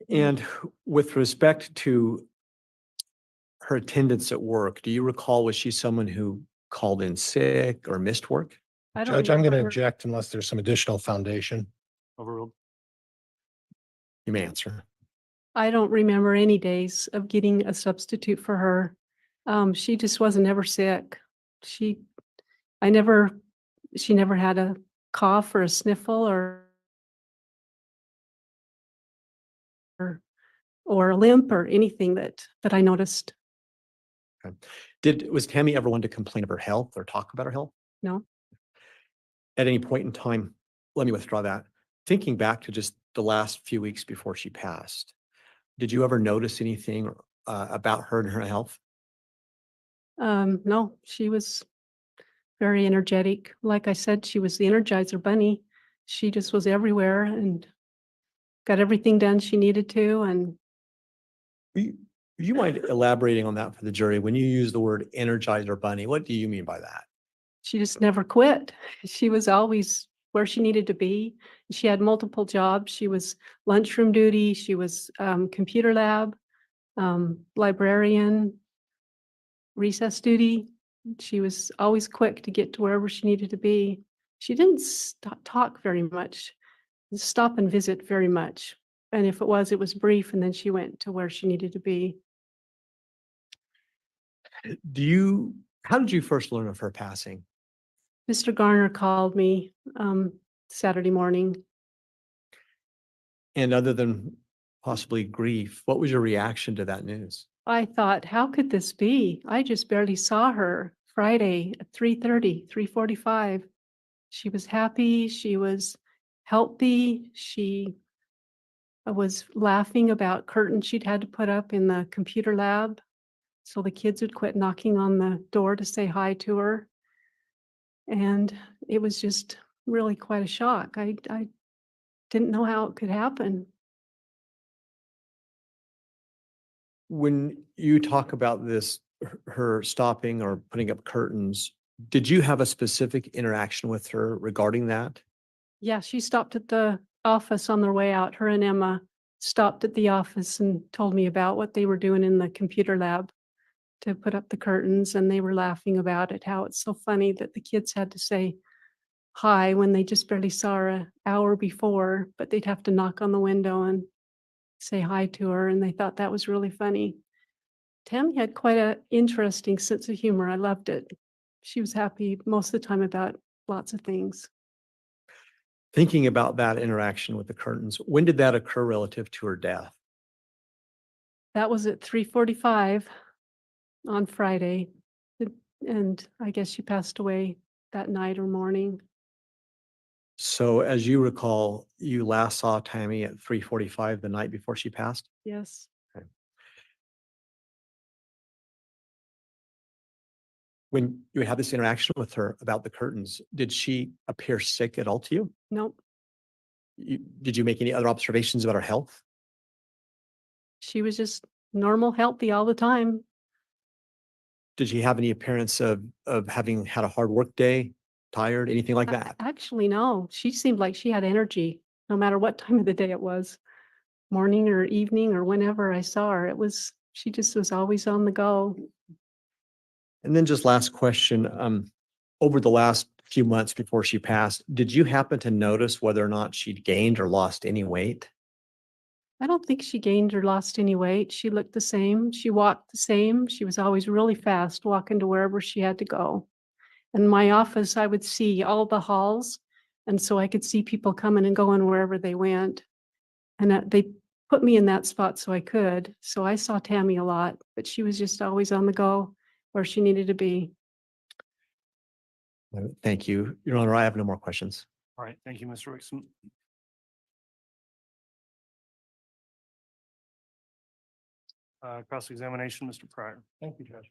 And with respect to her attendance at work, do you recall, was she someone who called in sick or missed work? I don't Judge, I'm going to remember her- object unless there's some additional foundation. Overruled. You may answer. I don't remember any days of getting a substitute for her. She just wasn't ever sick. She never had a cough or a sniffle or a limp or anything that I noticed. Was Tammy ever one to complain of her health or talk about her health? No. At any point in time, let me withdraw that. Thinking back to just the last few weeks before she passed, did you ever notice anything about her and her health? No, she was very energetic. Like I said, she was the Energizer Bunny. She just was everywhere and got everything done she needed to. And Would you mind elaborating on that for the jury? When you use the word Energizer Bunny, what do you mean by that? she just never quit. She was always where she needed to be. She had multiple jobs. She was lunchroom duty. She was computer lab, librarian, recess duty. She was always quick to get to wherever she needed to be. She didn't talk very much, stop and visit very much. And if it was brief, and then she went to where she needed to be. How did you first learn of her passing? Mr. Garner called me Saturday morning. And other than possibly grief, what was your reaction to that news? I thought, how could this be? I just barely saw her Friday at 3:30, 3:45. She was happy. She was healthy. She was laughing about curtains she'd had to put up in the computer lab so the kids would quit knocking on the door to say hi to her. And it was just really quite a shock. I didn't know how it could happen. When you talk about this, her stopping or putting up curtains, did you have a specific interaction with her regarding that? Yeah, she stopped at the office on their way out. Her and Emma stopped at the office and told me about what they were doing in the computer lab to put up the curtains, and they were laughing about it, how it's so funny that the kids had to say hi when they just barely saw her an hour before, but they'd have to knock on the window and say hi to her, and they thought that was really funny. Tammy had quite an interesting sense of humor. I loved it. She was happy most of the time about lots of things. Thinking about that interaction with the curtains, when did that occur relative to her death? That was at 3:45 on Friday. And I guess she passed away that night or morning. So as you recall, you last saw Tammy at 3:45 the night before she passed? Yes. Okay. When you had this interaction with her about the curtains, did she appear sick at all to you? Nope. Did you make any other observations about her health? She was just normal, healthy all the time. Did she have any appearance of having had a hard work day, tired, anything like that? Actually, no. She seemed like she had energy, no matter what time of the day it was, morning or evening or whenever I saw her. She just was always on the go. And then just last question, over the last few months before she passed, did you happen to notice whether or not she'd gained or lost any weight? I don't think she gained or lost any weight. She looked the same. She walked the same. She was always really fast walking to wherever she had to go. In my office, I would see all the halls. And so I could see people coming and going wherever they went. And they put me in that spot so I could. So I saw Tammy a lot, but she was just always on the go where she needed to be. Thank you, Your Honor. I have no more questions. All right, thank you, Mr. Rickson. Cross-examination, Mr. Pryor. Thank you, Judge.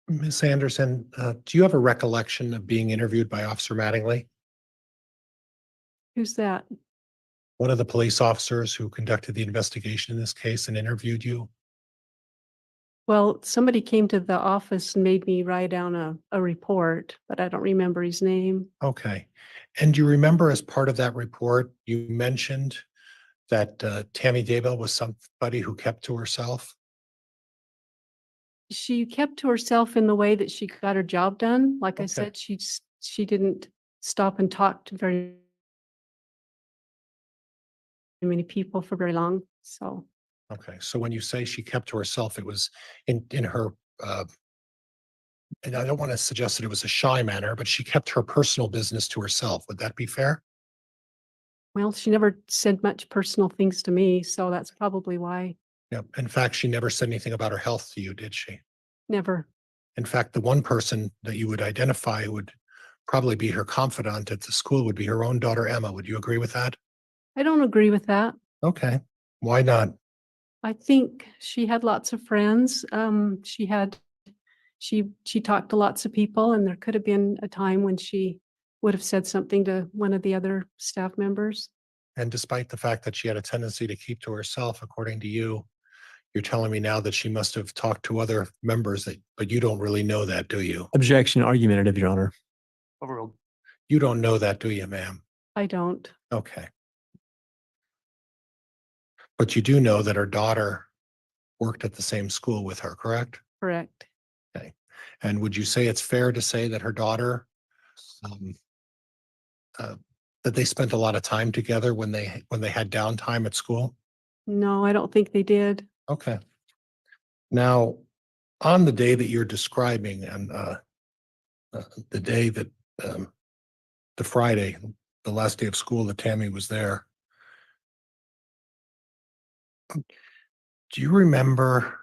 Ms. Anderson, do you have a recollection of being interviewed by Officer Mattingly, Who's that? one of the police officers who conducted the investigation in this case and interviewed you? Well, somebody came to the office and made me write down a report, but I don't remember his name. Okay. And do you remember as part of that report, you mentioned that Tammy Daybell was somebody who kept to herself? She kept to herself in the way that she got her job done. Like I Okay. said, she didn't stop and talk to very many people for very long. So Okay, so when you say she kept to herself, it was in her, and I don't want to suggest that it was a shy manner, but she kept her personal business to herself. Would that be fair? well, she never said much personal things to me, so that's probably why. Yeah. In fact, she never said anything about her health to you, did she? Never. In fact, the one person that you would identify would probably be her confidant at the school would be her own daughter, Emma. Would you agree with that? I don't agree with that. Okay. Why not? I think she had lots of friends. She talked to lots of people, and there could have been a time when she would have said something to one of the other staff members. And despite the fact that she had a tendency to keep to herself, according to you, you're telling me now that she must have talked to other members but you don't really know that, do you? Objection, argumentative, Your Honor. Overruled. You don't know that, do you, ma'am? I don't. Okay. But you do know that her daughter worked at the same school with her, correct? Correct. Okay. And would you say it's fair to say that her daughter that they spent a lot of time together when they had downtime at school? No, I don't think they did. Okay. Now, on the day that you're describing and the day that the Friday, the last day of school that Tammy was there, do you remember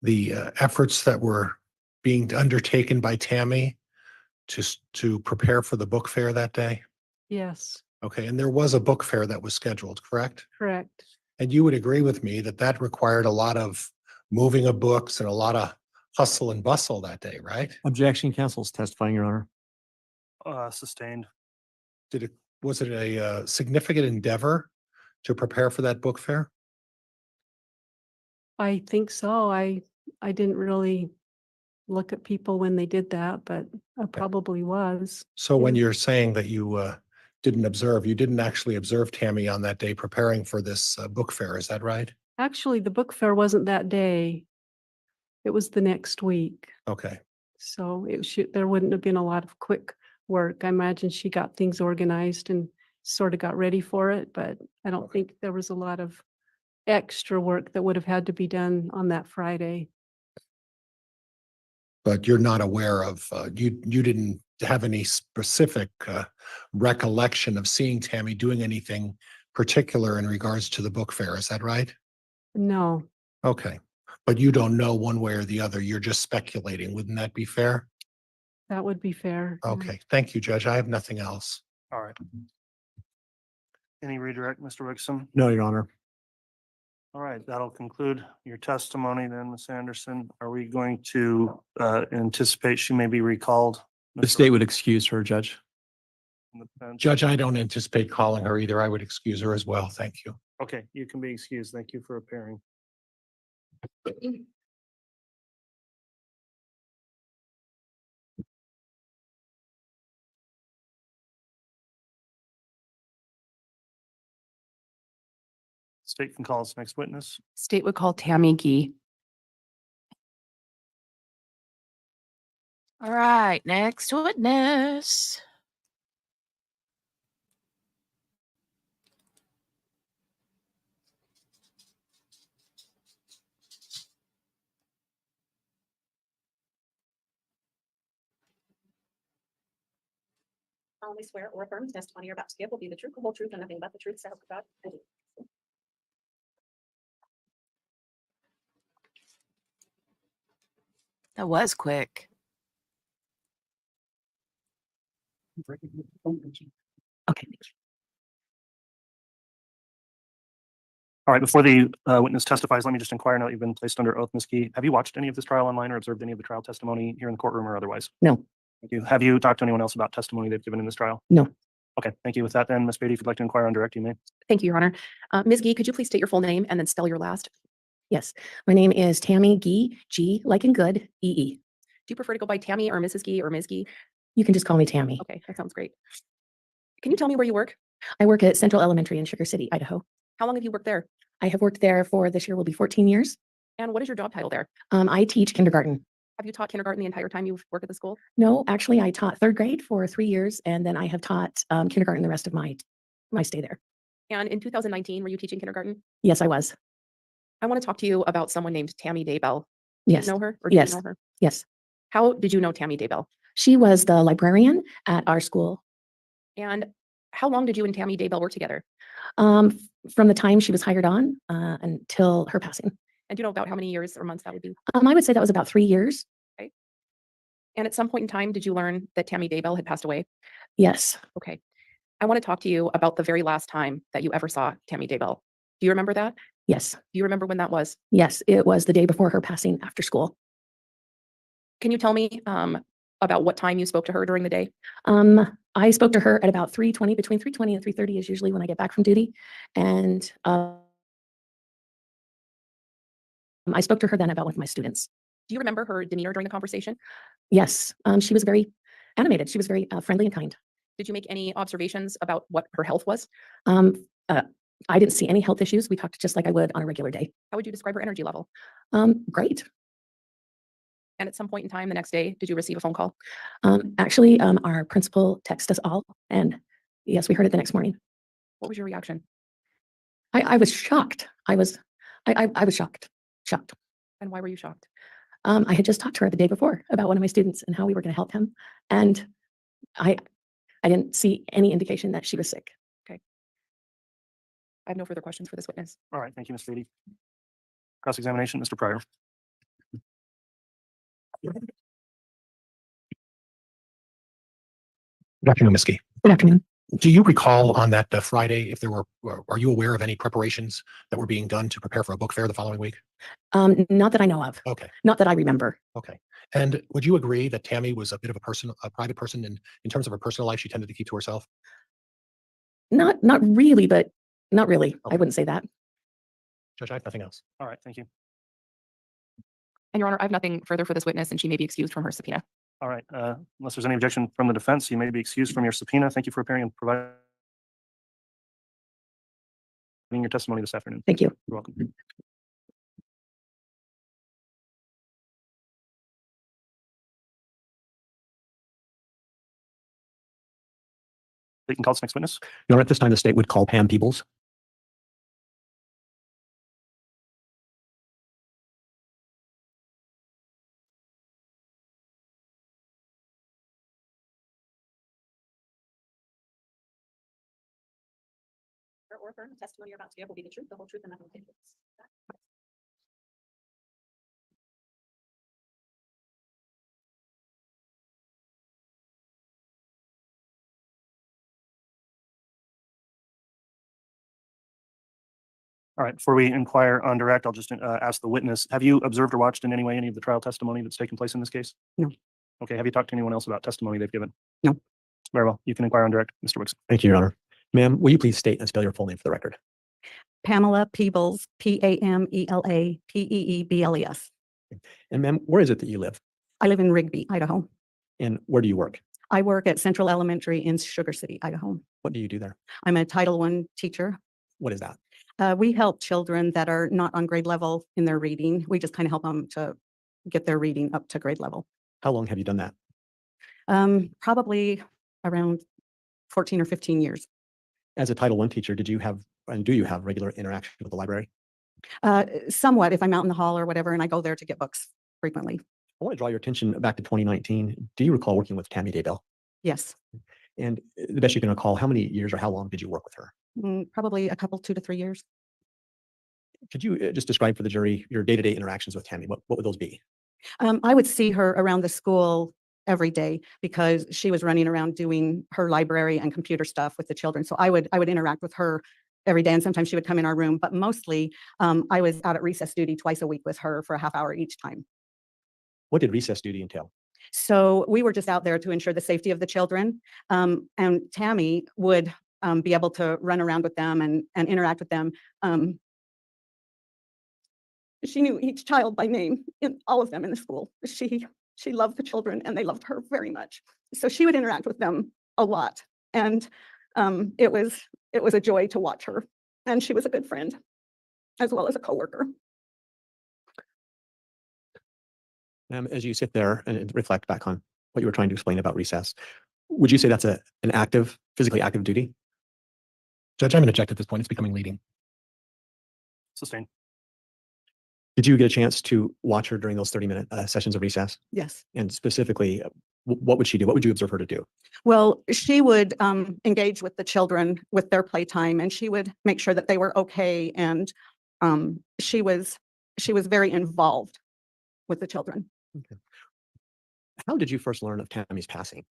the efforts that were being undertaken by Tammy to prepare for the book fair that day? Yes, Okay, and there was a book fair that was scheduled, correct? correct. And you would agree with me that that required a lot of moving of books and a lot of hustle and bustle that day, right? Objection, counsel's testifying, Your Honor. Sustained. Was it a significant endeavor to prepare for that book fair? I think so. I didn't really look at people when they did that, but I probably was. So when Yeah. you're saying that you didn't observe, you didn't actually observe Tammy on that day preparing for this book fair, is that right? Actually, the book fair wasn't that day. It was the next week. Okay. So there wouldn't have been a lot of quick work. I imagine she got things organized and sort of got ready for it, but I don't think there was a lot of extra work that would have had to be done on that Friday. But you're not aware of, you didn't have any specific recollection of seeing Tammy doing anything particular in regards to the book fair, is that right? No, Okay, but you don't know one way or the other, you're just speculating, wouldn't that be fair? that would be fair. Yeah. Okay, thank you, Judge, I have nothing else. All right. Any redirect, Mr. Wixom? No, Your Honor. All right, that'll conclude your testimony then, Ms. Anderson. Are we going to anticipate she may be recalled? The state would excuse her, Judge. Judge, I don't anticipate calling her either, I would excuse her as well, thank you. Okay, you can be excused. Thank you for appearing. State can call its next witness. State would call Tammy Gee. All right, next witness. solemnly swear or affirm the testimony you're about to give will be the truth, the whole truth, and nothing but the truth, so help you God. Thank you. That was quick. Okay. All right, before the witness testifies, let me just inquire now that you've been placed under oath, Ms. Key. Have you watched any of this trial online or observed any of the trial testimony here in the courtroom or otherwise? No. Thank you. Have you talked to anyone else about testimony they've given in this trial? No. Okay, thank you. With that then, Ms. Beatty, if you'd like to inquire on direct, you may. Thank you, Your Honor. Ms. Gee, could you please state your full name and then spell your last? Yes, my name is Tammy Gee, G like in good, E-E. Do you prefer to go by Tammy or Mrs. Gee or Ms. Gee? You can just call me Tammy. Okay, that sounds great. Can you tell me where you work? I work at Central Elementary in Sugar City, Idaho. How long have you worked there? I have worked there for this year will be 14 years. And what is your job title there? I teach kindergarten. Have you taught kindergarten the entire time you've worked at the school? No, actually, I taught third grade for 3 years, and then I have taught kindergarten the rest of my stay there. And in 2019, were you teaching kindergarten? Yes, I was. I want to talk to you about someone named Tammy Daybell. Do Yes. you know her? Or do Yes. you know her? Yes. How did you know Tammy Daybell? She was the librarian at our school. And how long did you and Tammy Daybell work together? From the time she was hired on until her passing. And do you know about how many years or months that would be? I would say that was about 3 years. Okay. And at some point in time, did you learn that Tammy Daybell had passed away? Yes. Okay. I want to talk to you about the very last time that you ever saw Tammy Daybell. Do you remember that? Yes. Do you remember when that was? Yes, it was the day before her passing after school. Can you tell me about what time you spoke to her during the day? I spoke to her at about 3:20, between 3:20 and 3:30 is usually when I get back from duty. And I spoke to her then about one of my students. Do you remember her demeanor during the conversation? Yes, she was very animated. She was very friendly and kind. Did you make any observations about what her health was? I didn't see any health issues. We talked just like I would on a regular day. How would you describe her energy level? Great. And at some point in time the next day, did you receive a phone call? Actually, our principal texted us all, and yes, we heard it the next morning. What was your reaction? I was shocked. I was shocked, shocked. And why were you shocked? I had just talked to her the day before about one of my students and how we were going to help him, and I didn't see any indication that she was sick. I have no further questions for this witness. All right, thank you, Ms. Beatty. Cross-examination, Mr. Pryor. Good afternoon, Ms. Gee. Good afternoon. Do you recall on that Friday if there were, are you aware of any preparations that were being done to prepare for a book fair the following week? Not that I know of. Okay. Not that I remember. Okay. And would you agree that Tammy was a bit of a private person in terms of her personal life, she tended to keep to herself? Not really, but not really. I wouldn't say that. Judge, I have nothing else. All right, thank you. And Your Honor, I have nothing further for this witness and she may be excused from her subpoena. All right, unless there's any objection from the defense, you may be excused from your subpoena. Thank you for appearing and providing your testimony this afternoon. Thank you. You're welcome. You can call this next witness. Your Honor, at this time, the state would call Pam Peebles. Or her testimony you're about to give will be the truth, the whole truth, and nothing but the truth. All right, before we inquire on direct, I'll just ask the witness, have you observed or watched in any way any of the trial testimony that's taken place in this case? No. Okay, have you talked to anyone else about testimony they've given? No. Very well, you can inquire on direct, Mr. Wicks. Thank you, Your Honor. Ma'am, will you please state and spell your full name for the record? Pamela Peebles, Pamela Peebles. And ma'am, where is it that you live? I live in Rigby, Idaho. And where do you work? I work at Central Elementary in Sugar City, Idaho. What do you do there? I'm a Title I teacher. What is that? We help children that are not on grade level in their reading. We just kind of help them to get their reading up to grade level. How long have you done that? Probably around 14 or 15 years. As a Title I teacher, did you have and do you have regular interaction with the library? Somewhat, if I'm out in the hall or whatever, and I go there to get books frequently. I want to draw your attention back to 2019. Do you recall working with Tammy Daybell? Yes. And the best you can recall, how many years or how long did you work with her? Probably a couple, 2 to 3 years. Could you just describe for the jury your day-to-day interactions with Tammy? What would those be? I would see her around the school every day because she was running around doing her library and computer stuff with the children. So I would interact with her every day, and sometimes she would come in our room, but mostly I was out at recess duty twice a week with her for a half hour each time. What did recess duty entail? So we were just out there to ensure the safety of the children, and Tammy would be able to run around with them and interact with them. She knew each child by name, in all of them in the school. She loved the children and they loved her very much. So she would interact with them a lot. And it was a joy to watch her. And she was a good friend as well as a coworker. As you sit there and reflect back on what you were trying to explain about recess, would you say that's an active, physically active duty? Judge, I'm going to object at this point. It's becoming leading. Sustained. Did you get a chance to watch her during those 30-minute sessions of recess? Yes. And specifically, what would she do? What would you observe her to do? Well, she would engage with the children with their playtime, and she would make sure that they were okay. And she was very involved with the children. Okay. How did you first learn of Tammy's passing?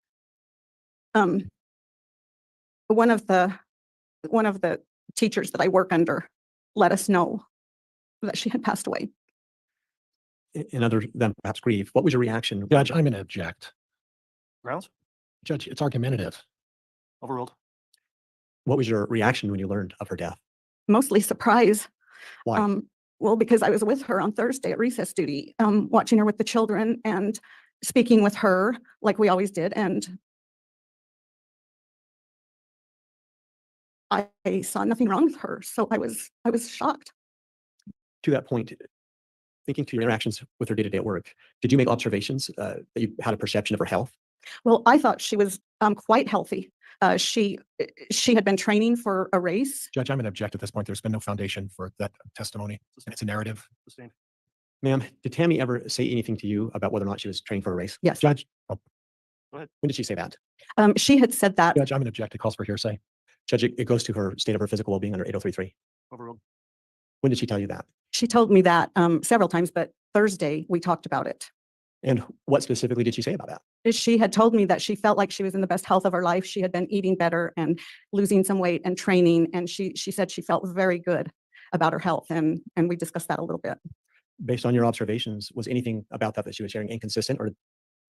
One of the teachers that I work under let us know that she had passed away. In other than perhaps grief, what was your reaction? Judge, I'm going to object. Grounds? Judge, it's argumentative. Overruled. What was your reaction when you learned of her death? Mostly surprise. Why? Well, because I was with her on Thursday at recess duty, watching her with the children and speaking with her like we always did. And I saw nothing wrong with her. So I was shocked. To that point, thinking to your interactions with her day-to-day at work, did you make observations that you had a perception of her health? Well, I thought she was quite healthy. She had been training for a race. Judge, I'm going to object at this point. There's been no foundation for that testimony. It's a narrative. Sustained. Ma'am, did Tammy ever say anything to you about whether or not she was training for a race? Yes. Judge, Go ahead. when did she say that? She had said that. Judge, I'm going to object. It calls for hearsay. Judge, it goes to her state of her physical well-being under 8033. Overruled. When did she tell you that? She told me that several times, but Thursday we talked about it. And what specifically did she say about that? She had told me that she felt like she was in the best health of her life. She had been eating better and losing some weight and training. And she said she felt very good about her health. And we discussed that a little bit. Based on your observations, was anything about that she was sharing inconsistent, or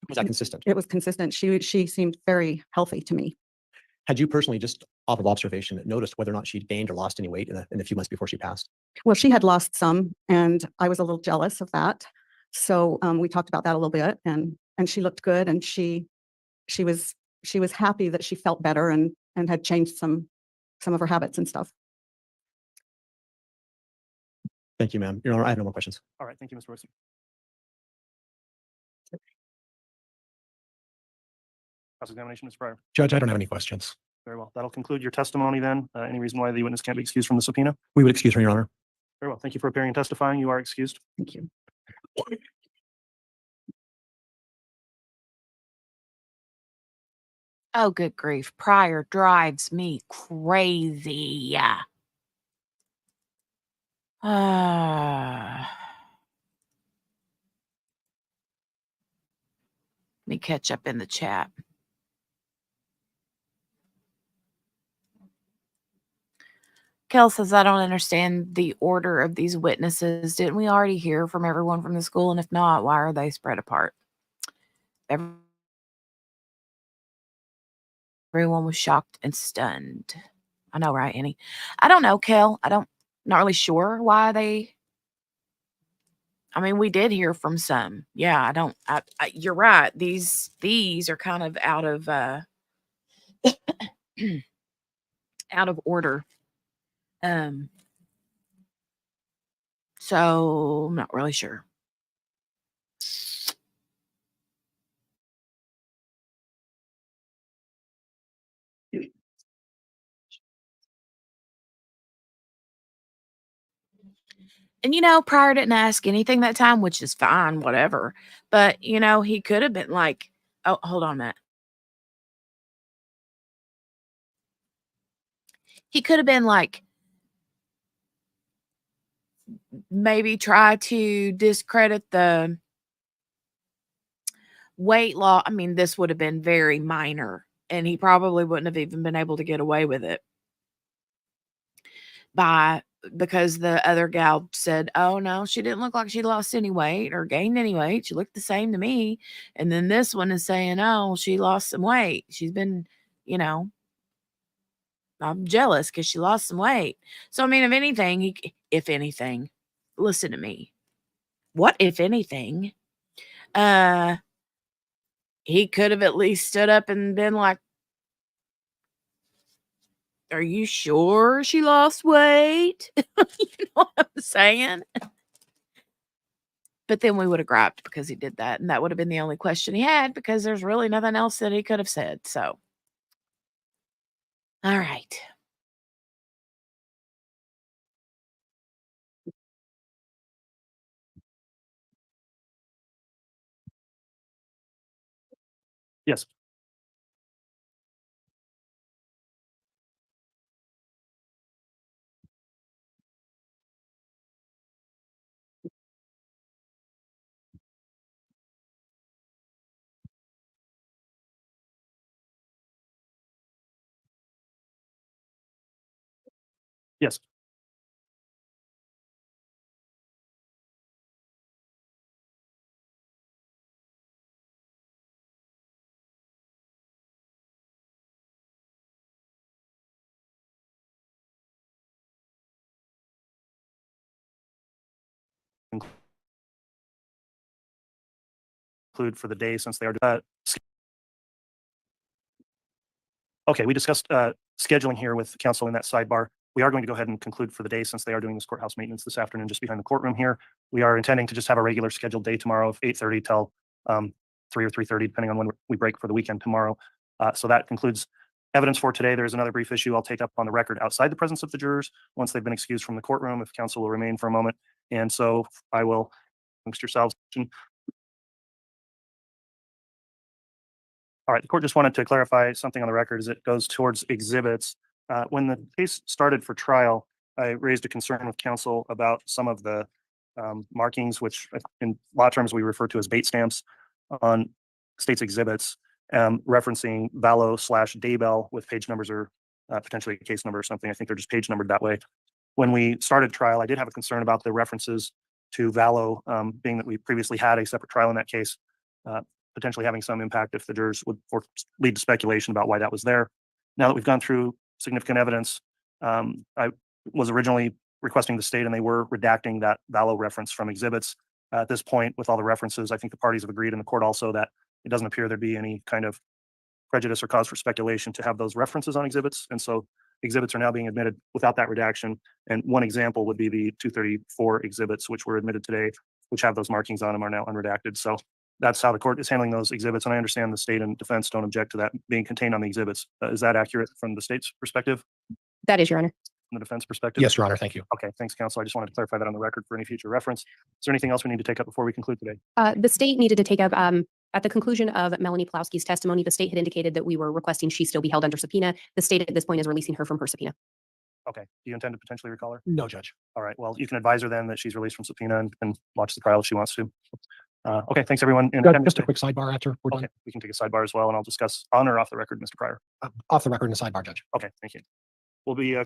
was that consistent? It was consistent. She seemed very healthy to me. Had you personally, just off of observation, noticed whether or not she gained or lost any weight in the few months before she passed? Well, she had lost some, and I was a little jealous of that. So we talked about that a little bit, and she looked good, and she was happy that she felt better and had changed some of her habits and stuff. Thank you, ma'am. Your Honor, I have no more questions. All right. Thank you, Mr. Royce. Cross-examination, Ms. Pryor. Judge, I don't have any questions. Very well. That'll conclude your testimony then. Any reason why the witness can't be excused from the subpoena? We would excuse her, Your Honor. Very well. Thank you for appearing and testifying. You are excused. Thank you. Oh, good grief. Pryor drives me crazy. Let me catch up in the chat. Kel says, I don't understand the order of these witnesses. Didn't we already hear from everyone from the school? And if not, why are they spread apart? Everyone was shocked and stunned. I know, right, Annie? I don't know, Kel. Not really sure why they. I mean, we did hear from some. Yeah, you're right. These are kind of out of out of order. So I'm not really sure. And, Pryor didn't ask anything that time, which is fine, whatever. But, he could have been like, oh, hold on a minute. He could have been like, maybe try to discredit the weight loss. I mean, this would have been very minor, and he probably wouldn't have even been able to get away with it because the other gal said, oh, no, she didn't look like she lost any weight or gained any weight. She looked the same to me. And then this one is saying, oh, she lost some weight. She's been, I'm jealous because she lost some weight. So, I mean, if anything, listen to me. What, if anything, he could have at least stood up and been like, are you sure she lost weight? You know what I'm saying? But then we would have griped because he did that. And that would have been the only question he had because there's really nothing else that he could have said. So, all right. Yes. Yes. Include for the day since they are. Okay, we discussed scheduling here with counsel in that sidebar. we are going to go ahead and conclude for the day since they are doing this courthouse maintenance this afternoon just behind the courtroom here. We are intending to just have a regular scheduled day tomorrow of 8:30 till 3 or 3:30, depending on when we break for the weekend tomorrow. So that concludes evidence for today. There is another brief issue I'll take up on the record outside the presence of the jurors once they've been excused from the courtroom, if counsel will remain for a moment. And so I will, amongst yourselves. All right, the court just wanted to clarify something on the record as it goes towards exhibits. When the case started for trial, I raised a concern with counsel about some of the markings, which in law terms we refer to as bait stamps on state's exhibits, referencing Vallow/Daybell with page numbers or potentially a case number or something. I think they're just page numbered that way. When we started trial, I did have a concern about the references to Vallow, being that we previously had a separate trial in that case, potentially having some impact if the jurors would lead to speculation about why that was there. Now that we've gone through significant evidence, I was originally requesting the state and they were redacting that Vallow reference from exhibits. At this point, with all the references, I think the parties have agreed in the court also that it doesn't appear there'd be any kind of prejudice or cause for speculation to have those references on exhibits. And so exhibits are now being admitted without that redaction. And one example would be the 234 exhibits, which were admitted today, which have those markings on them, are now unredacted. So that's how the court is handling those exhibits. And I understand the state and defense don't object to that being contained on the exhibits. Is that accurate from the state's perspective? That is, Your Honor. From the defense perspective? Yes, Your Honor. Thank you. Okay, thanks, counsel. I just wanted to clarify that on the record for any future reference. Is there anything else we need to take up before we conclude today? The state needed to take up, at the conclusion of Melanie Pulowski's testimony, the state had indicated that we were requesting she still be held under subpoena. The state at this point is releasing her from her subpoena. Okay. Do you intend to potentially recall her? No, Judge. All right. Well, you can advise her then that she's released from subpoena and watch the trial if she wants to. Okay. Thanks, everyone. And Judge, just a quick sidebar after we're okay, done. we can take a sidebar as well, and I'll discuss on or off the record, Mr. Pryor. Off the record in a sidebar, Judge. Okay. Thank you. We'll be.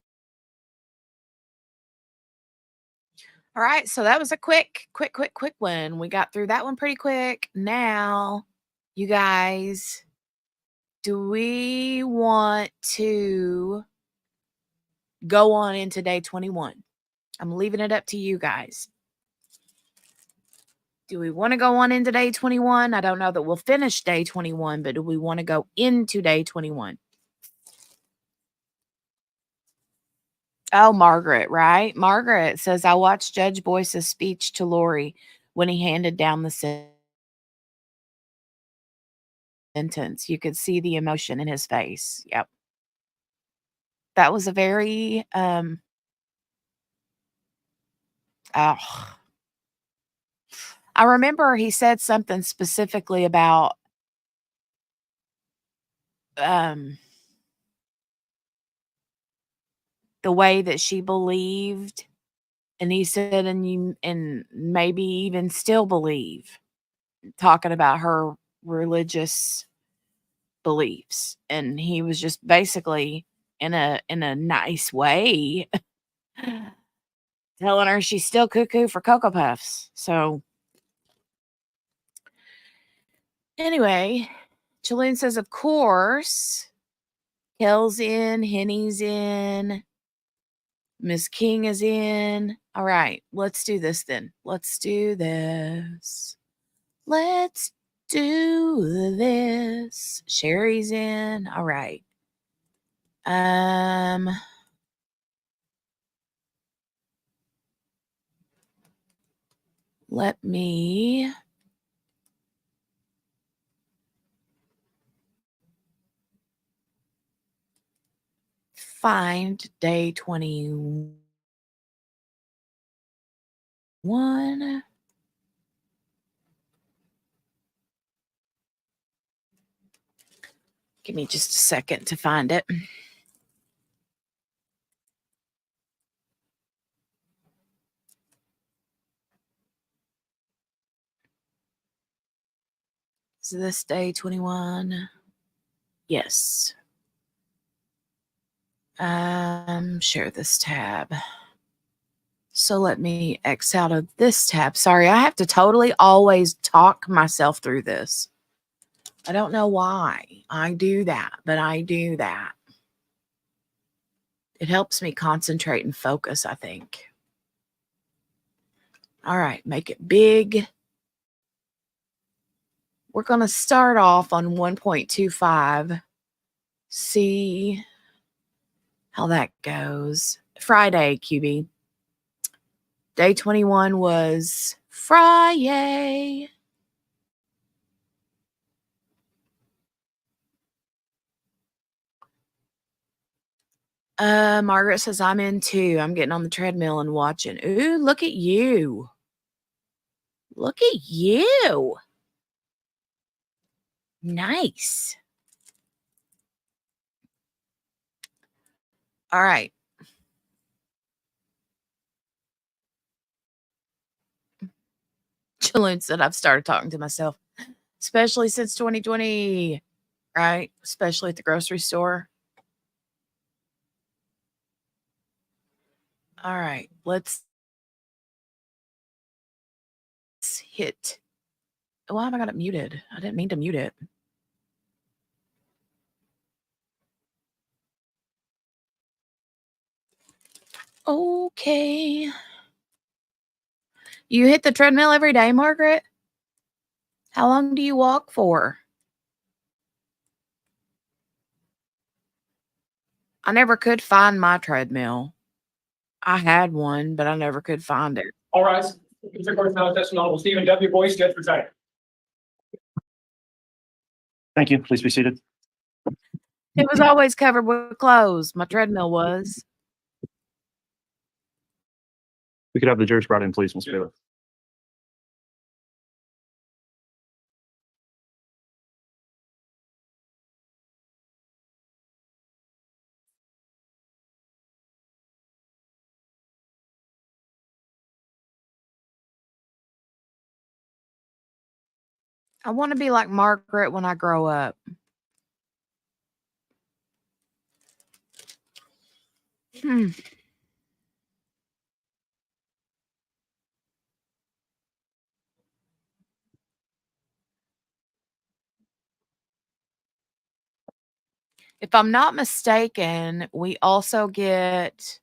All right, so that was a quick one. We got through that one pretty quick. Now, you guys, do we want to go on into day 21? I'm leaving it up to you guys. Do we want to go on into day 21? I don't know that we'll finish day 21, but do we want to go into day 21? Oh, Margaret, right? Margaret says, I watched Judge Boyce's speech to Lori when he handed down the sentence. You could see the emotion in his face. Yep. That was a very, I remember he said something specifically about, the way that she believed, and he said, and maybe even still believe, talking about her religious beliefs. And he was just basically in a nice way telling her she's still cuckoo for Cocoa Puffs. So anyway, Jolene says, of course, Kel's in, Henny's in, Miss King is in. All right, let's do this then. Let's do this. Let's do this. Sherry's in. All right. Let me find day 21. Give me just a second to find it. Is this day 21? Yes. Share this tab. So let me X out of this tab. Sorry, I have to totally always talk myself through this. I don't know why I do that, but I do that. It helps me concentrate and focus, I think. All right, make it big. We're going to start off on 1.25. See how that goes. Friday, QB. Day 21 was Friday. Margaret says, I'm in too. I'm getting on the treadmill and watching. Ooh, look at you. Look at you. Nice. All right. Jaloon said, I've started talking to myself, especially since 2020, right? Especially at the grocery store. All right, let's hit. Why have I got it muted? I didn't mean to mute it. Okay. You hit the treadmill every day, Margaret? How long do you walk for? I never could find my treadmill. I had one, but I never could find it. All rise. District Court is now in session. Honorable Stephen W. Boyce, Judge presiding. Thank you. Please be seated. It was always covered with clothes. My treadmill was. We could have the jurors brought in, please, Ms. Bailiff. I want to be like Margaret when I grow up. If I'm not mistaken, we also get.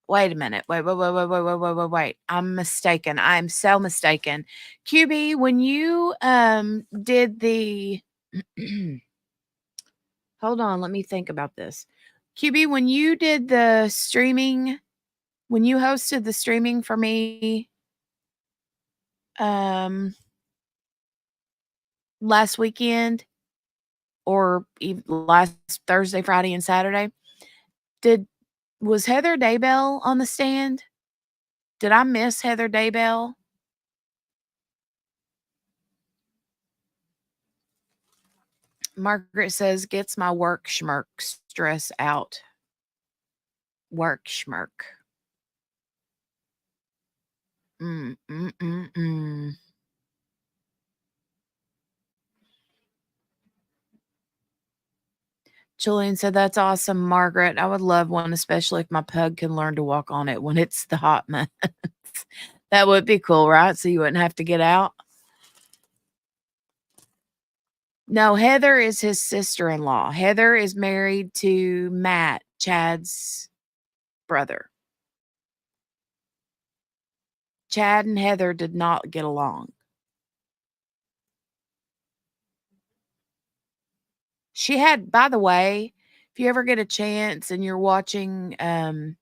Wait a minute. Wait. I'm mistaken. I'm so mistaken. QB, when you did the hold on, let me think about this. QB, when you did the streaming, when you hosted the streaming for me last weekend or last Thursday, Friday, and Saturday, was Heather Daybell on the stand? Did I miss Heather Daybell? Margaret says, gets my work schmirk stress out. Work schmirk. Julian said, that's awesome, Margaret. I would love one, especially if my pug can learn to walk on it when it's the hot months. That would be cool, right? So you wouldn't have to get out. No, Heather is his sister-in-law. Heather is married to Matt, Chad's brother. Chad and Heather did not get along. She had, by the way, if you ever get a chance and you're watching, I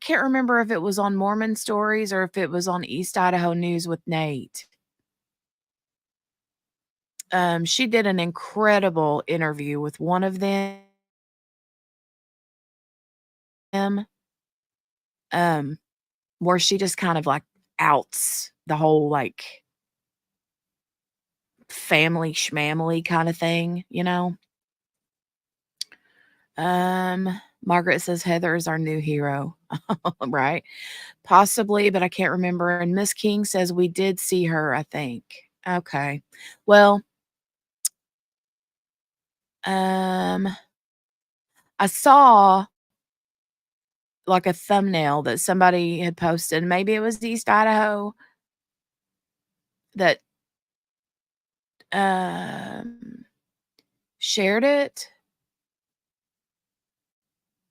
can't remember if it was on Mormon Stories or if it was on East Idaho News with Nate. She did an incredible interview with one of them. Where she just kind of like outs the whole like family schmamily kind of thing, you know. Margaret says Heather is our new hero. Right? Possibly, but I can't remember. And Miss King says we did see her, I think. Okay. Well, I saw like a thumbnail that somebody had posted. Maybe it was East Idaho that shared it.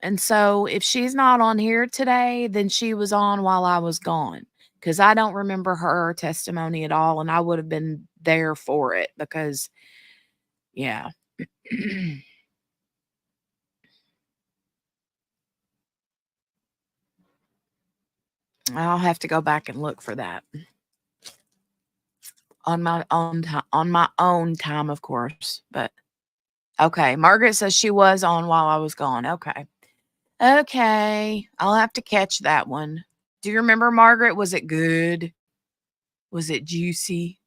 And so if she's not on here today, then she was on while I was gone, because I don't remember her testimony at all. And I would have been there for it because, yeah. I'll have to go back and look for that on my own time, on my own time, of course. But okay, Margaret says she was on while I was gone. Okay. Okay, I'll have to catch that one. Do you remember, Margaret? Was it good? Was it juicy?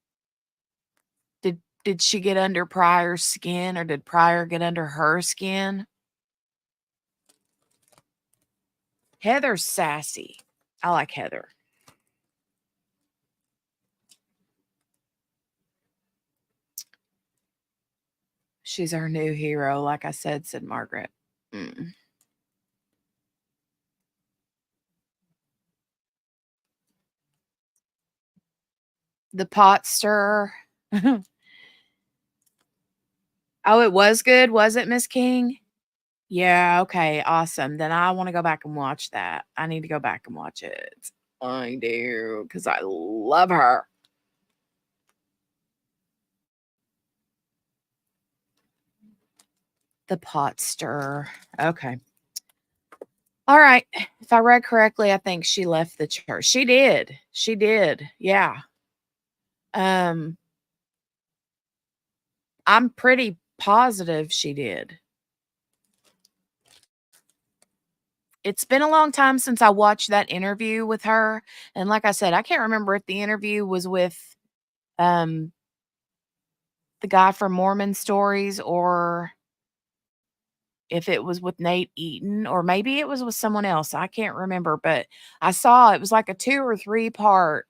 Did she get under Pryor's skin, or did Pryor get under her skin? Heather's sassy. I like Heather. She's our new hero, like I said Margaret. The pot stirrer. Oh, it was good, was it, Miss King? Yeah, okay, awesome. Then I want to go back and watch that. I need to go back and watch it. I do, because I love her. The pot stirrer. Okay. All right. If I read correctly, I think she left the church. She did. She did. Yeah. I'm pretty positive she did. It's been a long time since I watched that interview with her. And like I said, I can't remember if the interview was with the guy from Mormon Stories, or if it was with Nate Eaton, or maybe it was with someone else. I can't remember, but I saw it was like a 2 or 3 part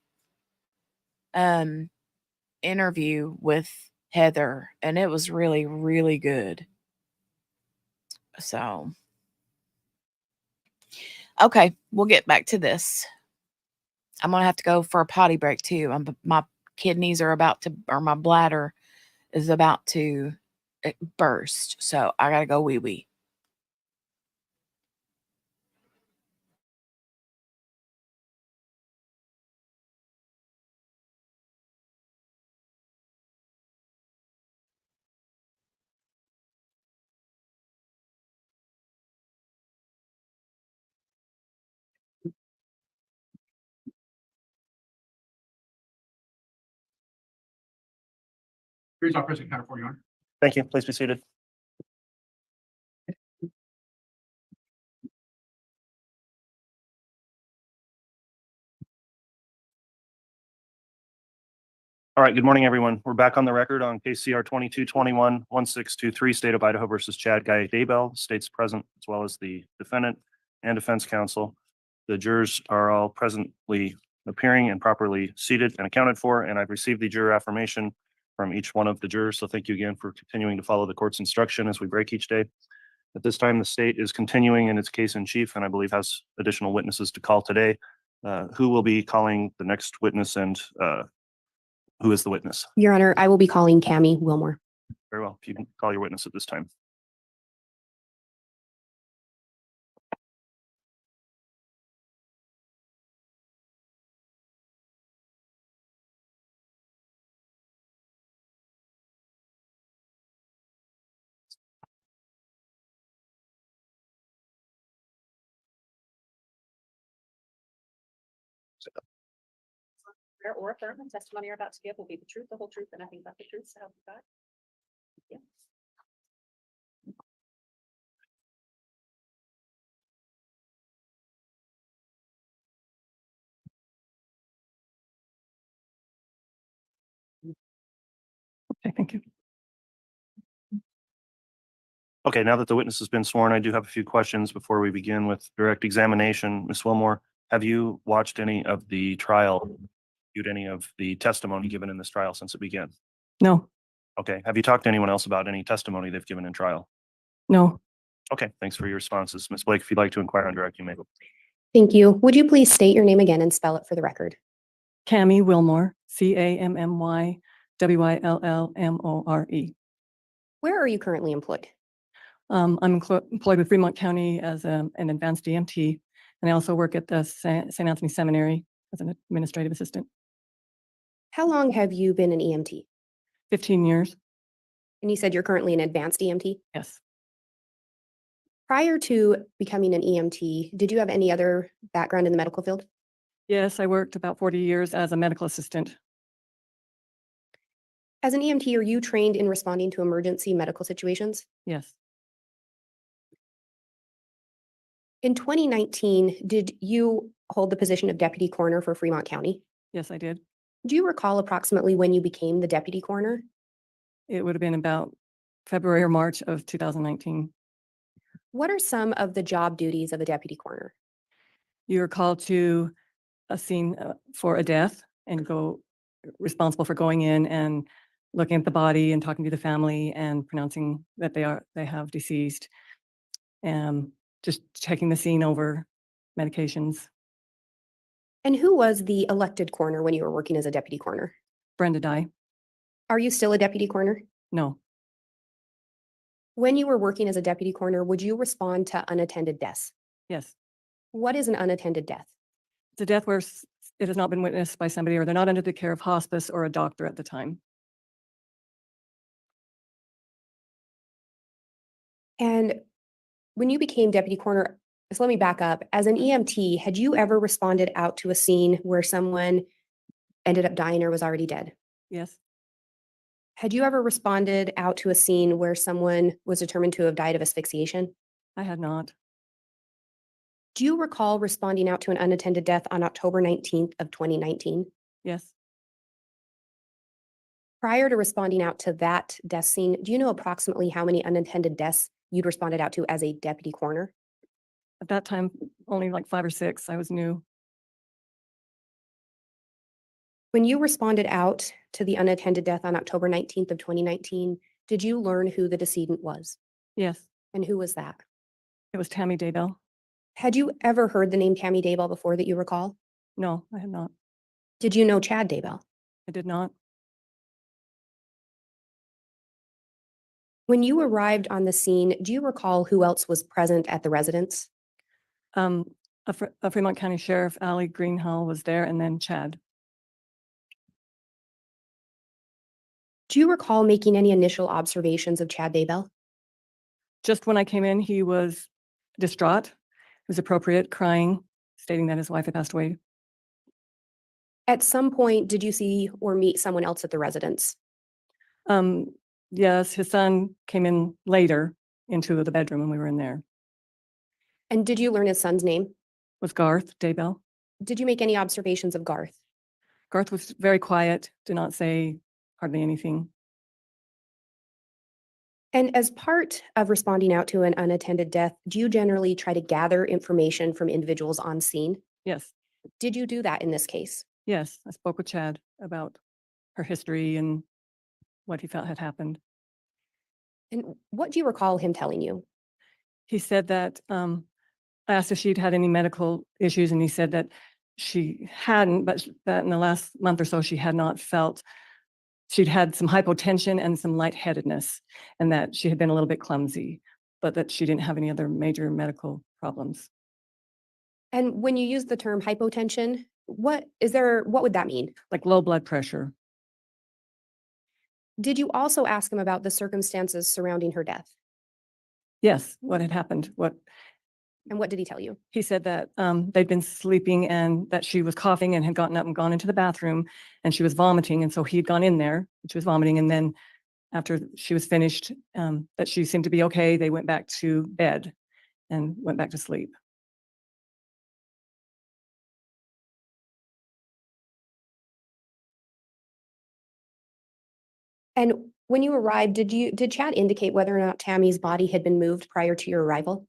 interview with Heather, and it was really, really good. So, okay, we'll get back to this. I'm gonna have to go for a potty break too. My kidneys are about to, or my bladder is about to burst. So I gotta go wee wee. Here's our president counter for you, Honor. Thank you. Please be seated. All right, good morning, everyone. We're back on the record on KCR 2221-1623, State of Idaho versus Chad Daybell. State's present, as well as the defendant and defense counsel. The jurors are all presently appearing and properly seated and accounted for, and I've received the juror affirmation from each one of the jurors. So thank you again for continuing to follow the court's instruction as we break each day. At this time, the state is continuing in its case in chief, and I believe has additional witnesses to call today. Who will be calling the next witness, and who is the witness? Your Honor, I will be calling Tammy Wilmore. Very well. If you can call your witness at this time. Or affirm the testimony you're about to give will be the truth, the whole truth, and nothing but the truth. So help you God. Yeah. Okay, thank you. Okay, now that the witness has been sworn, I do have a few questions before we begin with direct examination. Ms. Wilmore, have you watched any of the trial, viewed any of the testimony given in this trial since it began? No, Okay, have you talked to anyone else about any testimony they've given in trial? no. Okay, thanks for your responses. Ms. Blake, if you'd like to inquire on direct, you may. Thank you. Would you please state your name again and spell it for the record? Tammy Wilmore, CAMMYWILLMORE. Where are you currently employed? I'm employed with Fremont County as an advanced EMT, and I also work at the St. Anthony Seminary as an administrative assistant. How long have you been an EMT? 15 years. And you said you're currently an advanced EMT? Yes. Prior to becoming an EMT, did you have any other background in the medical field? Yes, I worked about 40 years as a medical assistant. As an EMT, are you trained in responding to emergency medical situations? Yes. In 2019, did you hold the position of deputy coroner for Fremont County? Yes, I did. Do you recall approximately when you became the deputy coroner? It would have been about February or March of 2019. What are some of the job duties of a deputy coroner? You are called to a scene for a death and go responsible for going in and looking at the body and talking to the family and pronouncing that they have deceased. Just checking the scene over, medications. And who was the elected coroner when you were working as a deputy coroner? Brenda Dye. Are you still a deputy coroner? No. When you were working as a deputy coroner, would you respond to unattended deaths? Yes. What is an unattended death? It's a death where it has not been witnessed by somebody or they're not under the care of hospice or a doctor at the time. And when you became deputy coroner, so let me back up. As an EMT, had you ever responded out to a scene where someone ended up dying or was already dead? Yes. Had you ever responded out to a scene where someone was determined to have died of asphyxiation? I had not. Do you recall responding out to an unattended death on October 19th of 2019? Yes. Prior to responding out to that death scene, do you know approximately how many unattended deaths you'd responded out to as a deputy coroner? At that time, only like 5 or 6. I was new. When you responded out to the unattended death on October 19th of 2019, did you learn who the decedent was? Yes. And who was that? It was Tammy Daybell. Had you ever heard the name Tammy Daybell before that you recall? No, I had not. Did you know Chad Daybell? I did not. When you arrived on the scene, do you recall who else was present at the residence? A Fremont County Sheriff, Allie Greenhall, was there, and then Chad. Do you recall making any initial observations of Chad Daybell? Just when I came in, he was distraught. It was appropriate, crying, stating that his wife had passed away. At some point, did you see or meet someone else at the residence? Yes, his son came in later into the bedroom when we were in there. And did you learn his son's name? Was Garth Daybell. Did you make any observations of Garth? Garth was very quiet, did not say hardly anything. And as part of responding out to an unattended death, do you generally try to gather information from individuals on scene? Yes. Did you do that in this case? Yes, I spoke with Chad about her history and what he felt had happened. And what do you recall him telling you? He said that I asked if she'd had any medical issues, and he said that she hadn't, but that in the last month or so she had not felt. She'd had some hypotension and some lightheadedness, and that she had been a little bit clumsy, but that she didn't have any other major medical problems. And when you use the term hypotension, what would that mean? Like low blood pressure. Did you also ask him about the circumstances surrounding her death? Yes, what had happened, And what did he tell you? he said that they'd been sleeping and that she was coughing and had gotten up and gone into the bathroom and she was vomiting. And so he'd gone in there, she was vomiting. And then after she was finished, that she seemed to be okay. They went back to bed and went back to sleep. And when you arrived, did Chad indicate whether or not Tammy's body had been moved prior to your arrival?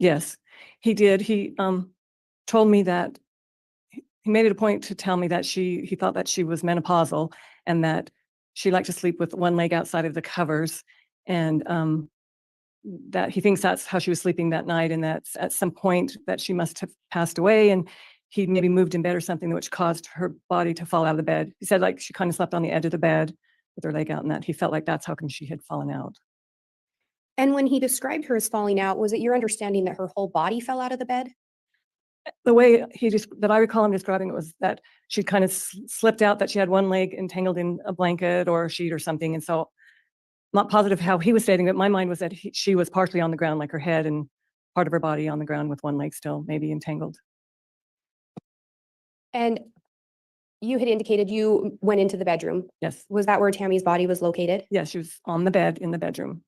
Yes, he did. He told me that he made it a point to tell me that he thought that she was menopausal and that she liked to sleep with one leg outside of the covers, and that he thinks that's how she was sleeping that night, and that at some point that she must have passed away, and he maybe moved in bed or something, which caused her body to fall out of the bed. He said like she kind of slept on the edge of the bed with her leg out, and that he felt like that's how come she had fallen out. And when he described her as falling out, was it your understanding that her whole body fell out of the bed? The way that I recall him describing it was that she kind of slipped out, that she had one leg entangled in a blanket or a sheet or something. And so I'm not positive how he was stating it. My mind was that she was partially on the ground, like her head and part of her body on the ground with one leg still maybe entangled. And you had indicated you went into the bedroom. Yes. Was that where Tammy's body was located? Yes, she was on the bed in the bedroom.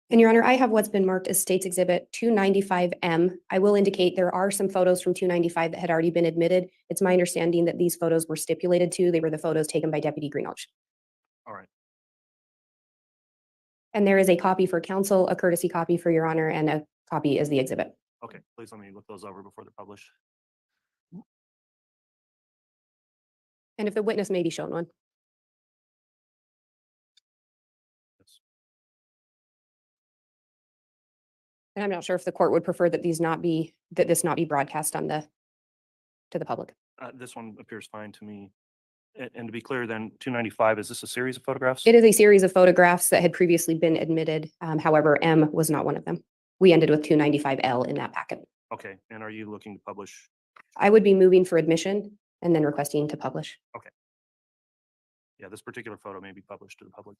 And Your Honor, I have what's been marked as State's Exhibit 295M. I will indicate there are some photos from 295 that had already been admitted. It's my understanding that these photos were stipulated to. They were the photos taken by Deputy Greenhalgh. All right. And there is a copy for counsel, a courtesy copy for Your Honor, and a copy is the exhibit. Okay, please let me look those over before they're published. And if the witness may be shown one. And I'm not sure if the court would prefer that this not be broadcast on to the public. This one appears fine to me. And to be clear, then 295, is this a series of photographs? It is a series of photographs that had previously been admitted. However, M was not one of them. We ended with 295L in that packet. Okay, and are you looking to publish? I would be moving for admission and then requesting to publish. Okay. Yeah, this particular photo may be published to the public.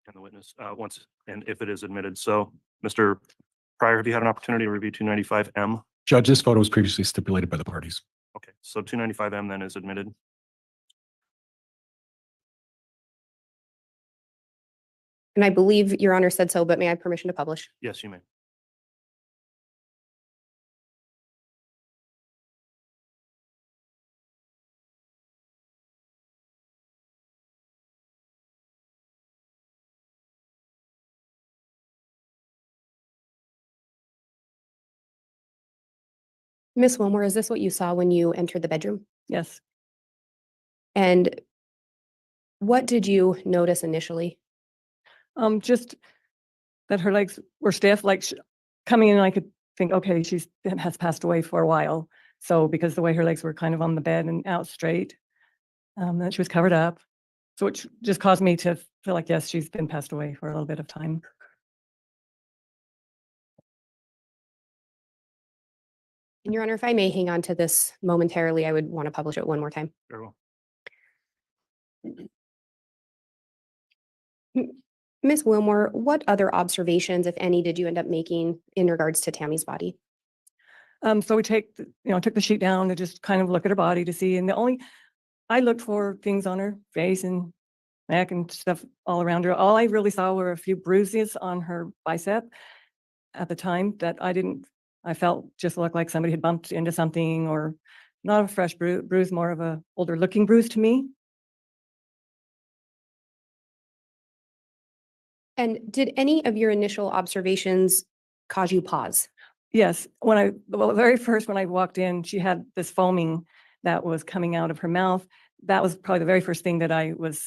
And the witness, once, and if it is admitted. So, Mr. Pryor, have you had an opportunity to review 295M? Judge, this photo was previously stipulated by the parties. Okay, so 295M then is admitted. And I believe Your Honor said so, but may I have permission to publish? Yes, you may. Miss Wilmore, is this what you saw when you entered the bedroom? Yes. And what did you notice initially? Just that her legs were stiff, like coming in, I could think, okay, has passed away for a while. So because the way her legs were kind of on the bed and out straight, that she was covered up. So it just caused me to feel like, yes, she's been passed away for a little bit of time. And Your Honor, if I may hang on to this momentarily, I would want to publish it one more time. Very well. Ms. Wilmore, what other observations, if any, did you end up making in regards to Tammy's body? So we took the sheet down to just kind of look at her body to see, and I looked for things on her face and neck and stuff all around her. All I really saw were a few bruises on her bicep at the time that I felt just looked like somebody had bumped into something, or not a fresh bruise, more of a older looking bruise to me. And did any of your initial observations cause you pause? Yes, very first when I walked in, she had this foaming that was coming out of her mouth. That was probably the very first thing that I was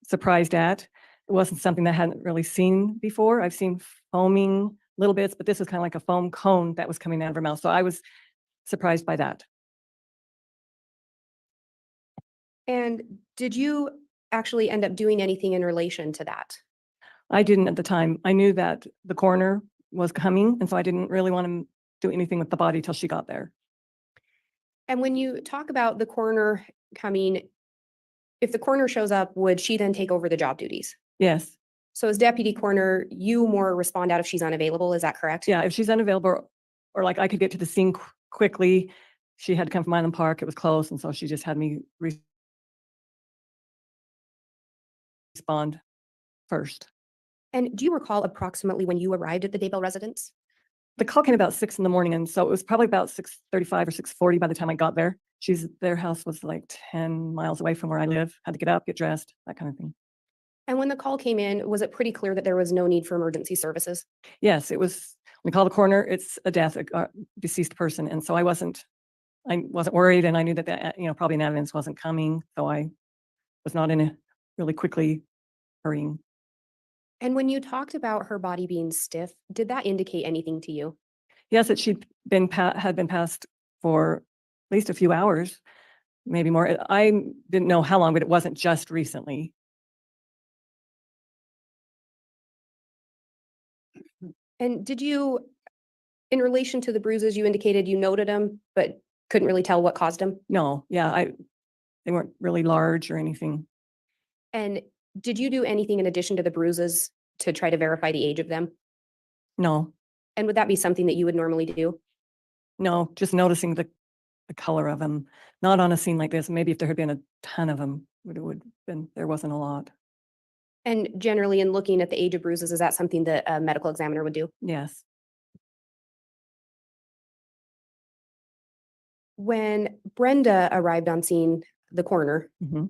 surprised at. It wasn't something that I hadn't really seen before. I've seen foaming little bits, but this was kind of like a foam cone that was coming out of her mouth. So I was surprised by that. And did you actually end up doing anything in relation to that? I didn't at the time. I knew that the coroner was coming, and so I didn't really want to do anything with the body till she got there. And when you talk about the coroner coming, if the coroner shows up, would she then take over the job duties? Yes. So as deputy coroner, you more respond out if she's unavailable, is that correct? Yeah, if she's unavailable, or like I could get to the scene quickly. She had to come from Island Park. It was close, and so she just had me respond first. And do you recall approximately when you arrived at the Daybell residence? The call came about 6 a.m, and so it was probably about 6:35 or 6:40 by the time I got there. Their house was like 10 miles away from where I live. Had to get up, get dressed, that kind of thing. And when the call came in, was it pretty clear that there was no need for emergency services? Yes, it was. When we call the coroner, it's a death, a deceased person, and so I wasn't worried, and I knew that probably an evidence wasn't coming, so I was not in a really quickly hurrying. And when you talked about her body being stiff, did that indicate anything to you? Yes, that had been passed for at least a few hours, maybe more. I didn't know how long, but it wasn't just recently. And did you, in relation to the bruises, you indicated you noted them, but couldn't really tell what caused them? No, yeah, they weren't really large or anything. And did you do anything in addition to the bruises to try to verify the age of them? No. And would that be something that you would normally do? No, just noticing the color of them, not on a scene like this. Maybe if there had been a ton of them, it would have been, there wasn't a lot. And generally, in looking at the age of bruises, is that something that a medical examiner would do? Yes. When Brenda arrived on scene, the coroner, Mhm.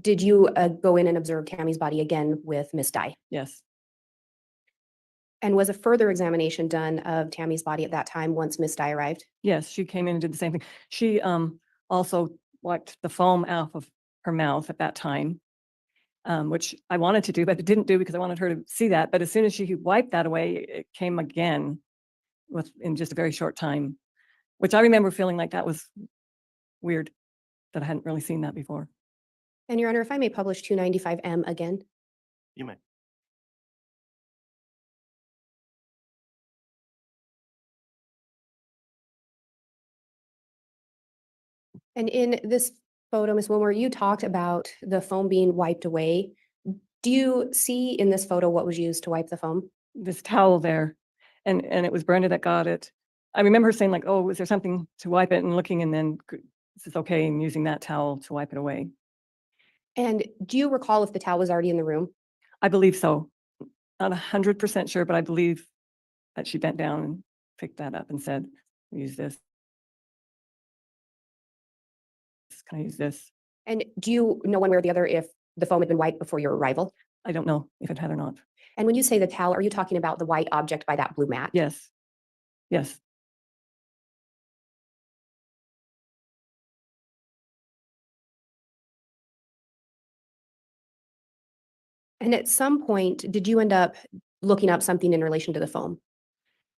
did you go in and observe Tammy's body again with Miss Dye? Yes. And was a further examination done of Tammy's body at that time once Miss Dye arrived? Yes, she came in and did the same thing. She also wiped the foam off of her mouth at that time, which I wanted to do, but it didn't do because I wanted her to see that. But as soon as she wiped that away, it came again in just a very short time, which I remember feeling like that was weird, that I hadn't really seen that before. And Your Honor, if I may publish 295M again. You may. And in this photo, Ms. Wilmore, you talked about the foam being wiped away. Do you see in this photo what was used to wipe the foam? This towel there, and it was Brenda that got it. I remember her saying like, "Oh, is there something to wipe it?" and looking, and then this is okay, and using that towel to wipe it away. And do you recall if the towel was already in the room? I believe so. Not 100% sure, but I believe that she bent down and picked that up and said, "Use this. Can I use this?" And do you know one way or the other if the foam had been wiped before your arrival? I don't know if it had or not. And when you say the towel, are you talking about the white object by that blue mat? Yes. Yes. And at some point, did you end up looking up something in relation to the foam?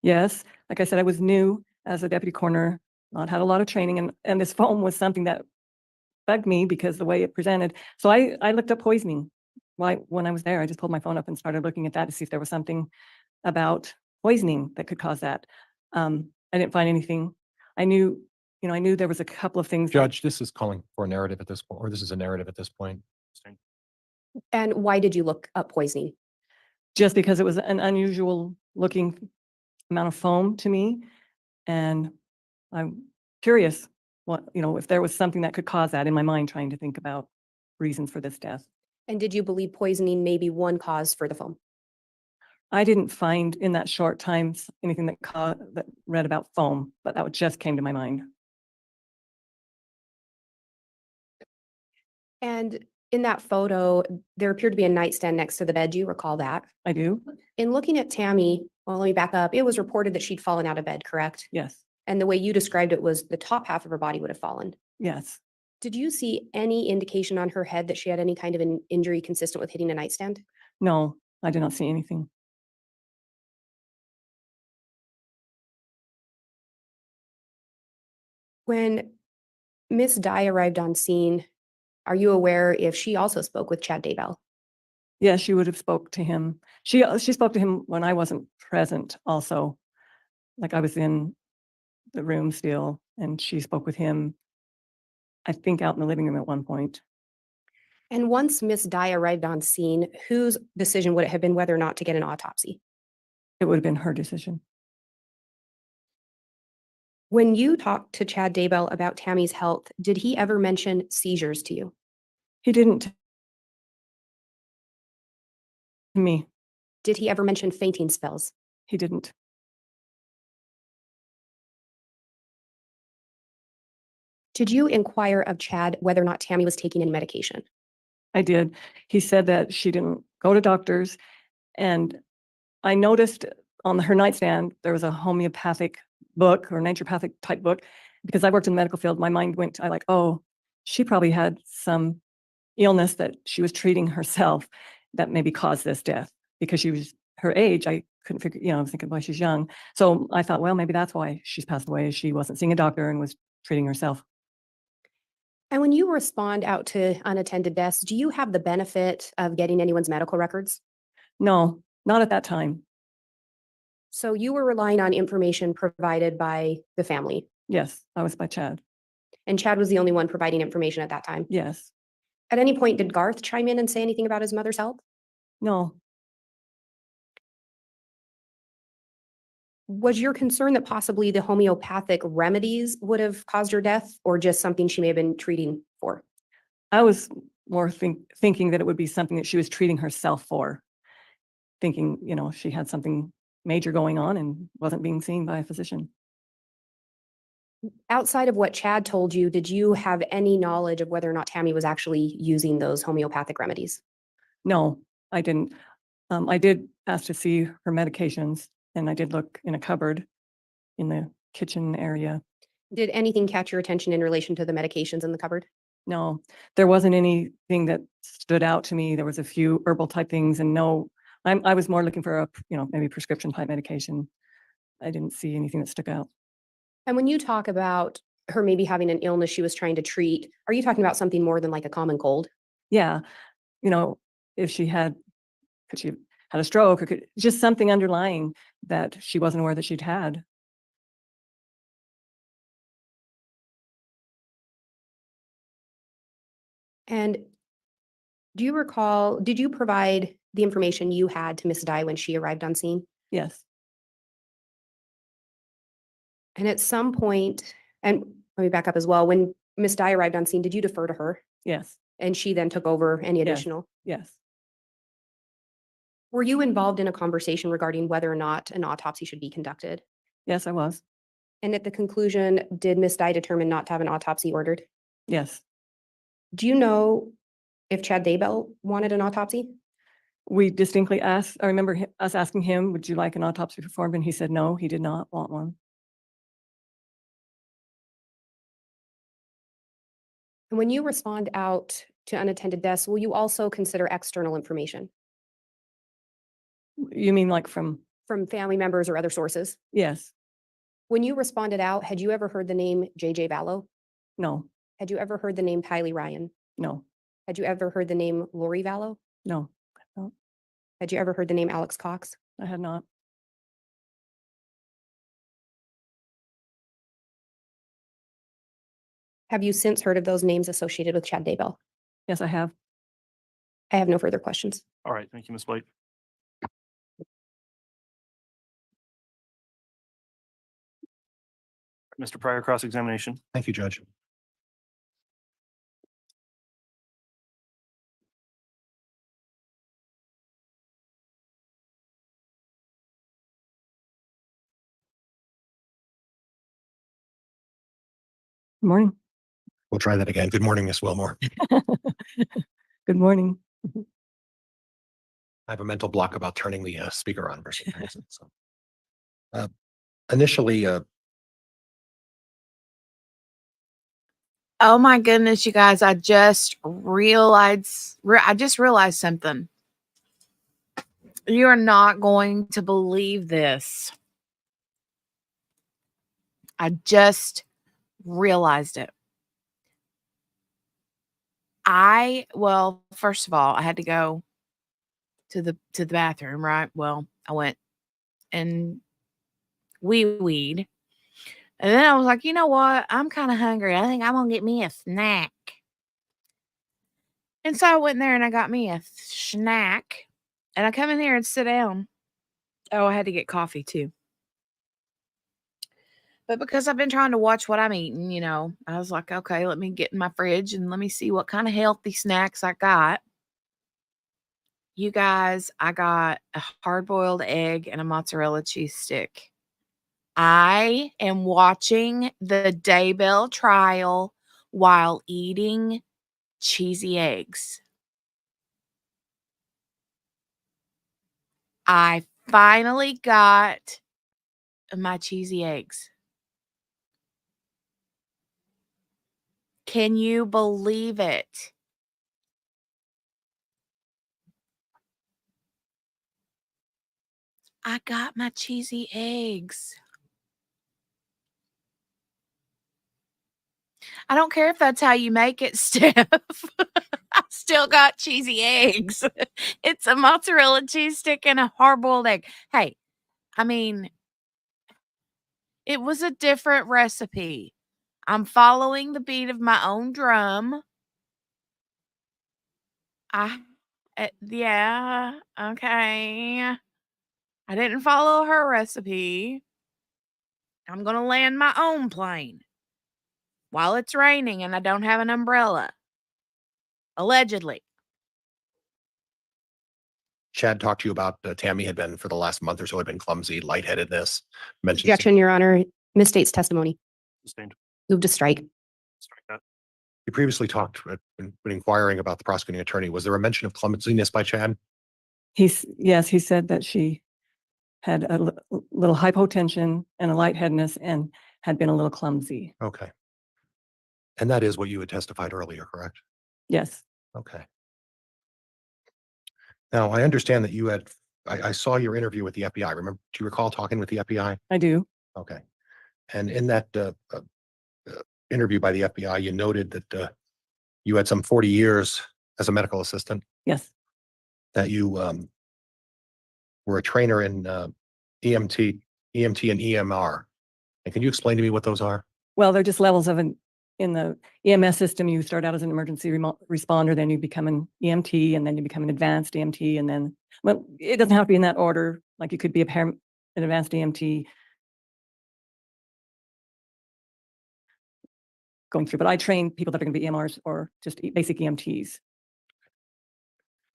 Yes. Like I said, I was new as a deputy coroner, not had a lot of training, and this foam was something that bugged me because the way it presented. So I looked up poisoning. When I was there, I just pulled my phone up and started looking at that to see if there was something about poisoning that could cause that. I didn't find anything. I knew there was a couple of things. Judge, this is calling for a narrative at this point, or this is a narrative at this point. And why did you look up poisoning? Just because it was an unusual looking amount of foam to me. And I'm curious if there was something that could cause that in my mind, trying to think about reasons for this death. And did you believe poisoning may be one cause for the foam? I didn't find in that short time anything that read about foam, but that just came to my mind. And in that photo, there appeared to be a nightstand next to the bed. Do you recall that? I do. In looking at Tammy, well, let me back up. It was reported that she'd fallen out of bed, correct? Yes. And the way you described it was the top half of her body would have fallen. Yes. Did you see any indication on her head that she had any kind of an injury consistent with hitting a nightstand? No, I did not see anything. When Miss Dye arrived on scene, are you aware if she also spoke with Chad Daybell? Yes, she would have spoke to him. She spoke to him when I wasn't present also. Like I was in the room still, and she spoke with him, I think, out in the living room at one point. And once Miss Dye arrived on scene, whose decision would it have been whether or not to get an autopsy? It would have been her decision. When you talked to Chad Daybell about Tammy's health, did he ever mention seizures to you? He didn't. To me. Did he ever mention fainting spells? He didn't. Did you inquire of Chad whether or not Tammy was taking any medication? I did. He said that she didn't go to doctors, and I noticed on her nightstand there was a homeopathic book or naturopathic type book. Because I worked in the medical field, my mind went to oh, she probably had some illness that she was treating herself that maybe caused this death. Because she was her age, I couldn't figure, I was thinking, boy, she's young. So I thought, well, maybe that's why she's passed away. She wasn't seeing a doctor and was treating herself. And when you respond out to unattended deaths, do you have the benefit of getting anyone's medical records? No, not at that time. So you were relying on information provided by the family? Yes, I was by Chad. And Chad was the only one providing information at that time? Yes. At any point, did Garth chime in and say anything about his mother's health? No. Was your concern that possibly the homeopathic remedies would have caused her death, or just something she may have been treating for? I was more thinking that it would be something that she was treating herself for, thinking, she had something major going on and wasn't being seen by a physician. Outside of what Chad told you, did you have any knowledge of whether or not Tammy was actually using those homeopathic remedies? No, I didn't. I did ask to see her medications, and I did look in a cupboard in the kitchen area. Did anything catch your attention in relation to the medications in the cupboard? No, there wasn't anything that stood out to me. There was a few herbal type things, and no, I was more looking for a, maybe prescription type medication. I didn't see anything that stuck out. And when you talk about her maybe having an illness she was trying to treat, are you talking about something more than like a common cold? Yeah, if could she have had a stroke, or just something underlying that she wasn't aware that she'd had. And do you recall, did you provide the information you had to Miss Dye when she arrived on scene? Yes. And at some point, and let me back up as well, when Miss Dye arrived on scene, did you defer to her? Yes. And she then took over any Yes. additional? Yes. Were you involved in a conversation regarding whether or not an autopsy should be conducted? Yes, I was. And at the conclusion, did Miss Dye determine not to have an autopsy ordered? Yes. Do you know if Chad Daybell wanted an autopsy? We distinctly asked, I remember us asking him, would you like an autopsy performed? And he said, no, he did not want one. And when you respond out to unattended deaths, will you also consider external information You mean like from? from family members or other sources? Yes. When you responded out, had you ever heard the name JJ Vallow? No. Had you ever heard the name Tylee Ryan? No. Had you ever heard the name Lori Vallow? No. No, Had you ever heard the name Alex Cox? I had not. Have you since heard of those names associated with Chad Daybell? Yes, I have. I have no further questions. All right, thank you, Ms. Blake. Mr. Pryor, cross-examination. Thank you, Judge. Good morning. We'll try that again. Good morning, Ms. Wilmore. Good morning. I have a mental block about turning the speaker on for some reason. So, initially, Oh my goodness, you guys, I just realized something. You are not going to believe this. I just realized it. Well, first of all, I had to go to the bathroom, right? Well, I went and weed. And then I was like, you know what? I'm kind of hungry. I think I'm going to get me a snack. And so I went there and I got me a snack. And I come in here and sit down. Oh, I had to get coffee too. But because I've been trying to watch what I'm eating, I was like, okay, let me get in my fridge and let me see what kind of healthy snacks I got. You guys, I got a hard-boiled egg and a mozzarella cheese stick. I am watching the Daybell trial while eating cheesy eggs. I finally got my cheesy eggs. Can you believe it? I got my cheesy eggs. I don't care if that's how you make it, Steph. I still got cheesy eggs. It's a mozzarella cheese stick and a hard-boiled egg. Hey, I mean, it was a different recipe. I'm following the beat of my own drum. Yeah, okay. I didn't follow her recipe. I'm going to land my own plane while it's raining and I don't have an umbrella. Allegedly. Chad talked to you about Tammy had been for the last month or so had been clumsy, lightheadedness. Mentioned Objection, Your Honor. Misstates testimony. Sustained. Move to strike. Strike that. You previously talked when inquiring about the prosecuting attorney. Was there a mention of clumsiness by Chad? Yes, he said that she had a little hypotension and a lightheadedness and had been a little clumsy. Okay. And that is what you had testified earlier, correct? Yes. Okay. Now, I understand that you had, I saw your interview with the FBI. Remember, do you recall talking with the FBI? I do. Okay. And in that interview by the FBI, you noted that you had some 40 years as a medical assistant. Yes. That you were a trainer in EMT and EMR. And can you explain to me what those are? Well, they're just levels of in the EMS system. You start out as an emergency responder, then you become an EMT, and then you become an advanced EMT, and then, well, it doesn't have to be in that order. Like you could be an advanced EMT going through, but I train people that are going to be EMRs or just basic EMTs.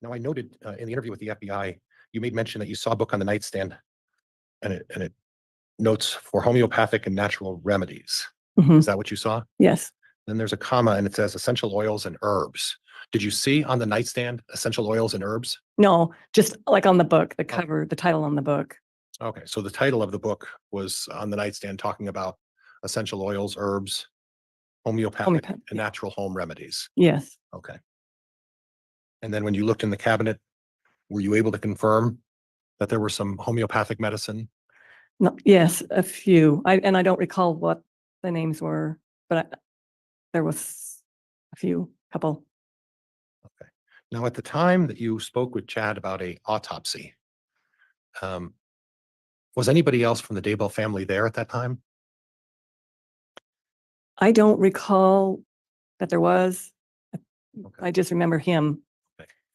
Now, I noted in the interview with the FBI, you made mention that you saw a book on the nightstand, and it notes for homeopathic and natural remedies. Is that what you saw? Yes. Then there's a comma and it says essential oils and herbs. Did you see on the nightstand essential oils and herbs? No, just like on the book, the cover, the title on the book. Okay, so the title of the book was on the nightstand talking about essential oils, herbs, homeopathic and natural home remedies. Yes. Okay. And then when you looked in the cabinet, were you able to confirm that there were some homeopathic medicine? No, yes, a few. I don't recall what the names were, but there was a few, couple. Okay. Now, at the time that you spoke with Chad about a autopsy, was anybody else from the Daybell family there at that time? I don't recall that there was. I just remember him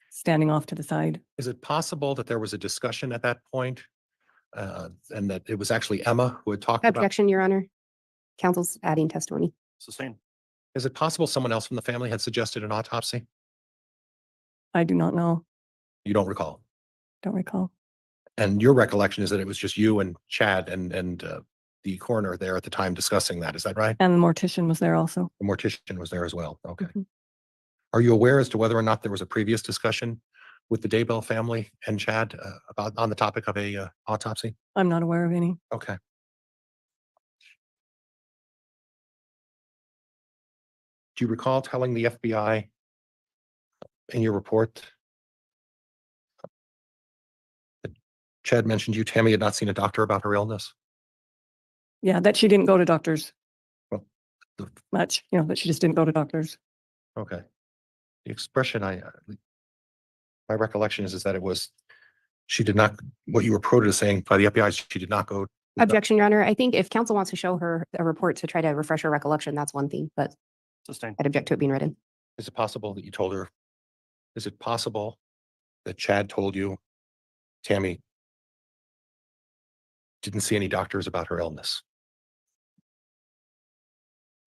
standing off to the side. Is it possible that there was a discussion at that point, and that it was actually Emma who had talked about? Objection, Your Honor. Counsel's adding testimony. Sustained. Is it possible someone else from the family had suggested an autopsy? I do not know. You don't recall? Don't recall. And your recollection is that it was just you and Chad and the coroner there at the time discussing that. Is that right? And the mortician was there also. The mortician was there as well. Okay. Are you aware as to whether or not there was a previous discussion with the Daybell family and Chad about on the topic of a autopsy? I'm not aware of any. Okay. Do you recall telling the FBI in your report that Chad mentioned you, Tammy, had not seen a doctor about her illness? Yeah, that she didn't go to doctors Well, much, that she just didn't go to doctors. Okay. The expression my recollection is that it was, she did not, what you were quoted as saying by the FBI, she did not go. Objection, Your Honor. I think if counsel wants to show her a report to try to refresh her recollection, that's one thing, but Sustained. I'd object to it being written. Is it possible that you told her, is it possible that Chad told you, Tammy didn't see any doctors about her illness?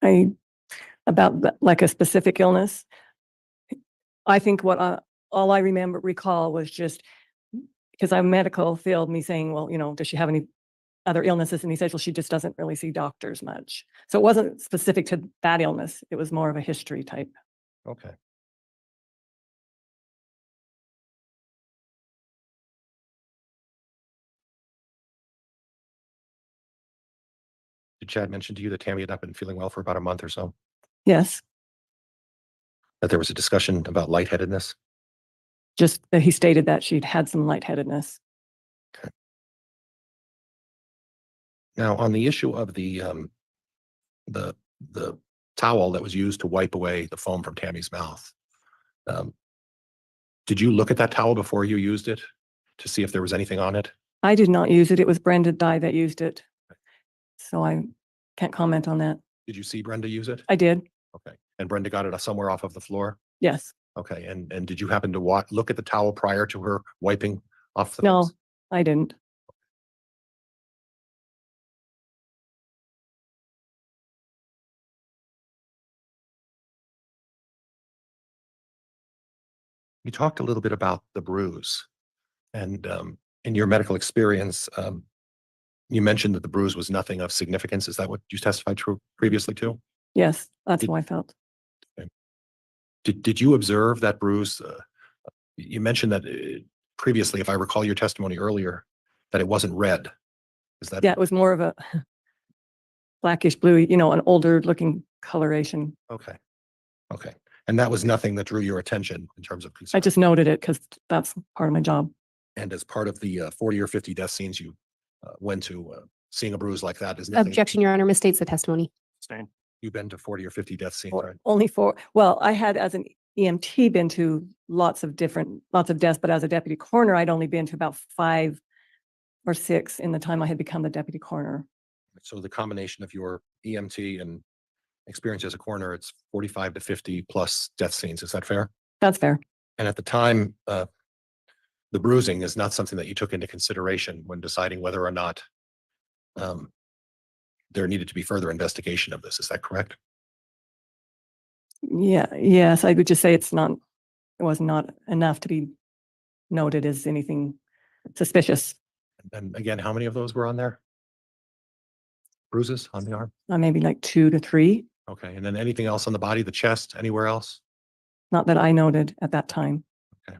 Like a specific illness. I think what all I recall was just because I'm medical field, me saying, well, does she have any other illnesses? And he said, well, she just doesn't really see doctors much. So it wasn't specific to that illness. It was more of a history type. Okay. Did Chad mention to you that Tammy had not been feeling well for about a month or so? Yes. That there was a discussion about lightheadedness? Just that he stated that she'd had some lightheadedness. Okay. Now, on the issue of the towel that was used to wipe away the foam from Tammy's mouth, did you look at that towel before you used it to see if there was anything on it? I did not use it. It was Brenda Dye that used it. So I can't comment on that. Did you see Brenda use it? I did. Okay. And Brenda got it somewhere off of the floor? Yes. Okay. And did you happen to look at the towel prior to her wiping off the No, face? I didn't. You talked a little bit about the bruise and in your medical experience, you mentioned that the bruise was nothing of significance. Is that what you testified to previously too? Yes, that's Did- how I felt. Did you observe that bruise? You mentioned that previously, if I recall your testimony earlier, that it wasn't red. Is that? Yeah, it was more of a blackish blue, an older looking coloration. Okay. Okay. And that was nothing that drew your attention in terms of concern. I just noted it because that's part of my job. And as part of the 40 or 50 death scenes you went to, seeing a bruise like that is nothing. Objection, Your Honor, misstates the testimony. Abstain. You've been to 40 or 50 death scenes, right? Only I had as an EMT been to lots of deaths, but as a deputy coroner, I'd only been to about 5 or 6 in the time I had become the deputy coroner. So the combination of your EMT and experience as a coroner, it's 45 to 50 plus death scenes. Is that fair? That's fair. And at the time, the bruising is not something that you took into consideration when deciding whether or not there needed to be further investigation of this. Is that correct? Yes, I would just say it was not enough to be noted as anything suspicious. And again, how many of those were on there? Bruises on the arm? Maybe like 2 to 3. Okay. And then anything else on the body, the chest, anywhere else? Not that I noted at that time. Okay.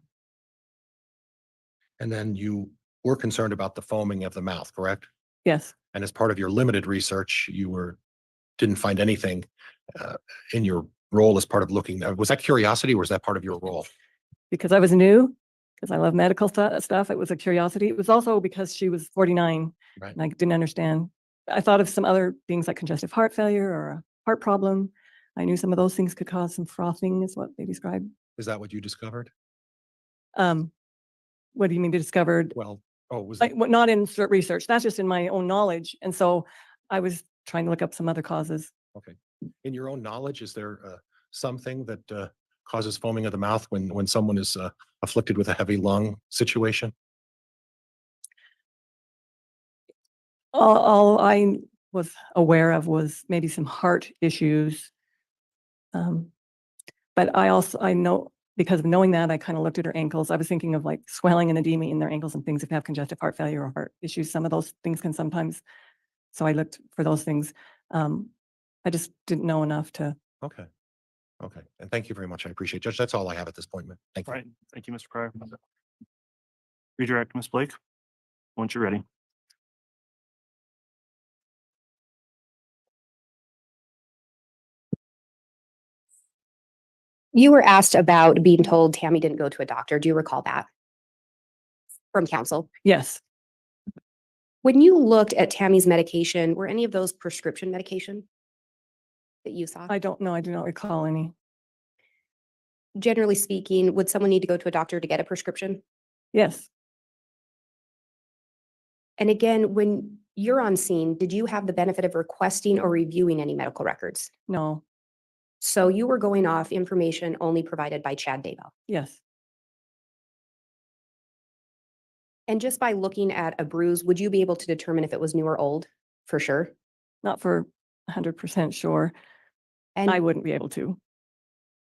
And then you were concerned about the foaming of the mouth, correct? Yes. And as part of your limited research, didn't find anything in your role as part of looking. Was that curiosity or was that part of your role? Because I was new, because I love medical stuff. It was a curiosity. It was also because she was 49 Right. and I didn't understand. I thought of some other things like congestive heart failure or a heart problem. I knew some of those things could cause some frothing is what they described. Is that what you discovered? What do you mean discovered? Well, was like not in research. That's just in my own knowledge. And so I was trying to look up some other causes. Okay. In your own knowledge, is there something that causes foaming of the mouth when someone is afflicted with a heavy lung situation? All I was aware of was maybe some heart issues. But I know because of knowing that, I kind of looked at her ankles. I was thinking of like swelling and edema in their ankles and things if they have congestive heart failure or heart issues. Some of those things can sometimes. So I looked for those things. I just didn't know enough to. Okay. Okay. And thank you very much. I appreciate it. Judge, that's all I have at this point. Thank you. All right. Thank you, Mr. Pryor. Redirect, Ms. Blake, once you're ready. You were asked about being told Tammy didn't go to a doctor. Do you recall that from counsel? Yes. When you looked at Tammy's medication, were any of those prescription medication that you saw? I don't know. I do not recall any. Generally speaking, would someone need to go to a doctor to get a prescription? Yes. And again, when you're on scene, did you have the benefit of requesting or reviewing any medical records? No. So you were going off information only provided by Chad Daybell. Yes. And just by looking at a bruise, would you be able to determine if it was new or old for sure? Not for 100% sure. And I wouldn't be able to.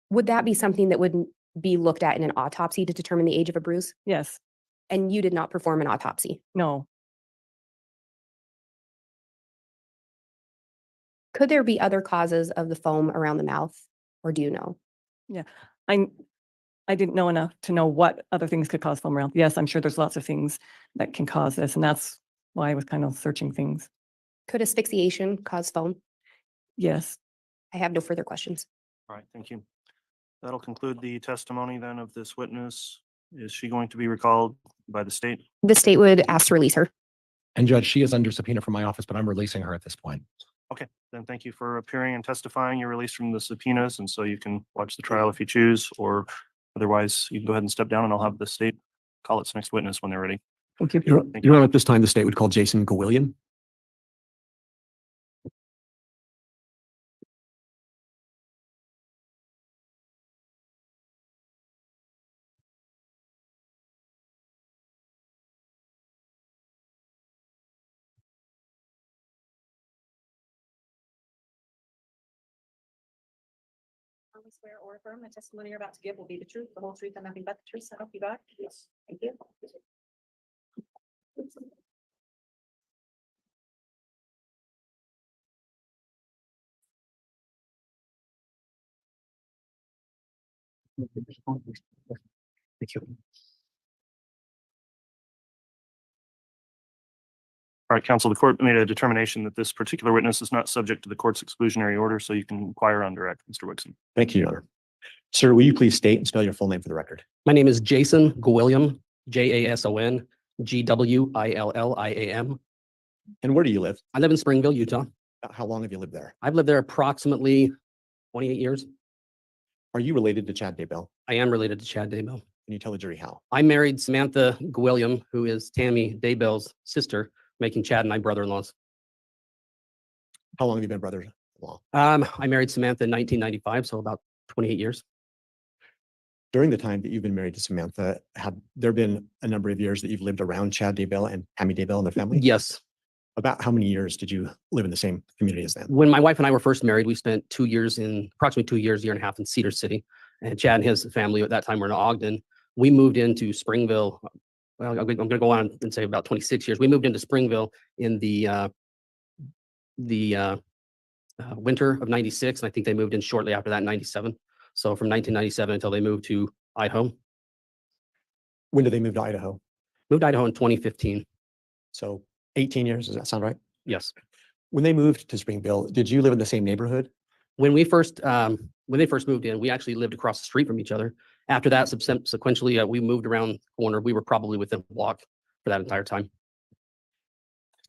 would that be something that would be looked at in an autopsy to determine the age of a bruise? Yes. And you did not perform an autopsy? No. Could there be other causes of the foam around the mouth, or do you know? Yeah. I didn't know enough to know what other things could cause foam around. Yes, I'm sure there's lots of things that can cause this, and that's why I was kind of searching things. Could asphyxiation cause foam? Yes. I have no further questions. All right, thank you. That'll conclude the testimony then of this witness. Is she going to be recalled by the state? The state would ask to release her. And Judge, she is under subpoena from my office, but I'm releasing her at this point. Okay, then thank you for appearing and testifying. You're released from the subpoenas, and so you can watch the trial if you choose, or otherwise you can go ahead and step down and I'll have the state call its next witness when they're ready. Okay. Thank Your Honor, at this time, the state would call Jason Gawillian. solemnly swear or affirm the testimony you're about to give will be the truth, the whole truth, and nothing but the truth, so help you God? Yes. Thank you. Thank you. All right, counsel, the court made a determination that this particular witness is not subject to the court's exclusionary order, so you can inquire on direct, Mr. Wixon. Thank you, Your Honor. Sir, will you please state and spell your full name for the record? My name is Jason Gwilliam, Jason Gwilliam. And where do you live? I live in Springville, Utah. How long have you lived there? I've lived there approximately 28 years. Are you related to Chad Daybell? I am related to Chad Daybell. Can you tell the jury how? I married Samantha Gwilliam, who is Tammy Daybell's sister, making Chad and I brother-in-laws. How long have you been brother-in-law? I married Samantha in 1995, so about 28 years. During the time that you've been married to Samantha, have there been a number of years that you've lived around Chad Daybell and Tammy Daybell and their family? Yes. About how many years did you live in the same community as them? When my wife and I were first married, we spent approximately 2 years, year and a half in Cedar City. And Chad and his family at that time were in Ogden. We moved into Springville. Well, I'm going to go on and say about 26 years. We moved into Springville in the winter of 96. And I think they moved in shortly after that in 97. So from 1997 until they moved to Idaho. When did they move to Idaho? Moved to Idaho in 2015. So 18 years, does that sound right? Yes. When they moved to Springville, did you live in the same neighborhood? When they first moved in, we actually lived across the street from each other. After that, sequentially, we moved around the corner. We were probably within a block for that entire time.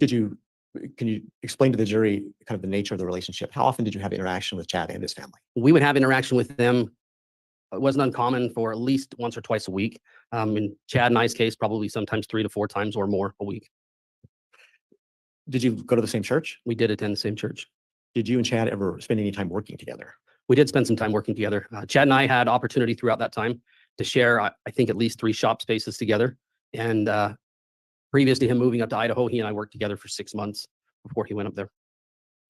Can you explain to the jury kind of the nature of the relationship? How often did you have interaction with Chad and his family? We would have interaction with them. It wasn't uncommon for at least once or twice a week. In Chad and I's case, probably sometimes 3 to 4 times or more a week. Did you go to the same church? We did attend the same church. Did you and Chad ever spend any time working together? We did spend some time working together. Chad and I had opportunity throughout that time to share, I think, at least 3 shop spaces together. And previous to him moving up to Idaho, he and I worked together for 6 months before he went up there.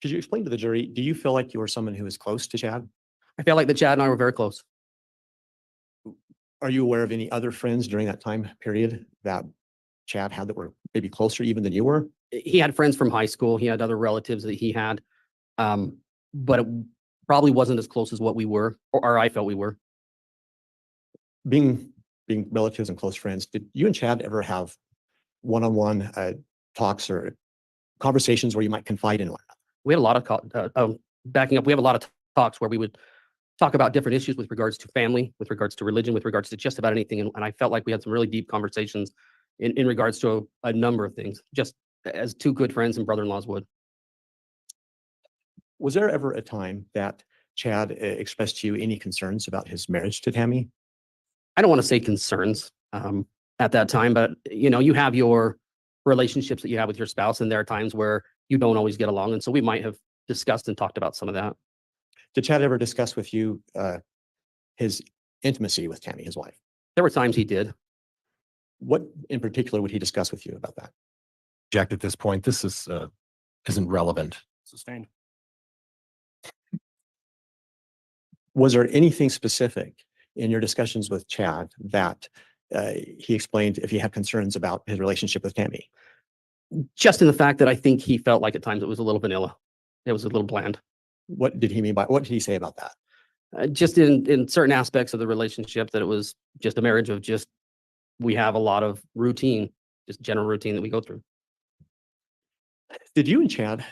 Could you explain to the jury, do you feel like you were someone who was close to Chad? I felt like that Chad and I were very close. Are you aware of any other friends during that time period that Chad had that were maybe closer even than you were? He had friends from high school. He had other relatives that he had, but it probably wasn't as close as what we were, or I felt we were. Being relatives and close friends, did you and Chad ever have one-on-one talks or conversations where you might confide in one another? We had a lot of backing up. We have a lot of talks where we would talk about different issues with regards to family, with regards to religion, with regards to just about anything. And I felt like we had some really deep conversations in regards to a number of things, just as 2 good friends and brother-in-laws would. Was there ever a time that Chad expressed to you any concerns about his marriage to Tammy? I don't want to say concerns at that time, but you have your relationships that you have with your spouse, and there are times where you don't always get along. And so we might have discussed and talked about some of that. Did Chad ever discuss with you his intimacy with Tammy, his wife? There were times he did. What in particular would he discuss with you about that? Jack, at this point, this isn't relevant. Sustained. Was there anything specific in your discussions with Chad that he explained if he had concerns about his relationship with Tammy? Just in the fact that I think he felt like at times it was a little vanilla. It was a little bland. What did he say about that? Just in certain aspects of the relationship, that it was just a marriage of just, we have a lot of routine, just general routine that we go through. Did you and Chad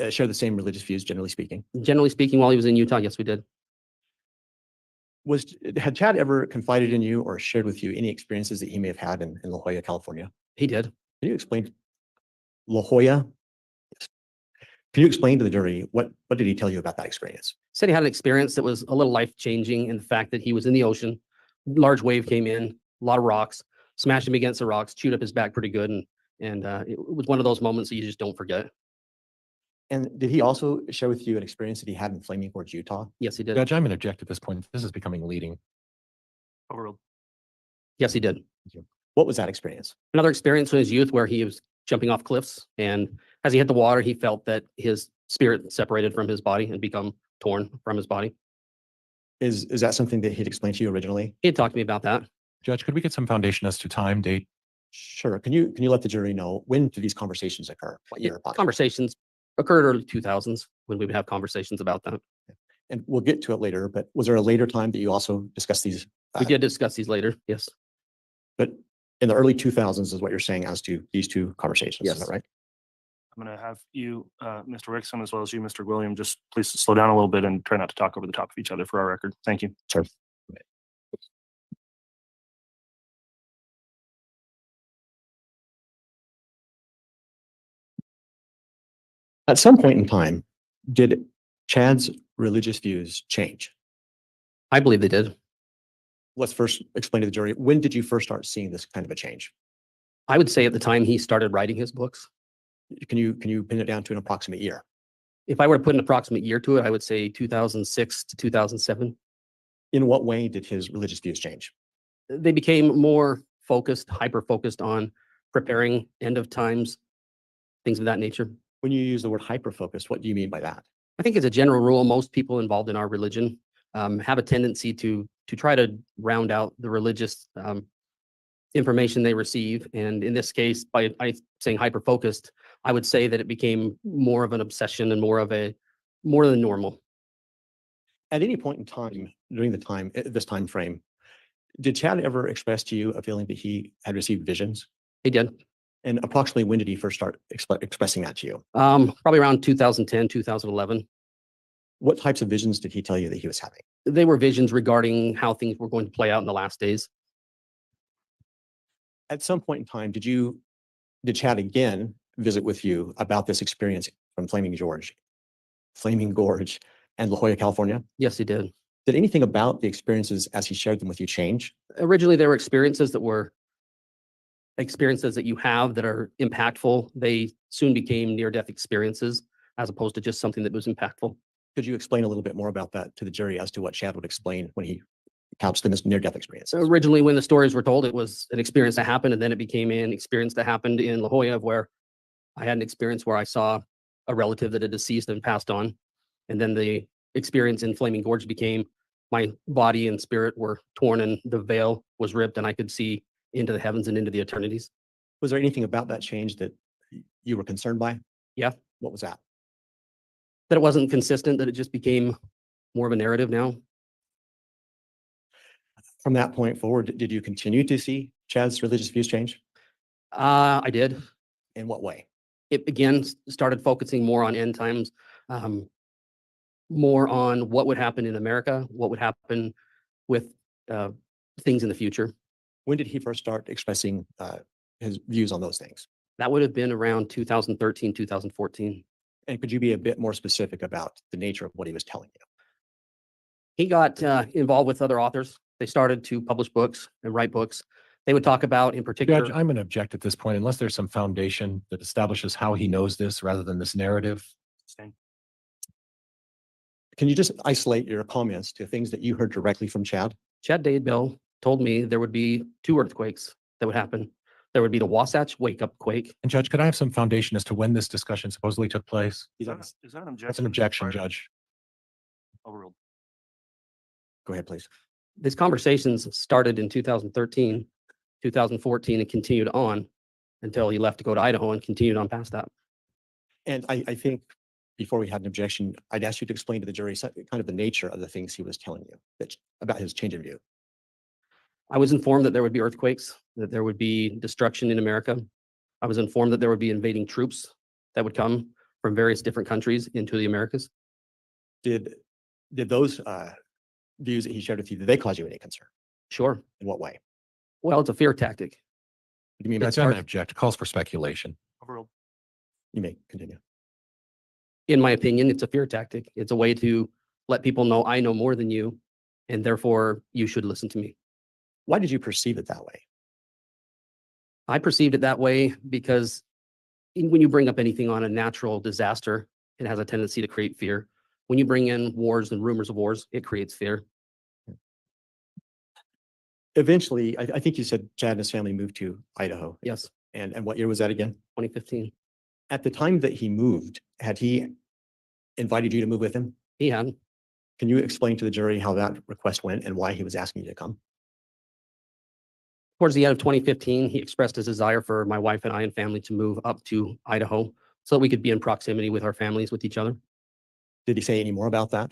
share the same religious views, generally speaking? Generally speaking, while he was in Utah, yes, we did. Had Chad ever confided in you or shared with you any experiences that he may have had in La Jolla, California? He did. Can you explain La Jolla? Yes. Can you explain to the jury what did he tell you about that experience? Said he had an experience that was a little life-changing in the fact that he was in the ocean. Large wave came in, a lot of rocks, smashed him against the rocks, chewed up his back pretty good, and it was one of those moments that you just don't forget. And did he also share with you an experience that he had in Flaming Gorge, Utah? Yes, he did. Judge, I'm going to object at this point. This is becoming leading. Overruled. Yes, he did. What was that experience? Another experience in his youth where he was jumping off cliffs, and as he hit the water, he felt that his spirit separated from his body and become torn from his body. Is that something that he'd explained to you originally? He had talked to me about that. Judge, could we get some foundation as to time, date? Sure. Can you let the jury know when did these conversations occur? What year? approximately? Conversations occurred early 2000s when we would have conversations about that. And we'll get to it later, but was there a later time that you also discussed these? We did discuss these later, yes. But in the early 2000s is what you're saying as to these two conversations, is Yes. that right? I'm going to have you, Mr. Rickson, as well as you, Mr. William, just please slow down a little bit and try not to talk over the top of each other for our record. Thank you. Sure. At some point in time, did Chad's religious views change? I believe they did. Let's first explain to the jury, when did you first start seeing this kind of a change? I would say at the time he started writing his books. Can you pin it down to an approximate year? If I were to put an approximate year to it, I would say 2006 to 2007. In what way did his religious views change? They became more focused, hyper-focused on preparing end of times, things of that nature. When you use the word hyper-focused, what do you mean by that? I think as a general rule, most people involved in our religion have a tendency to try to round out the religious information they receive. And in this case, by saying hyper-focused, I would say that it became more of an obsession and more than normal. At any point in time, during this time frame, did Chad ever express to you a feeling that he had received visions? He did. And approximately when did he first start expressing that to you? Probably around 2010, 2011. What types of visions did he tell you that he was having? They were visions regarding how things were going to play out in the last days. At some point in time, did Chad again visit with you about this experience from Flaming Gorge and La Jolla, California? Yes, he did. Did anything about the experiences as he shared them with you change? Originally, there were experiences that you have that are impactful. They soon became near-death experiences as opposed to just something that was impactful. Could you explain a little bit more about that to the jury as to what Chad would explain when he couched them as near-death experiences? So originally, when the stories were told, it was an experience that happened, and then it became an experience that happened in La Jolla, where I had an experience where I saw a relative that had deceased and passed on. And then the experience in Flaming Gorge became my body and spirit were torn and the veil was ripped and I could see into the heavens and into the eternities. Was there anything about that change that you were concerned by? Yeah. What was that? That it wasn't consistent, that it just became more of a narrative now. From that point forward, did you continue to see Chad's religious views change? I did. In what way? It again started focusing more on end times, more on what would happen in America, what would happen with things in the future. When did he first start expressing his views on those things? That would have been around 2013, 2014. And could you be a bit more specific about the nature of what he was telling you? He got involved with other authors. They started to publish books and write books. They would talk about, in particular. Judge, I'm going to object at this point unless there's some foundation that establishes how he knows this rather than this narrative. Can you just isolate your comments to things that you heard directly from Chad? Chad Daybell told me there would be 2 earthquakes that would happen. There would be the Wasatch wake-up quake. And Judge, could I have some foundation as to when this discussion supposedly took place? Is that an objection? That's an objection, Judge. Overruled. Go ahead, please. These conversations started in 2013, 2014, and continued on until he left to go to Idaho and continued on past that. And I think before we had an objection, I'd ask you to explain to the jury kind of the nature of the things he was telling you about his change in view. I was informed that there would be earthquakes, that there would be destruction in America. I was informed that there would be invading troops that would come from various different countries into the Americas. Did those views that he shared with you, did they cause you any concern? Sure. In what way? Well, it's a fear tactic. What do you mean by Judge, I'm going to object. It calls for speculation. Overruled. You may continue. In my opinion, it's a fear tactic. It's a way to let people know I know more than you, and therefore you should listen to me. Why did you perceive it that way? I perceived it that way because when you bring up anything on a natural disaster, it has a tendency to create fear. When you bring in wars and rumors of wars, it creates fear. Eventually, I think you said Chad and his family moved to Idaho. Yes. And what year was that again? 2015. At the time that he moved, had he invited you to move with him? He had. Can you explain to the jury how that request went and why he was asking you to come? Towards the end of 2015, he expressed his desire for my wife and I and family to move up to Idaho so that we could be in proximity with our families, with each other. Did he say any more about that?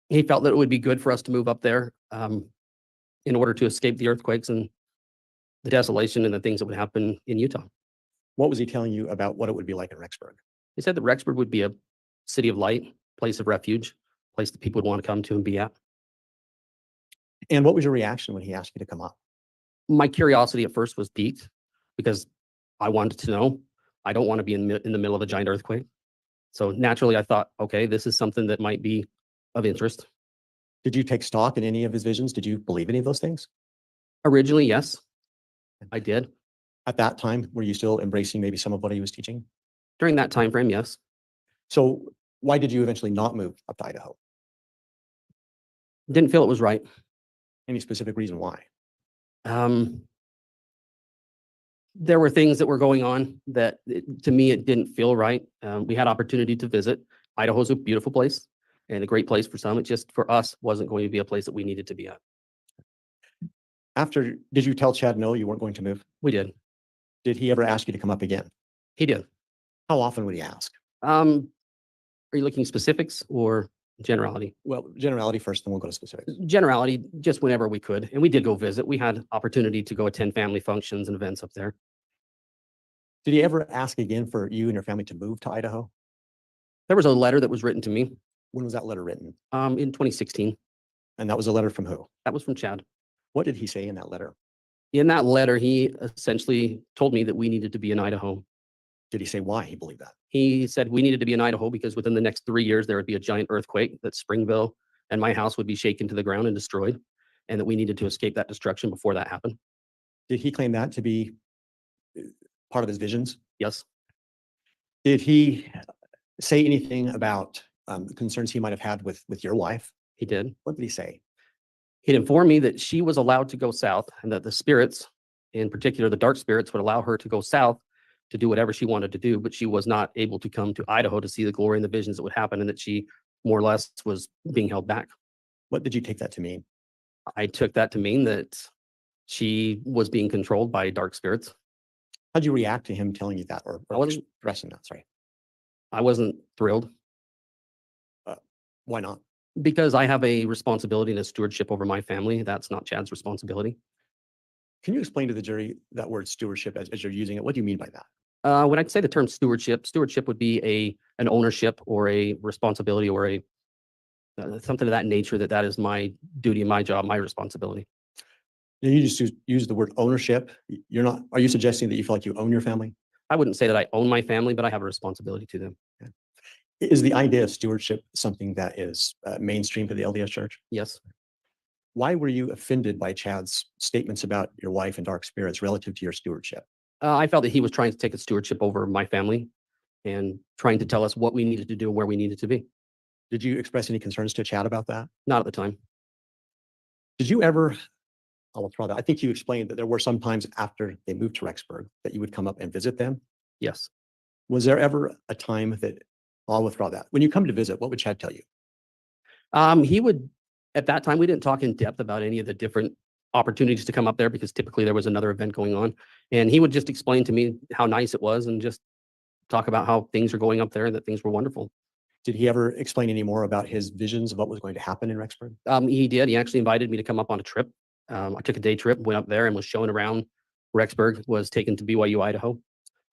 He felt that it would be good for us to move up there in order to escape the earthquakes and the desolation and the things that would happen in Utah. What was he telling you about what it would be like in Rexburg? He said that Rexburg would be a city of light, place of refuge, place that people would want to come to and be at. And what was your reaction when he asked you to come up? My curiosity at first was piqued because I wanted to know. I don't want to be in the middle of a giant earthquake. So naturally, I thought, okay, this is something that might be of interest. Did you take stock in any of his visions? Did you believe any of those things? Originally, yes, I did. At that time, were you still embracing maybe some of what he was teaching? During that time frame, yes. So why did you eventually not move up to Idaho? Didn't feel it was right. Any specific reason why? There were things that were going on that to me, it didn't feel right. We had opportunity to visit. Idaho's a beautiful place and a great place for some. It just, for us, wasn't going to be a place that we needed to be at. Did you tell Chad no, you weren't going to move? We did. Did he ever ask you to come up again? He did. How often would he ask? Are you looking specifics or generality? Well, generality first, then we'll go to specifics. Generality, just whenever we could. And we did go visit. We had opportunity to go attend family functions and events up there. Did he ever ask again for you and your family to move to Idaho? There was a letter that was written to me. When was that letter written? In 2016. And that was a letter from who? That was from Chad. What did he say in that letter? In that letter, he essentially told me that we needed to be in Idaho. Did he say why he believed that? He said we needed to be in Idaho because within the next 3 years, there would be a giant earthquake that Springville and my house would be shaken to the ground and destroyed, and that we needed to escape that destruction before that happened. Did he claim that to be part of his visions? Yes. Did he say anything about the concerns he might have had with your wife? He did. What did he say? He'd informed me that she was allowed to go south and that the spirits, in particular the dark spirits, would allow her to go south to do whatever she wanted to do, but she was not able to come to Idaho to see the glory and the visions that would happen, and that she more or less was being held back. What did you take that to mean? I took that to mean that she was being controlled by dark spirits. How'd you react to him telling you that or I wasn't expressing that? Sorry. I wasn't thrilled. Why not? Because I have a responsibility and a stewardship over my family. That's not Chad's responsibility. Can you explain to the jury that word stewardship as you're using it? What do you mean by that? When I say the term stewardship would be an ownership or a responsibility or a something of that nature, that is my duty, my job, my responsibility. You just use the word ownership. Are you suggesting that you feel like you own your family? I wouldn't say that I own my family, but I have a responsibility to them. Okay. Is the idea of stewardship something that is mainstream to the LDS Church? Yes. Why were you offended by Chad's statements about your wife and dark spirits relative to your stewardship? I felt that he was trying to take a stewardship over my family and trying to tell us what we needed to do and where we needed to be. Did you express any concerns to Chad about that? Not at the time. Did you ever, I'll withdraw that. I think you explained that there were some times after they moved to Rexburg that you would come up and visit them. Yes. Was there ever a time that, I'll withdraw that. When you come to visit, what would Chad tell you? He would, at that time, we didn't talk in depth about any of the different opportunities to come up there because typically there was another event going on. And he would just explain to me how nice it was and just talk about how things are going up there and that things were wonderful. Did he ever explain any more about his visions of what was going to happen in Rexburg? He did. He actually invited me to come up on a trip. I took a day trip, went up there and was shown around Rexburg, was taken to BYU, Idaho.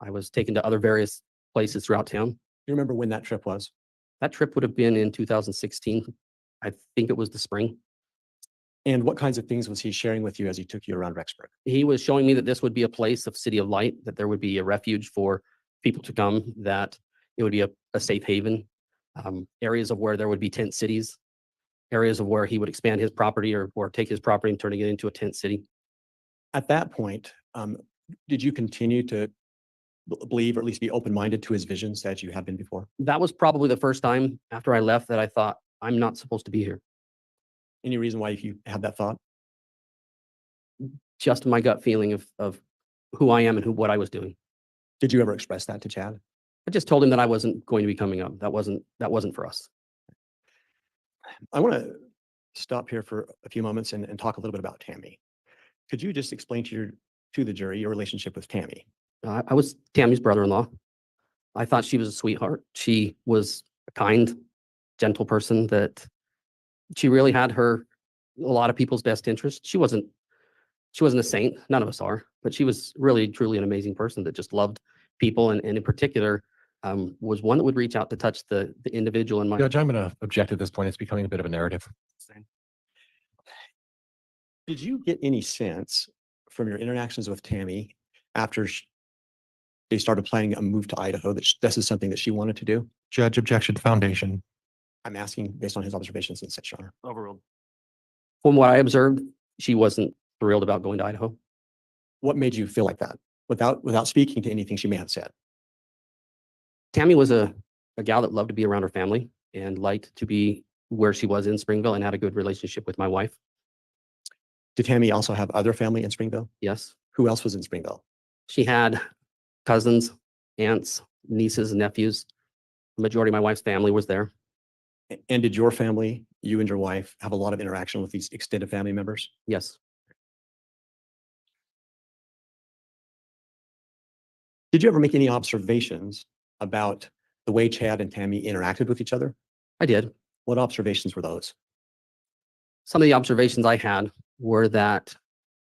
I was taken to other various places throughout town. You remember when that trip was? That trip would have been in 2016. I think it was the spring. And what kinds of things was he sharing with you as he took you around Rexburg? He was showing me that this would be a place of city of light, that there would be a refuge for people to come, that it would be a safe haven, areas of where there would be tent cities, areas of where he would expand his property or take his property and turning it into a tent city. At that point, did you continue to believe or at least be open-minded to his visions as you had been before? That was probably the first time after I left that I thought, I'm not supposed to be here. Any reason why you had that thought? Just my gut feeling of who I am and what I was doing. Did you ever express that to Chad? I just told him that I wasn't going to be coming up. That wasn't for us. I want to stop here for a few moments and talk a little bit about Tammy. Could you just explain to the jury your relationship with Tammy? I was Tammy's brother-in-law. I thought she was a sweetheart. She was a kind, gentle person that she really had a lot of people's best interest. She wasn't a saint. None of us are, but she was really, truly an amazing person that just loved people. And in particular, was one that would reach out to touch the individual in my. Judge, I'm going to object at this point. It's becoming a bit of a narrative. Did you get any sense from your interactions with Tammy after they started planning a move to Idaho that this is something that she wanted to do? Judge, objection, foundation. I'm asking based on his observations in such, Your Honor. Overruled. From what I observed, she wasn't thrilled about going to Idaho. What made you feel like that without speaking to anything she may have said? Tammy was a gal that loved to be around her family and liked to be where she was in Springville and had a good relationship with my wife. Did Tammy also have other family in Springville? Yes. Who else was in Springville? She had cousins, aunts, nieces, and nephews. The majority of my wife's family was there. And did your family, you and your wife, have a lot of interaction with these extended family members? Yes. Did you ever make any observations about the way Chad and Tammy interacted with each other? I did. What observations were those? Some of the observations I had were that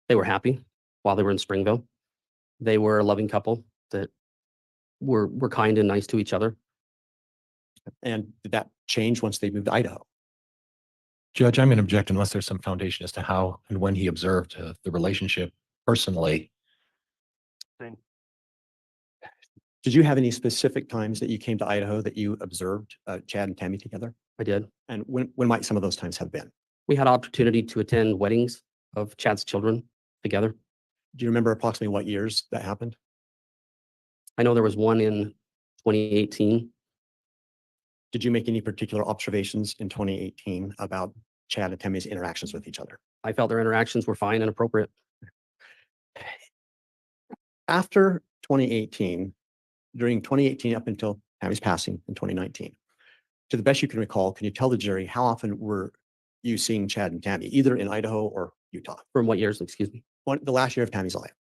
they were happy while they were in Springville. They were a loving couple that were kind and nice to each other. And did that change once they moved to Idaho? Judge, I'm going to object unless there's some foundation as to how and when he observed the relationship personally. Did you have any specific times that you came to Idaho that you observed Chad and Tammy together? I did. And when might some of those times have been? We had opportunity to attend weddings of Chad's children together. Do you remember approximately what years that happened? I know there was one in 2018. Did you make any particular observations in 2018 about Chad and Tammy's interactions with each other? I felt their interactions were fine and appropriate. After 2018, during 2018 up until Tammy's passing in 2019, to the best you can recall, can you tell the jury how often were you seeing Chad and Tammy, either in Idaho or Utah? From what years, excuse me? The last year of Tammy's life.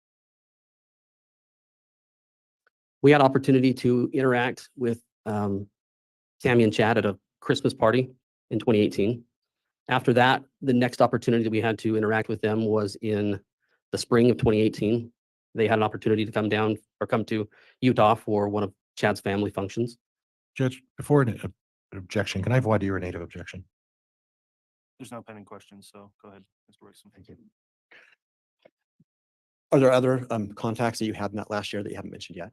We had opportunity to interact with Tammy and Chad at a Christmas party in 2018. After that, the next opportunity that we had to interact with them was in the spring of 2018. They had an opportunity to come down or come to Utah for one of Chad's family functions. Judge, before an objection, can I void your native objection? There's no pending questions, so go ahead, Mr. Wixom. Thank you. Are there other contacts that you had in that last year that you haven't mentioned yet?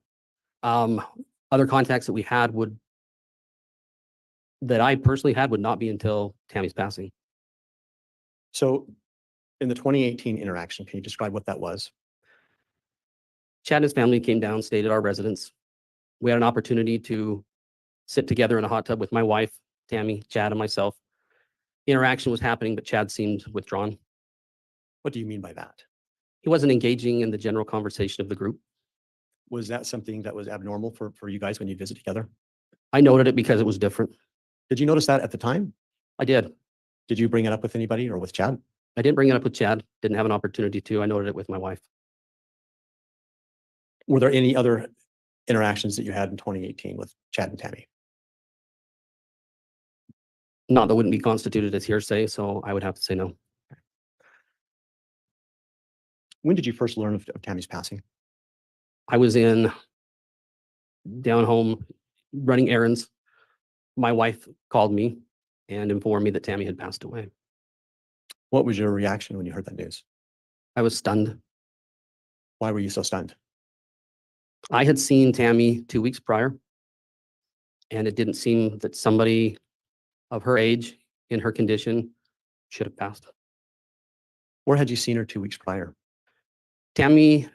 Other contacts that we had that I personally had would not be until Tammy's passing. So in the 2018 interaction, can you describe what that was? Chad and his family came down, stayed at our residence. We had an opportunity to sit together in a hot tub with my wife, Tammy, Chad, and myself. Interaction was happening, but Chad seemed withdrawn. What do you mean by that? He wasn't engaging in the general conversation of the group. Was that something that was abnormal for you guys when you visit together? I noted it because it was different. Did you notice that at the time? I did. Did you bring it up with anybody or with Chad? I didn't bring it up with Chad. Didn't have an opportunity to. I noted it with my wife. Were there any other interactions that you had in 2018 with Chad and Tammy? Not that wouldn't be constituted as hearsay, so I would have to say no. When did you first learn of Tammy's passing? I was down home running errands. My wife called me and informed me that Tammy had passed away. What was your reaction when you heard that news? I was stunned. Why were you so stunned? I had seen Tammy 2 weeks prior, and it didn't seem that somebody of her age in her condition should have passed. Where had you seen her 2 weeks prior? Tammy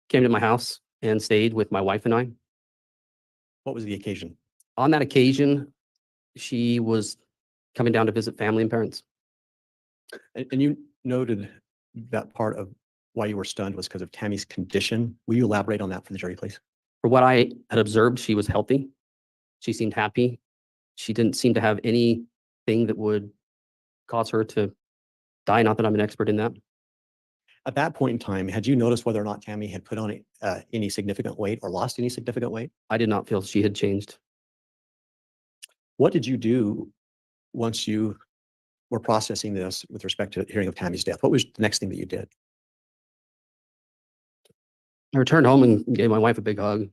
came to my house and stayed with my wife and I. What was the occasion? On that occasion, she was coming down to visit family and parents. And you noted that part of why you were stunned was because of Tammy's condition. Will you elaborate on that for the jury, please? For what I had observed, she was healthy. She seemed happy. She didn't seem to have any thing that would cause her to die. Not that I'm an expert in that. At that point in time, had you noticed whether or not Tammy had put on any significant weight or lost any significant weight? I did not feel she had changed. What did you do once you were processing this with respect to hearing of Tammy's death? What was the next thing that you did? I returned home and gave my wife a big hug.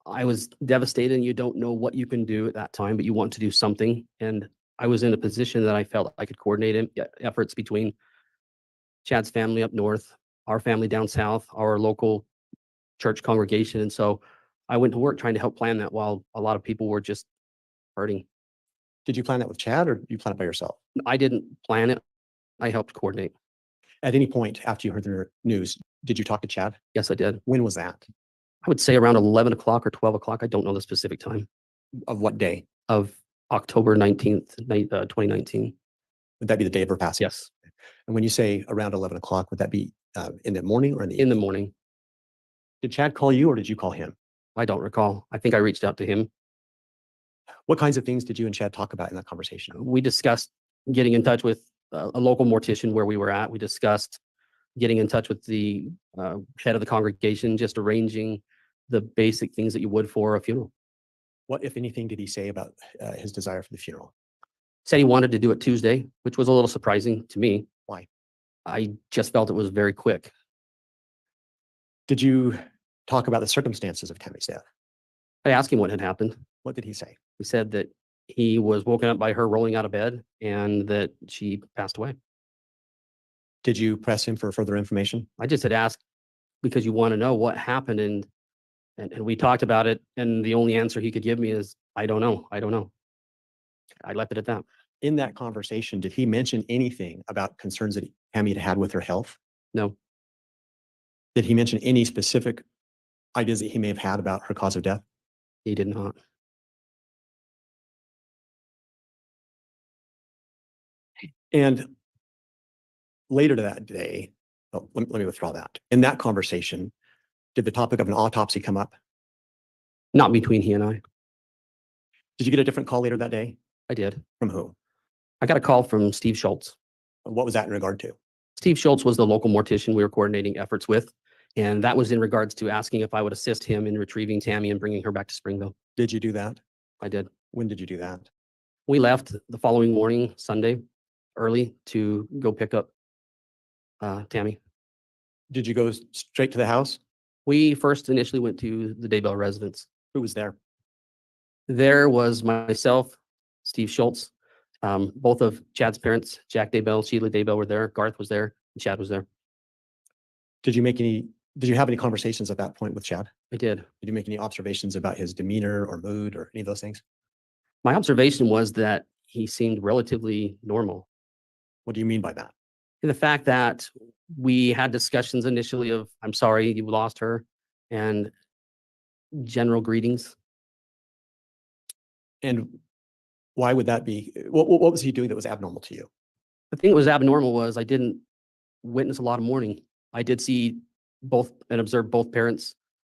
I was devastated, and you don't know what you can do at that time, but you want to do something. And I was in a position that I felt I could coordinate efforts between Chad's family up north, our family down south, our local church congregation. And so I went to work trying to help plan that while a lot of people were just hurting. Did you plan that with Chad, or did you plan it by yourself? I didn't plan it. I helped coordinate. At any point after you heard the news, did you talk to Chad? Yes, I did. When was that? I would say around 11 o'clock or 12 o'clock. I don't know the specific time. Of what day? Of October 19th, 2019. Would that be the day of her passing? Yes. And when you say around 11 o'clock, would that be in the morning or in the In the evening? morning. Did Chad call you, or did you call him? I don't recall. I think I reached out to him. What kinds of things did you and Chad talk about in that conversation? We discussed getting in touch with a local mortician where we were at. We discussed getting in touch with the head of the congregation, just arranging the basic things that you would for a funeral. What, if anything, did he say about his desire for the funeral? Said he wanted to do it Tuesday, which was a little surprising to me. Why? I just felt it was very quick. Did you talk about the circumstances of Tammy's death? I asked him what had happened. What did he say? He said that he was woken up by her rolling out of bed and that she passed away. Did you press him for further information? I just had asked because you want to know what happened, and we talked about it, and the only answer he could give me is, I don't know. I don't know. I left it at that. In that conversation, did he mention anything about concerns that Tammy had had with her health? No. Did he mention any specific ideas that he may have had about her cause of death? He did not. And later to that day, let me withdraw that. In that conversation, did the topic of an autopsy come up? Not between he and I. Did you get a different call later that day? I did. From who? I got a call from Steve Schultz. What was that in regard to? Steve Schultz was the local mortician we were coordinating efforts with. And that was in regards to asking if I would assist him in retrieving Tammy and bringing her back to Springville. Did you do that? I did. When did you do that? We left the following morning, Sunday, early to go pick up Tammy. Did you go straight to the house? We first initially went to the Daybell residence. Who was there? There was myself, Steve Schultz, both of Chad's parents, Jack Daybell, Sheila Daybell were there, Garth was there, and Chad was there. Did you have any conversations at that point with Chad? I did. Did you make any observations about his demeanor or mood or any of those things? My observation was that he seemed relatively normal. What do you mean by that? The fact that we had discussions initially of, I'm sorry you lost her, and general greetings. And why would that be? What was he doing that was abnormal to you? The thing that was abnormal was I didn't witness a lot of mourning. I did see both and observe both parents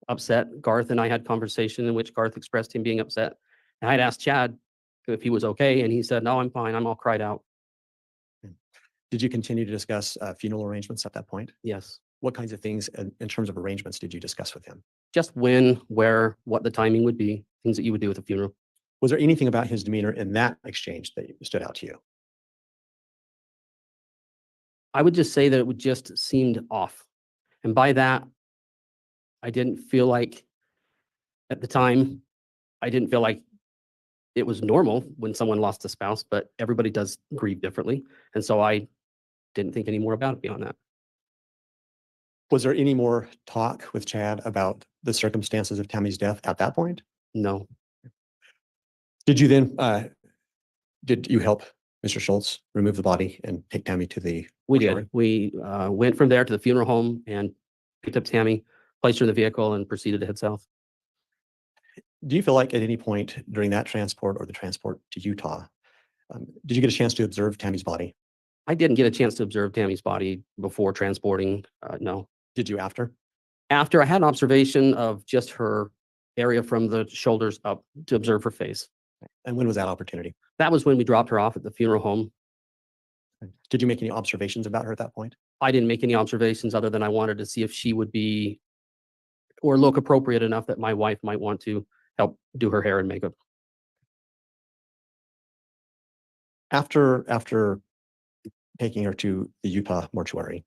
upset. Garth and I had conversation in which Garth expressed him being upset. And I'd asked Chad if he was okay, and he said, no, I'm fine. I'm all cried out. Did you continue to discuss funeral arrangements at that point? Yes. What kinds of things in terms of arrangements did you discuss with him? Just when, where, what the timing would be, things that you would do with a funeral. Was there anything about his demeanor in that exchange that stood out to you? I would just say that it just seemed off. And by that, I didn't feel like, at the time, I didn't feel like it was normal when someone lost a spouse, but everybody does grieve differently. And so I didn't think any more about it beyond that. Was there any more talk with Chad about the circumstances of Tammy's death at that point? No. Did you then, did you help Mr. Schultz remove the body and take Tammy to the We mortuary? did. We went from there to the funeral home and picked up Tammy, placed her in the vehicle, and proceeded to head south. Do you feel like at any point during that transport or the transport to Utah, did you get a chance to observe Tammy's body? I didn't get a chance to observe Tammy's body before transporting, no. Did you after? After, I had an observation of just her area from the shoulders up to observe her face. And when was that opportunity? That was when we dropped her off at the funeral home. Did you make any observations about her at that point? I didn't make any observations other than I wanted to see if she would be or look appropriate enough that my wife might want to help do her hair and makeup. After taking her to the Utah mortuary,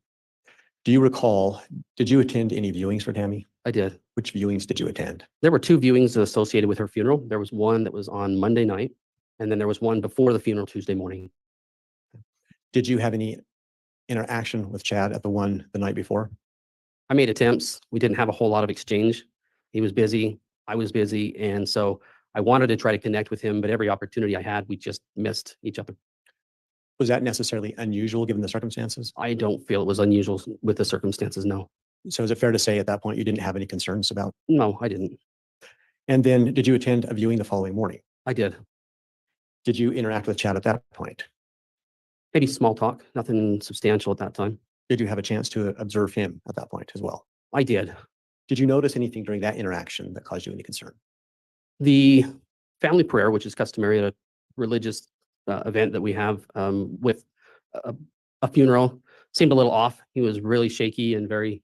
do you recall, did you attend any viewings for Tammy? I did. Which viewings did you attend? There were 2 viewings associated with her funeral. There was one that was on Monday night, and then there was one before the funeral Tuesday morning. Did you have any interaction with Chad at the one the night before? I made attempts. We didn't have a whole lot of exchange. He was busy. I was busy. And so I wanted to try to connect with him, but every opportunity I had, we just missed each other. Was that necessarily unusual given the circumstances? I don't feel it was unusual with the circumstances, no. So is it fair to say at that point you didn't have any concerns about? No, I didn't. And then did you attend a viewing the following morning? I did. Did you interact with Chad at that point? Maybe small talk, nothing substantial at that time. Did you have a chance to observe him at that point as well? I did. Did you notice anything during that interaction that caused you any concern? The family prayer, which is customary at a religious event that we have with a funeral, seemed a little off. He was really shaky and very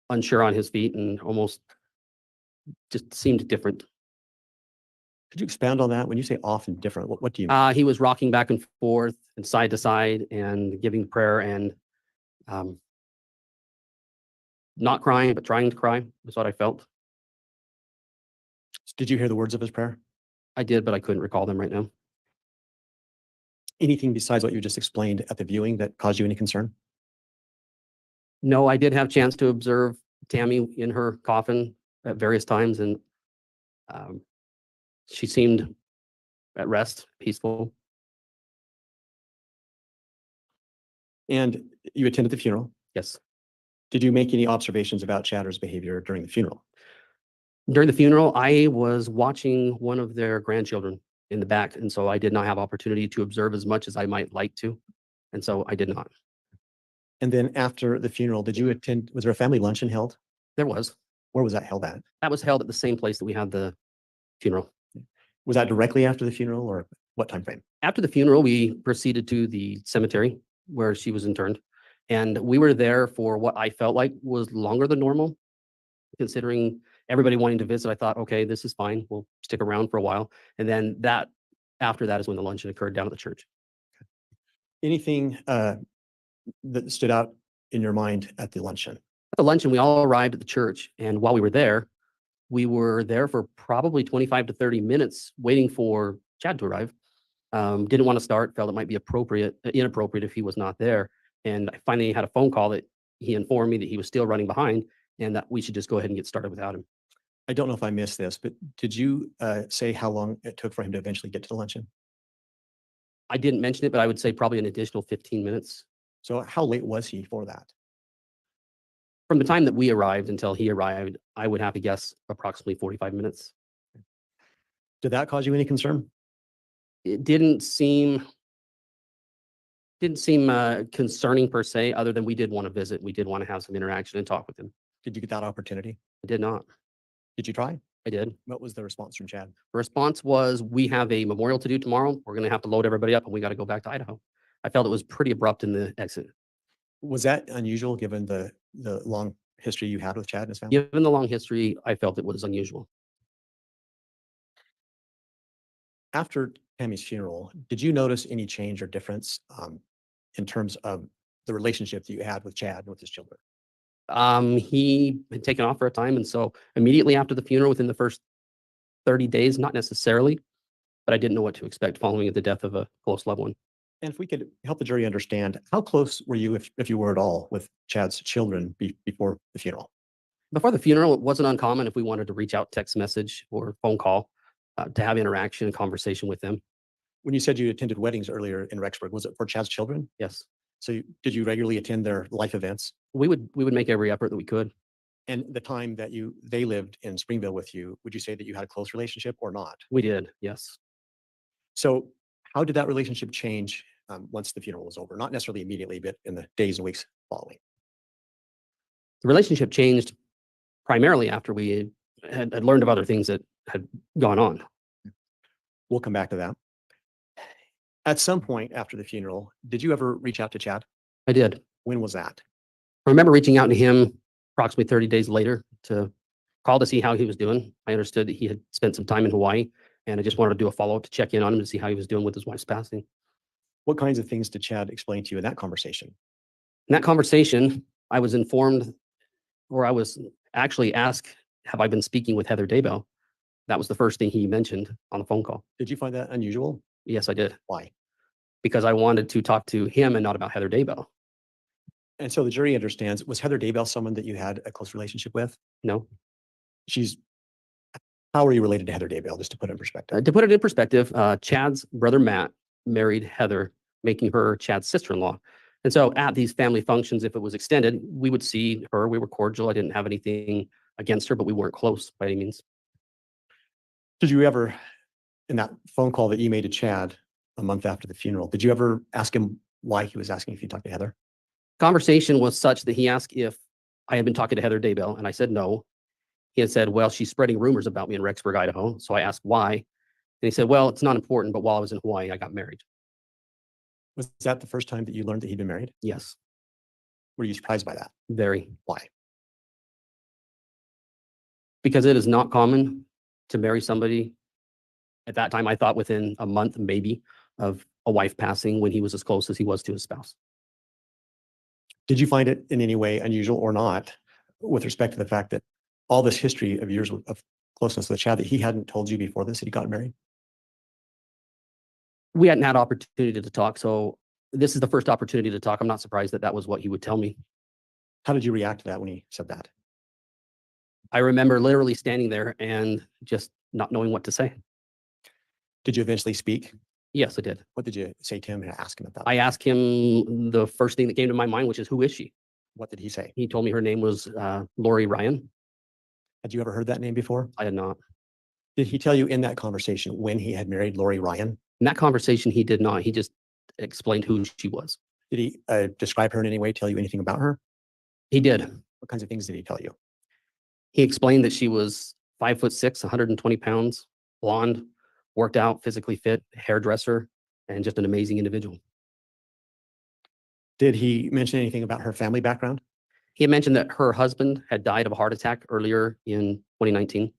unsure on his feet and almost just seemed different. Could you expand on that? When you say off and different, what do you mean? He was rocking back and forth and side to side and giving the prayer and not crying, but trying to cry is what I felt. Did you hear the words of his prayer? I did, but I couldn't recall them right now. Anything besides what you just explained at the viewing that caused you any concern? No, I did have a chance to observe Tammy in her coffin at various times, and she seemed at rest, peaceful. And you attended the funeral? Yes. Did you make any observations about Chadder's behavior during the funeral? During the funeral, I was watching one of their grandchildren in the back, and so I did not have opportunity to observe as much as I might like to, and so I did not. And then after the funeral, did you attend, was there a family luncheon held? There was. Where was that held at? That was held at the same place that we had the funeral. Was that directly after the funeral or what time frame? After the funeral, we proceeded to the cemetery where she was interned, and we were there for what I felt like was longer than normal. Considering everybody wanting to visit, I thought, okay, this is fine. We'll stick around for a while. And then after that is when the luncheon occurred down at the church. Anything that stood out in your mind at the luncheon? At the luncheon, we all arrived at the church, and while we were there for probably 25 to 30 minutes waiting for Chad to arrive. Didn't want to start, felt it might be inappropriate if he was not there. And I finally had a phone call that he informed me that he was still running behind and that we should just go ahead and get started without him. I don't know if I missed this, but did you say how long it took for him to eventually get to the luncheon? I didn't mention it, but I would say probably an additional 15 minutes. So how late was he for that? From the time that we arrived until he arrived, I would have to guess approximately 45 minutes. Did that cause you any concern? It didn't seem concerning per se, other than we did want to visit. We did want to have some interaction and talk with him. Did you get that opportunity? I did not. Did you try? I did. What was the response from Chad? The response was, we have a memorial to do tomorrow. We're going to have to load everybody up and we got to go back to Idaho. I felt it was pretty abrupt in the exit. Was that unusual given the long history you had with Chad and his family? Given the long history, I felt it was unusual. After Tammy's funeral, did you notice any change or difference in terms of the relationship that you had with Chad and with his children? He had taken off for a time, and so immediately after the funeral, within the first 30 days, not necessarily, but I didn't know what to expect following the death of a close loved one. And if we could help the jury understand, how close were you, if you were at all, with Chad's children before the funeral? Before the funeral, it wasn't uncommon if we wanted to reach out text message or phone call to have interaction and conversation with them. When you said you attended weddings earlier in Rexburg, was it for Chad's children? Yes. So did you regularly attend their life events? We would make every effort that we could. And the time that they lived in Springville with you, would you say that you had a close relationship or not? We did, yes. So how did that relationship change once the funeral was over? Not necessarily immediately, but in the days and weeks following. The relationship changed primarily after we had learned of other things that had gone on. We'll come back to that. At some point after the funeral, did you ever reach out to Chad? I did. When was that? I remember reaching out to him approximately 30 days later to call to see how he was doing. I understood that he had spent some time in Hawaii, and I just wanted to do a follow-up to check in on him to see how he was doing with his wife's passing. What kinds of things did Chad explain to you in that conversation? In that conversation, I was informed, or I was actually asked, have I been speaking with Heather Daybell? That was the first thing he mentioned on the phone call. Did you find that unusual? Yes, I did. Why? Because I wanted to talk to him and not about Heather Daybell. And so the jury understands, was Heather Daybell someone that you had a close relationship with? No. How are you related to Heather Daybell, just to put it in perspective? To put it in perspective, Chad's brother Matt married Heather, making her Chad's sister-in-law. And so at these family functions, if it was extended, we would see her. We were cordial. I didn't have anything against her, but we weren't close by any means. Did you ever, in that phone call that you made to Chad a month after the funeral, did you ever ask him why he was asking if you talked to Heather? Conversation was such that he asked if I had been talking to Heather Daybell, and I said no. He had said, well, she's spreading rumors about me in Rexburg, Idaho. So I asked why. And he said, well, it's not important, but while I was in Hawaii, I got married. Was that the first time that you learned that he'd been married? Yes. Were you surprised by that? Very. Why? Because it is not common to marry somebody. At that time, I thought within a month, maybe, of a wife passing when he was as close as he was to his spouse. Did you find it in any way unusual or not with respect to the fact that all this history of years of closeness with Chad that he hadn't told you before this that he got married? We hadn't had opportunity to talk, so this is the first opportunity to talk. I'm not surprised that that was what he would tell me. How did you react to that when he said that? I remember literally standing there and just not knowing what to say. Did you eventually speak? Yes, I did. What did you say to him and ask him about? I asked him the first thing that came to my mind, which is, who is she? What did he say? He told me her name was Lori Ryan. Had you ever heard that name before? I had not. Did he tell you in that conversation when he had married Lori Ryan? In that conversation, he did not. He just explained who she was. Did he describe her in any way, tell you anything about her? He did. What kinds of things did he tell you? He explained that she was 5'6", 120 pounds, blonde, worked out, physically fit, hairdresser, and just an amazing individual. Did he mention anything about her family background? He had mentioned that her husband had died of a heart attack earlier in 2019.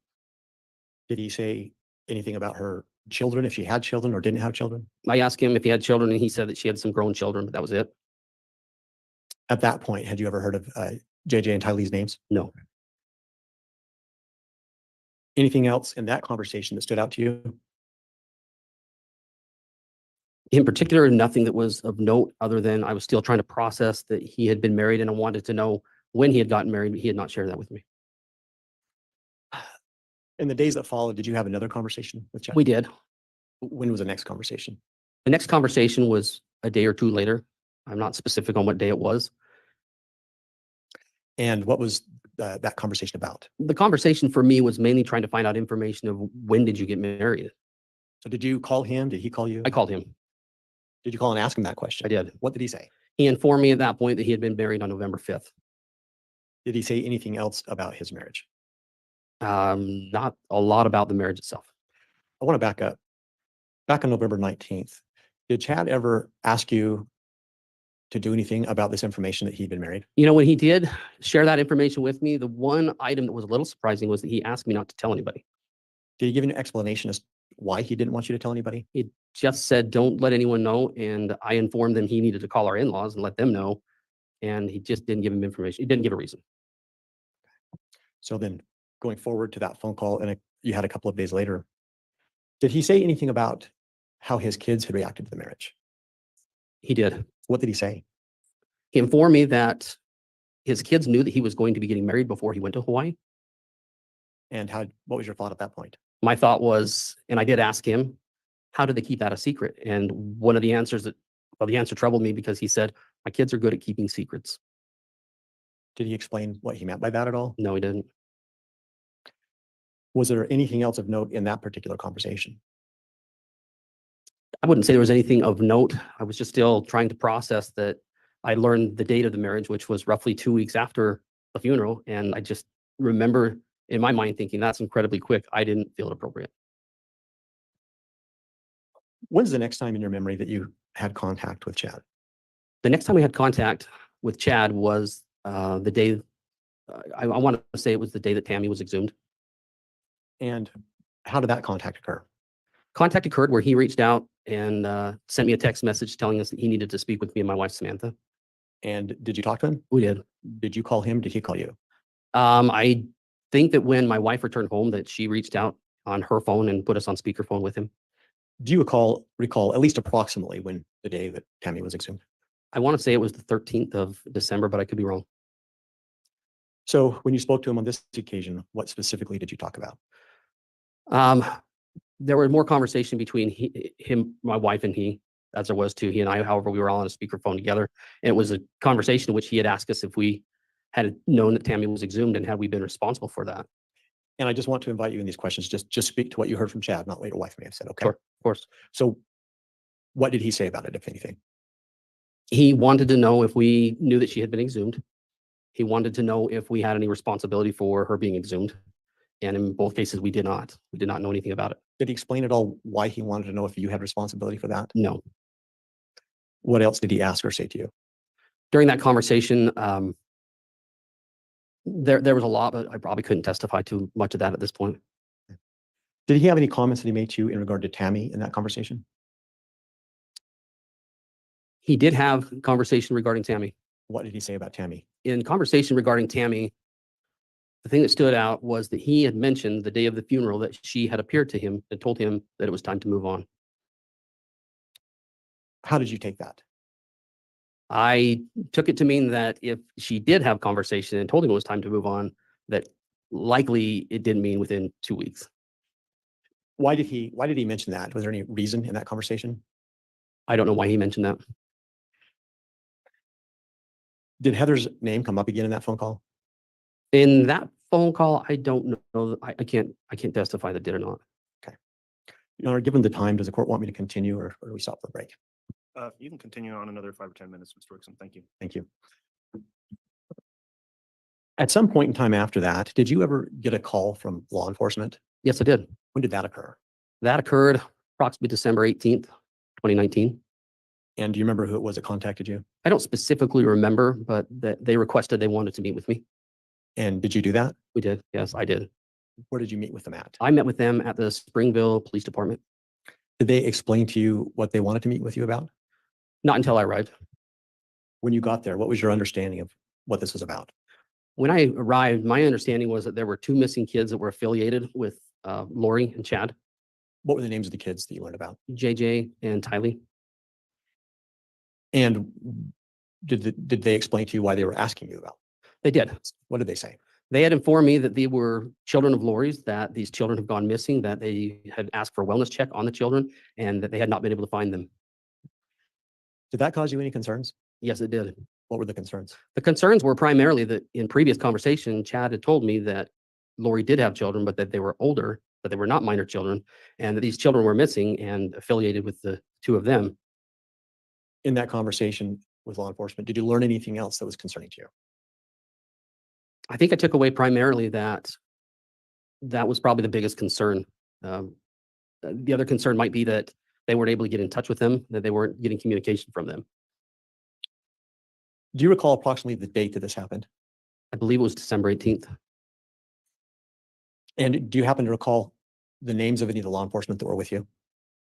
Did he say anything about her children, if she had children or didn't have children? I asked him if he had children, and he said that she had some grown children, but that was it. At that point, had you ever heard of JJ and Tylee's names? No. Anything else in that conversation that stood out to you? In particular, nothing that was of note other than I was still trying to process that he had been married, and I wanted to know when he had gotten married, but he had not shared that with me. In the days that followed, did you have another conversation with Chad? We did. When was the next conversation? The next conversation was a day or two later. I'm not specific on what day it was. And what was that conversation about? The conversation for me was mainly trying to find out information of when did you get married? So did you call him? Did he call you? I called him. Did you call and ask him that question? I did. What did he say? He informed me at that point that he had been married on November 5th. Did he say anything else about his marriage? Not a lot about the marriage itself. I want to back up. Back on November 19th, did Chad ever ask you to do anything about this information that he'd been married? You know, when he did share that information with me, the one item that was a little surprising was that he asked me not to tell anybody. Did he give you an explanation as why he didn't want you to tell anybody? He just said, don't let anyone know. And I informed him he needed to call our in-laws and let them know. And he just didn't give him information. He didn't give a reason. So then going forward to that phone call, and you had a couple of days later, did he say anything about how his kids had reacted to the marriage? He did. What did he say? He informed me that his kids knew that he was going to be getting married before he went to Hawaii. And what was your thought at that point? My thought was, and I did ask him, how did they keep that a secret? And one of the answers the answer troubled me because he said, my kids are good at keeping secrets. Did he explain what he meant by that at all? No, he didn't. Was there anything else of note in that particular conversation? I wouldn't say there was anything of note. I was just still trying to process that I learned the date of the marriage, which was roughly 2 weeks after the funeral. And I just remember in my mind thinking that's incredibly quick. I didn't feel it appropriate. When's the next time in your memory that you had contact with Chad? The next time we had contact with Chad was the day, I want to say it was the day that Tammy was exhumed. And how did that contact occur? Contact occurred where he reached out and sent me a text message telling us that he needed to speak with me and my wife, Samantha. And did you talk to him? We did. Did you call him? Did he call you? I think that when my wife returned home that she reached out on her phone and put us on speakerphone with him. Do you recall at least approximately when the day that Tammy was exhumed? I want to say it was the 13th of December, but I could be wrong. So when you spoke to him on this occasion, what specifically did you talk about? There were more conversation between him, my wife, and he, as there was to he and I. However, we were all on a speakerphone together. And it was a conversation in which he had asked us if we had known that Tammy was exhumed and had we been responsible for that. And I just want to invite you in these questions, just speak to what you heard from Chad, not what your wife may have said, okay? Sure, of course. So what did he say about it, if anything? He wanted to know if we knew that she had been exhumed. He wanted to know if we had any responsibility for her being exhumed. And in both cases, we did not. We did not know anything about it. Did he explain at all why he wanted to know if you had responsibility for that? No. What else did he ask or say to you? During that conversation, there was a lot, but I probably couldn't testify to much of that at this point. Did he have any comments that he made to you in regard to Tammy in that conversation? He did have conversation regarding Tammy. What did he say about Tammy? In conversation regarding Tammy, the thing that stood out was that he had mentioned the day of the funeral that she had appeared to him and told him that it was time to move on. How did you take that? I took it to mean that if she did have conversation and told him it was time to move on, that likely it didn't mean within 2 weeks. Why did he mention that? Was there any reason in that conversation? I don't know why he mentioned that. Did Heather's name come up again in that phone call? In that phone call, I don't know. I can't testify that did or not. Your Honor, given the time, does the court want me to continue or do we stop for a break? You can continue on another 5 or 10 minutes, Mr. Wixom. Thank you. Thank you. At some point in time after that, did you ever get a call from law enforcement? Yes, I did. When did that occur? That occurred approximately December 18th, 2019. And do you remember who it was that contacted you? I don't specifically remember, but they requested they wanted to meet with me. And did you do that? We did. Yes, I did. Where did you meet with them at? I met with them at the Springville Police Department. Did they explain to you what they wanted to meet with you about? Not until I arrived. When you got there, what was your understanding of what this was about? When I arrived, my understanding was that there were 2 missing kids that were affiliated with Lori and Chad. What were the names of the kids that you learned about? JJ and Tylee. And did they explain to you why they were asking you about? They did. What did they say? They had informed me that they were children of Lori's, that these children have gone missing, that they had asked for a wellness check on the children, and that they had not been able to find them. Did that cause you any concerns? Yes, it did. What were the concerns? The concerns were primarily that in previous conversation, Chad had told me that Lori did have children, but that they were older, that they were not minor children, and that these children were missing and affiliated with the 2 of them. In that conversation with law enforcement, did you learn anything else that was concerning to you? I think I took away primarily that that was probably the biggest concern. The other concern might be that they weren't able to get in touch with them, that they weren't getting communication from them. Do you recall approximately the date that this happened? I believe it was December 18th. And do you happen to recall the names of any of the law enforcement that were with you?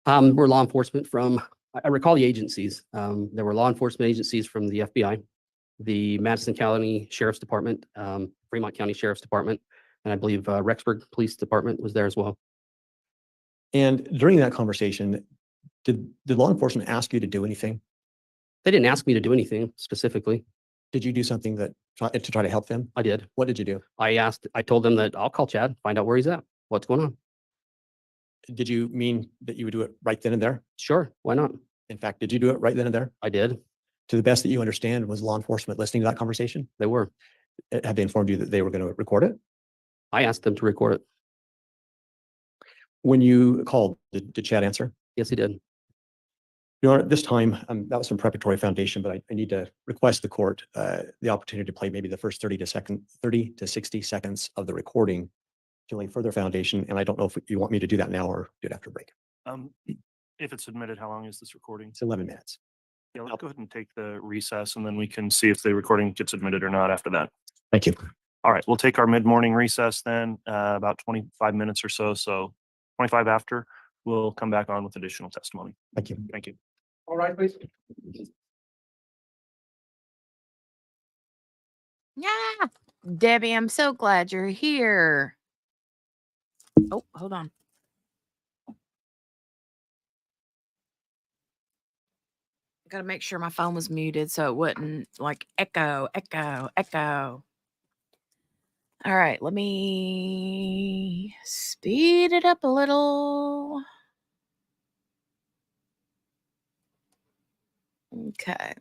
We're law enforcement from, I recall the agencies. There were law enforcement agencies from the FBI, the Madison County Sheriff's Department, Fremont County Sheriff's Department, and I believe Rexburg Police Department was there as well. And during that conversation, did law enforcement ask you to do anything? They didn't ask me to do anything specifically. Did you do something to try to help them? I did. What did you do? I told them that I'll call Chad, find out where he's at, what's going on. Did you mean that you would do it right then and there? Sure, why not? In fact, did you do it right then and there? I did. To the best that you understand, was law enforcement listening to that conversation? They were. Have they informed you that they were going to record it? I asked them to record it. When you called, did Chad answer? Yes, he did. Your Honor, at this time, that was some preparatory foundation, but I need to request the court the opportunity to play maybe the first 30 to 60 seconds of the recording to lay further foundation. And I don't know if you want me to do that now or do it after break. If it's submitted, how long is this recording? It's 11 minutes. Yeah, let's go ahead and take the recess and then we can see if the recording gets admitted or not after that. Thank you. All right, we'll take our mid-morning recess then, about 25 minutes or so. So 25 after, we'll come back on with additional testimony. Thank you. Thank you. All right, please. Yeah. Debbie, I'm so glad you're here. Oh, hold on. I gotta make sure my phone was muted so it wouldn't like echo. All right, let me speed it up a little. Okay.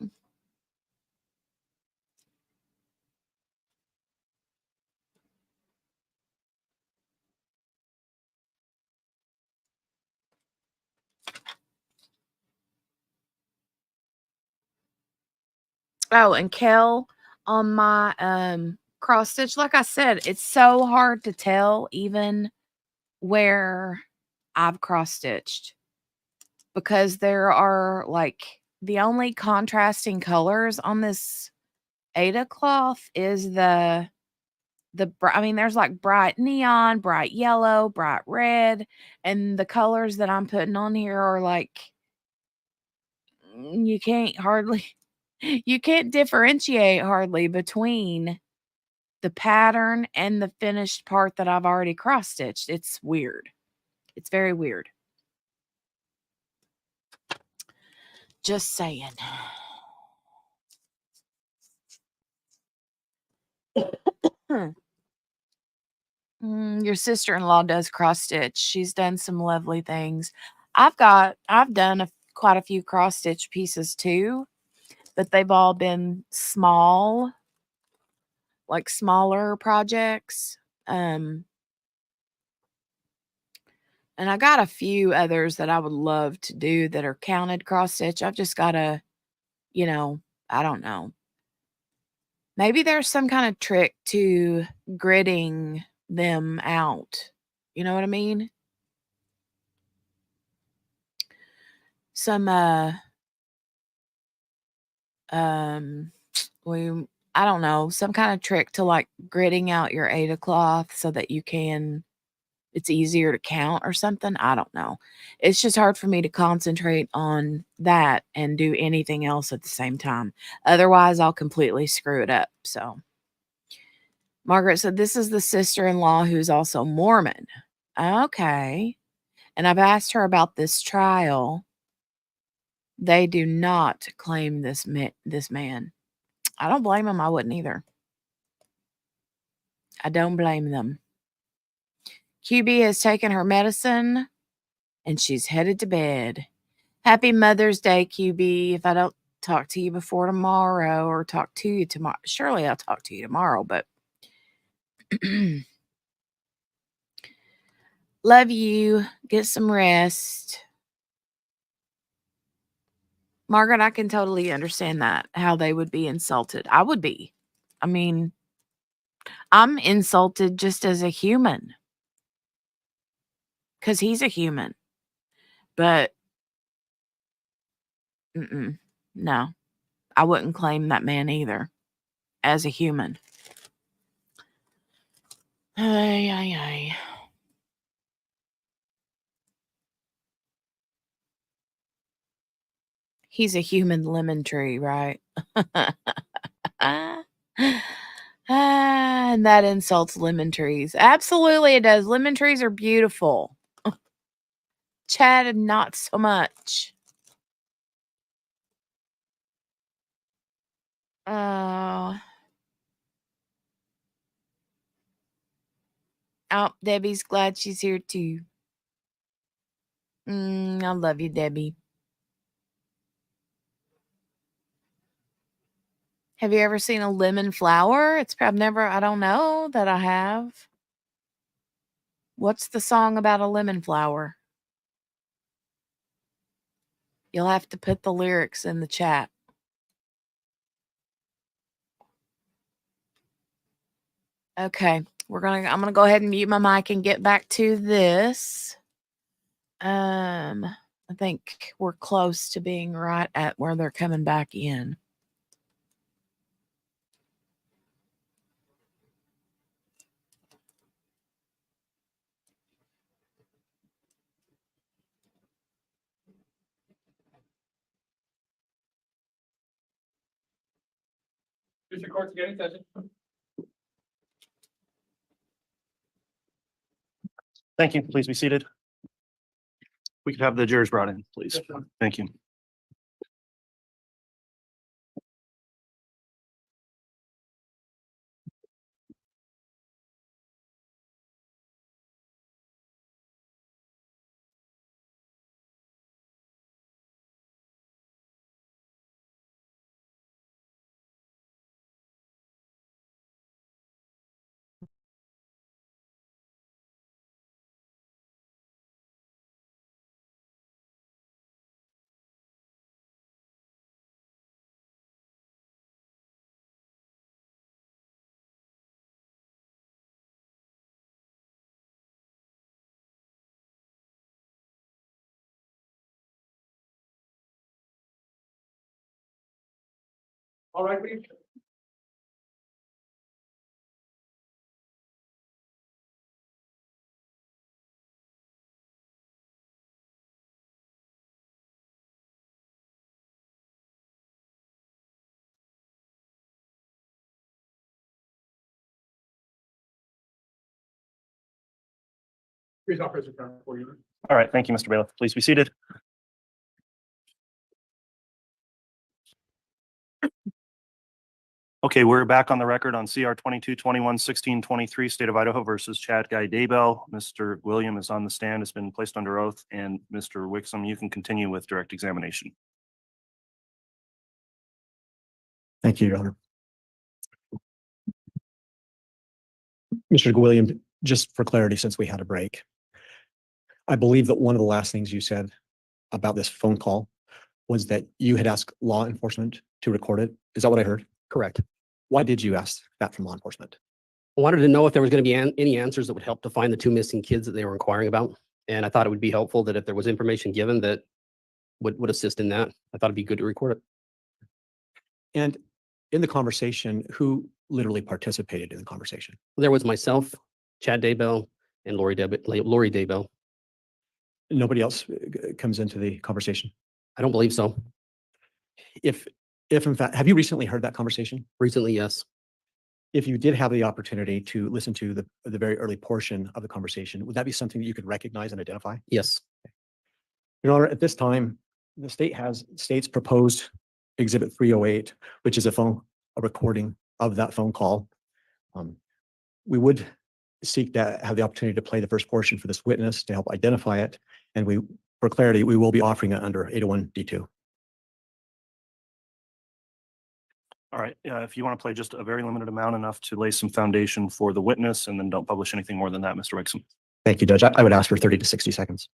Oh, and Kel, on my cross stitch, like I said, it's so hard to tell even where I've cross stitched because there are like the only contrasting colors on this Ada cloth is I mean, there's like bright neon, bright yellow, bright red, and the colors that I'm putting on here are like you can't differentiate hardly between the pattern and the finished part that I've already cross stitched. It's weird. It's very weird. Just saying. Your sister-in-law does cross stitch. She's done some lovely things. I've done quite a few cross stitch pieces too, but they've all been small, like smaller projects. And I got a few others that I would love to do that are counted cross stitch. I've just got to, I don't know. Maybe there's some kind of trick to gridding them out. You know what I mean? Some I don't know, some kind of trick to like gridding out your Ada cloth so that it's easier to count or something. I don't know. It's just hard for me to concentrate on that and do anything else at the same time. Otherwise, I'll completely screw it up. So Margaret said, this is the sister-in-law who's also Mormon. Okay. And I've asked her about this trial. They do not claim this man. I don't blame them. I wouldn't either. I don't blame them. QB has taken her medicine and she's headed to bed. Happy Mother's Day, QB. If I don't talk to you before tomorrow or talk to you tomorrow, surely I'll talk to you tomorrow, but love you. Get some rest. Margaret, I can totally understand that, how they would be insulted. I would be. I mean, I'm insulted just as a human because he's a human. But no, I wouldn't claim that man either as a human. Ay, ay, ay. He's a human lemon tree, right? And that insults lemon trees. Absolutely, it does. Lemon trees are beautiful. Chad, not so much. Oh, Debbie's glad she's here too. I love you, Debbie. Have you ever seen a lemon flower? I don't know that I have. What's the song about a lemon flower? You'll have to put the lyrics in the chat. Okay, I'm gonna go ahead and mute my mic and get back to this. I think we're close to being right at where they're coming back in. District Court's again in session. Thank you. Please be seated. We could have the jurors brought in, please. Thank you. All right, please. Please officer for you. All right. Thank you, Mr. Bailiff. Please be seated. Okay, we're back on the record on CR 22-21-16-23, State of Idaho versus Chad Guy Daybell. Mr. William is on the stand, has been placed under oath, and Mr. Wixom, you can continue with direct examination. Thank you, Your Honor. Mr. William, just for clarity, since we had a break, I believe that one of the last things you said about this phone call was that you had asked law enforcement to record it. Is that what I heard? Correct. Why did you ask that from law enforcement? I wanted to know if there was going to be any answers that would help to find the two missing kids that they were inquiring about. And I thought it would be helpful that if there was information given that would assist in that, I thought it'd be good to record it. And in the conversation, who literally participated in the conversation? There was myself, Chad Daybell, and Lori Daybell. Nobody else comes into the conversation? I don't believe so. If in fact, have you recently heard that conversation? Recently, yes. If you did have the opportunity to listen to the very early portion of the conversation, would that be something that you could recognize and identify? Yes. Your Honor, at this time, the state's proposed Exhibit 308, which is a recording of that phone call. We would seek to have the opportunity to play the first portion for this witness to help identify it. And for clarity, we will be offering it under 801 D2. All right, if you want to play just a very limited amount, enough to lay some foundation for the witness, and then don't publish anything more than that, Mr. Wixom. Thank you, Judge. I would ask for 30 to 60 seconds.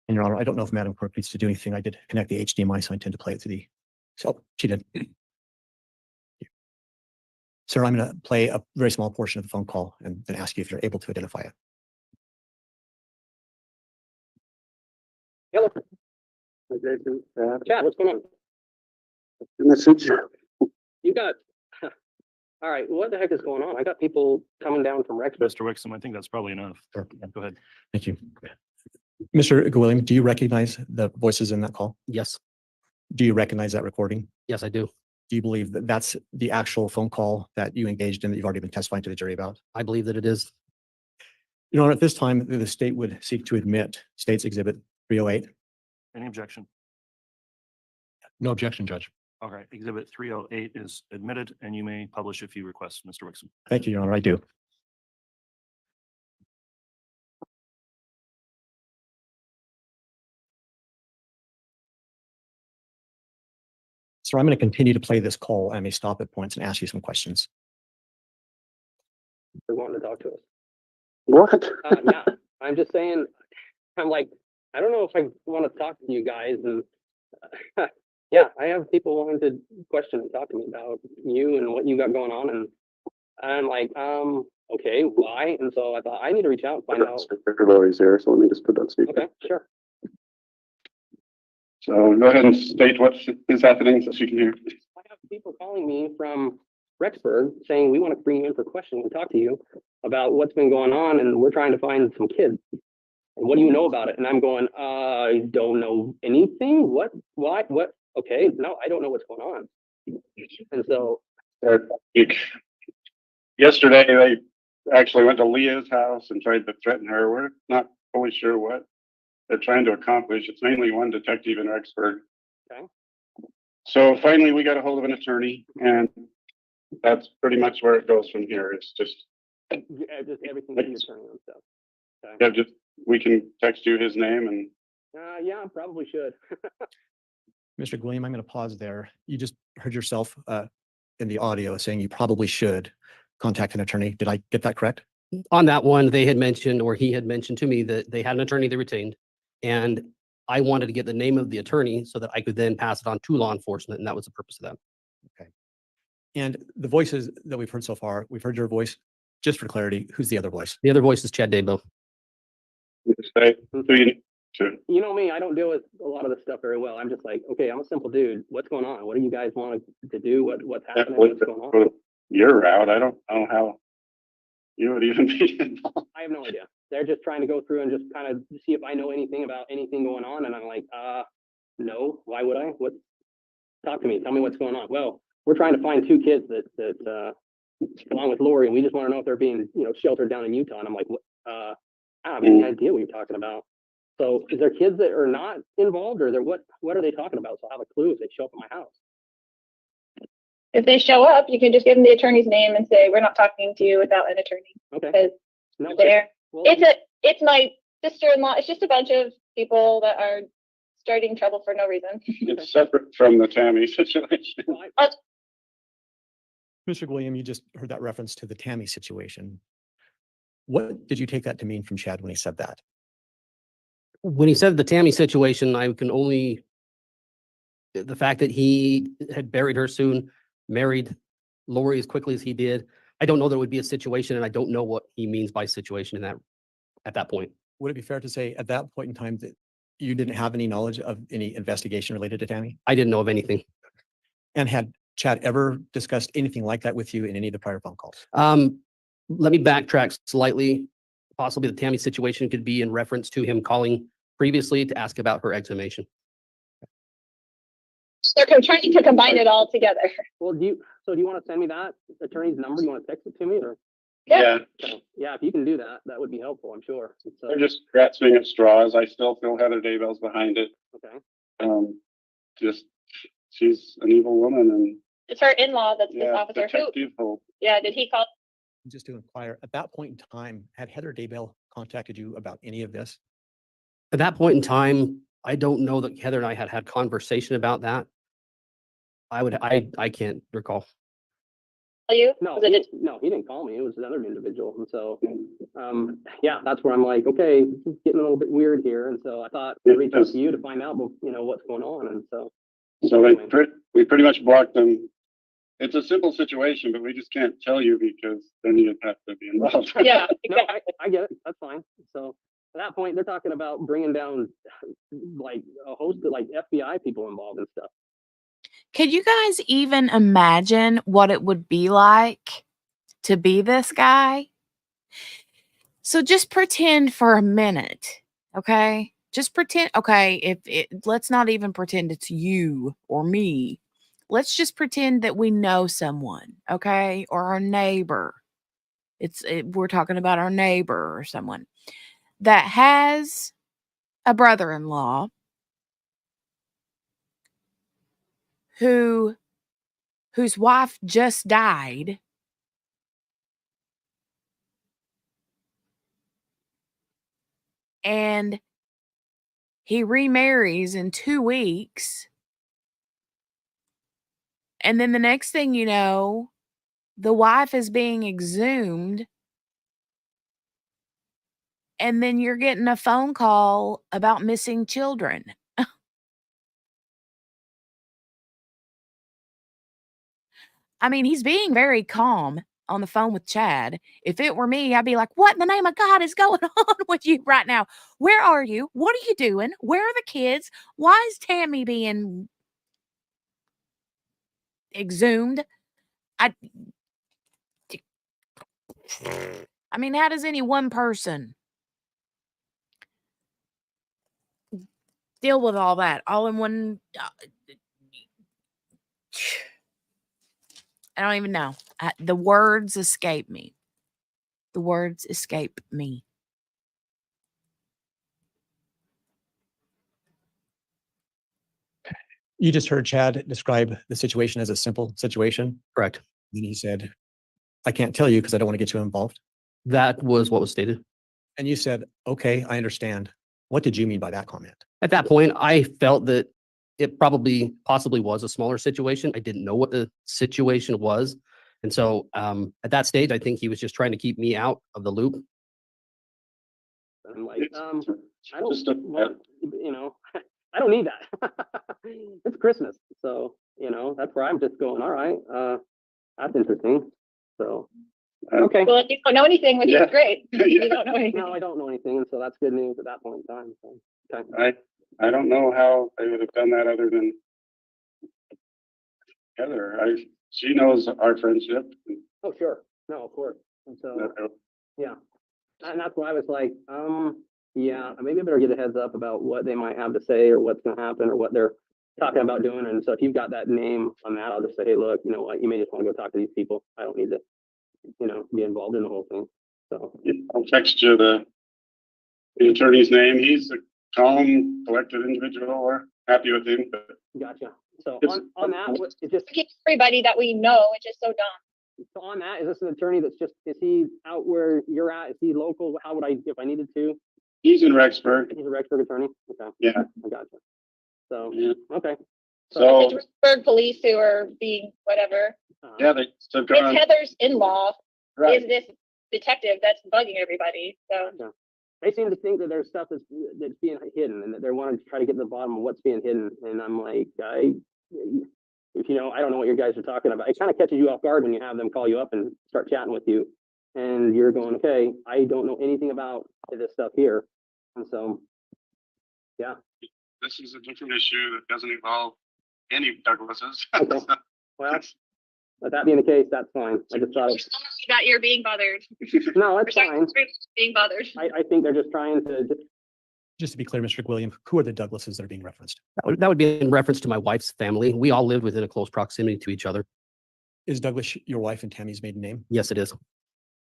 And Your Honor, I don't know if Madam Clerk needs to do anything. I did connect the HDMI, so I intend to play it to the, so she did. Sir, I'm going to play a very small portion of the phone call and then ask you if you're able to identify it. Hello. Chad, what's going on? You got, all right, what the heck is going on? I got people coming down from Rexburg. Mr. Wixom, I think that's probably enough. Sure. Go ahead. Thank you. Mr. William, do you recognize the voices in that call? Yes. Do you recognize that recording? Yes, I do. Do you believe that that's the actual phone call that you engaged in that you've already been testifying to the jury about? I believe that it is. Your Honor, at this time, the state would seek to admit State's Exhibit 308. Any objection? No objection, Judge. All right, Exhibit 308 is admitted, and you may publish if you request, Mr. Wixom. Thank you, Your Honor. I do. So I'm going to continue to play this call. I may stop at points and ask you some questions. They're wanting to talk to us. What? Yeah, I'm just saying, I'm like, I don't know if I want to talk to you guys and yeah, I have people wanting to question and talk to me about you and what you got going on. And I'm like, okay, why? And so I thought I need to reach out and find out. Secretary Lori's here, so let me just put that speaker. Okay, sure. So go ahead and state what is happening so she can hear. I have people calling me from Rexburg saying, we want to bring you in for questions and talk to you about what's been going on. And we're trying to find some kids. And what do you know about it? And I'm going, I don't know anything. What? Why? What? Okay, no, I don't know what's going on. And so Yesterday, they actually went to Leah's house and tried to threaten her. We're not fully sure what they're trying to accomplish. It's mainly one detective in Rexburg. Okay. So finally, we got a hold of an attorney, and that's pretty much where it goes from here. It's just everything to the attorney and stuff. Okay. yeah, just we can text you his name and. Yeah, probably should. Mr. William, I'm going to pause there. You just heard yourself in the audio saying you probably should contact an attorney. Did I get that correct? On that one, they had mentioned, or he had mentioned to me that they had an attorney they retained. And I wanted to get the name of the attorney so that I could then pass it on to law enforcement. And that was the purpose of that. Okay. And the voices that we've heard so far, we've heard your voice. Just for clarity, who's the other voice? The other voice is Chad Daybell. You know me, I don't deal with a lot of this stuff very well. I'm just like, okay, I'm a simple dude. What's going on? What do you guys want to do? What's happening? What's going on? Your route. I don't know how you would even be involved. I have no idea. They're just trying to go through and just kind of see if I know anything about anything going on. And I'm like, no, why would I? What? Talk to me. Tell me what's going on. Well, we're trying to find two kids that along with Lori, and we just want to know if they're being, sheltered down in Utah. And I'm like, what? I don't have any idea what you're talking about. So is there kids that are not involved, or what are they talking about? So I have a clue if they show up at my house. If they show up, you can just give them the attorney's name and say, we're not talking to you without an attorney. Okay. No, it's my sister-in-law. It's just a bunch of people that are starting trouble for no reason. It's separate from the Tammy situation. Mr. William, you just heard that reference to the Tammy situation. What did you take that to mean from Chad when he said that? When he said the Tammy situation, I can only, the fact that he had buried her soon, married Lori as quickly as he did. I don't know there would be a situation, and I don't know what he means by situation at that point. Would it be fair to say at that point in time that you didn't have any knowledge of any investigation related to Tammy? I didn't know of anything. And had Chad ever discussed anything like that with you in any of the prior phone calls? Let me backtrack slightly. Possibly the Tammy situation could be in reference to him calling previously to ask about her exhumation. They're trying to combine it all together. Well, do you want to send me that attorney's number? You want to text it to me, or? Yeah. Yeah, if you can do that, that would be helpful, I'm sure. They're just grasping at straws. I still feel Heather Daybell's behind it. Okay. She's an evil woman, and it's her in-law that's this officer. Did he call? Just to inquire, at that point in time, had Heather Daybell contacted you about any of this? At that point in time, I don't know that Heather and I had conversation about that. I can't recall. You? No, he didn't call me. It was another individual. And so, yeah, that's where I'm like, okay, this is getting a little bit weird here. And so I thought I'd reach out to you to find out, what's going on. And so. So we pretty much blocked them. It's a simple situation, but we just can't tell you because then you'd have to be involved. Yeah, no, I get it. That's fine. So at that point, they're talking about bringing down like a host of like FBI people involved and stuff. Could you guys even imagine what it would be like to be this guy? So just pretend for a minute, okay? Just pretend, okay, let's not even pretend it's you or me. Let's just pretend that we know someone, okay? Or our neighbor. We're talking about our neighbor or someone that has a brother-in-law whose wife just died, and he remarries in 2 weeks, And then the next thing you know, the wife is being exhumed. And then you're getting a phone call about missing children. I mean, he's being very calm on the phone with Chad. If it were me, I'd be like, what in the name of God is going on with you right now? Where are you? What are you doing? Where are the kids? Why is Tammy being exhumed? I mean, how does any one person deal with all that all in one? I don't even know. The words escape me. The words escape me. You just heard Chad describe the situation as a simple situation. Correct. Then he said, I can't tell you because I don't want to get you involved. That was what was stated. And you said, okay, I understand. What did you mean by that comment? At that point, I felt that it possibly was a smaller situation. I didn't know what the situation was. And so at that stage, I think he was just trying to keep me out of the loop. I'm like, I don't want, I don't need that. It's Christmas. So, that's where I'm just going, all right, that's interesting. So, okay. Well, if you don't know anything, which Yeah. is great. Yeah. You don't know anything. No, I don't know anything. And so that's good news at that point in time. So, okay. I don't know how I would have done that other than Heather. She knows our friendship. Oh, sure. No, of course. And so, yeah. And that's why I was like, yeah, maybe I better get a heads up about what they might have to say or what's going to happen or what they're talking about doing. And so if you've got that name on that, I'll just say, hey, look, you know what, you may just want to go talk to these people. I don't need to, be involved in the whole thing. So I'll text you the attorney's name. He's a calm, collected individual. We're happy with him. But gotcha. So on that, it just everybody that we know, it's just so dumb. So on that, is this an attorney that's just, is he out where you're at? Is he local? How would I, if I needed to? he's in Rexburg. He's a Rexburg attorney? Okay. Yeah. I gotcha. So, Yeah. okay. So It's Rexburg police who are being whatever. yeah, they've It's gone. Heather's in-law Right. is this detective that's bugging everybody. So Gotcha. They seem to think that there's stuff that's being hidden and that they're wanting to try to get to the bottom of what's being hidden. And I'm like, if I don't know what you guys are talking about. It kind of catches you off guard when you have them call you up and start chatting with you. And you're going, okay, I don't know anything about this stuff here. And so, yeah. This is a different issue that doesn't involve any Douglases. Okay. Well, with that being the case, that's fine. I just thought that you're being bothered. no, that's fine. Being bothered. I think they're just trying to Just to be clear, Mr. William, who are the Douglases that are being referenced? that would be in reference to my wife's family. We all lived within a close proximity to each other. Is Douglas your wife and Tammy's maiden name? Yes, it is.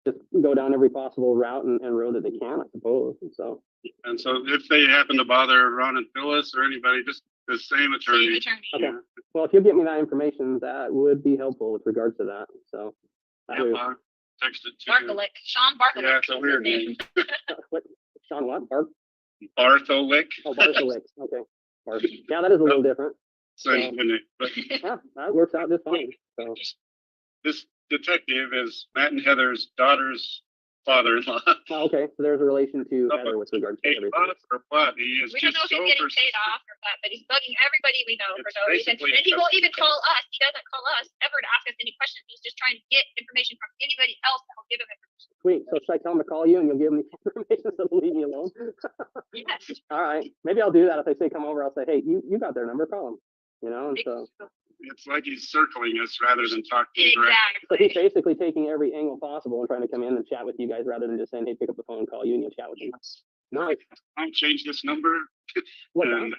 Just go down every possible route and road that they can, I suppose. And so, And so if they happen to bother Ron and Phyllis or anybody, just the same attorney. okay. Well, if you give me that information, that would be helpful with regards to that. So, Yeah, text it to Barkalick. Sean Barkalick. Yeah, it's a weird name. what? Sean, what? Bartholick. Oh, Bartholick. Okay. Yeah, that is a little different. Same name. But Yeah, that works out just fine. So, this detective is Matt and Heather's daughter's father-in-law. okay. So there's a relation to Heather with regards to everything. Or what? He is We don't know just if so he's getting paid off or what, but he's bugging everybody we know for no reason. basically And he won't even call us. He doesn't call us ever to ask us any questions. He's just trying to get information from anybody else that will give him information. Sweet. So should I tell him to call you and you'll give him the information so they'll leave me alone? Yes. All right. Maybe I'll do that. If they say come over, I'll say, hey, you got their number, call them. And so It's like he's circling us rather than talking directly. so he's basically taking every angle possible and trying to come in and chat with you guys rather than just saying, hey, pick up the phone and call you and you'll chat with him. Nice. I'll change this number. What And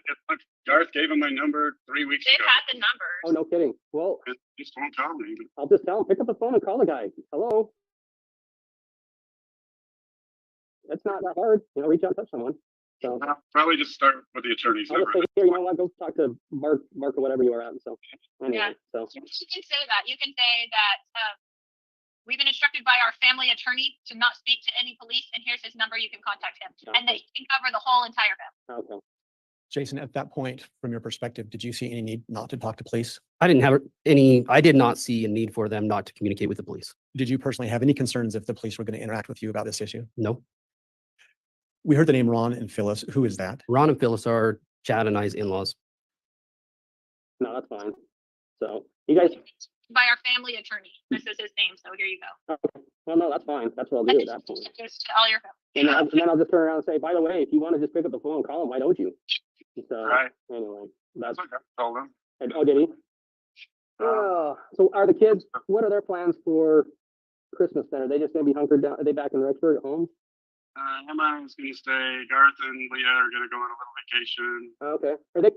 Garth gave him my number 3 weeks They've ago. had the numbers. Oh, no kidding. Well, Just won't call me. I'll just tell him, pick up the phone and call the guy. Hello. That's not that hard. Reach out and touch someone. So I'll probably just start with the attorney's I'll just number. say, here, you know what, go talk to Mark or whatever you are at. So anyway, so You can say that. You can say that we've been instructed by our family attorney to not speak to any police, and here's his number. You can contact him, and that he can cover the whole entire family. okay. Jason, at that point, from your perspective, did you see any need not to talk to police? I did not see a need for them not to communicate with the police. Did you personally have any concerns if the police were going to interact with you about this issue? No. We heard the name Ron and Phyllis. Who is that? Ron and Phyllis are Chad and I's in-laws. No, that's fine. So you guys, By our family attorney. This is his name, so here you go. well, no, that's fine. That's what I'll do at that point. Just all your And then I'll just turn around and say, by the way, if you want to just pick up the phone and call him, why don't you? So anyway, that's. Told him. Oh, did he? So are the kids, what are their plans for Christmas then? Are they just gonna be hunkered down? Are they back in Rexburg at home? Emma's gonna stay. Garth and Leah are gonna go on a little vacation. Okay. Are they,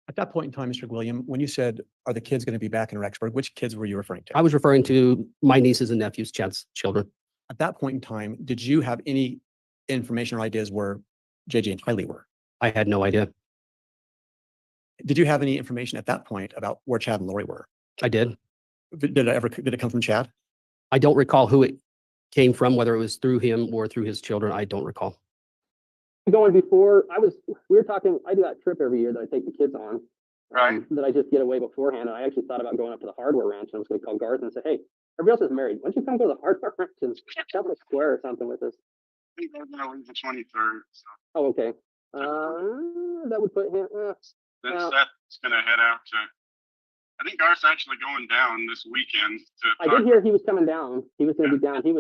At that point in time, Mr. William, when you said, are the kids going to be back in Rexburg, which kids were you referring to? I was referring to my nieces and nephews, Chad's children. At that point in time, did you have any information or ideas where JJ and Tylee were? I had no idea. Did you have any information at that point about where Chad and Lori were? I did. Did it come from Chad? I don't recall who it came from, whether it was through him or through his children. I don't recall. going before, we were talking, I do that trip every year that I take the kids on. Right. That I just get away beforehand. And I actually thought about going up to the hardware ranch, and I was gonna call Garth and say, hey, everybody else is married. Why don't you come go to the hardware ranch and have a square or something with us? I think they're gonna leave the 23rd, so Oh, okay. That would put him, that's gonna head out to, I think Garth's actually going down this weekend to. I did hear he was coming down. He was gonna be down. They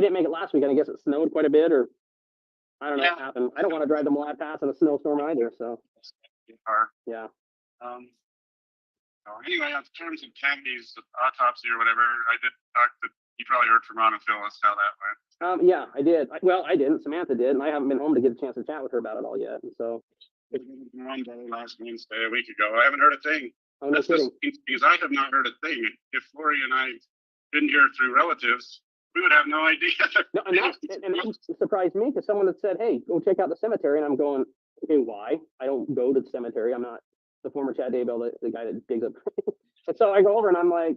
didn't make it last weekend. I guess it snowed quite a bit, or I don't know what happened. I don't want to drive the Moab Pass in a snowstorm either, so. Yeah. So anyway, in terms of Tammy's autopsy or whatever, I did talk to, you probably heard from Ron and Phyllis how that went. Yeah, I did. Well, I didn't. Samantha did, and I haven't been home to get a chance to chat with her about it all yet. And so. One day last Wednesday, a week ago, I haven't heard a thing. Oh, no kidding. Because I have not heard a thing. If Lori and I didn't hear through relatives, we would have no idea. No, and that surprised me because someone had said, hey, go check out the cemetery. And I'm going, okay, why? I don't go to the cemetery. I'm not the former Chad Daybell, the guy that digs up. And so I go over and I'm like,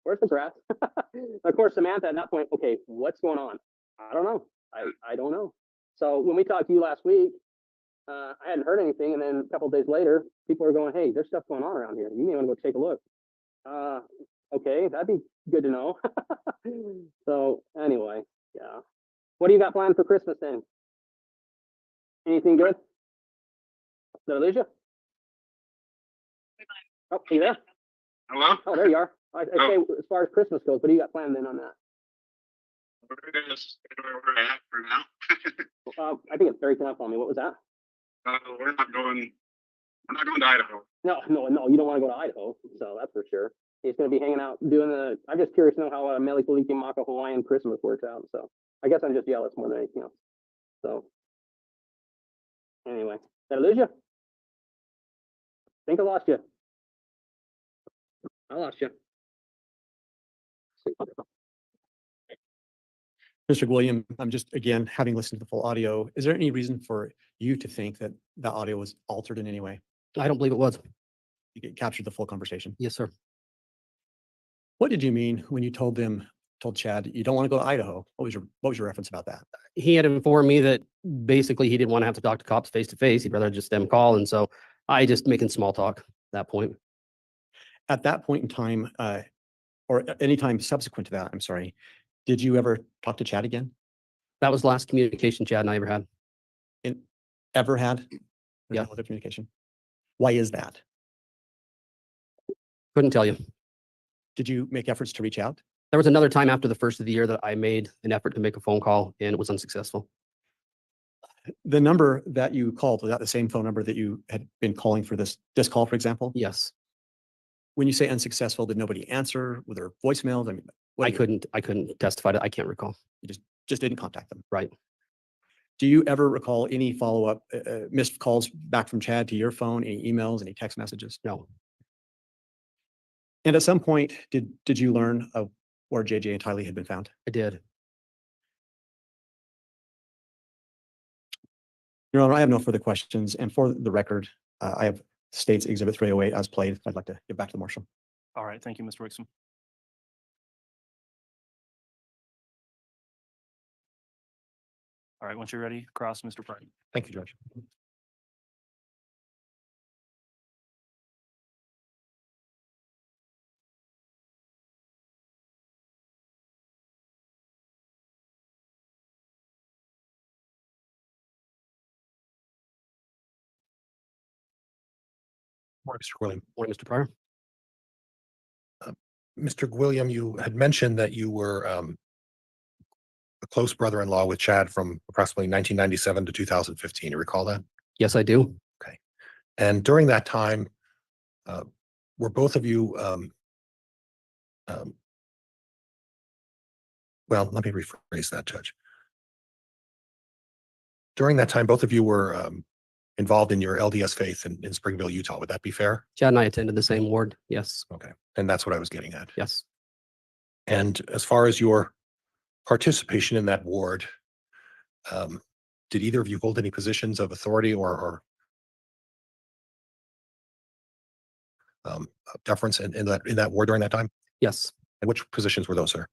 where's the grass? Of course, Samantha at that point, okay, what's going on? I don't know. I don't know. So when we talked to you last week, I hadn't heard anything. And then a couple of days later, people are going, hey, there's stuff going on around here. You may want to go take a look. Okay, that'd be good to know. So anyway, yeah. What do you got planned for Christmas then? Anything good? Did I lose you? Oh, are you there? Hello? Oh, there you are. I say, as far as Christmas goes, what do you got planned then on that? We're gonna stay where we're at for now. I think it's very tough on me. What was that? We're not going to Idaho. No, you don't want to go to Idaho, so that's for sure. He's going to be hanging out doing I'm just curious to know how Mele Kalikimaka Hawaiian Christmas works out. So I guess I'm just jealous more than anything else. So anyway, did I lose you? I think I lost you. I lost you. Mr. William, I'm just, again, having listened to the full audio, is there any reason for you to think that the audio was altered in any way? I don't believe it was. You captured the full conversation? Yes, sir. What did you mean when you told Chad, you don't want to go to Idaho? What was your reference about that? He had informed me that basically he didn't want to have to talk to cops face to face. He'd rather just them call. And so I just making small talk at that point. At that point in time, or any time subsequent to that, I'm sorry, did you ever talk to Chad again? That was the last communication Chad and I ever had. Ever had? Yeah. No other communication. Why is that? Couldn't tell you. Did you make efforts to reach out? There was another time after the first of the year that I made an effort to make a phone call and it was unsuccessful. The number that you called, was that the same phone number that you had been calling for this call, for example? Yes. When you say unsuccessful, did nobody answer? Were there voicemails? I mean, I couldn't testify to, I can't recall. You just didn't contact them. Right. Do you ever recall any follow-up missed calls back from Chad to your phone, any emails, any text messages? No. And at some point, did you learn of where JJ and Tylee had been found? I did. Your Honor, I have no further questions. And for the record, I have State's Exhibit 308 as played. I'd like to give back to the marshal. All right, thank you, Mr. Wixom. All right, once you're ready, cross, Mr. Pride. Thank you, Judge. Morning, Mr. William. Morning, Mr. Pryor. Mr. William, you had mentioned that you were a close brother-in-law with Chad from approximately 1997 to 2015. You recall that? Yes, I do. Okay. And during that time, were both of you, well, let me rephrase that, Judge. During that time, both of you were involved in your LDS faith in Springville, Utah. Would that be fair? Chad and I attended the same ward. Yes. Okay. And that's what I was getting at. Yes. And as far as your participation in that ward, did either of you hold any positions of authority or deference in that ward during that time? Yes. And which positions were those, sir?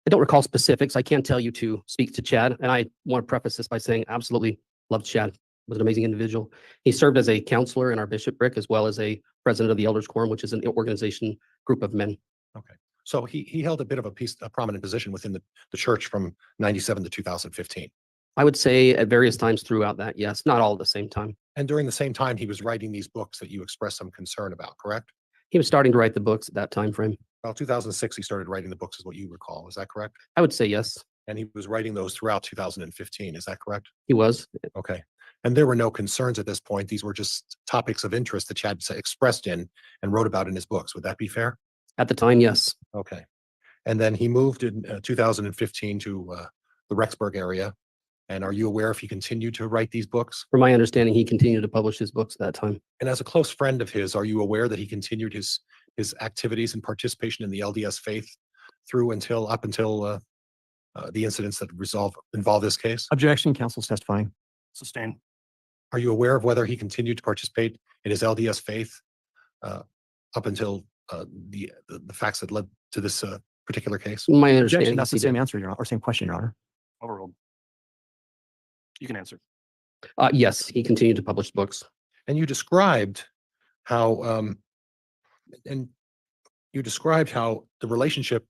I don't recall specifics. I can tell you to speak to Chad, and I want to preface this by saying absolutely loved Chad. Was an amazing individual. He served as a counselor in our bishopric as well as a president of the Elders Quorum, which is an organization group of men. Okay. So he held a bit of a prominent position within the church from 97 to 2015. I would say at various times throughout that, yes, not all at the same time. And during the same time, he was writing these books that you expressed some concern about, correct? He was starting to write the books at that time frame. Well, 2006, he started writing the books is what you recall. Is that correct? I would say yes. And he was writing those throughout 2015. Is that correct? He was. Okay. And there were no concerns at this point. These were just topics of interest that Chad expressed in and wrote about in his books. Would that be fair? At the time, yes. Okay. And then he moved in 2015 to the Rexburg area. And are you aware if he continued to write these books? From my understanding, he continued to publish his books at that time. And as a close friend of his, are you aware that he continued his activities and participation in the LDS faith up until the incidents that involve this case? Objection, counsel's testifying. Sustained. Are you aware of whether he continued to participate in his LDS faith up until the facts that led to this particular case? My Objection, understanding, that's the he same did. answer, Your Honor, or same question, Your Honor. Overruled. You can answer. Yes, he continued to publish books. And you described how the relationship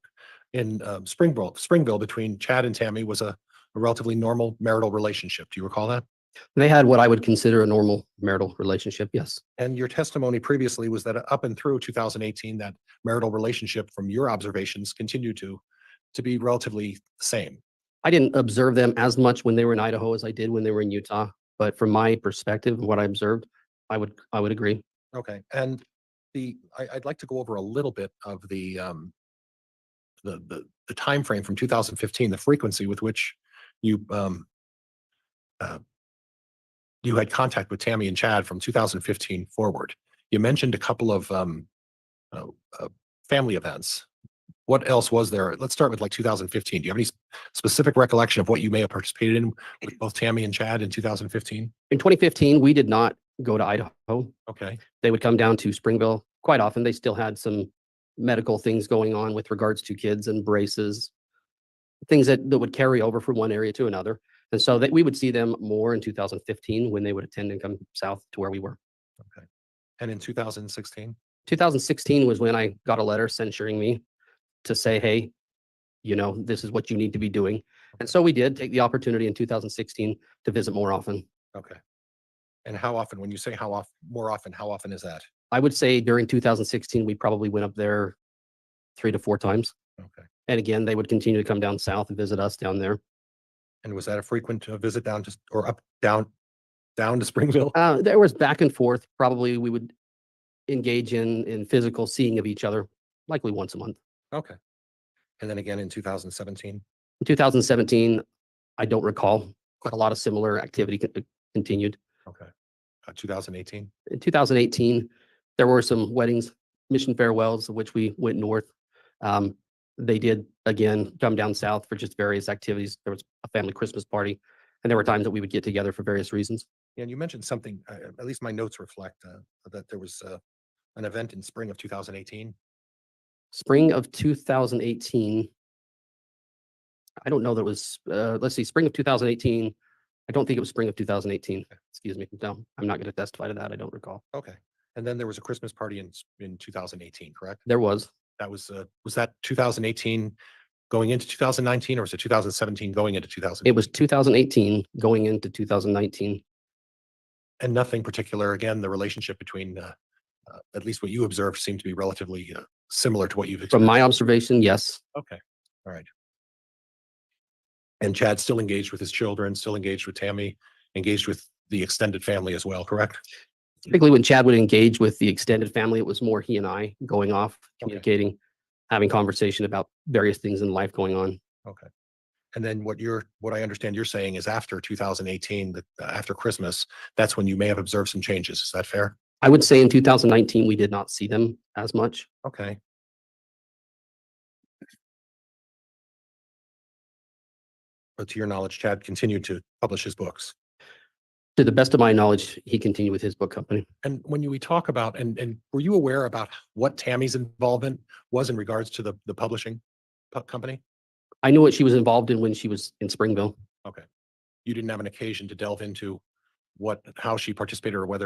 in Springville between Chad and Tammy was a relatively normal marital relationship. Do you recall that? They had what I would consider a normal marital relationship. Yes. And your testimony previously was that up and through 2018, that marital relationship, from your observations, continued to be relatively the same. I didn't observe them as much when they were in Idaho as I did when they were in Utah. But from my perspective, what I observed, I would agree. Okay. And I'd like to go over a little bit of the time frame from 2015, the frequency with which you had contact with Tammy and Chad from 2015 forward. You mentioned a couple of family events. What else was there? Let's start with like 2015. Do you have any specific recollection of what you may have participated in with both Tammy and Chad in 2015? In 2015, we did not go to Idaho. Okay. They would come down to Springville quite often. They still had some medical things going on with regards to kids and braces, things that would carry over from one area to another. And so that we would see them more in 2015 when they would attend and come south to where we were. Okay. And in 2016? 2016 was when I got a letter censuring me to say, hey, this is what you need to be doing. And so we did take the opportunity in 2016 to visit more often. Okay. And how often, when you say more often, how often is that? I would say during 2016, we probably went up there 3 to 4 times. Okay. And again, they would continue to come down south and visit us down there. And was that a frequent visit down to Springville? There was back and forth. Probably we would engage in physical seeing of each other, likely once a month. Okay. And then again in 2017? In 2017, I don't recall, but a lot of similar activity continued. Okay. 2018? In 2018, there were some weddings, mission farewells, of which we went north. They did, again, come down south for just various activities. There was a family Christmas party, and there were times that we would get together for various reasons. Yeah, and you mentioned something, at least my notes reflect that there was an event in spring of 2018. Spring of 2018. I don't know that it was, let's see, spring of 2018. I don't think it was spring of 2018. Excuse me. No, I'm not going to testify to that. I don't recall. Okay. And then there was a Christmas party in 2018, correct? There was. That was that 2018 going into 2019, or was it 2017 going into 2018? It was 2018 going into 2019. And nothing particular, again, the relationship between at least what you observed seemed to be relatively similar to what you've From my experienced. observation, yes. Okay, all right. And Chad still engaged with his children, still engaged with Tammy, engaged with the extended family as well, correct? Typically, when Chad would engage with the extended family, it was more he and I going off, communicating, having conversation about various things in life going on. Okay. And then what I understand you're saying is after 2018, that after Christmas, that's when you may have observed some changes. Is that fair? I would say in 2019, we did not see them as much. Okay. But to your knowledge, Chad continued to publish his books. To the best of my knowledge, he continued with his book company. And when we talk about, and were you aware about what Tammy's involvement was in regards to the publishing company? I knew what she was involved in when she was in Springville. Okay. You didn't have an occasion to delve into how she participated or what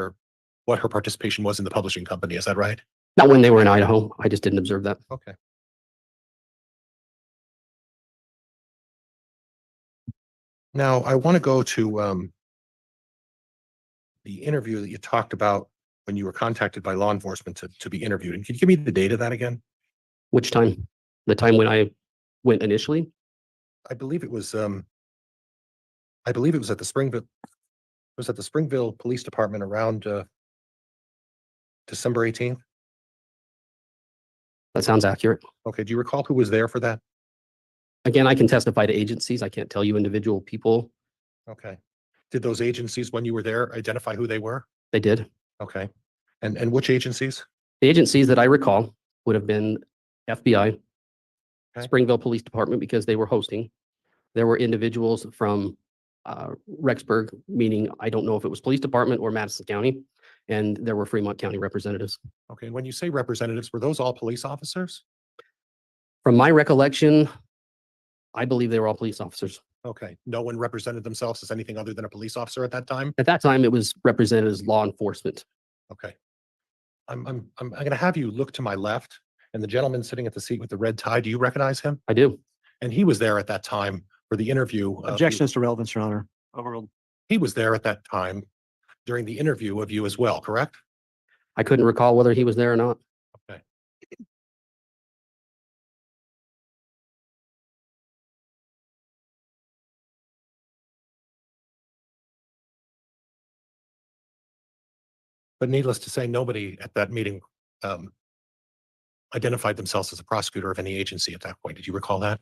her participation was in the publishing company. Is that right? Not when they were in Idaho. I just didn't observe that. Okay. Now, I want to go to the interview that you talked about when you were contacted by law enforcement to be interviewed. And can you give me the date of that again? Which time? The time when I went initially? I believe it was at the Springville Police Department around December 18th. That sounds accurate. Okay. Do you recall who was there for that? Again, I can testify to agencies. I can't tell you individual people. Okay. Did those agencies, when you were there, identify who they were? They did. Okay. And which agencies? The agencies that I recall would have been FBI, Okay. Springville Police Department, because they were hosting. There were individuals from Rexburg, meaning I don't know if it was police department or Madison County, and there were Fremont County representatives. Okay. When you say representatives, were those all police officers? From my recollection, I believe they were all police officers. Okay. No one represented themselves as anything other than a police officer at that time? At that time, it was represented as law enforcement. Okay. I'm going to have you look to my left, and the gentleman sitting at the seat with the red tie, do you recognize him? I do. And he was there at that time for the interview. Objection is to relevance, Your Honor. Overruled. He was there at that time during the interview of you as well, correct? I couldn't recall whether he was there or not. Okay. But needless to say, nobody at that meeting identified themselves as a prosecutor of any agency at that point. Did you recall that?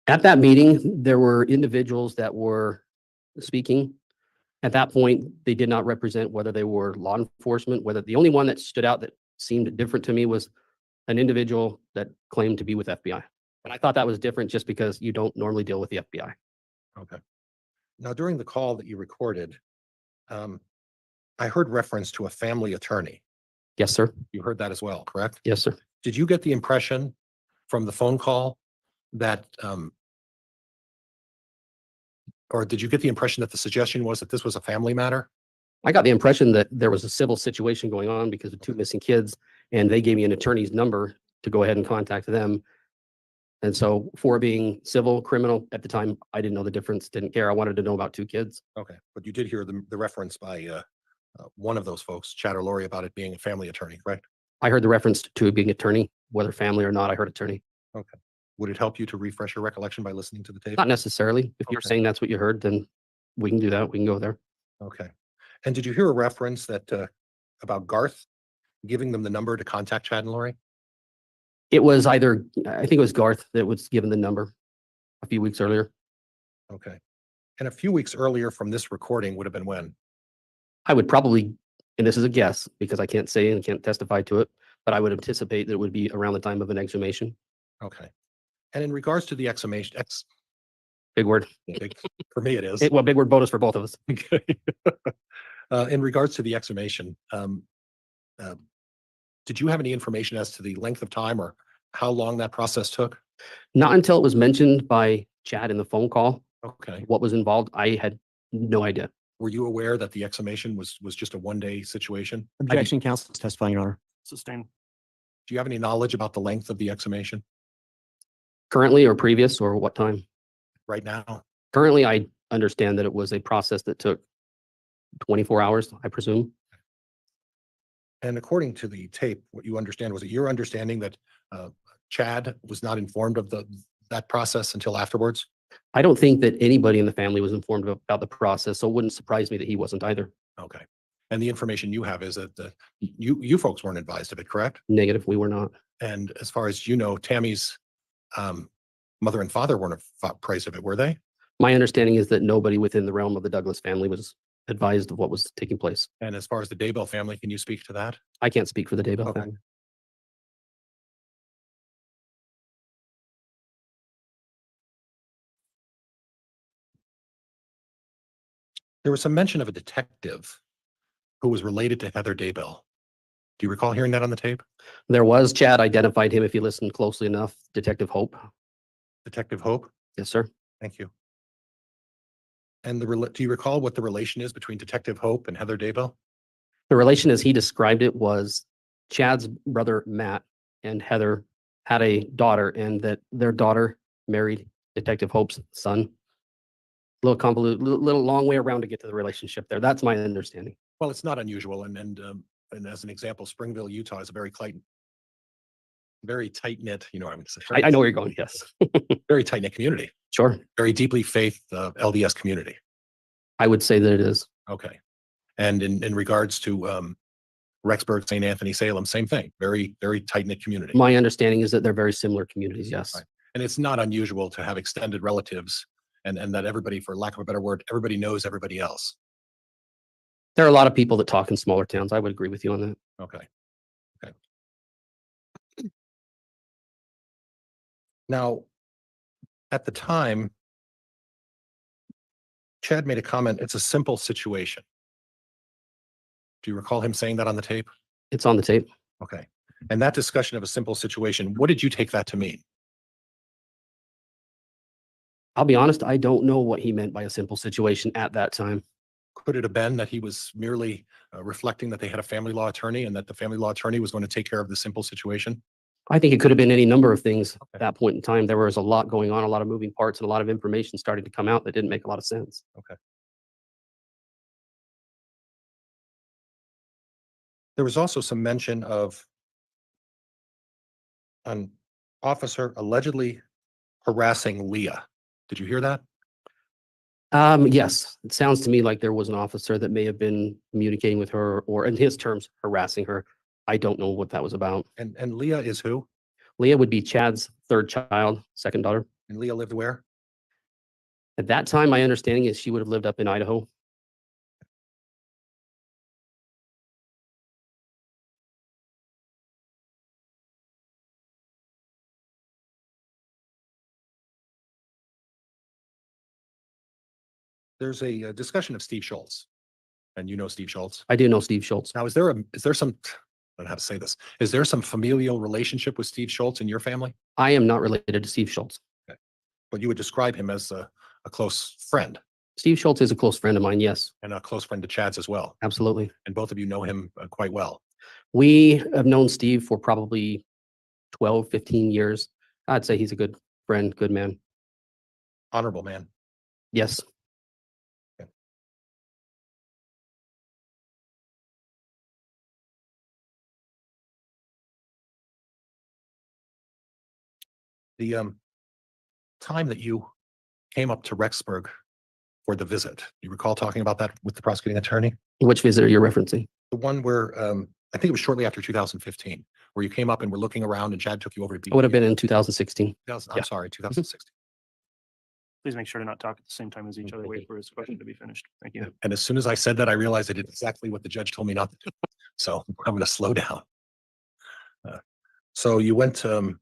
At that meeting, there were individuals that were speaking. At that point, they did not represent whether they were law enforcement, whether the only one that stood out that seemed different to me was an individual that claimed to be with FBI. And I thought that was different just because you don't normally deal with the FBI. Okay. Now, during the call that you recorded, I heard reference to a family attorney. Yes, sir. You heard that as well, correct? Yes, sir. Did you get the impression from the phone call that, or did you get the impression that the suggestion was that this was a family matter? I got the impression that there was a civil situation going on because of two missing kids, and they gave me an attorney's number to go ahead and contact them. And so for being civil, criminal, at the time, I didn't know the difference, didn't care. I wanted to know about two kids. Okay, but you did hear the reference by one of those folks, Chad or Lori, about it being a family attorney, correct? I heard the reference to it being attorney, whether family or not, I heard attorney. Okay. Would it help you to refresh your recollection by listening to the tape? Not necessarily. If you're Okay. saying that's what you heard, then we can do that. We can go there. Okay. And did you hear a reference that about Garth giving them the number to contact Chad and Lori? It was either, I think it was Garth that was given the number a few weeks earlier. Okay. And a few weeks earlier from this recording would have been when? I would probably, and this is a guess because I can't say and can't testify to it, but I would anticipate that it would be around the time of an exhumation. Okay. And in regards to the exhumation, Big word. big, for me it is. Well, big word bonus for both of us. Okay. In regards to the exhumation, did you have any information as to the length of time or how long that process took? Not until it was mentioned by Chad in the phone call. Okay. What was involved, I had no idea. Were you aware that the exhumation was just a one-day situation? Objection, counsel is testifying, Your Honor. Sustained. Do you have any knowledge about the length of the exhumation Currently or previous or what time? right now? Currently, I understand that it was a process that took 24 hours, I presume. And according to the tape, what you understand, was it your understanding that Chad was not informed of that process until afterwards? I don't think that anybody in the family was informed about the process, so it wouldn't surprise me that he wasn't either. Okay. And the information you have is that you folks weren't advised of it, correct? Negative, we were not. And as far as you know, Tammy's mother and father weren't apprised of it, were they? My understanding is that nobody within the realm of the Douglas family was advised of what was taking place. And as far as the Daybell family, can you speak to that? I can't speak for the Daybell Okay. family. There was some mention of a detective who was related to Heather Daybell. Do you recall hearing that on the tape? There was. Chad identified him, if you listened closely enough, Detective Hope. Detective Hope? Yes, sir. Thank you. And do you recall what the relation is between Detective Hope and Heather Daybell? The relation as he described it was Chad's brother, Matt, and Heather had a daughter, and that their daughter married Detective Hope's son. Little convoluted, little long way around to get to the relationship there. That's my understanding. Well, it's not unusual. And as an example, Springville, Utah is a very tight knit, you know what I'm saying? I know where you're going. Yes. Very tight knit community. Sure. Very deeply faith LDS community. I would say that it is. Okay. And in regards to Rexburg, St. Anthony, Salem, same thing. Very, very tight knit community. My understanding is that they're very similar communities. Yes. Right. And it's not unusual to have extended relatives and that everybody, for lack of a better word, everybody knows everybody else. There are a lot of people that talk in smaller towns. I would agree with you on that. Okay. Okay. Now, at the time, Chad made a comment, it's a simple situation. Do you recall him saying that on the tape? It's on the tape. Okay. And that discussion of a simple situation, what did you take that to mean? I'll be honest, I don't know what he meant by a simple situation at that time. Could it have been that he was merely reflecting that they had a family law attorney and that the family law attorney was going to take care of the simple situation? I think it could have been any number of things at that point in time. There was a lot going on, a lot of moving parts, and a lot of information starting to come out that didn't make a lot of sense. Okay. There was also some mention of an officer allegedly harassing Leah. Did you hear that? Yes, it sounds to me like there was an officer that may have been communicating with her, or in his terms, harassing her. I don't know what that was about. And Leah is who? Leah would be Chad's third child, second daughter. And Leah lived where? At that time, my understanding is she would have lived up in Idaho. There's a discussion of Steve Schultz. And you know Steve Schultz. I do know Steve Schultz. Now, is there some, I don't know how to say this. Is there some familial relationship with Steve Schultz in your family? I am not related to Steve Schultz. Okay. But you would describe him as a close friend. Steve Schultz is a close friend of mine, yes. And a close friend to Chad's as well. Absolutely. And both of you know him quite well. We have known Steve for probably 12, 15 years. I'd say he's a good friend, good man. Honorable man. Yes. Okay. The time that you came up to Rexburg for the visit, do you recall talking about that with the prosecuting attorney? Which visit are you referencing? The one where I think it was shortly after 2015, where you came up and were looking around and Chad took you over to It would have been in 2016. I'm sorry, 2016. Please make sure to not talk at the same time as each other. Wait for his question to be finished. Thank you. And as soon as I said that, I realized I did exactly what the judge told me not to do. So I'm going to slow down. So you went to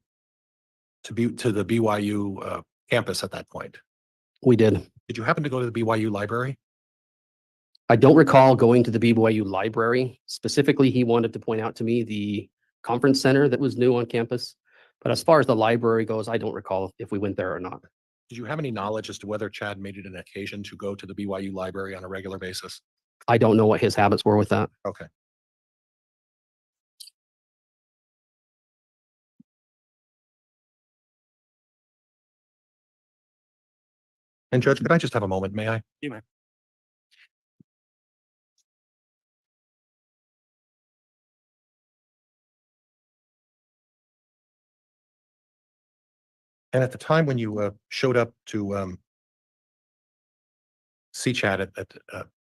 the BYU campus at that point. We did. Did you happen to go to the BYU library? I don't recall going to the BYU library. Specifically, he wanted to point out to me the conference center that was new on campus. But as far as the library goes, I don't recall if we went there or not. Did you have any knowledge as to whether Chad made it an occasion to go to the BYU library on a regular basis? I don't know what his habits were with that. Okay. And Judge, could I just have a moment, may I? You may. And at the time when you showed up to see Chad at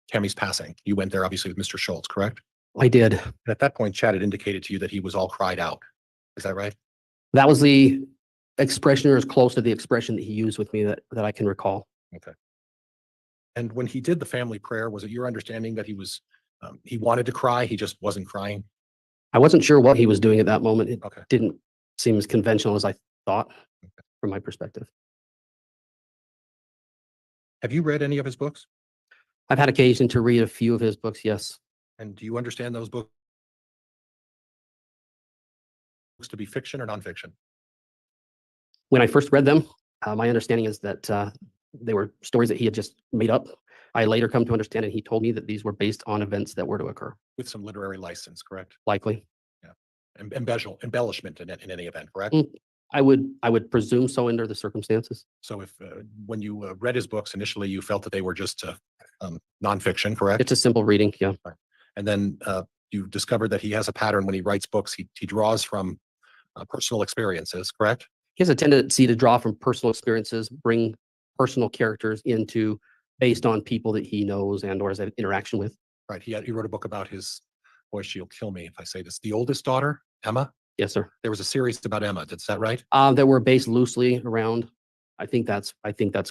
Tammy's passing, you went there obviously with Mr. Schultz, correct? I did. And at that point, Chad had indicated to you that he was all cried out. Is that right? That was the expression, or as close to the expression that he used with me that I can recall. Okay. And when he did the family prayer, was it your understanding that he wanted to cry, he just wasn't crying? I wasn't sure what he was doing at that moment. It Okay. didn't seem as conventional as I thought from my perspective. Have you read any of his books? I've had occasion to read a few of his books, yes. And do you understand those books to be fiction or nonfiction? When I first read them, my understanding is that they were stories that he had just made up. I later come to understand, and he told me that these were based on events that were to occur. With some literary license, correct? Likely. Yeah. Embellishment in any event, correct? I would presume so under the circumstances. So if when you read his books initially, you felt that they were just nonfiction, correct? It's a simple reading, yeah. Right. And then you discovered that he has a pattern when he writes books. He draws from personal experiences, correct? He has a tendency to draw from personal experiences, bring personal characters into based on people that he knows and or has an interaction with. Right. He wrote a book about his, boy, she'll kill me if I say this, the oldest daughter, Emma. Yes, sir. There was a series about Emma. Is that right? That were based loosely around. I think that's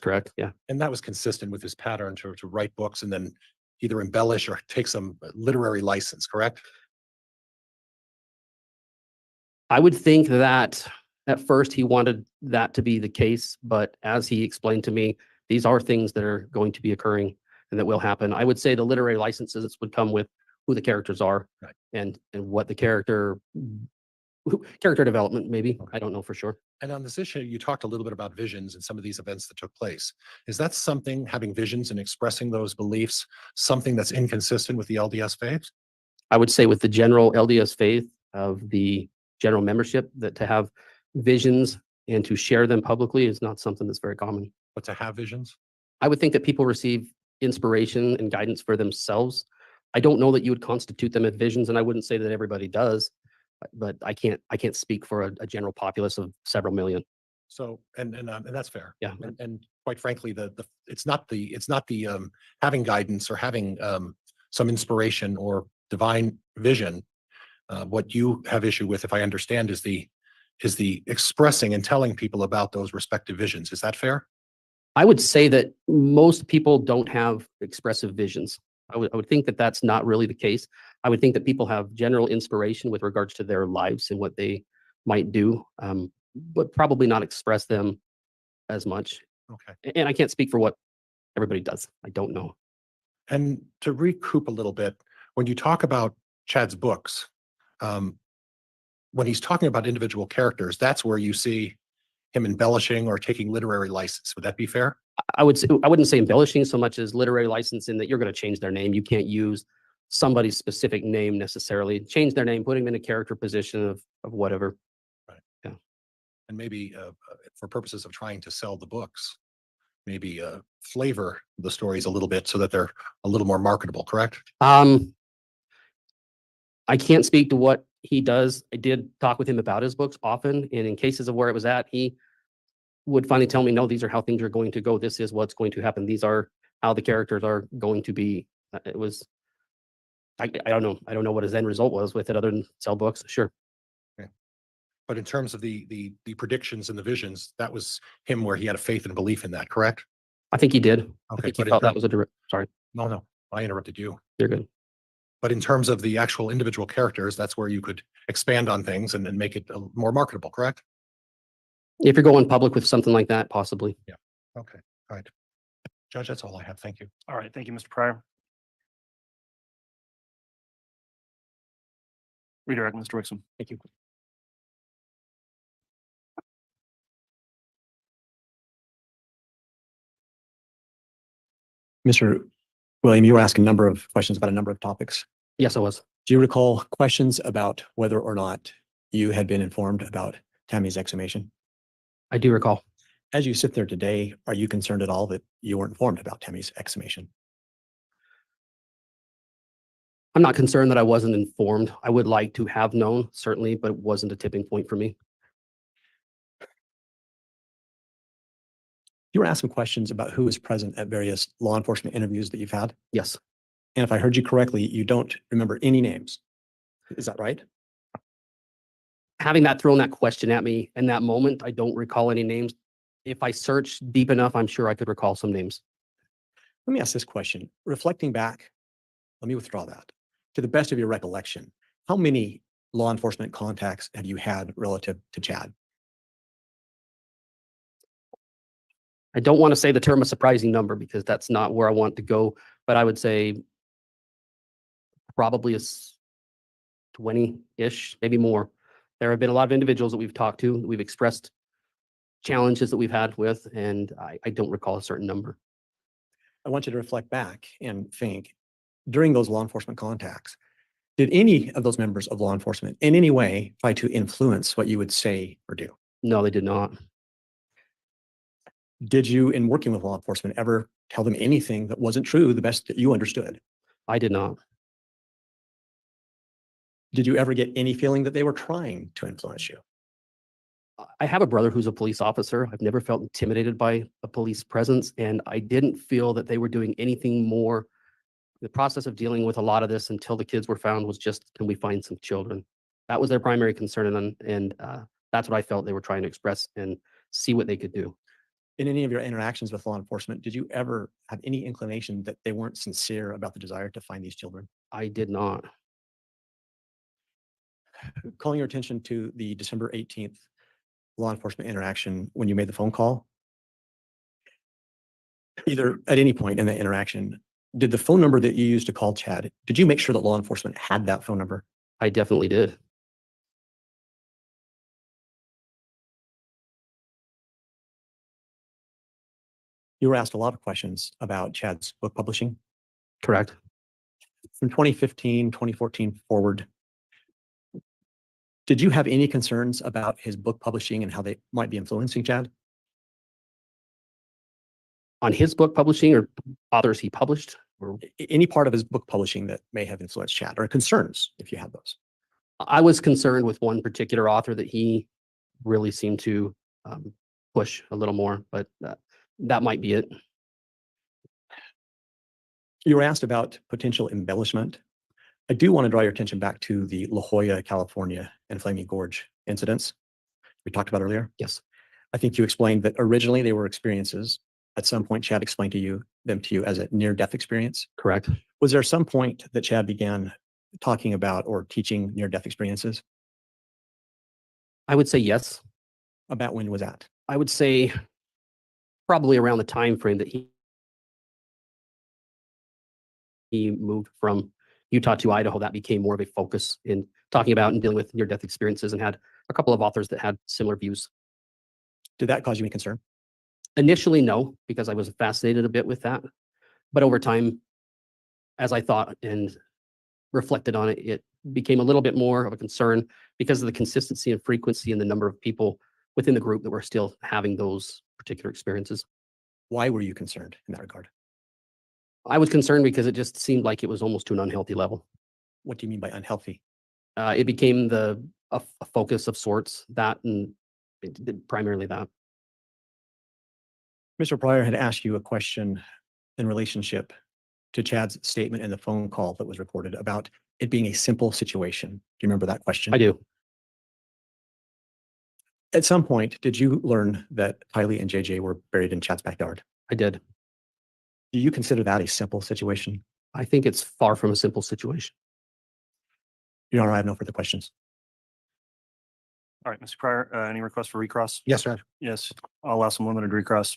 correct. Yeah. And that was consistent with his pattern to write books and then either embellish or take some literary license, correct? I would think that at first he wanted that to be the case, but as he explained to me, these are things that are going to be occurring and that will happen. I would say the literary licenses would come with who the characters are, right, and what the character development, maybe. I don't know for sure. And on this issue, you talked a little bit about visions and some of these events that took place. Is that something, having visions and expressing those beliefs, something that's inconsistent with the LDS faith? I would say with the general LDS faith of the general membership, that to have visions and to share them publicly is not something that's very common. But to have visions? I would think that people receive inspiration and guidance for themselves. I don't know that you would constitute them as visions, and I wouldn't say that everybody does, but I can't speak for a general populace of several million. So, and that's fair. Yeah. And quite frankly, it's not the having guidance or having some inspiration or divine vision. What you have issue with, if I understand, is the expressing and telling people about those respective visions. Is that fair? I would say that most people don't have expressive visions. I would think that that's not really the case. I would think that people have general inspiration with regards to their lives and what they might do, but probably not express them as much. Okay. And I can't speak for what everybody does. I don't know. And to recoup a little bit, when you talk about Chad's books, when he's talking about individual characters, that's where you see him embellishing or taking literary license. Would that be fair? I wouldn't say embellishing so much as literary license, in that you're going to change their name. You can't use somebody's specific name necessarily. Change their name, put him in a character position of whatever. Right. Yeah. And maybe for purposes of trying to sell the books, maybe flavor the stories a little bit so that they're a little more marketable, correct? I can't speak to what he does. I did talk with him about his books often, and in cases of where it was at, he would finally tell me, no, these are how things are going to go. This is what's going to happen. These are how the characters are going to be. It was, I don't know. I don't know what his end result was with it other than sell books. Sure. Okay. But in terms of the predictions and the visions, that was him where he had a faith and belief in that, correct? I think he did. Okay. I think he felt that was a direct, sorry. No, I interrupted you. You're good. But in terms of the actual individual characters, that's where you could expand on things and make it more marketable, correct? If you're going public with something like that, possibly. Yeah. Okay. All right. Judge, that's all I have. Thank you. All right. Thank you, Mr. Pryor. Redirect, Mr. Wixom. Thank you. Mr. William, you were asking a number of questions about a number of topics. Yes, I was. Do you recall questions about whether or not you had been informed about Tammy's exhumation? I do recall. As you sit there today, are you concerned at all that you weren't informed about Tammy's exhumation? I'm not concerned that I wasn't informed. I would like to have known, certainly, but it wasn't a tipping point for me. You were asked some questions about who was present at various law enforcement interviews that you've had. Yes. And if I heard you correctly, you don't remember any names. Is that right? Having that question at me in that moment, I don't recall any names. If I search deep enough, I'm sure I could recall some names. Let me ask this question. Reflecting back, let me withdraw that. To the best of your recollection, how many law enforcement contacts have you had relative to Chad? I don't want to say the term a surprising number because that's not where I want to go, but I would say probably 20-ish, maybe more. There have been a lot of individuals that we've talked to, that we've expressed challenges that we've had with, and I don't recall a certain number. I want you to reflect back and think, during those law enforcement contacts, did any of those members of law enforcement in any way try to influence what you would say or do? No, they did not. Did you, in working with law enforcement, ever tell them anything that wasn't true, the best that you understood? I did not. Did you ever get any feeling that they were trying to influence you? I have a brother who's a police officer. I've never felt intimidated by a police presence, and I didn't feel that they were doing anything more. The process of dealing with a lot of this until the kids were found was just, can we find some children? That was their primary concern, and that's what I felt they were trying to express and see what they could do. In any of your interactions with law enforcement, did you ever have any inclination that they weren't sincere about the desire to find these children? I did not. Calling your attention to the December 18th law enforcement interaction when you made the phone call, either at any point in that interaction, did the phone number that you used to call Chad, did you make sure that law enforcement had that phone number? I definitely did. You were asked a lot of questions about Chad's book publishing. Correct. From 2015, 2014 forward, did you have any concerns about his book publishing and how they might be influencing Chad? On his book publishing or authors he published? Or any part of his book publishing that may have influenced Chad, or concerns if you had those? I was concerned with one particular author that he really seemed to push a little more, but that might be it. You were asked about potential embellishment. I do want to draw your attention back to the La Jolla, California and Flaming Gorge incidents we talked about earlier. Yes. I think you explained that originally they were experiences. At some point, Chad explained them to you as a near-death experience. Correct. Was there some point that Chad began talking about or teaching near-death experiences? I would say yes. About when was that? I would say probably around the time frame that he moved from Utah to Idaho. That became more of a focus in talking about and dealing with near-death experiences, and had a couple of authors that had similar views. Did that cause you any concern? Initially, no, because I was fascinated a bit with that. But over time, as I thought and reflected on it, it became a little bit more of a concern because of the consistency and frequency and the number of people within the group that were still having those particular experiences. Why were you concerned in that regard? I was concerned because it just seemed like it was almost to an unhealthy level. What do you mean by unhealthy? It became a focus of sorts, that and primarily that. Mr. Pryor had asked you a question in relationship to Chad's statement in the phone call that was recorded about it being a simple situation. Do you remember that question? I do. At some point, did you learn that Tylee and JJ were buried in Chad's backyard? I did. Do you consider that a simple situation? I think it's far from a simple situation. Your Honor, I have no further questions. All right, Mr. Pryor, any requests for recross? Yes, sir. Yes, I'll allow some limited recross.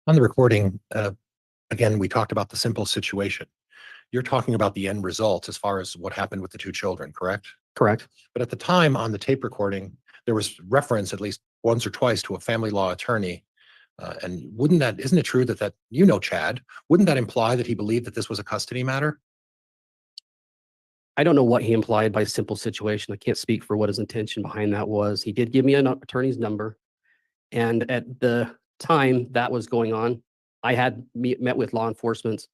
On the recording, again, we talked about the simple situation. You're talking about the end result as far as what happened with the two children, correct? Correct. But at the time on the tape recording, there was reference at least once or twice to a family law attorney. And isn't it true that you know Chad, wouldn't that imply that he believed that this was a custody matter? I don't know what he implied by simple situation. I can't speak for what his intention behind that was. He did give me an attorney's number. And at the time that was going on, I had met with law enforcement.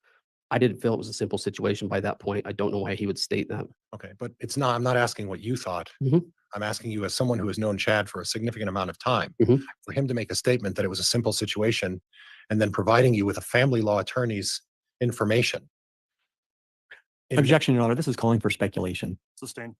I didn't feel it was a simple situation by that point. I don't know why he would state that. Okay, but it's not, I'm not asking what you thought. Mhm. I'm asking you as someone who has known Chad for a significant amount of time, Mhm. for him to make a statement that it was a simple situation and then providing you with a family law attorney's information. Objection, Your Honor. This is calling for speculation. Sustained.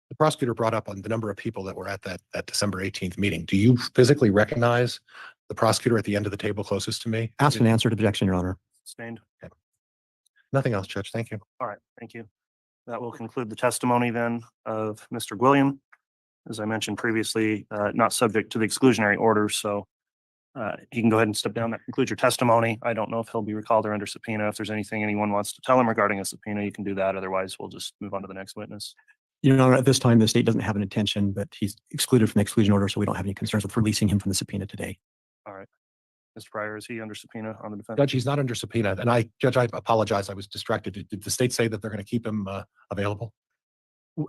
The prosecutor brought up on the number of people that were at that December 18th meeting. Do you physically recognize the prosecutor at the end of the table closest to me? Asked and answered. Objection, Your Honor. Sustained. Okay. Nothing else, Judge. Thank you. All right, thank you. That will conclude the testimony then of Mr. Gwilliam. As I mentioned previously, not subject to the exclusionary order, so he can go ahead and step down. That concludes your testimony. I don't know if he'll be recalled or under subpoena. If there's anything anyone wants to tell him regarding a subpoena, you can do that. Otherwise, we'll just move on to the next witness. Your Honor, at this time, the state doesn't have an intention, but he's excluded from the exclusion order, so we don't have any concerns with releasing him from the subpoena today. All right. Mr. Pryor, is he under subpoena on the defense? Judge, he's not under subpoena. And Judge, I apologize. I was distracted. Did the state say that they're going to keep him available?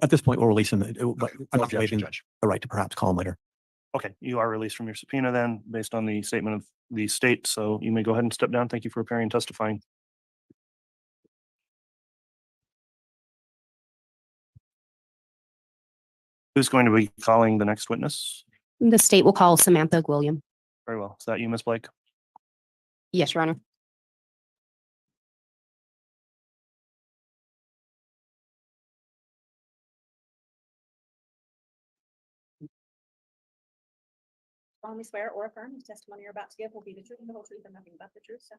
At this point, we'll release him, but I'm No not objection, waiving Judge. the right to perhaps call him later. Okay, you are released from your subpoena then, based on the statement of the state. So you may go ahead and step down. Thank you for appearing and testifying. Who's going to be calling the next witness? The state will call Samantha Gwilliam. Very well. Is that you, Ms. Blake? Yes, Your Honor. Solemnly swear or affirm the testimony you're about to give will be the truth and the whole truth and nothing but the truth. So,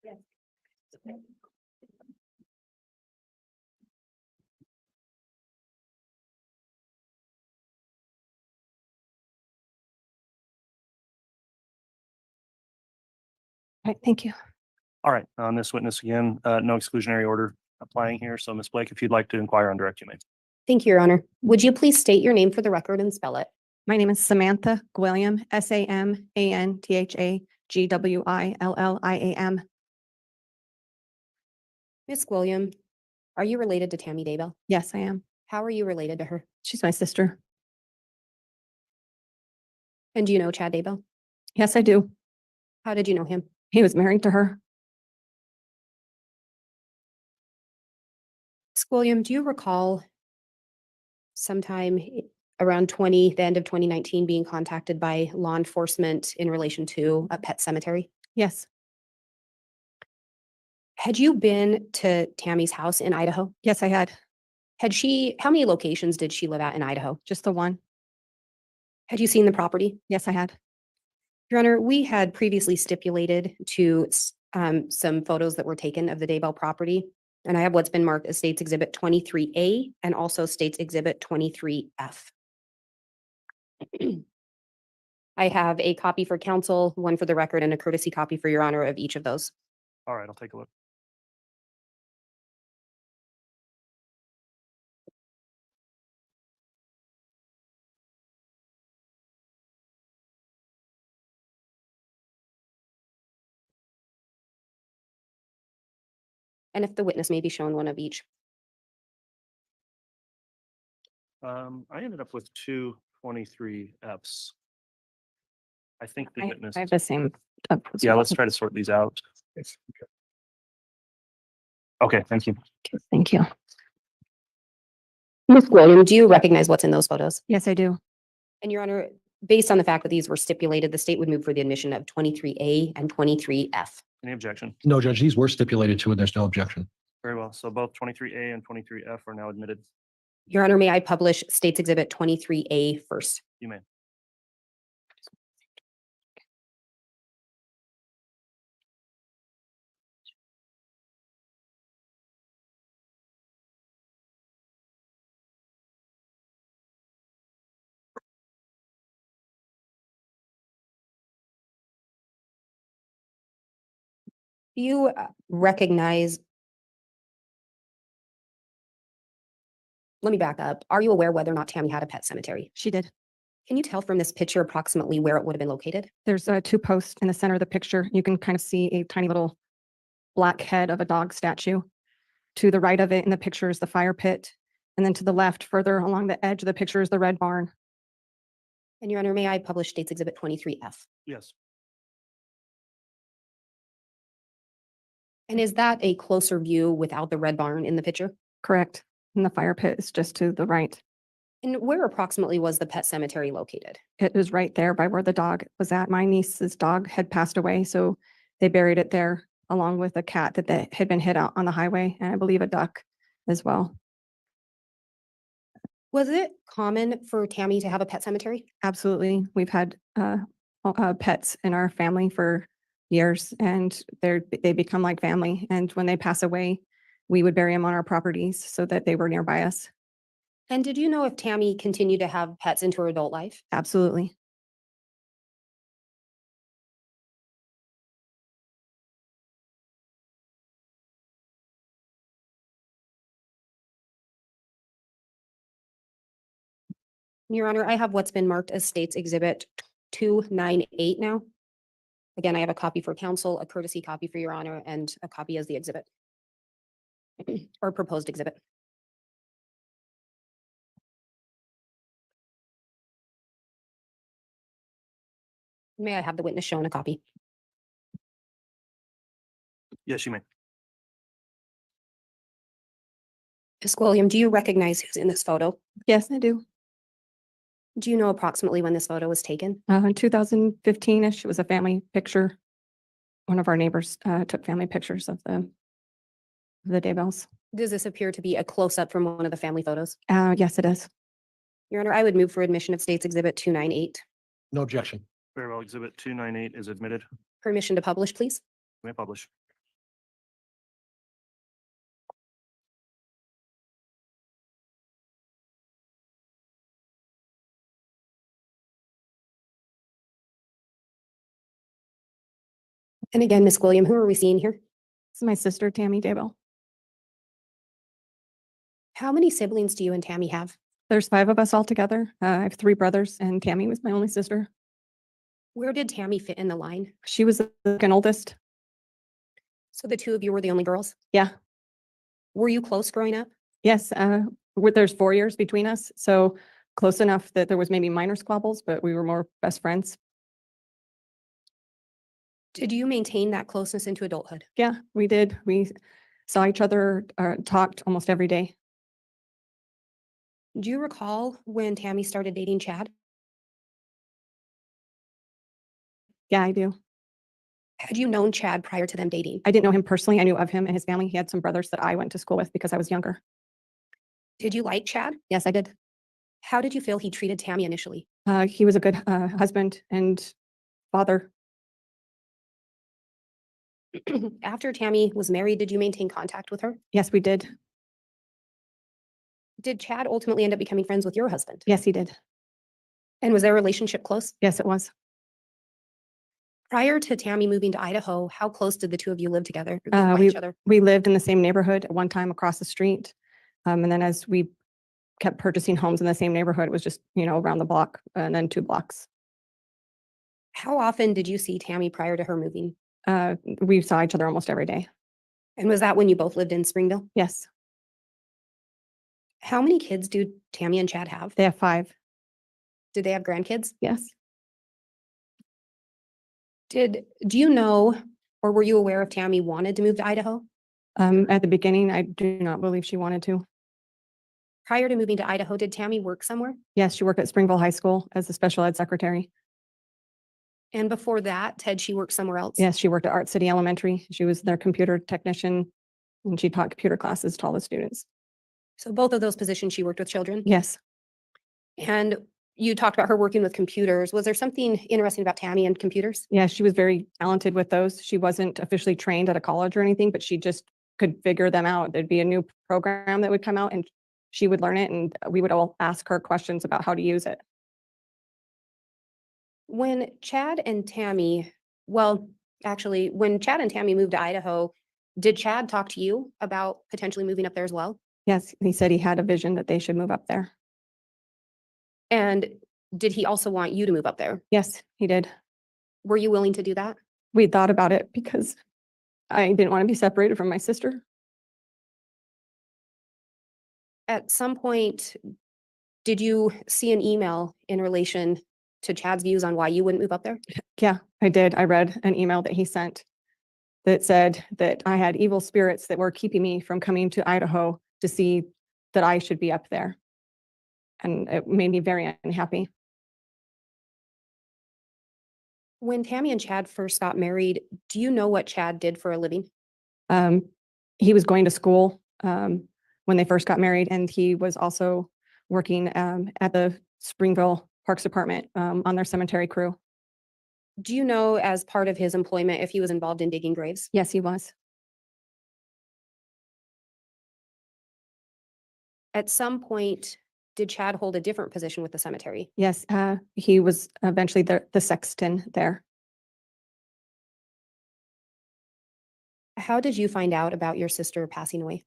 yes. All right, thank you. All right, on this witness again, no exclusionary order applying here. So Ms. Blake, if you'd like to inquire on direct, you may. Thank you, Your Honor. Would you please state your name for the record and spell it? My name is Samantha Gwilliam, SAMANTHA GWILLIAM. Miss Gwilliam, are you related to Tammy Daybell? Yes, I am. How are you related to her? She's my sister. And do you know Chad Daybell? Yes, I do. How did you know him? He was married to her. Miss Gwilliam, do you recall sometime around the end of 2019, being contacted by law enforcement in relation to a pet cemetery? Yes. Had you been to Tammy's house in Idaho? Yes, I had. How many locations did she live at in Idaho? Just the one. Had you seen the property? Yes, I had. Your Honor, we had previously stipulated to some photos that were taken of the Daybell property. And I have what's been marked as State's Exhibit 23A and also State's Exhibit 23F. I have a copy for counsel, one for the record, and a courtesy copy for Your Honor of each of those. All right, I'll take a look. And if the witness may be shown one of each. I ended up with two 23Fs. I think the witness. I have the same. Yeah, let's try to sort these out. Okay, thank you. Thank you. Ms. Gwilliam, do you recognize what's in those photos? Yes, I do. And Your Honor, based on the fact that these were stipulated, the state would move for the admission of 23A and 23F. Any objection? No, Judge, these were stipulated to and there's no objection. Very well. So both 23A and 23F are now admitted. Your Honor, may I publish State's Exhibit 23A first? You may. Do you recognize? Let me back up. Are you aware whether or not Tammy had a pet cemetery? She did. Can you tell from this picture approximately where it would have been located? There's two posts in the center of the picture. You can kind of see a tiny little black head of a dog statue. To the right of it in the picture is the fire pit. And then to the left, further along the edge of the picture is the red barn. And Your Honor, may I publish State's Exhibit 23F? Yes. And is that a closer view without the red barn in the picture? Correct. And the fire pit is just to the right. And where approximately was the pet cemetery located? It is right there by where the dog was at. My niece's dog had passed away, so they buried it there along with a cat that had been hit out on the highway, and I believe a duck as well. Was it common for Tammy to have a pet cemetery? Absolutely. We've had pets in our family for years, and they become like family. And when they pass away, we would bury them on our properties so that they were nearby us. And did you know if Tammy continued to have pets into her adult life? Absolutely. Your Honor, I have what's been marked as State's Exhibit 298 now. Again, I have a copy for counsel, a courtesy copy for Your Honor, and a copy as the exhibit or proposed exhibit. May I have the witness shown a copy? Yes, you may. Ms. William, do you recognize who's in this photo? Yes, I do. Do you know approximately when this photo was taken? In 2015-ish, it was a family picture. One of our neighbors took family pictures of the Daybells. Does this appear to be a close-up from one of the family photos? Yes, it is. Your Honor, I would move for admission of State's Exhibit 298. No objection. Very well. Exhibit 298 is admitted. Permission to publish, please. You may publish. And again, Ms. William, who are we seeing here? This is my sister, Tammy Daybell. How many siblings do you and Tammy have? There's 5 of us all together. I have 3 brothers, and Tammy was my only sister. Where did Tammy fit in the line? She was the second oldest. So the two of you were the only girls? Yeah. Were you close growing up? Yes, there's 4 years between us, so close enough that there was maybe minor squabbles, but we were more best friends. Did you maintain that closeness into adulthood? Yeah, we did. We saw each other, talked almost every day. Do you recall when Tammy started dating Chad? Yeah, I do. Had you known Chad prior to them dating? I didn't know him personally. I knew of him and his family. He had some brothers that I went to school with because I was younger. Did you like Chad? Yes, I did. How did you feel he treated Tammy initially? He was a good husband and father. After Tammy was married, did you maintain contact with her? Yes, we did. Did Chad ultimately end up becoming friends with your husband? Yes, he did. And was their relationship close? Yes, it was. Prior to Tammy moving to Idaho, how close did the two of you live together? Live by each other? We lived in the same neighborhood at one time across the street. And then as we kept purchasing homes in the same neighborhood, it was just, around the block and then 2 blocks. How often did you see Tammy prior to her moving? We saw each other almost every day. And was that when you both lived in Springville? Yes. How many kids do Tammy and Chad have? They have 5. Did they have grandkids? Yes. Do you know, or were you aware if Tammy wanted to move to Idaho? At the beginning, I do not believe she wanted to. Prior to moving to Idaho, did Tammy work somewhere? Yes, she worked at Springville High School as a special ed secretary. And before that, had she worked somewhere else? Yes, she worked at Art City Elementary. She was their computer technician, and she taught computer classes to all the students. So both of those positions, she worked with children? Yes. And you talked about her working with computers. Was there something interesting about Tammy and computers? Yeah, she was very talented with those. She wasn't officially trained at a college or anything, but she just could figure them out. There'd be a new program that would come out and she would learn it, and we would all ask her questions about how to use it. When Chad and Tammy, when Chad and Tammy moved to Idaho, did Chad talk to you about potentially moving up there as well? Yes, he said he had a vision that they should move up there. And did he also want you to move up there? Yes, he did. Were you willing to do that? We thought about it because I didn't want to be separated from my sister. At some point, did you see an email in relation to Chad's views on why you wouldn't move up there? Yeah, I did. I read an email that he sent that said that I had evil spirits that were keeping me from coming to Idaho to see that I should be up there. And it made me very unhappy. When Tammy and Chad first got married, do you know what Chad did for a living? He was going to school when they first got married, and he was also working at the Springville Parks Department on their cemetery crew. Do you know, as part of his employment, if he was involved in digging graves? Yes, he was. At some point, did Chad hold a different position with the cemetery? Yes, he was eventually the sexton there. How did you find out about your sister passing away?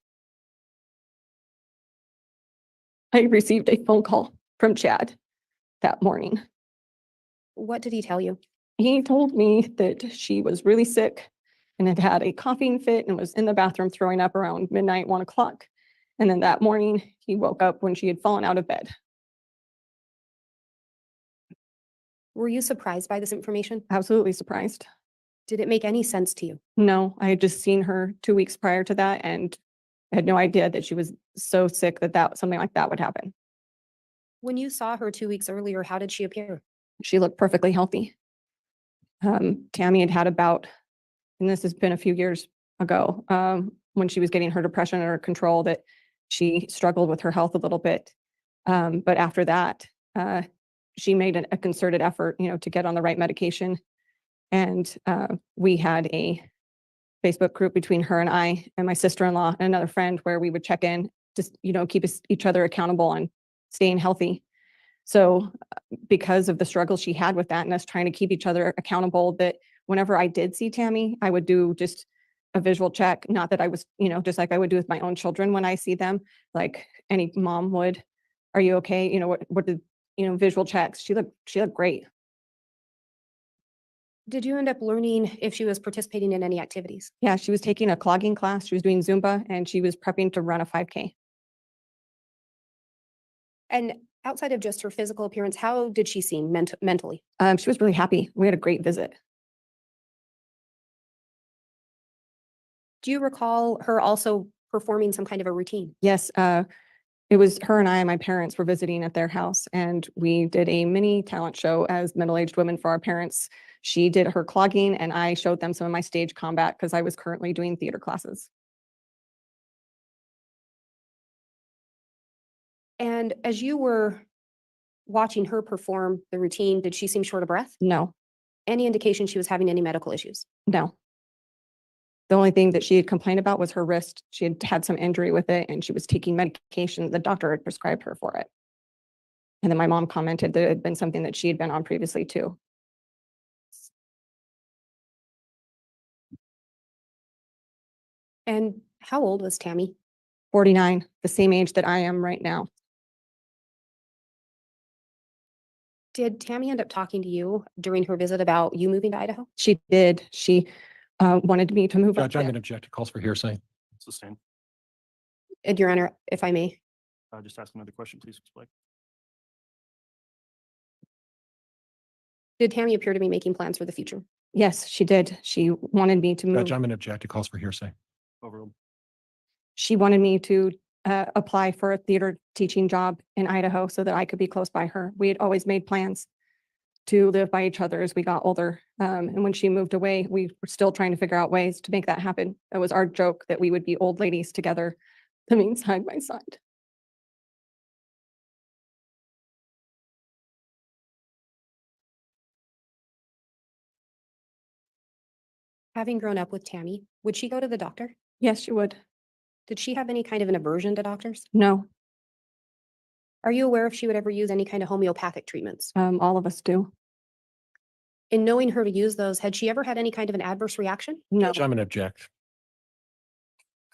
I received a phone call from Chad that morning. What did he tell you? He told me that she was really sick and had had a coughing fit and was in the bathroom throwing up around midnight, 1 o'clock. And then that morning, he woke up when she had fallen out of bed. Were you surprised by this information? Absolutely surprised. Did it make any sense to you? No, I had just seen her 2 weeks prior to that and had no idea that she was so sick that something like that would happen. When you saw her 2 weeks earlier, how did she appear? She looked perfectly healthy. Tammy had had a bout, and this has been a few years ago, when she was getting her depression under control, that she struggled with her health a little bit. But after that, she made a concerted effort, to get on the right medication. And we had a Facebook group between her and I and my sister-in-law and another friend where we would check in, just, keep each other accountable on staying healthy. So because of the struggle she had with that and us trying to keep each other accountable, that whenever I did see Tammy, I would do just a visual check. Not that I was, just like I would do with my own children when I see them, like any mom would. Are you okay? What did, visual checks. She looked great. Did you end up learning if she was participating in any activities? Yeah, she was taking a clogging class. She was doing Zumba, and she was prepping to run a 5K. And outside of just her physical appearance, how did she seem mentally? She was really happy. We had a great visit. Do you recall her also performing some kind of a routine? Yes, it was her and I and my parents were visiting at their house, and we did a mini talent show as middle-aged women for our parents. She did her clogging, and I showed them some of my stage combat because I was currently doing theater classes. And as you were watching her perform the routine, did she seem short of breath? No, Any indication she was having any medical issues? no. The only thing that she had complained about was her wrist. She had had some injury with it, and she was taking medication. The doctor had prescribed her for it. And then my mom commented that it had been something that she had been on previously too. And how old was Tammy? 49, the same age that I am right now. Did Tammy end up talking to you during her visit about you moving to Idaho? She did. She wanted me to move up Judge, I'm there. going to object to calls for hearsay. Sustained. And Your Honor, if I may. Just ask another question, please, Ms. Blake. Did Tammy appear to be making plans for the future? Yes, she did. She wanted me to move. Judge, I'm going to object to calls for hearsay. Overruled. She wanted me to apply for a theater teaching job in Idaho so that I could be close by her. We had always made plans to live by each other as we got older. And when she moved away, we were still trying to figure out ways to make that happen. That was our joke, that we would be old ladies together, living side by side. Having grown up with Tammy, would she go to the doctor? Yes, she would. Did she have any kind of an aversion to doctors? No, Are you aware if she would ever use any kind of homeopathic treatments? all of us do. In knowing her to use those, had she ever had any kind of an adverse reaction? No, Judge, I'm going to object.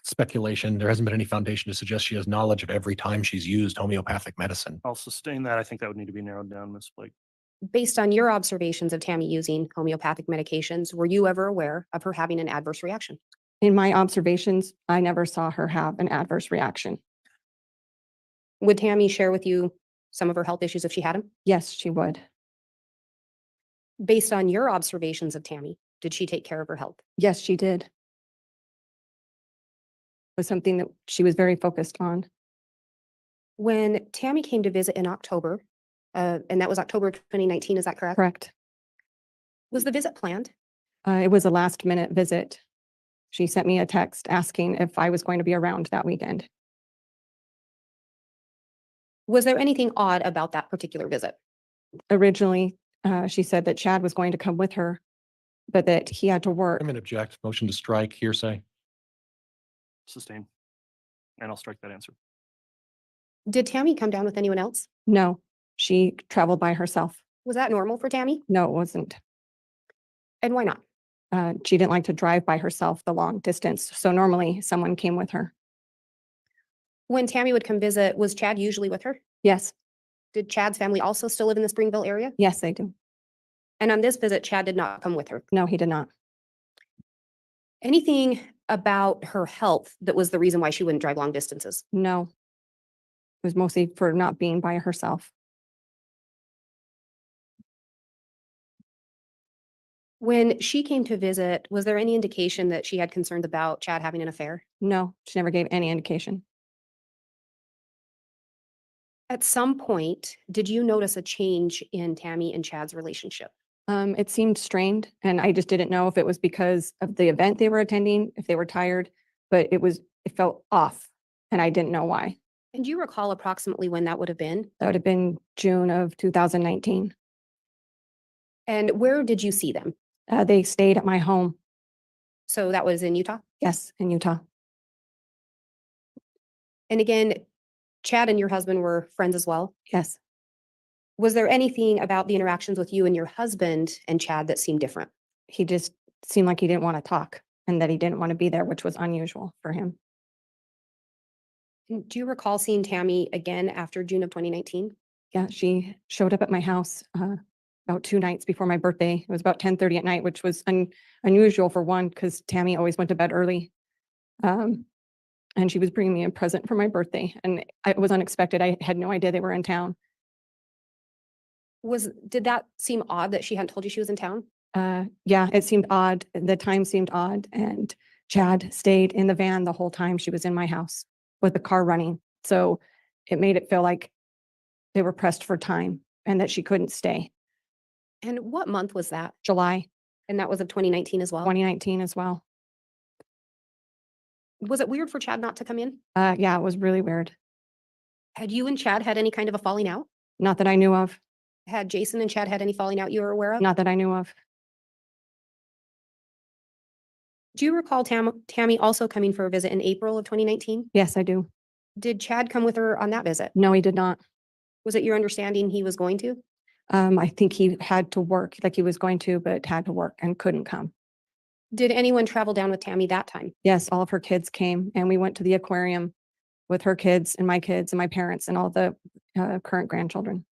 Speculation. There hasn't been any foundation to suggest she has knowledge of every time she's used homeopathic medicine. I'll sustain that. I think that would need to be narrowed down, Ms. Blake. Based on your observations of Tammy using homeopathic medications, were you ever aware of her having an adverse reaction? in my observations, I never saw her have an adverse reaction. Would Tammy share with you some of her health issues if she had them? Yes, she would. Based on your observations of Tammy, did she take care of her health? Yes, she did. It was something that she was very focused on. When Tammy came to visit in October, and that was October 2019, is that correct? Correct. Was the visit planned? It was a last minute visit. She sent me a text asking if I was going to be around that weekend. Was there anything odd about that particular visit? Originally, she said that Chad was going to come with her, but that he had to work. I'm going to object. Motion to strike hearsay. Sustain. And I'll strike that answer. Did Tammy come down with anyone else? No, she traveled by herself. Was that normal for Tammy? No, it wasn't. And why not? She didn't like to drive by herself the long distance, so normally someone came with her. When Tammy would come visit, was Chad usually with her? Yes, Did Chad's family also still live in the Springville area? yes, they do. And on this visit, Chad did not come with her. No, he did not. Anything about her health that was the reason why she wouldn't drive long distances? No. It was mostly for not being by herself. When she came to visit, was there any indication that she had concerns about Chad having an affair? No, she never gave any indication. At some point, did you notice a change in Tammy and Chad's relationship? It seemed strained, and I just didn't know if it was because of the event they were attending, if they were tired, but it felt off, and I didn't know why. And do you recall approximately when that would have been? That would have been June of 2019. And where did you see them? They stayed at my home. So that was in Utah? Yes, in Utah. And again, Chad and your husband were friends as well? Yes. Was there anything about the interactions with you and your husband and Chad that seemed different? He just seemed like he didn't want to talk and that he didn't want to be there, which was unusual for him. And do you recall seeing Tammy again after June of 2019? Yeah, she showed up at my house about 2 nights before my birthday. It was about 10:30 at night, which was unusual for one, because Tammy always went to bed early. And she was bringing me a present for my birthday, and it was unexpected. I had no idea they were in town. Did that seem odd that she hadn't told you she was in town? Yeah, it seemed odd. The time seemed odd, and Chad stayed in the van the whole time she was in my house with the car running. So it made it feel like they were pressed for time and that she couldn't stay. And what month was that? July And that was of 2019 as well? 2019 as well. Was it weird for Chad not to come in? Yeah, it was really weird. Had you and Chad had any kind of a falling out? Not that I knew of. Had Jason and Chad had any falling out you were aware of? Not that I knew of. Do you recall Tammy also coming for a visit in April of 2019? Yes, I do. Did Chad come with her on that visit? No, he did not. Was it your understanding he was going to? I think he had to work, like he was going to, but had to work and couldn't come. Did anyone travel down with Tammy that time? Yes, all of her kids came, and we went to the aquarium with her kids and my parents and all the current grandchildren.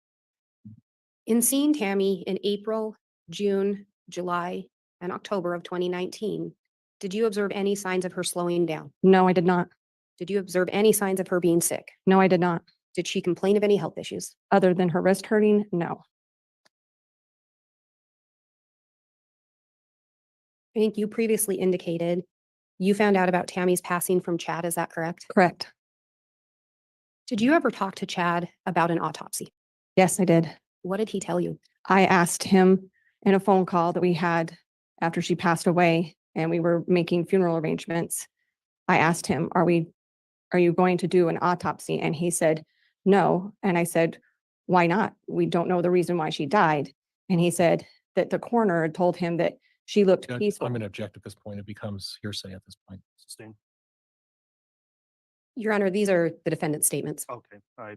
In seeing Tammy in April, June, July, and October of 2019, did you observe any signs of her slowing down? No, I did not. Did you observe any signs of her being sick? No, I did not. Did she complain of any health issues? Other than her wrist hurting, no. I think you previously indicated you found out about Tammy's passing from Chad. Is that correct? Correct. Did you ever talk to Chad about an autopsy? Yes, I did. What did he tell you? I asked him in a phone call that we had after she passed away and we were making funeral arrangements. I asked him, are you going to do an autopsy? And he said, no. And I said, why not? We don't know the reason why she died. And he said that the coroner had told him that she looked Judge, peaceful. I'm going to object at this point. It becomes hearsay at this point. Sustain. Your Honor, these are the defendant's statements. Okay, I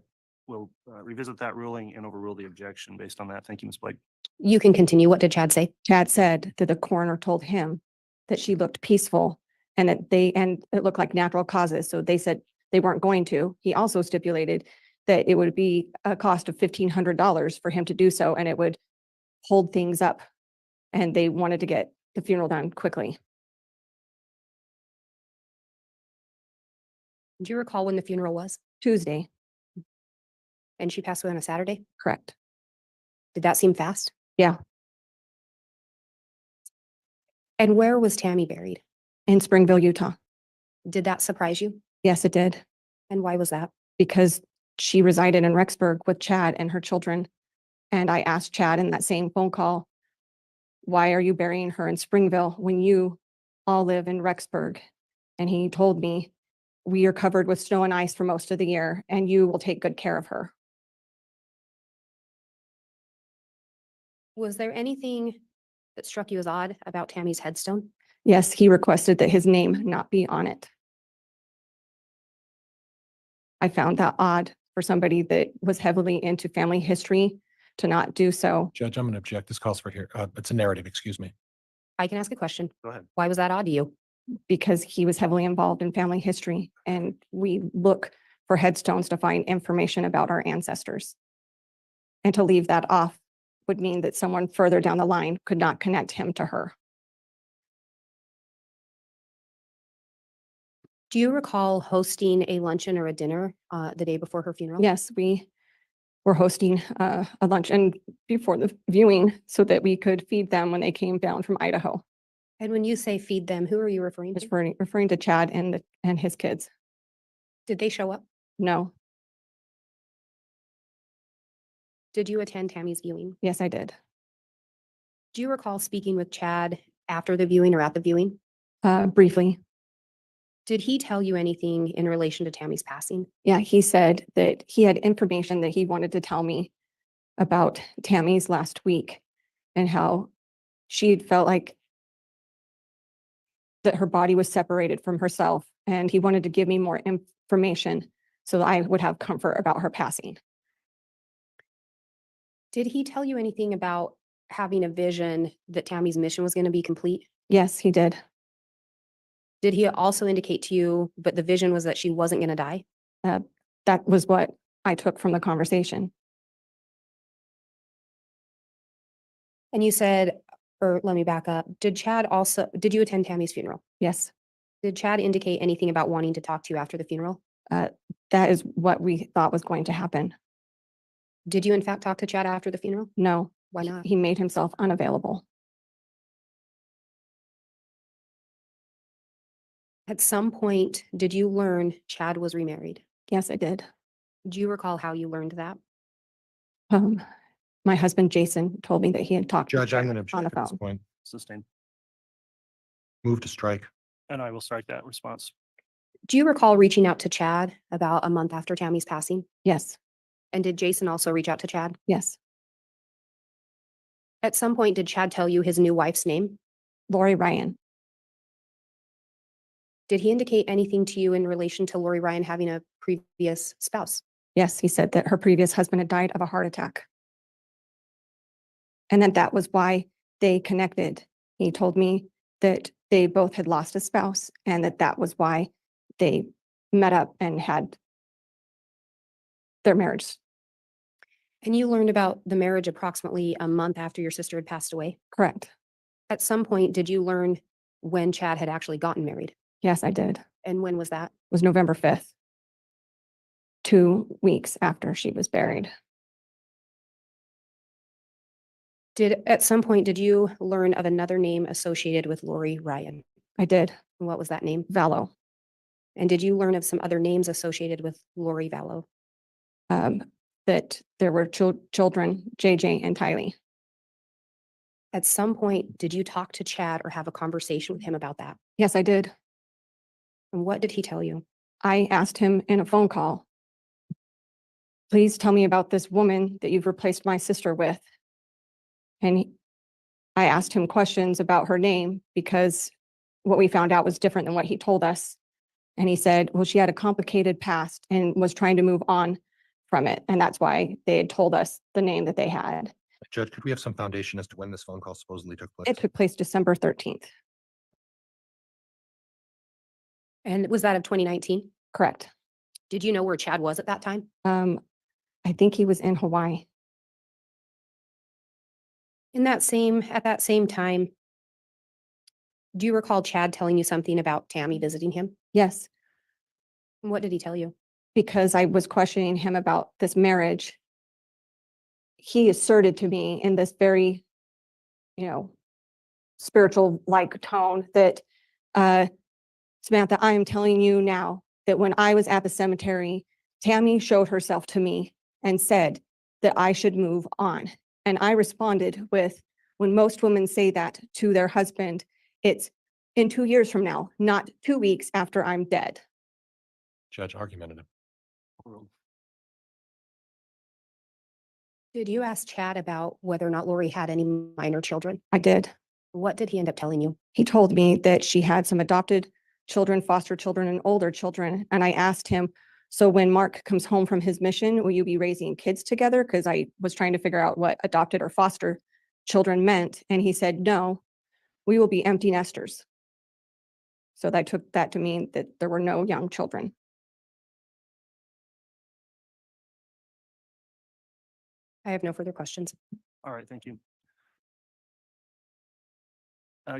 will revisit that ruling and overrule the objection based on that. Thank you, Ms. Blake. You can continue. What did Chad say? Chad said that the coroner told him that she looked peaceful and that it looked like natural causes. So they said they weren't going to. He also stipulated that it would be a cost of $1,500 for him to do so, and it would hold things up. And they wanted to get the funeral done quickly. Do you recall when the funeral was? Tuesday. And she passed away on a Saturday? Correct. Did that seem fast? Yeah. And where was Tammy buried? in Springville, Utah. Did that surprise you? Yes, it did, And why was that? because she resided in Rexburg with Chad and her children. And I asked Chad in that same phone call, why are you burying her in Springville when you all live in Rexburg? And he told me, we are covered with snow and ice for most of the year, and you will take good care of her. Was there anything that struck you as odd about Tammy's headstone? Yes, he requested that his name not be on it. I found that odd for somebody that was heavily into family history to not do so. Judge, I'm going to object. This calls for here. It's a narrative, excuse me. I can ask a question. Go ahead. Why was that odd to you? Because he was heavily involved in family history, and we look for headstones to find information about our ancestors. And to leave that off would mean that someone further down the line could not connect him to her. Do you recall hosting a luncheon or a dinner the day before her funeral? Yes, we were hosting a luncheon before the viewing so that we could feed them when they came down from Idaho. And when you say feed them, who are you referring to? Referring to Chad and his kids. Did they show up? No, Did you attend Tammy's viewing? yes, I did. Do you recall speaking with Chad after the viewing or at the viewing? Briefly. Did he tell you anything in relation to Tammy's passing? Yeah, he said that he had information that he wanted to tell me about Tammy's last week and how she felt like that her body was separated from herself, and he wanted to give me more information so that I would have comfort about her passing. Did he tell you anything about having a vision that Tammy's mission was going to be complete? Yes, he did. Did he also indicate to you, but the vision was that she wasn't going to die? That was what I took from the conversation. And you said, or let me back up, did you attend Tammy's funeral? Yes, Did Chad indicate anything about wanting to talk to you after the funeral? that is what we thought was going to happen. Did you in fact talk to Chad after the funeral? No. Why not? He made himself unavailable. At some point, did you learn Chad was remarried? Yes, I did. Do you recall how you learned that? My husband, Jason, told me that he had talked to Judge, I'm Chad going to on object the at this phone. point. Sustained. Move to strike. And I will strike that response. Do you recall reaching out to Chad about a month after Tammy's passing? Yes, And did Jason also reach out to Chad? yes. At some point, did Chad tell you his new wife's name? Lori Ryan. Did he indicate anything to you in relation to Lori Ryan having a previous spouse? Yes, he said that her previous husband had died of a heart attack. And that was why they connected. He told me that they both had lost a spouse and that was why they met up and had their marriage. And you learned about the marriage approximately a month after your sister had passed away? Correct. At some point, did you learn when Chad had actually gotten married? Yes, I did. It And when was that? was November 5th, 2 weeks after she was buried. At some point, did you learn of another name associated with Lori Ryan? I did. And what was that name? Vallow. And did you learn of some other names associated with Lori Vallow? That there were children, JJ and Tylee. At some point, did you talk to Chad or have a conversation with him about that? Yes, I did. And what did he tell you? I asked him in a phone call, please tell me about this woman that you've replaced my sister with. And I asked him questions about her name because what we found out was different than what he told us. And he said, well, she had a complicated past and was trying to move on from it. And that's why they had told us the name that they had. Judge, could we have some foundation as to when this phone call supposedly took place? It took place December 13th. And was that of 2019? Correct. Did you know where Chad was at that time? I think he was in Hawaii. At that same time, do you recall Chad telling you something about Tammy visiting him? Yes, And what did he tell you? because I was questioning him about this marriage. He asserted to me in this very, spiritual like tone that, Samantha, I am telling you now that when I was at the cemetery, Tammy showed herself to me and said that I should move on. And I responded with, when most women say that to their husband, it's in 2 years from now, not 2 weeks after I'm dead. Judge argumentative. Did you ask Chad about whether or not Lori had any minor children? I did. What did he end up telling you? He told me that she had some adopted children, foster children, and older children. And I asked him, so when Mark comes home from his mission, will you be raising kids together? Because I was trying to figure out what adopted or foster children meant. And he said, no, we will be empty nesters. So I took that to mean that there were no young children. I have no further questions. All right, thank you.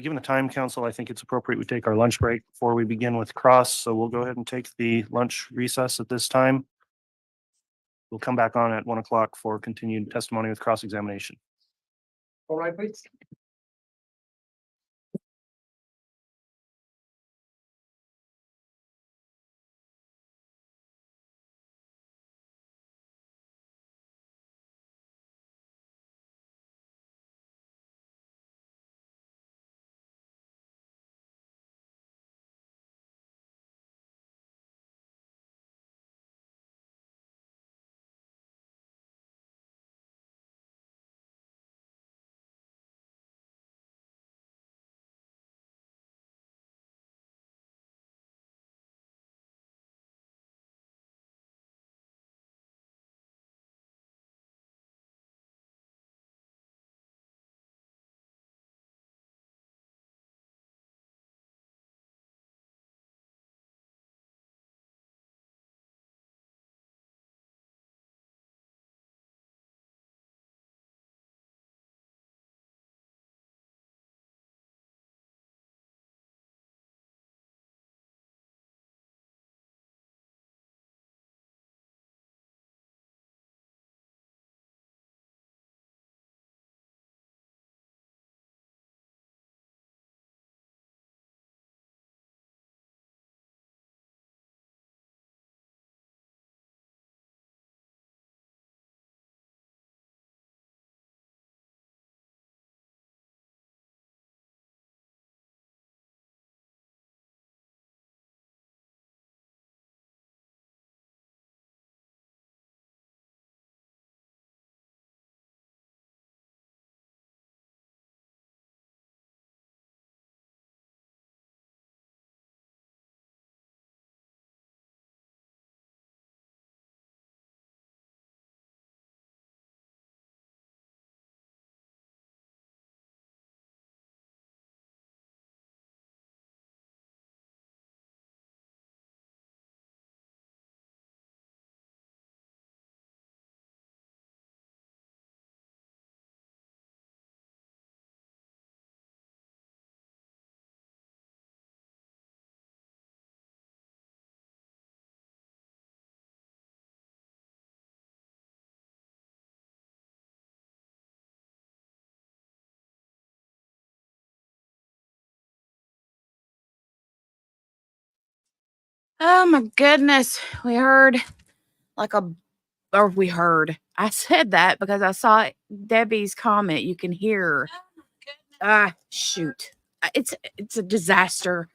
Given the time, council, I think it's appropriate we take our lunch break before we begin with cross. So we'll go ahead and take the lunch recess at this time. We'll come back on at 1 o'clock for continued testimony with cross-examination. All right, please. Oh my goodness. We heard like a, or we heard. I said that because I saw Debbie's comment. You can hear. Shoot. It's a disaster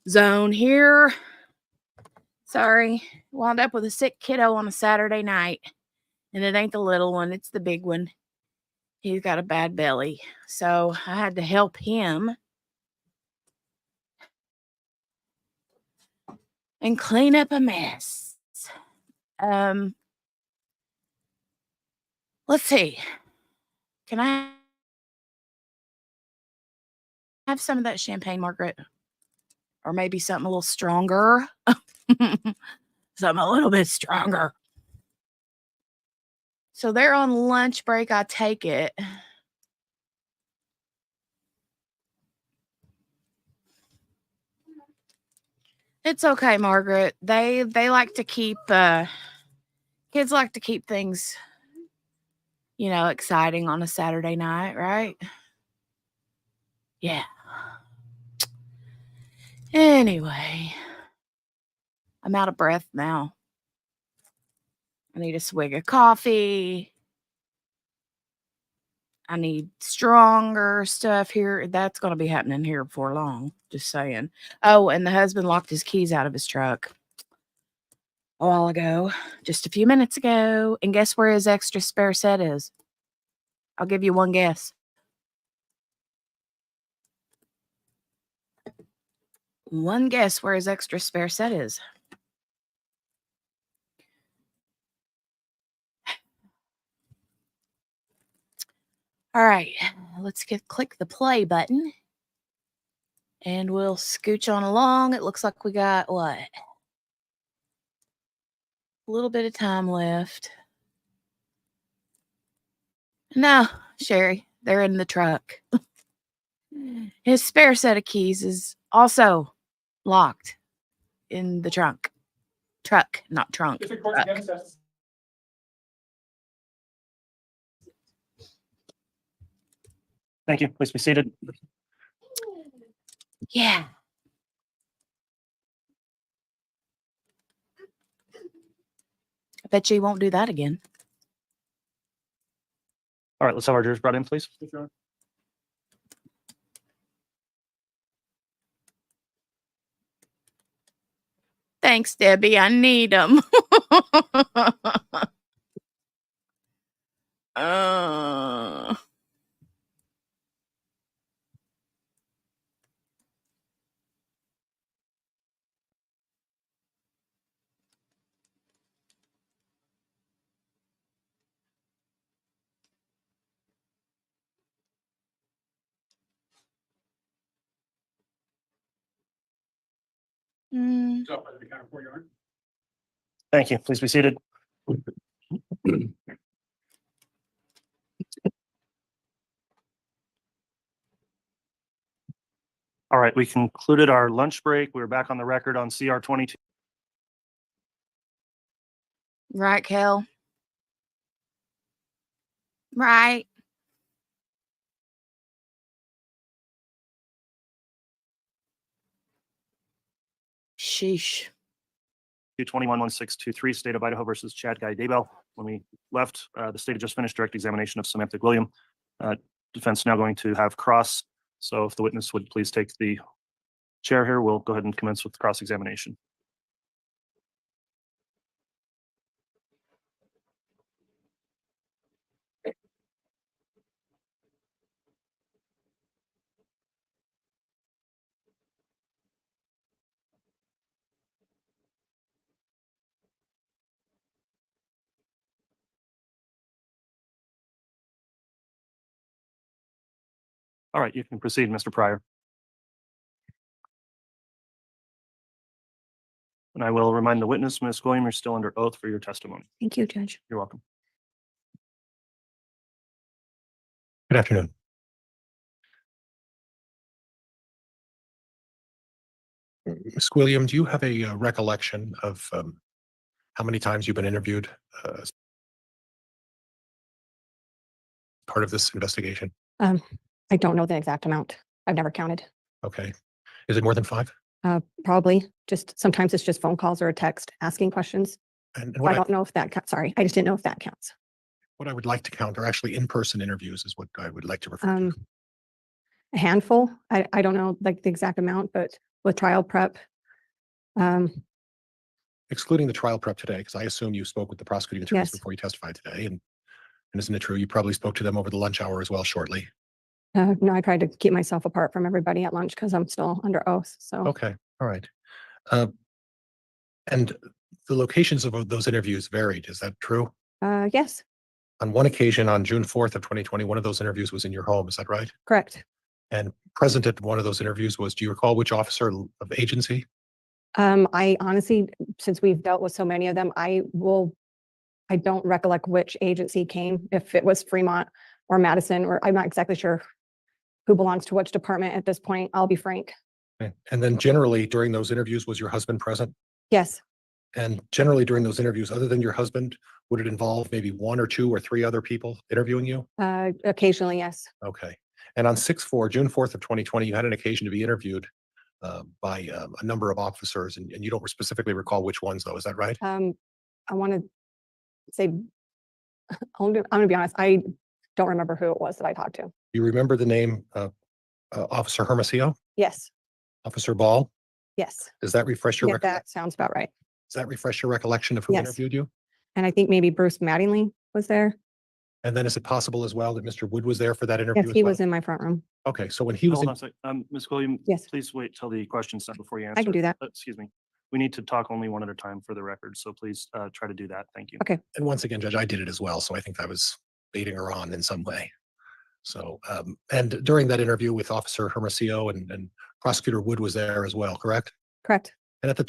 zone here. Sorry. Wound up with a sick kiddo on a Saturday night. And it ain't the little one, it's the big one. He's got a bad belly. So I had to help him and clean up a mess. Let's see. Can I have some of that champagne, Margaret? Or maybe something a little stronger? Something a little bit stronger. So they're on lunch break, I take it. It's okay, Margaret. They like to keep kids like to keep things, exciting on a Saturday night, right? Yeah. Anyway, I'm out of breath now. I need a swig of coffee. I need stronger stuff here. That's going to be happening here before long. Just saying. Oh, and the husband locked his keys out of his truck a while ago, just a few minutes ago. And guess where his extra spare set is? I'll give you one guess. One guess where his extra spare set is. All right, let's click the play button. And we'll scooch on along. It looks like we got what? A little bit of time left. No, Sherry, they're in the truck. His spare set of keys is also locked in the trunk. Truck, not trunk. District Court's Truck. again assessed. Thank you. Please be seated. Yeah. I bet you won't do that again. All right, let's have our jurors brought in, please. Thanks, Debbie. I need them. Stop by the counter courtyard. Thank you. Please be seated. All right, we concluded our lunch break. We're back on the record on CR 22. Right, Kel? Right. Sheesh. 211623, State of Idaho versus Chad Guy Daybell. When we left, the state had just finished direct examination of Samantha William. Defense now going to have cross. So if the witness would please take the chair here, we'll go ahead and commence with cross examination. All right, you can proceed, Mr. Pryor. And I will remind the witness, Ms. William, you're still under oath for your testimony. Thank you, Judge. You're welcome. Good afternoon. Ms. William, do you have a recollection of how many times you've been interviewed as part of this investigation? I don't know the exact amount. I've never counted. Okay. Is it more than 5? Probably just sometimes it's just phone calls or a text asking questions. And I don't know if that counts. Sorry, I just didn't know if that counts. what I would like to count are actually in-person interviews is what I would like to refer to. A handful. I don't know like the exact amount, but with trial prep. Excluding the trial prep today, because I assume you spoke with the prosecuting attorneys Yes. before you testified today. And isn't it true? You probably spoke to them over the lunch hour as well shortly. No, I tried to keep myself apart from everybody at lunch because I'm still under oath. So Okay. All right. And the locations of those interviews varied. Is that true? yes, On one occasion, on June 4th of 2020, one of those interviews was in your home. Is that right? correct. And present at one of those interviews was, do you recall which officer of agency? I honestly, since we've dealt with so many of them, I don't recollect which agency came, if it was Fremont or Madison, or I'm not exactly sure who belongs to which department at this point. I'll be frank. Okay. And then generally during those interviews, was your husband present? Yes, And generally during those interviews, other than your husband, would it involve maybe 1 or 2 or 3 other people interviewing you? occasionally, yes. Okay. And on June 4th of 2020, you had an occasion to be interviewed by a number of officers, and you don't specifically recall which ones, though. Is that right? I want to say, I'm gonna be honest, I don't remember who it was that I talked to. You remember the name Officer Hermosillo, Yes, Officer Ball? yes. Does that refresh your Yeah, that sounds about right. Does that refresh your recollection of who Yes. interviewed you? And I think maybe Bruce Mattingly was there. And then is it possible as well that Mr. Wood was there for that interview? Yes, as he well? was in my front room. Okay, so when he was Hold in, on a sec. Ms. Williams. Yes. Please wait till the question's done before you answer. I can do that. Excuse me. We need to talk only one at a time for the record, so please try to do that. Thank you. Okay. and once again, Judge, I did it as well, so I think I was baiting her on in some way. So, and during that interview with Officer Hermosillo and Prosecutor Wood was there as well, correct? Correct. And at the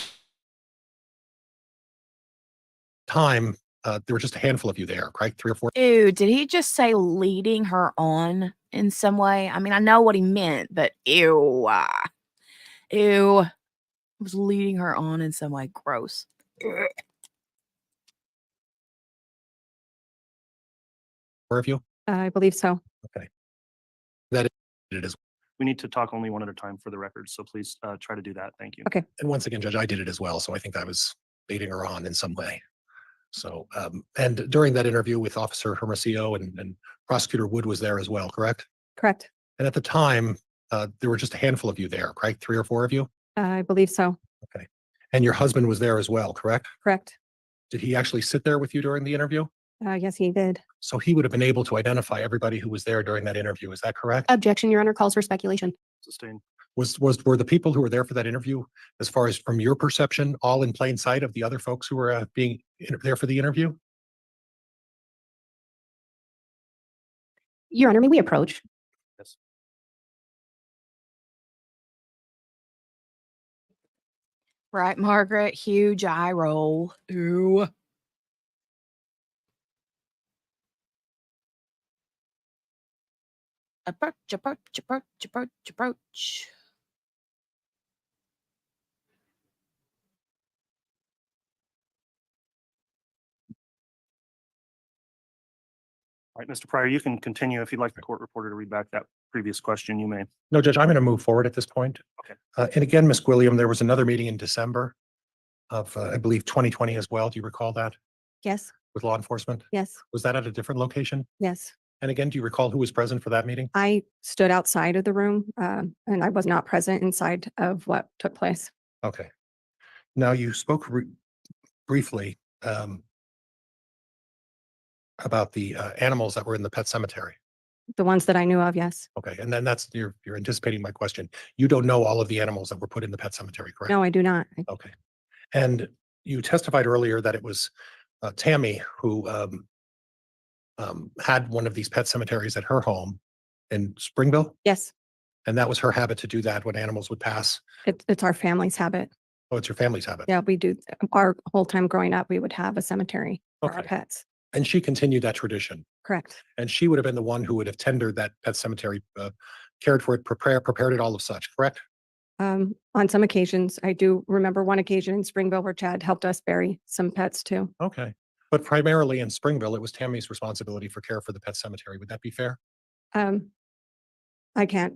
time, there were just a handful of you there, right? 3 or 4. Ew, did he just say leading her on in some way? I mean, I know what he meant, but ew. Ew. Was leading her on in some way. Gross. Ugh. of you? I believe so. Okay. That it is. We need to talk only one at a time for the record, so please try to do that. Thank you. Okay. And once again, Judge, I did it as well, so I think I was baiting her on in some way. So, and during that interview with Officer Hermosillo and Prosecutor Wood was there as well, correct? Correct. And at the time, there were just a handful of you there, right? 3 or 4 of you? I believe so. Okay. And your husband was there as well, correct? Correct. Did he actually sit there with you during the interview? Yes, he did. So he would have been able to identify everybody who was there during that interview. Is that correct? Objection, Your Honor, calls for speculation. Sustained. Were the people who were there for that interview, as far as from your perception, all in plain sight of the other folks who were being there for the interview? Your Honor, may we approach? Yes. Right, Margaret? Huge eye roll. Ew. Approach, approach, approach, approach, approach. All right, Mr. Pryor, you can continue. If you'd like the court reporter to read back that previous question, you may. No, Judge, I'm going to move forward at this point. Okay. And again, Ms. Gwilliam, there was another meeting in December of, I believe, 2020 as well. Do you recall that Yes. with law enforcement? Yes. Was that at a different location? Yes. And again, do you recall who was present for that meeting? I stood outside of the room, and I was not present inside of what took place. Okay. Now, you spoke briefly about the animals that were in the pet cemetery. The ones that I knew of, yes. Okay, and then you're anticipating my question. You don't know all of the animals that were put in the pet cemetery, correct? No, I do not. Okay. And you testified earlier that it was Tammy who had one of these pet cemeteries at her home in Springville, Yes, and that was her habit to do that when animals would pass. it's our family's habit. Oh, it's your family's habit. Yeah, we do. Our whole time growing up, we would have a cemetery for our Okay. pets. And she continued that tradition. Correct. And she would have been the one who would have tendered that pet cemetery, cared for it, prepared it, all of such, correct? On some occasions, I do remember one occasion in Springville where Chad helped us bury some pets too. Okay. But primarily in Springville, it was Tammy's responsibility for care for the pet cemetery. Would that be fair? I can't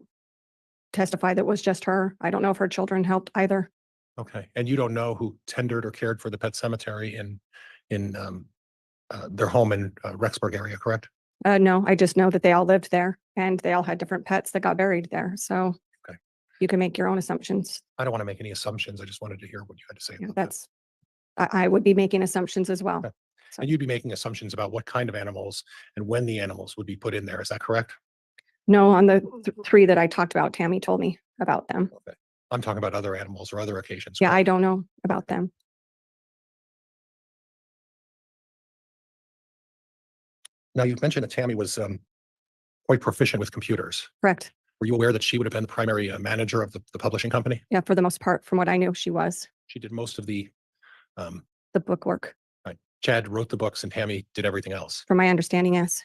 testify that was just her. I don't know if her children helped either. Okay. And you don't know who tendered or cared for the pet cemetery in their home in Rexburg area, correct? No, I just know that they all lived there and they all had different pets that got buried there. So Okay. you can make your own assumptions. I don't want to make any assumptions. I just wanted to hear what you had to say Yeah, about that. That's, I would be making assumptions as well. Okay. And you'd be making assumptions about what kind of animals and when the animals would be put in there. Is that correct? No, on the three that I talked about, Tammy told me about them. Okay. I'm talking about other animals or other occasions. Yeah, correct? I don't know about them. Now, you've mentioned that Tammy was quite proficient with computers. Correct. Were you aware that she would have been the primary manager of the publishing company? Yeah, for the most part, from what I knew, she was She did most of the, the book work. right. Chad wrote the books and Tammy did everything else. From my understanding, yes.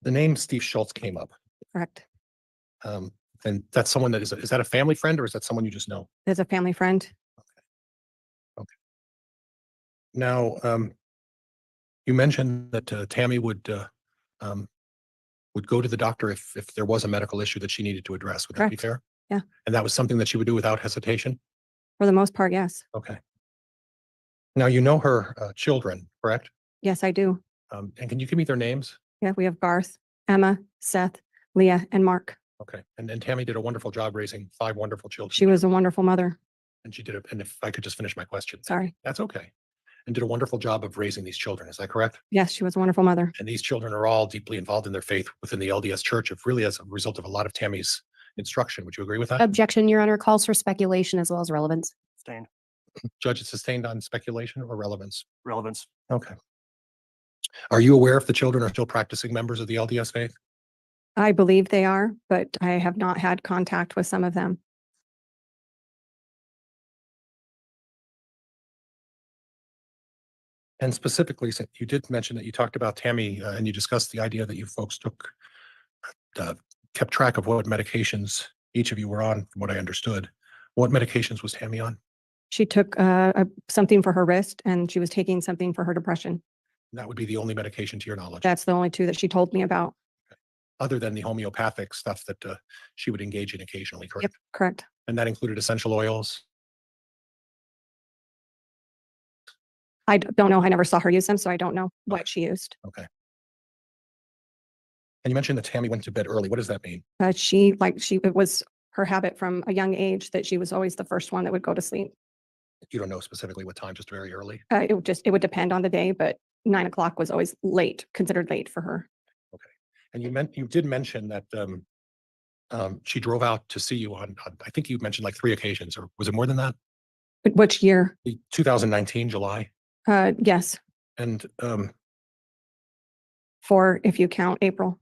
The name Steve Schultz came up. Correct. And that's someone is that a family friend or is that someone you just know? As a family friend. Now, you mentioned that Tammy would would go to the doctor if there was a medical issue that she needed to address. Would that be Correct. fair? Yeah. And that was something that she would do without hesitation? For the most part, yes. Okay. Now, you know her children, correct? Yes, I do. And can you give me their names? Yeah, we have Garth, Emma, Seth, Leah, and Mark. Okay. And Tammy did a wonderful job raising 5 wonderful children. She was a wonderful mother. And she did it. And if I could just finish my question. Sorry. That's okay. And did a wonderful job of raising these children. Is that correct? Yes, she was a wonderful mother. And these children are all deeply involved in their faith within the LDS Church, of really as a result of a lot of Tammy's instruction. Would you agree with that? Objection, Your Honor, calls for speculation as well as relevance. Sustained. Judge, it's sustained on speculation or relevance? Relevance. Okay. Are you aware if the children are still practicing members of the LDS faith? I believe they are, but I have not had contact with some of them. And specifically, you did mention that you talked about Tammy and you discussed the idea that you folks kept track of what medications each of you were on, from what I understood. What medications was Tammy on? She took something for her wrist and she was taking something for her depression. That would be the only medication to your knowledge, That's the only 2 that she told me about. other than the homeopathic stuff that she would engage in occasionally, correct? Yep, correct. And that included essential oils. I don't know. I never saw her use them, so I don't know what she used. Okay. And you mentioned that Tammy went to bed early. What does that mean? It was her habit from a young age that she was always the first one that would go to sleep. You don't know specifically what time, just very early. It would depend on the day, but 9 o'clock was always late, considered late for her. And you did mention that she drove out to see you on, I think you mentioned like 3 occasions, or was it more than that? Which year? 2019, July. Yes, And 4 if you count April.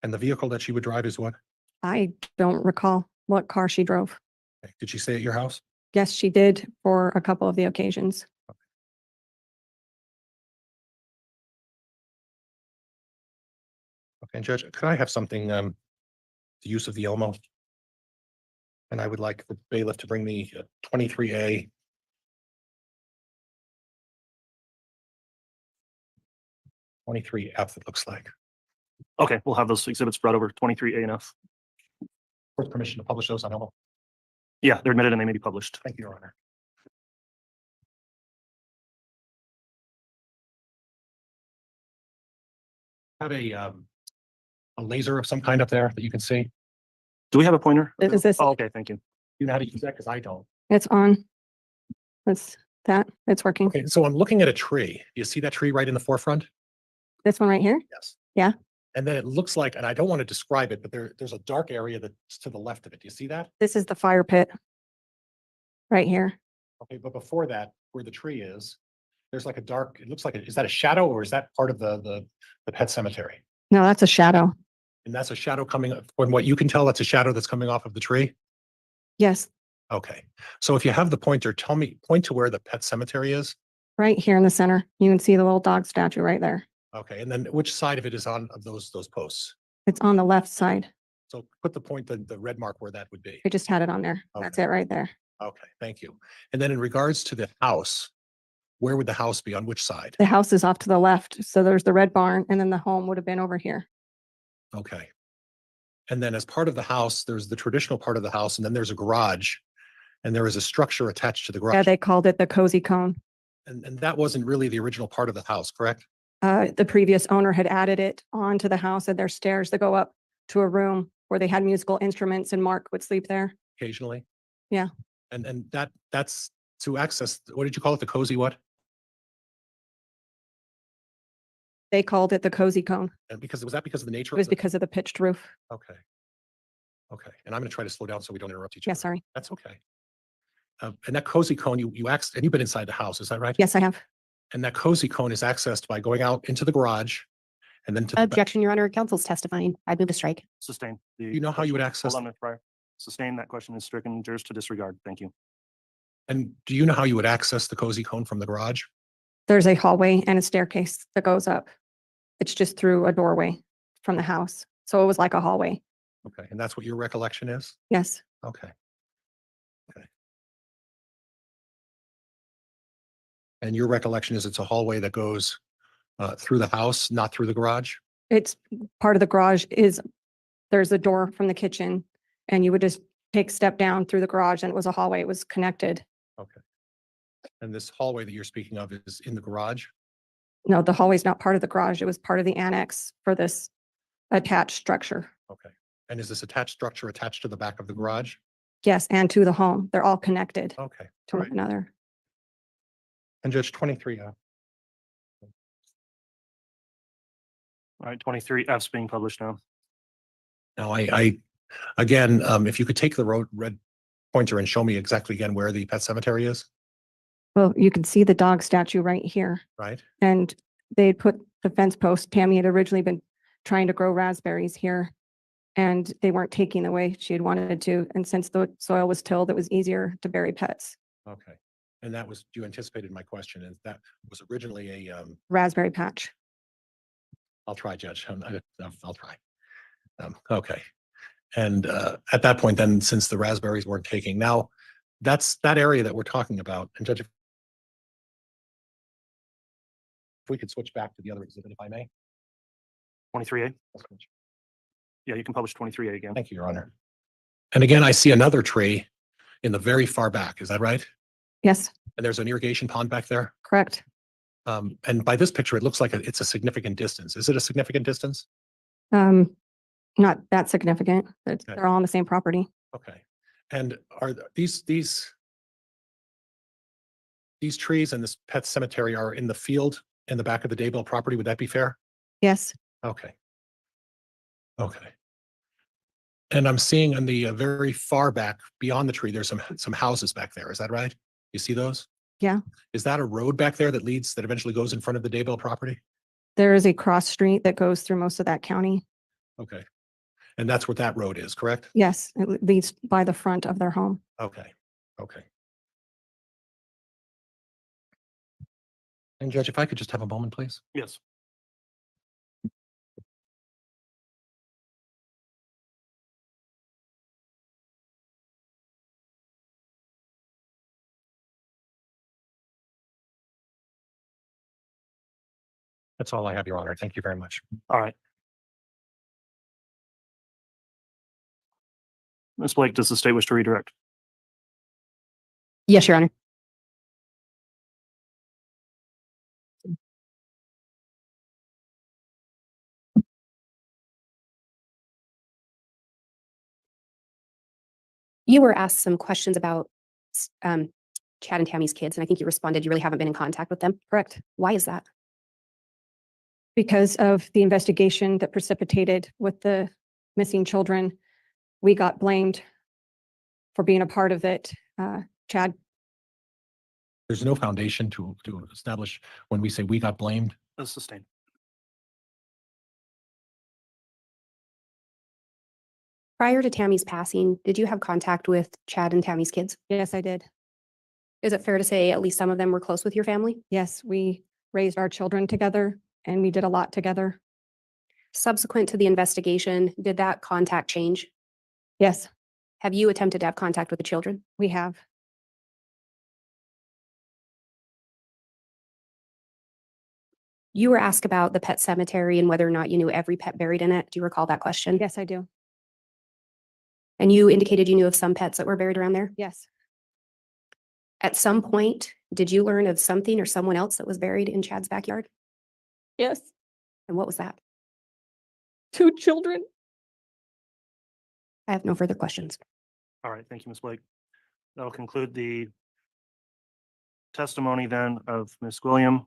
and the vehicle that she would drive is what? I don't recall what car she drove. Okay. Did she stay at your house? Yes, she did for a couple of the occasions. Okay, and Judge, could I have something, the use of the Elmo? And I would like the bailiff to bring me 23A. F, it looks like. Okay, we'll have those exhibits brought over 23A and F. With permission to publish those on Elmo. Yeah, they're admitted and they may be published. Thank you, Your Honor. Have a laser of some kind up there that you can see. Do we have a pointer? Is this? Oh, okay, thank you. You know how to use that? Because I don't. It's on. It's working. Okay, so I'm looking at a tree. You see that tree right in the forefront? This one right here? Yes. Yeah. And then it looks like, and I don't want to describe it, but there's a dark area that's to the left of it. Do you see that? This is the fire pit. Right here. Okay, but before that, where the tree is, there's like a dark, it looks like, is that a shadow or is that part of the pet cemetery? No, that's a shadow. And that's a shadow coming, from what you can tell, that's a shadow that's coming off of the tree? Yes, Okay, so if you have the pointer, point to where the pet cemetery is. right here in the center. You can see the little dog statue right there. Okay, and then which side of it is on of those posts? It's on the left side. So put the red mark where that would be. I just had it on there. That's it right there. Okay, thank you. And then in regards to the house, where would the house be? On which side? The house is off to the left. So there's the red barn and then the home would have been over here. Okay. And then as part of the house, there's the traditional part of the house, and then there's a garage, and there is a structure attached to the Yeah, garage. they called it the cozy cone. And that wasn't really the original part of the house, correct? The previous owner had added it onto the house and there's stairs that go up to a room where they had musical instruments and Mark would sleep there. Occasionally. Yeah. And that's to access, what did you call it? The cozy what? They called it the cozy cone. And was that because of the nature It was of the? because of the pitched roof. Okay. Okay, and I'm going to try to slow down so we don't interrupt each Yeah, other. sorry. That's okay. And that cozy cone, you access, and you've been inside the house, is that right? Yes, I have. And that cozy cone is accessed by going out into the garage and then to the back. Objection, Your Honor. Counsel's testifying. I move to strike. Sustain. You know how you would access? Hold on, Ms. Pryor. Sustain. That question is stricken. Jurors to disregard. Thank you. And do you know how you would access the cozy cone from the garage? There's a hallway and a staircase that goes up. It's just through a doorway from the house. So it was like a hallway. Okay, and that's what your recollection is? Yes. Okay. Okay. And your recollection is it's a hallway that goes through the house, not through the garage? It's part of the garage there's a door from the kitchen and you would just take a step down through the garage and it was a hallway. It was connected. Okay. And this hallway that you're speaking of is in the garage? No, the hallway's not part of the garage. It was part of the annex for this attached structure. Okay. And is this attached structure attached to the back of the garage? Yes, and to the home. They're all connected Okay. to one another. And Judge 23, All right, 23F's being published now. now again, if you could take the red pointer and show me exactly again where the pet cemetery is, Well, you can see the dog statue right here. right? And they had put the fence post. Tammy had originally been trying to grow raspberries here and they weren't taking the way she had wanted to. And since the soil was tilled, it was easier to bury pets. Okay. And that was, you anticipated my question, and that was originally a, Raspberry patch. I'll try, Judge. I'll try. Okay. And at that point, then, since the raspberries weren't taking, now that's that area that we're talking about. And Judge, if we could switch back to the other exhibit, if I may. 23A? Yeah, you can publish 23A again. Thank you, Your Honor. And again, I see another tree in the very far back. Is that right? Yes, And there's an irrigation pond back there. correct. And by this picture, it looks like it's a significant distance. Is it a significant distance? Not that significant. Okay. They're all on the same property. Okay. And are these trees and this pet cemetery are in the field in the back of the Daybell property? Would that be fair? Yes, Okay. Okay. And I'm seeing on the very far back beyond the tree, there's some houses back there. Is that right? You see those? yeah. Is that a road back there that eventually goes in front of the Daybell property? There is a cross street that goes through most of that county. Okay. And that's what that road is, correct? Yes, it leads by the front of their home. Okay. Okay. And Judge, if I could just have a moment, please. Yes. That's all I have, Your Honor. Thank you very much. All right. Ms. Blake, does the state wish to redirect? Yes, Your Honor. You were asked some questions about Chad and Tammy's kids, and I think you responded you really haven't been in contact with them. Correct. Why is that? Because of the investigation that precipitated with the missing children, we got blamed for being a part of it. Chad, There's no foundation to establish when we say we got blamed. That's sustained. Prior to Tammy's passing, did you have contact with Chad and Tammy's kids? yes, I did. Is it fair to say at least some of them were close with your family? Yes, we raised our children together and we did a lot together. Subsequent to the investigation, did that contact change? Yes, Have you attempted to have contact with the children? we have. You were asked about the pet cemetery and whether or not you knew every pet buried in it. Do you recall that question? Yes, I do. And you indicated you knew of some pets that were buried around there? Yes. At some point, did you learn of something or someone else that was buried in Chad's backyard? Yes. And what was that? 2 children. I have no further questions. All right, thank you, Ms. Blake. That'll conclude the testimony then of Ms. William.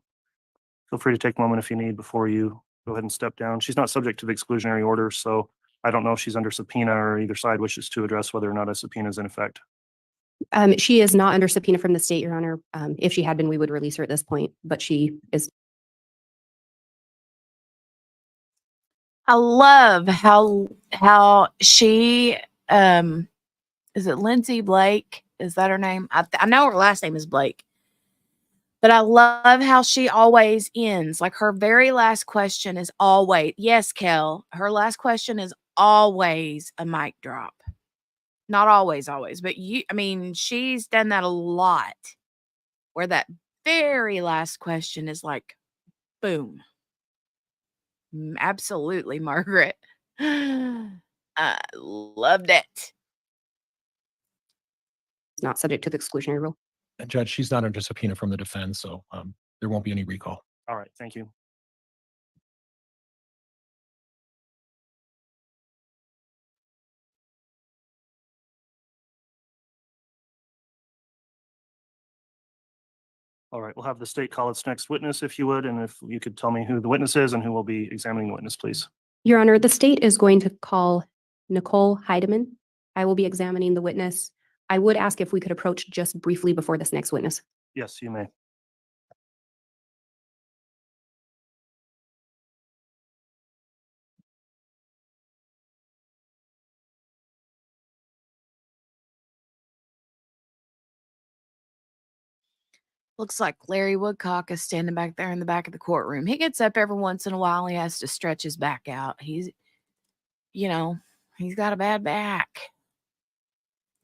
Feel free to take a moment if you need before you go ahead and step down. She's not subject to the exclusionary order, so I don't know if she's under subpoena or either side wishes to address whether or not a subpoena is in effect. She is not under subpoena from the state, Your Honor. If she had been, we would release her at this point, but she is. I love how she is it Lindsay Blake? Is that her name? I know her last name is Blake. But I love how she always ends. Like her very last question is always, yes, Kel, her last question is always a mic drop. Not always, but she's done that a lot where that very last question is like, boom. Absolutely, Margaret. I loved it. It's not subject to the exclusionary rule. And Judge, she's not under subpoena from the defense, so there won't be any recall. All right, thank you. All right, we'll have the state call its next witness, if you would, and if you could tell me who the witness is and who will be examining the witness, please. Your Honor, the state is going to call Nicole Heidemann. I will be examining the witness. I would ask if we could approach just briefly before this next witness. Yes, you may. Looks like Larry Woodcock is standing back there in the back of the courtroom. He gets up every once in a while. He has to stretch his back out. He's got a bad back.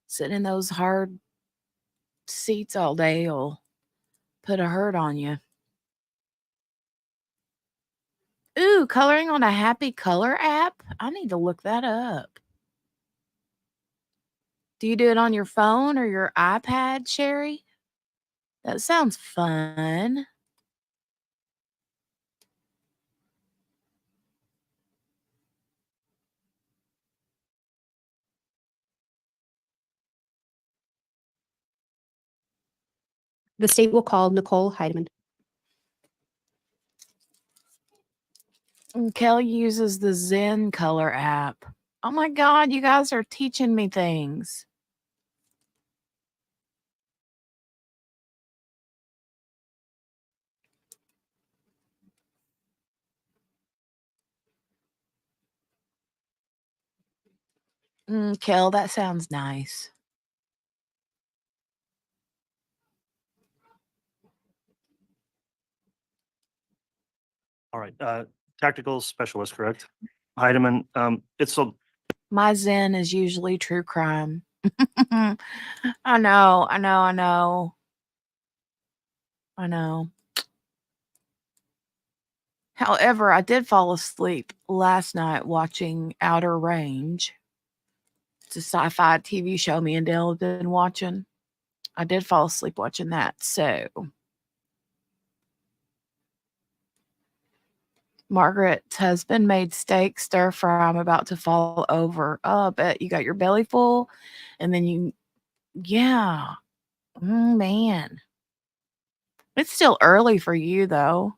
Sitting in those hard seats all day will put a hurt on you. Ooh, coloring on a Happy Color app? I need to look that up. Do you do it on your phone or your iPad, Sherry? That sounds fun. The state will call Nicole Heidemann. And Kelly uses the Zen Color app. Oh my God, you guys are teaching me things. Kel, that sounds nice. All right, tactical specialist, correct? Heidemann, it's a, My Zen is usually true crime. I know. However, I did fall asleep last night watching Outer Range. It's a sci-fi TV show me and Dale have been watching. I did fall asleep watching that, so. Margaret's husband made steak stir fry. I'm about to fall over. Oh, I bet you got your belly full. And then yeah. Man. It's still early for you, though.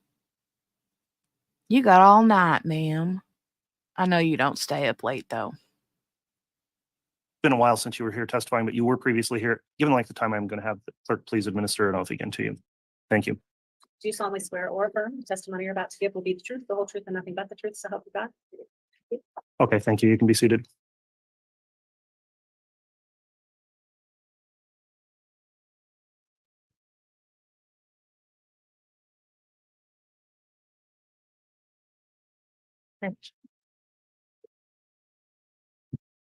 You got all night, ma'am. I know you don't stay up late, though. been a while since you were here testifying, but you were previously here. Given the length of time, I'm going to have the clerk please administer an oath again to you. Thank you. Do you solemnly swear or affirm the testimony you're about to give will be the truth, the whole truth, and nothing but the truth, so help you God? Okay, thank you. You can be seated.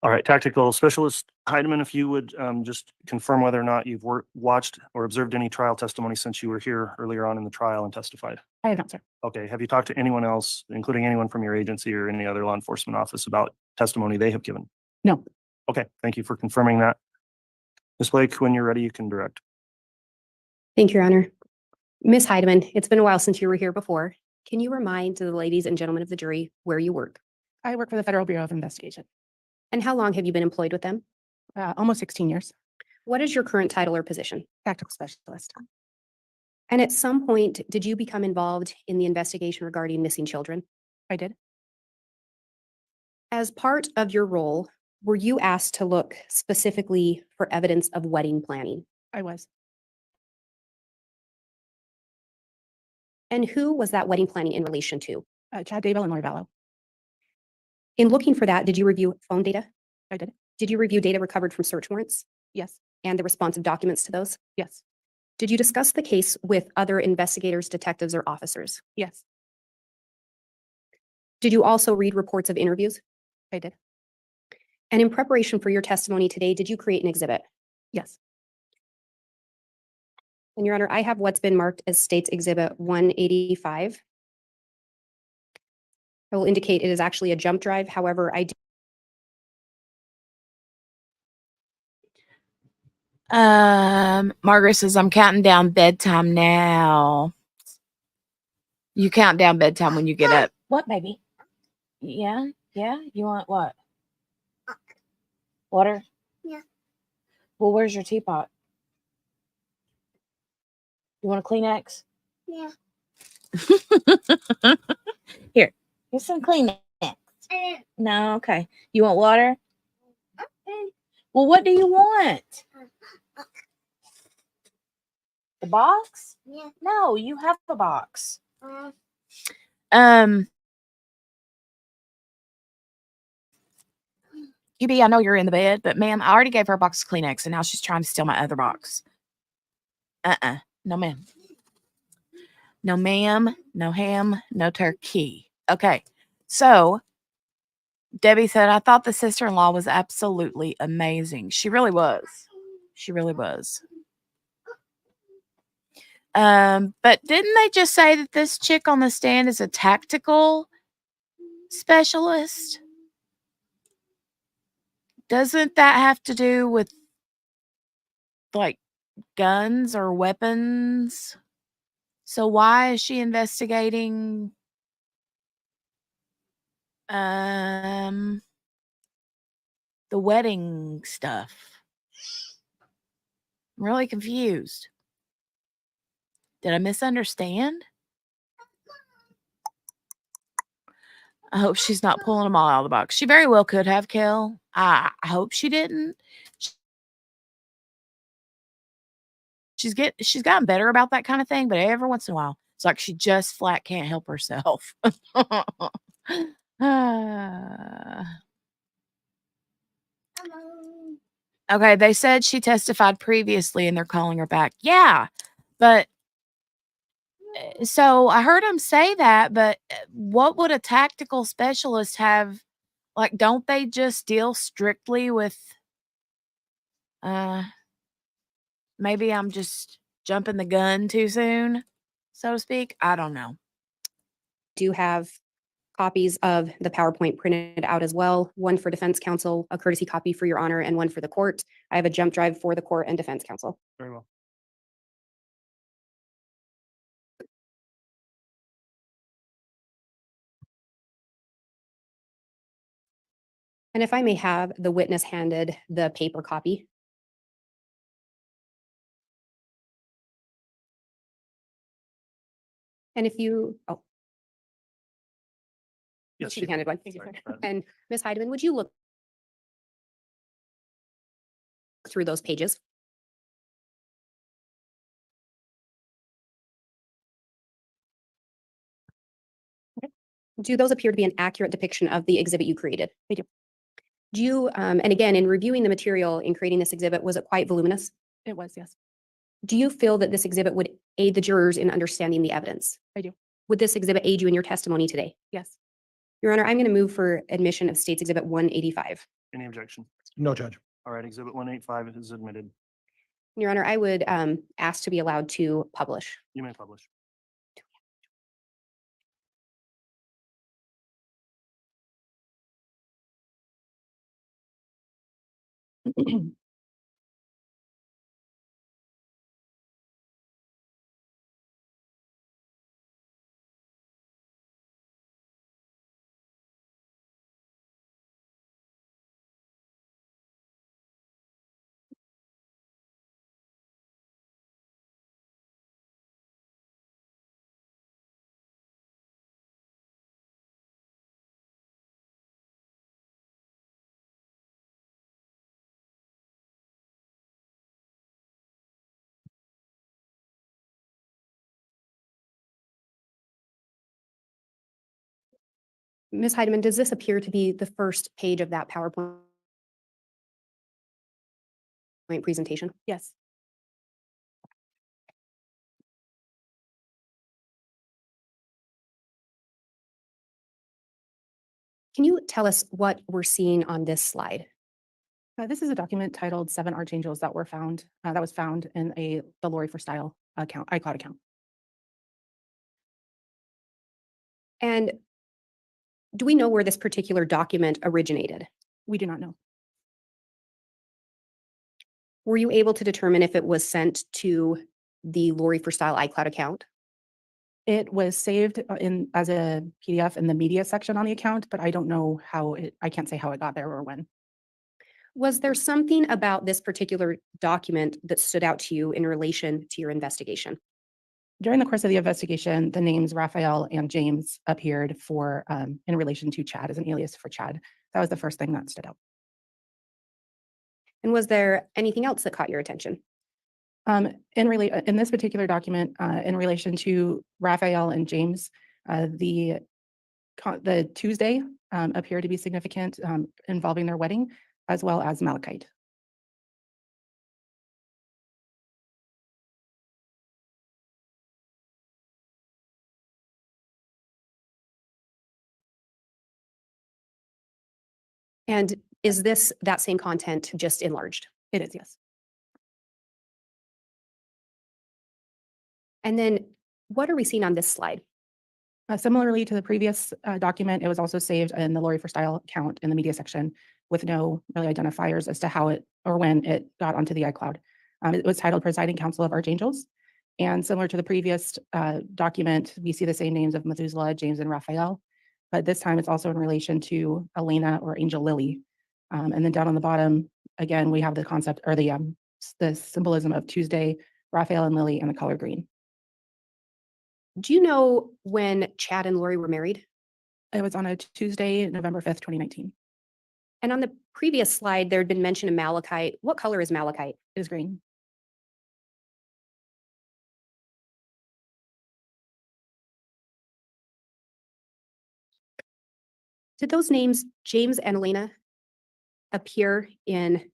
All right, tactical specialist Heidemann, if you would just confirm whether or not you've watched or observed any trial testimony since you were here earlier on in the trial and testified. I have not, sir. Okay, have you talked to anyone else, including anyone from your agency or any other law enforcement office about testimony they have given? No. Okay, thank you for confirming that. Ms. Blake, when you're ready, you can direct. Thank you, Your Honor. Ms. Heidemann, it's been a while since you were here before. Can you remind the ladies and gentlemen of the jury where you work? I work for the Federal Bureau of Investigation. And how long have you been employed with them? Almost 16 years. What is your current title or position? Tactical specialist. And at some point, did you become involved in the investigation regarding missing children? I did. As part of your role, were you asked to look specifically for evidence of wedding planning? I was. And who was that wedding planning in relation to? Chad Daybell and Lori Vallow. In looking for that, did you review phone data? I did. Did you review data recovered from search warrants Yes. and the responsive documents to those? Yes. Did you discuss the case with other investigators, detectives, or officers? Yes. Did you also read reports of interviews? I did. And in preparation for your testimony today, did you create an exhibit? Yes. And Your Honor, I have what's been marked as State's Exhibit 185. I will indicate it is actually a jump drive. However, I do Margaret says, I'm counting down bedtime now. You count down bedtime when you get up. What, baby? Yeah? Yeah? You want what? Water? Yeah. Well, where's your teapot? You want a Kleenex? Yeah. Here. Here's some Kleenex. No, okay. You want water? Well, what do you want? The box? Yeah. No, you have a box. Uh, QB, I know you're in the bed, but ma'am, I already gave her a box of Kleenex and now she's trying to steal my other box. No, ma'am. No, ma'am. No ham. No turkey. Okay. So Debbie said, I thought the sister-in-law was absolutely amazing. She really was. She really was. But didn't they just say that this chick on the stand is a tactical specialist? Doesn't that have to do with like guns or weapons? So why is she investigating the wedding stuff? I'm really confused. Did I misunderstand? I hope she's not pulling them all out of the box. She very well could have, Kel. I hope she didn't. She's gotten better about that kind of thing, but every once in a while, it's like she just flat can't help herself. Okay, they said she testified previously and they're calling her back. Yeah, but so I heard him say that, but what would a tactical specialist have? Like, don't they just deal strictly with, maybe I'm just jumping the gun too soon, so to speak? I don't know. do have copies of the PowerPoint printed out as well. One for defense counsel, a courtesy copy for your honor, and one for the court. I have a jump drive for the court and defense counsel. Very well. And if I may have the witness handed the paper copy. And if you, oh. Yes, She she- handed one. sorry. And Ms. Heidemann, would you look through those pages? Do those appear to be an accurate depiction of the exhibit you created? They do. Do you, and again, in reviewing the material in creating this exhibit, was it quite voluminous? It was, yes. Do you feel that this exhibit would aid the jurors in understanding the evidence? I do. Would this exhibit aid you in your testimony today? Yes. Your Honor, I'm going to move for admission of State's Exhibit 185. Any objection? No, Judge. All right, exhibit 185 is admitted. Your Honor, I would ask to be allowed to publish. You may publish. Ms. Heidemann, does this appear to be the first page of that PowerPoint presentation? Yes. Can you tell us what we're seeing on this slide? This is a document titled 7 Archangels that were found, that was found in the Lori for Style account, iCloud account. And Do we know where this particular document originated? We do not know. Were you able to determine if it was sent to the Lori for Style iCloud account? It was saved as a PDF in the media section on the account, but I don't know I can't say how it got there or when. Was there something about this particular document that stood out to you in relation to your investigation? During the course of the investigation, the names Raphael and James appeared in relation to Chad as an alias for Chad. That was the first thing that stood out. And was there anything else that caught your attention? In this particular document, in relation to Raphael and James, the Tuesday appeared to be significant, involving their wedding, as well as Malachite. And is this that same content just enlarged? It is, yes. And then what are we seeing on this slide? Similarly to the previous document, it was also saved in the Lori for Style account in the media section with no really identifiers as to how it or when it got onto the iCloud. It was titled Presiding Council of Archangels. And similar to the previous document, we see the same names of Methuselah, James, and Raphael. But this time it's also in relation to Elena or Angel Lily. And then down on the bottom, again, we have the concept or the symbolism of Tuesday, Raphael and Lily, and the color green. Do you know when Chad and Lori were married? It was on a Tuesday, November 5th, 2019. And on the previous slide, there had been mention of malachite. What color is malachite? It is green. Did those names, James and Elena, appear in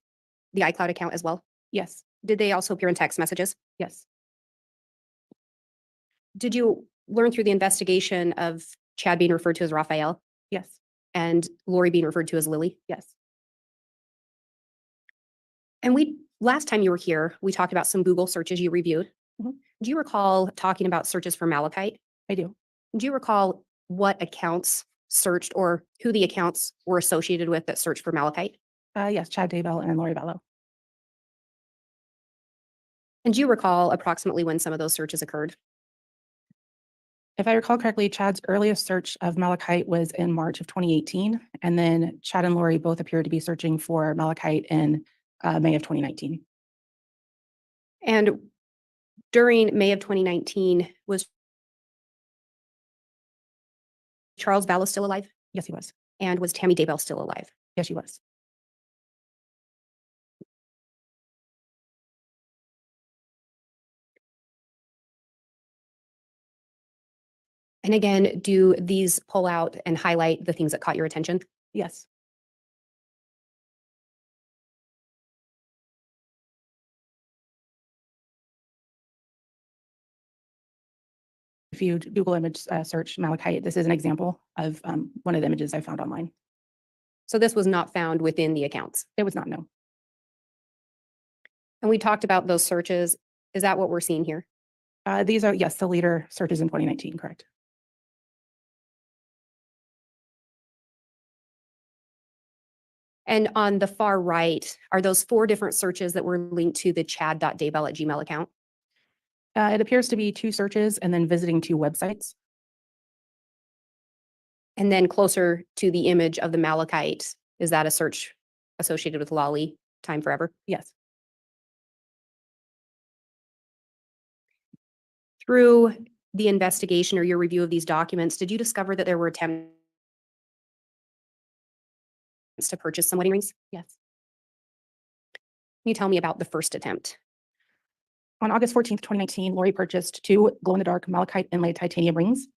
the iCloud account as well? Yes. Did they also appear in text messages? Yes. Did you learn through the investigation of Chad being referred to as Raphael Yes. and Lori being referred to as Lily? Yes. And last time you were here, we talked about some Google searches you reviewed. Mhm. Do you recall talking about searches for malachite? I do. Do you recall what accounts searched or who the accounts were associated with that searched for malachite? Yes, Chad Daybell and Lori Vallow. And do you recall approximately when some of those searches occurred? If I recall correctly, Chad's earliest search of malachite was in March of 2018, and then Chad and Lori both appeared to be searching for malachite in May of 2019. And during May of 2019, was Charles Vallow still alive? Yes, he was. And was Tammy Daybell still alive? Yes, she was. And again, do these pull out and highlight the things that caught your attention? Yes. If you Google image search malachite, this is an example of one of the images I found online. So this was not found within the accounts? It was not, no. And we talked about those searches. Is that what we're seeing here? These are, yes, the leader searches in 2019, correct. And on the far right, are those 4 different searches that were linked to the chad.daybell@gmail account? It appears to be 2 searches and then visiting 2 websites. And then closer to the image of the malachite, is that a search associated with Lolly, Time Forever? Yes. Through the investigation or your review of these documents, did you discover that there were attempts to purchase some wedding rings? Yes. Can you tell me about the first attempt? On August 14th, 2019, Lori purchased 2 glow-in-the-dark malachite inlaid titanium rings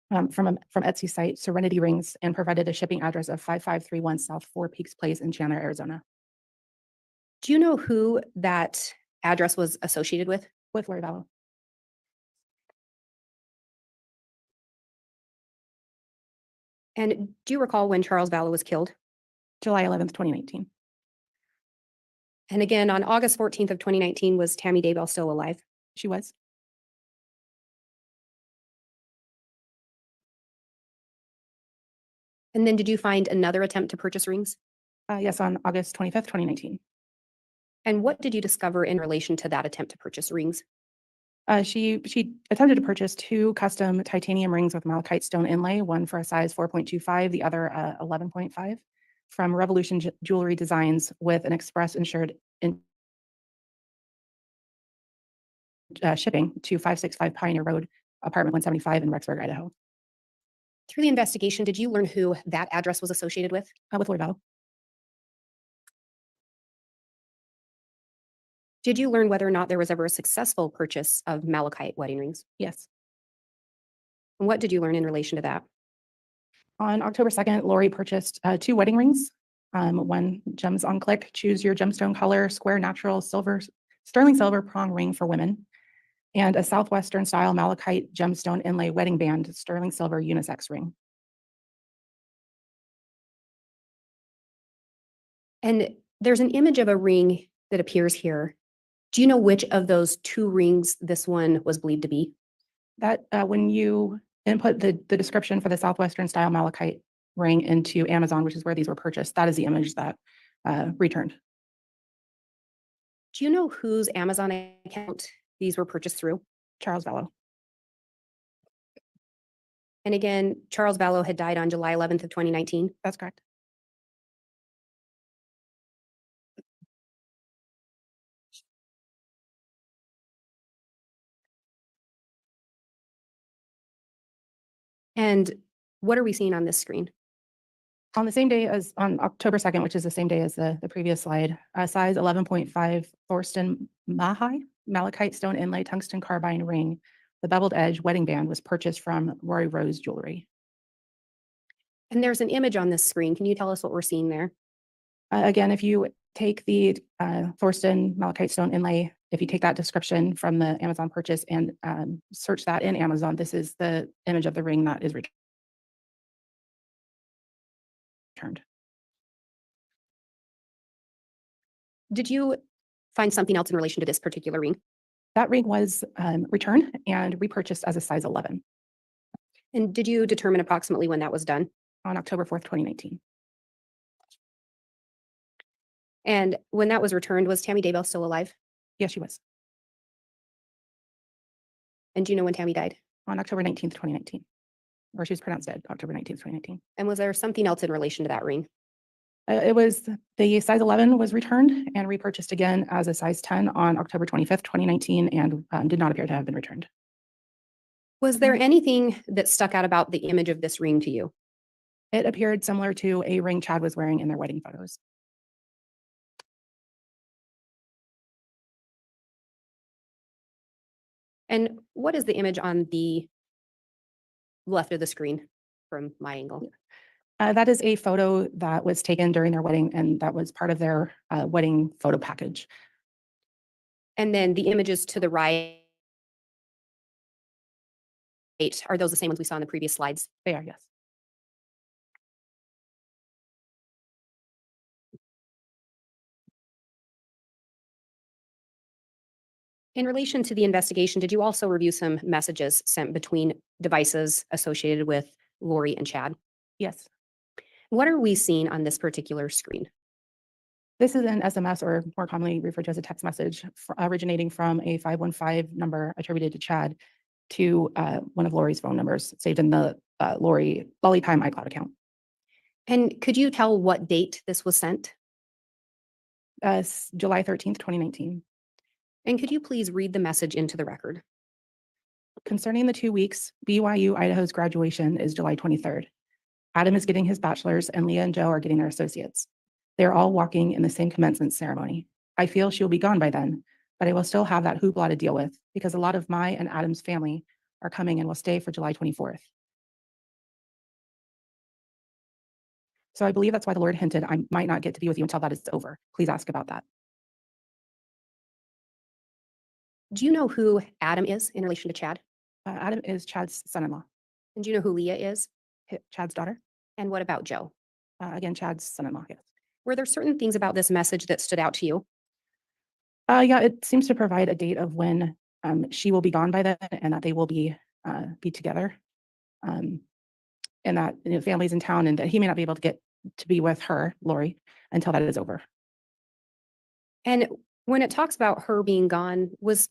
from Etsy site Serenity Rings and provided a shipping address of 5531 South 4 Peaks Place in Chandler, Arizona. Do you know who that address was associated with? With Lori Vallow. And do you recall when Charles Vallow was killed? July 11th, 2019. And again, on August 14th of 2019, was Tammy Daybell still alive? She was. And then did you find another attempt to purchase rings? Yes, on August 25th, 2019. And what did you discover in relation to that attempt to purchase rings? She attempted to purchase 2 custom titanium rings with malachite stone inlay, one for a size 4.25, the other 11.5, from Revolution Jewelry Designs with an express insured shipping to 565 Pioneer Road, apartment 175 in Rexburg, Idaho. Through the investigation, did you learn who that address was associated with? With Lori Vallow. Did you learn whether or not there was ever a successful purchase of malachite wedding rings? Yes. And what did you learn in relation to that? On October 2nd, Lori purchased 2 wedding rings. One Gems on Click, choose your gemstone color, square natural silver, sterling silver prong ring for women, and a Southwestern style malachite gemstone inlay wedding band, sterling silver unisex ring. And there's an image of a ring that appears here. Do you know which of those 2 rings this one was believed to be? That when you input the description for the Southwestern style malachite ring into Amazon, which is where these were purchased, that is the image that returned. Do you know whose Amazon account these were purchased through? Charles Vallow. And again, Charles Vallow had died on July 11th of 2019. That's correct. And what are we seeing on this screen? On the same day as on October 2nd, which is the same day as the previous slide, size 11.5 Thorsten Mahai malachite stone inlay tungsten carbine ring, the beveled edge wedding band was purchased from Rory Rose Jewelry. And there's an image on this screen. Can you tell us what we're seeing there? Again, if you take the Thorsten malachite stone inlay, if you take that description from the Amazon purchase and search that in Amazon, this is the image of the ring that is returned. Did you find something else in relation to this particular ring? That ring was returned and repurchased as a size 11. And did you determine approximately when that was done? On October 4th, 2019. And when that was returned, was Tammy Daybell still alive? Yes, she was. And do you know when Tammy died? On October 19th, 2019. Or she was pronounced dead, October 19th, 2019. And was there something else in relation to that ring? It was the size 11 was returned and repurchased again as a size 10 on October 25th, 2019, and did not appear to have been returned. Was there anything that stuck out about the image of this ring to you? It appeared similar to a ring Chad was wearing in their wedding photos. And what is the image on the left of the screen from my angle? That is a photo that was taken during their wedding, and that was part of their wedding photo package. And then the images to the right, are those the same ones we saw in the previous slides? They are, yes. In relation to the investigation, did you also review some messages sent between devices associated with Lori and Chad? Yes. What are we seeing on this particular screen? This is an SMS, or more commonly referred to as a text message, originating from a 515 number attributed to Chad to one of Lori's phone numbers saved in the Lolly Time iCloud account. And could you tell what date this was sent? July 13th, 2019. And could you please read the message into the record? Concerning the 2 weeks, BYU Idaho's graduation is July 23rd. Adam is getting his bachelor's and Leah and Joe are getting their associates. They are all walking in the same commencement ceremony. I feel she'll be gone by then, but I will still have that hoopla to deal with because a lot of my and Adam's family are coming and will stay for July 24th. So I believe that's why the Lord hinted I might not get to be with you until that is over. Please ask about that. Do you know who Adam is in relation to Chad? Adam is Chad's son-in-law. And do you know who Leah is? Chad's daughter. And what about Joe? Again, Chad's son-in-law, yes. Were there certain things about this message that stood out to you? Yeah, it seems to provide a date of when she will be gone by then and that they will be together. and that, family's in town and that he may not be able to get to be with her, Lori, until that is over. And when it talks about her being gone, was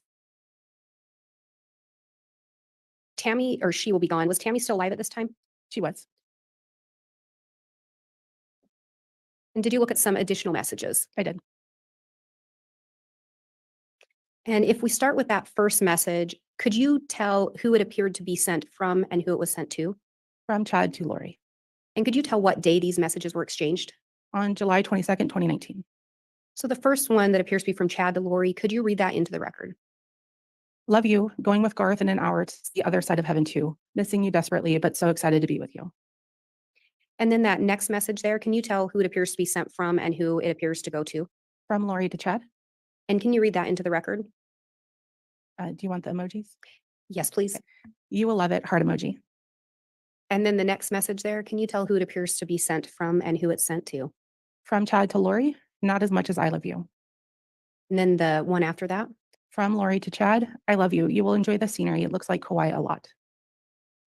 Tammy, or she will be gone, was Tammy still alive at this time? She was. And did you look at some additional messages? I did. And if we start with that first message, could you tell who it appeared to be sent from and who it was sent to? From Chad to Lori. And could you tell what day these messages were exchanged? On July 22nd, 2019. So the first one that appears to be from Chad to Lori, could you read that into the record? Love you. Going with Garth in an hour to the other side of heaven too. Missing you desperately, but so excited to be with you. And then that next message there, can you tell who it appears to be sent from and who it appears to go to? From Lori to Chad. And can you read that into the record? Do you want the emojis? Yes, please. You will love it. Heart emoji. And then the next message there, can you tell who it appears to be sent from and who it's sent to? From Chad to Lori. Not as much as I love you. And then the one after that? From Lori to Chad. I love you. You will enjoy the scenery. It looks like Kauai a lot.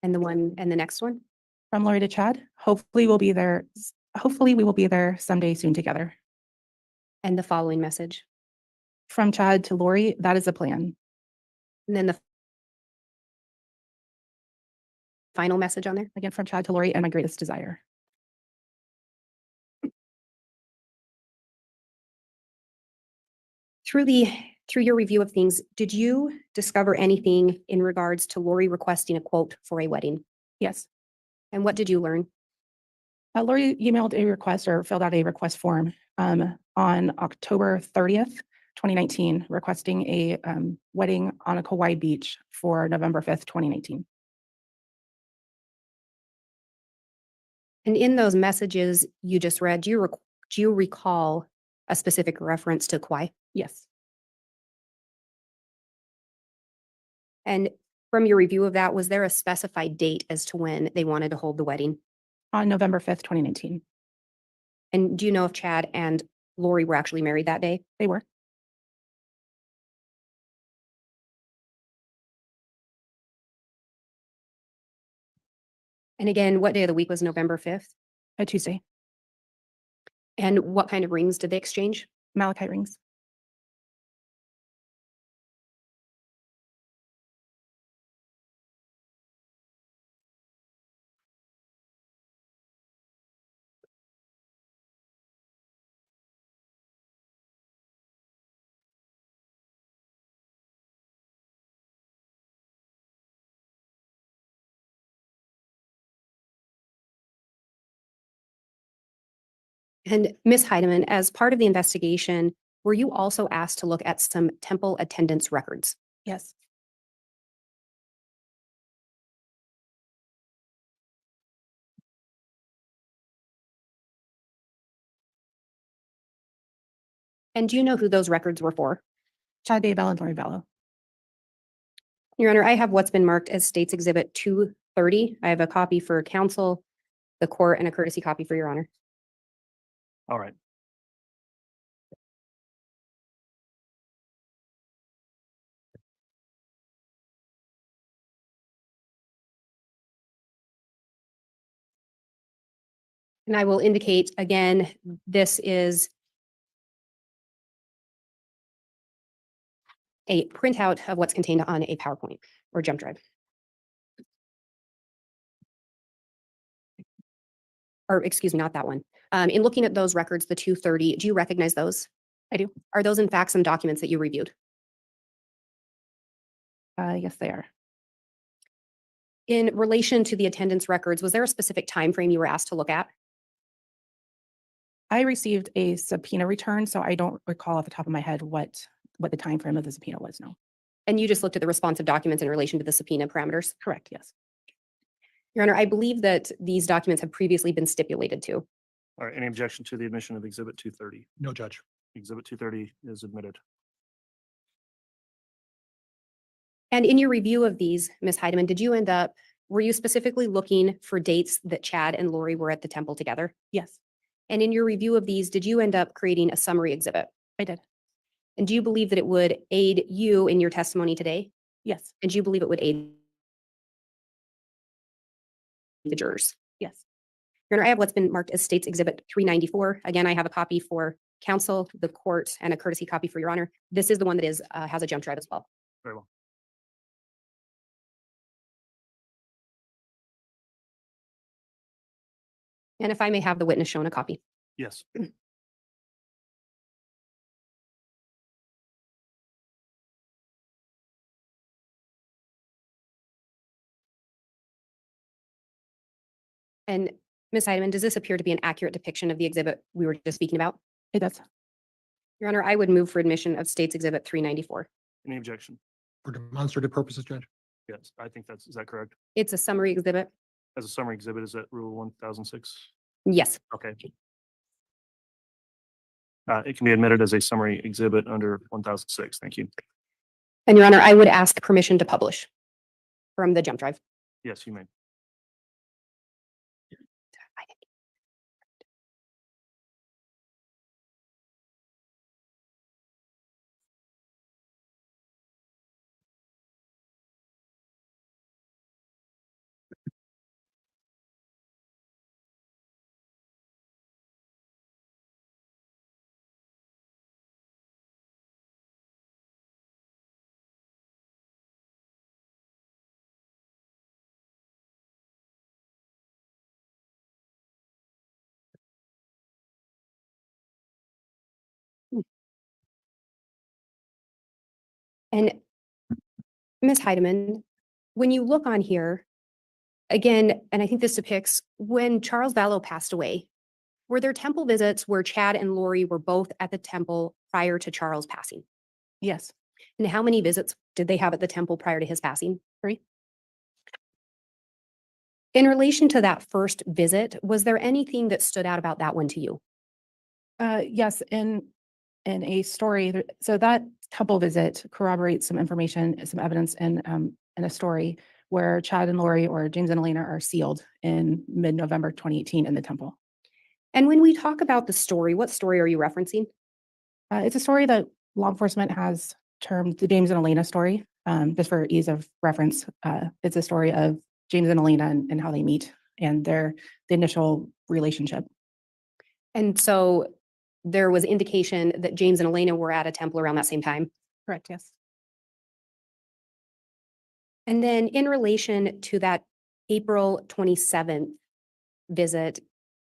And the one and the next one? From Lori to Chad. Hopefully we'll be there. Hopefully we will be there someday soon together. And the following message? From Chad to Lori. That is a plan. And then the final message on there? Again, from Chad to Lori and my greatest desire. Through your review of things, did you discover anything in regards to Lori requesting a quote for a wedding? Yes. And what did you learn? Lori emailed a request or filled out a request form on October 30th, 2019, requesting a wedding on a Kauai beach for November 5th, 2019. And in those messages you just read, do you recall a specific reference to Kauai? Yes. And from your review of that, was there a specified date as to when they wanted to hold the wedding? On November 5th, 2019. And do you know if Chad and Lori were actually married that day? They were. And again, what day of the week was November 5th? A Tuesday. And what kind of rings did they exchange? Malachite rings. And Ms. Heidemann, as part of the investigation, were you also asked to look at some temple attendance records? Yes. And do you know who those records were for? Chad Daybell and Lori Vallow. Your Honor, I have what's been marked as State's Exhibit 230. I have a copy for counsel, the court, and a courtesy copy for Your Honor. All right. And I will indicate again, this is a printout of what's contained on a PowerPoint or jump drive. Or excuse me, not that one. In looking at those records, the 230, do you recognize those? I do. Are those in fact some documents that you reviewed? Yes, they are. In relation to the attendance records, was there a specific time frame you were asked to look at? I received a subpoena return, so I don't recall off the top of my head what the time frame of the subpoena was, no. And you just looked at the responsive documents in relation to the subpoena parameters? Correct, yes. Your Honor, I believe that these documents have previously been stipulated to. All right. Any objection to the admission of Exhibit 230? No, Judge. Exhibit 230 is admitted. And in your review of these, Ms. Heidemann, were you specifically looking for dates that Chad and Lori were at the temple together? Yes, And in your review of these, did you end up creating a summary exhibit? I did. And do you believe that it would aid you in your testimony today? Yes, And do you believe it would aid the jurors? Yes. Your Honor, I have what's been marked as State's Exhibit 394. Again, I have a copy for counsel, the court, and a courtesy copy for Your Honor. This is the one that is, has a jump drive as well. Very well. And if I may have the witness shown a copy. Yes. And Ms. Heidemann, does this appear to be an accurate depiction of the exhibit we were just speaking about? It does. Your Honor, I would move for admission of State's Exhibit 394. Any objection? For demonstrative purposes, Judge? Yes, I think is that correct? It's a summary exhibit. As a summary exhibit, is that Rule 1006? Yes. Okay. It can be admitted as a summary exhibit under 1006. Thank you. And Your Honor, I would ask permission to publish from the jump drive. Yes, you may. And Ms. Heidemann, when you look on here, again, and I think this depicts when Charles Vallow passed away, were there temple visits where Chad and Lori were both at the temple prior to Charles passing? Yes. And how many visits did they have at the temple prior to his passing? 3. In relation to that first visit, was there anything that stood out about that one to you? Yes, in a story, so that temple visit corroborates some information, some evidence in a story where Chad and Lori or James and Elena are sealed in mid-November 2018 in the temple. And when we talk about the story, what story are you referencing? It's a story that law enforcement has termed the James and Elena story, just for ease of reference. It's a story of James and Elena and how they meet and the initial relationship. And so there was indication that James and Elena were at a temple around that same time. Correct, yes. And then in relation to that April 27th visit,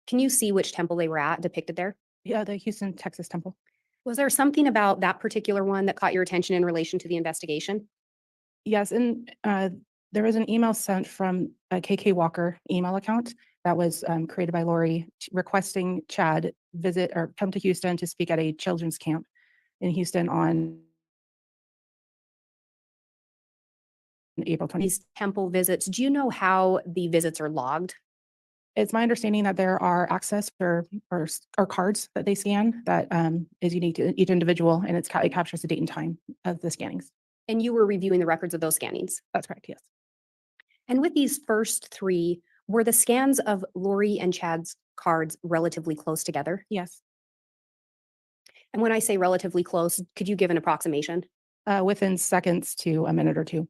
can you see which temple they were at depicted there? Yeah, the Houston, Texas temple. Was there something about that particular one that caught your attention in relation to the investigation? Yes, and there was an email sent from a KK Walker email account that was created by Lori requesting Chad visit or come to Houston to speak at a children's camp in Houston on April 20th. These temple visits, do you know how the visits are logged? It's my understanding that there are access or cards that they scan that is unique to each individual, and it captures the date and time of the scannings. And you were reviewing the records of those scannings? That's correct, yes. And with these first 3, were the scans of Lori and Chad's cards relatively close together? Yes. And when I say relatively close, could you give an approximation? Within seconds to a minute or 2.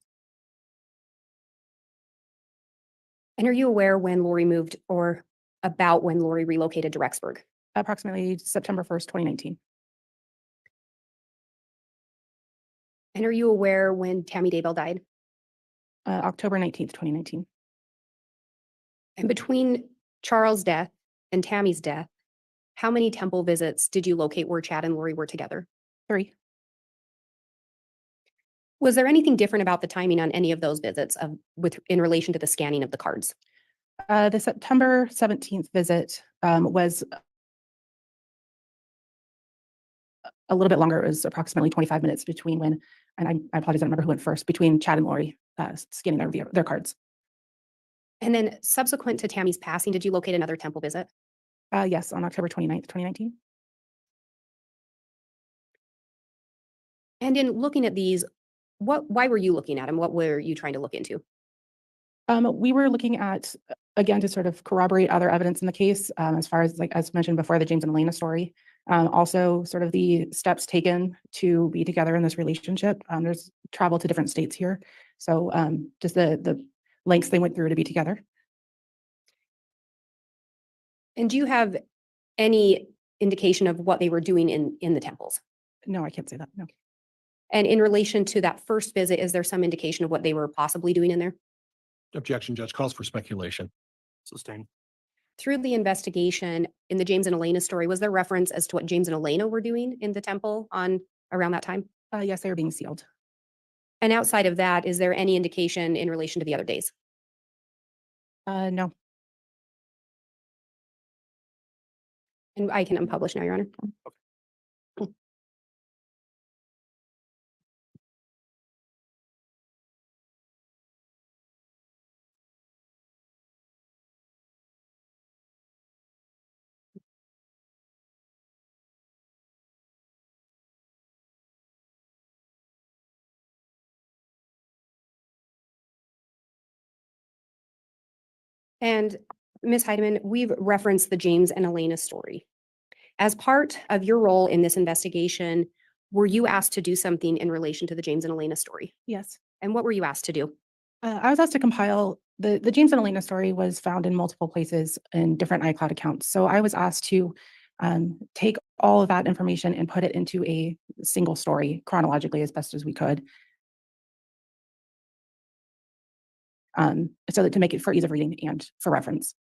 And are you aware when Lori moved or about when Lori relocated to Rexburg? Approximately September 1st, 2019. And are you aware when Tammy Daybell died? October 19th, 2019. And between Charles' death and Tammy's death, how many temple visits did you locate where Chad and Lori were together? 3. Was there anything different about the timing on any of those visits in relation to the scanning of the cards? The September 17th visit was a little bit longer. It was approximately 25 minutes between when, and I apologize, I don't remember who went first, between Chad and Lori scanning their cards. And then subsequent to Tammy's passing, did you locate another temple visit? Yes, on October 29th, 2019. And in looking at these, why were you looking at them? What were you trying to look into? We were looking at, again, to sort of corroborate other evidence in the case, as far as, like, as mentioned before, the James and Elena story. Also sort of the steps taken to be together in this relationship. There's travel to different states here. So just the lengths they went through to be together. And do you have any indication of what they were doing in the temples? No, I can't say that. No. And in relation to that first visit, is there some indication of what they were possibly doing in there? Objection, Judge, calls for speculation. Sustained. Through the investigation in the James and Elena story, was there reference as to what James and Elena were doing in the temple on around that time? Yes, they were being sealed. And outside of that, is there any indication in relation to the other days? No. And I can unpublish now, Your Honor. And Ms. Heidemann, we've referenced the James and Elena story. As part of your role in this investigation, were you asked to do something in relation to the James and Elena story? Yes. And what were you asked to do? I was asked to compile the James and Elena story was found in multiple places in different iCloud accounts. So I was asked to take all of that information and put it into a single story chronologically as best as we could. So that to make it for ease of reading and for reference.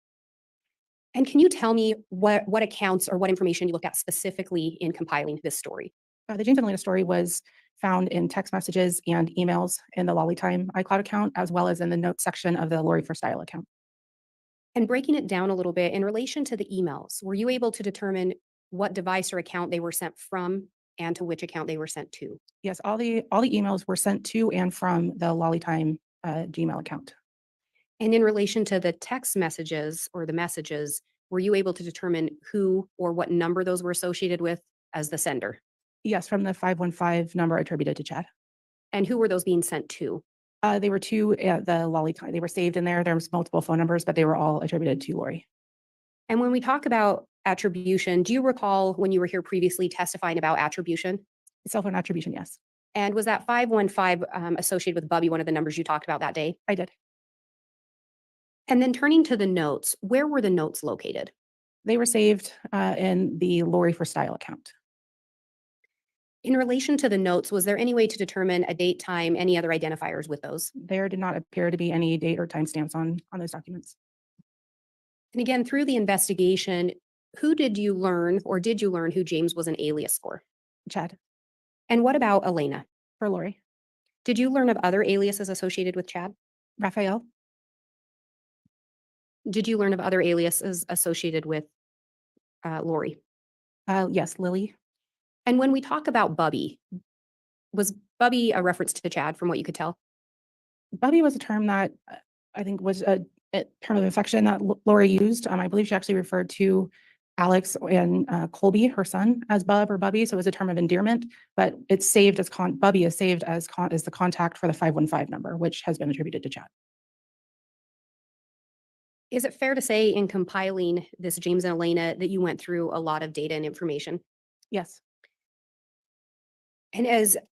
And can you tell me what accounts or what information you looked at specifically in compiling this story? The James and Elena story was found in text messages and emails in the Lollytime iCloud account, as well as in the notes section of the Lori for Style account. And breaking it down a little bit, in relation to the emails, were you able to determine what device or account they were sent from and to which account they were sent to? Yes, all the emails were sent to and from the Lollytime Gmail account. And in relation to the text messages or the messages, were you able to determine who or what number those were associated with as the sender? Yes, from the 515 number attributed to Chad. And who were those being sent to? They were to the Lollytime. They were saved in there. There's multiple phone numbers, but they were all attributed to Lori. And when we talk about attribution, do you recall when you were here previously testifying about attribution? Cell phone attribution, yes. And was that 515 associated with Bubby, one of the numbers you talked about that day? I did. And then turning to the notes, where were the notes located? They were saved in the Lori for Style account. In relation to the notes, was there any way to determine a date, time, any other identifiers with those? There did not appear to be any date or timestamps on those documents. And again, through the investigation, who did you learn or did you learn who James was an alias for? Chad. And what about Elena? For Lori. Did you learn of other aliases associated with Chad? Raphael. Did you learn of other aliases associated with Lori? Yes, Lily. And when we talk about Bubby, was Bubby a reference to Chad from what you could tell? Bubby was a term that I think was a term of affection that Lori used. I believe she actually referred to Alex and Colby, her son, as Bub or Bubby. So it was a term of endearment, but it's saved as Bubby is saved as the contact for the 515 number, which has been attributed to Chad. Is it fair to say in compiling this James and Elena that you went through a lot of data and information? Yes. And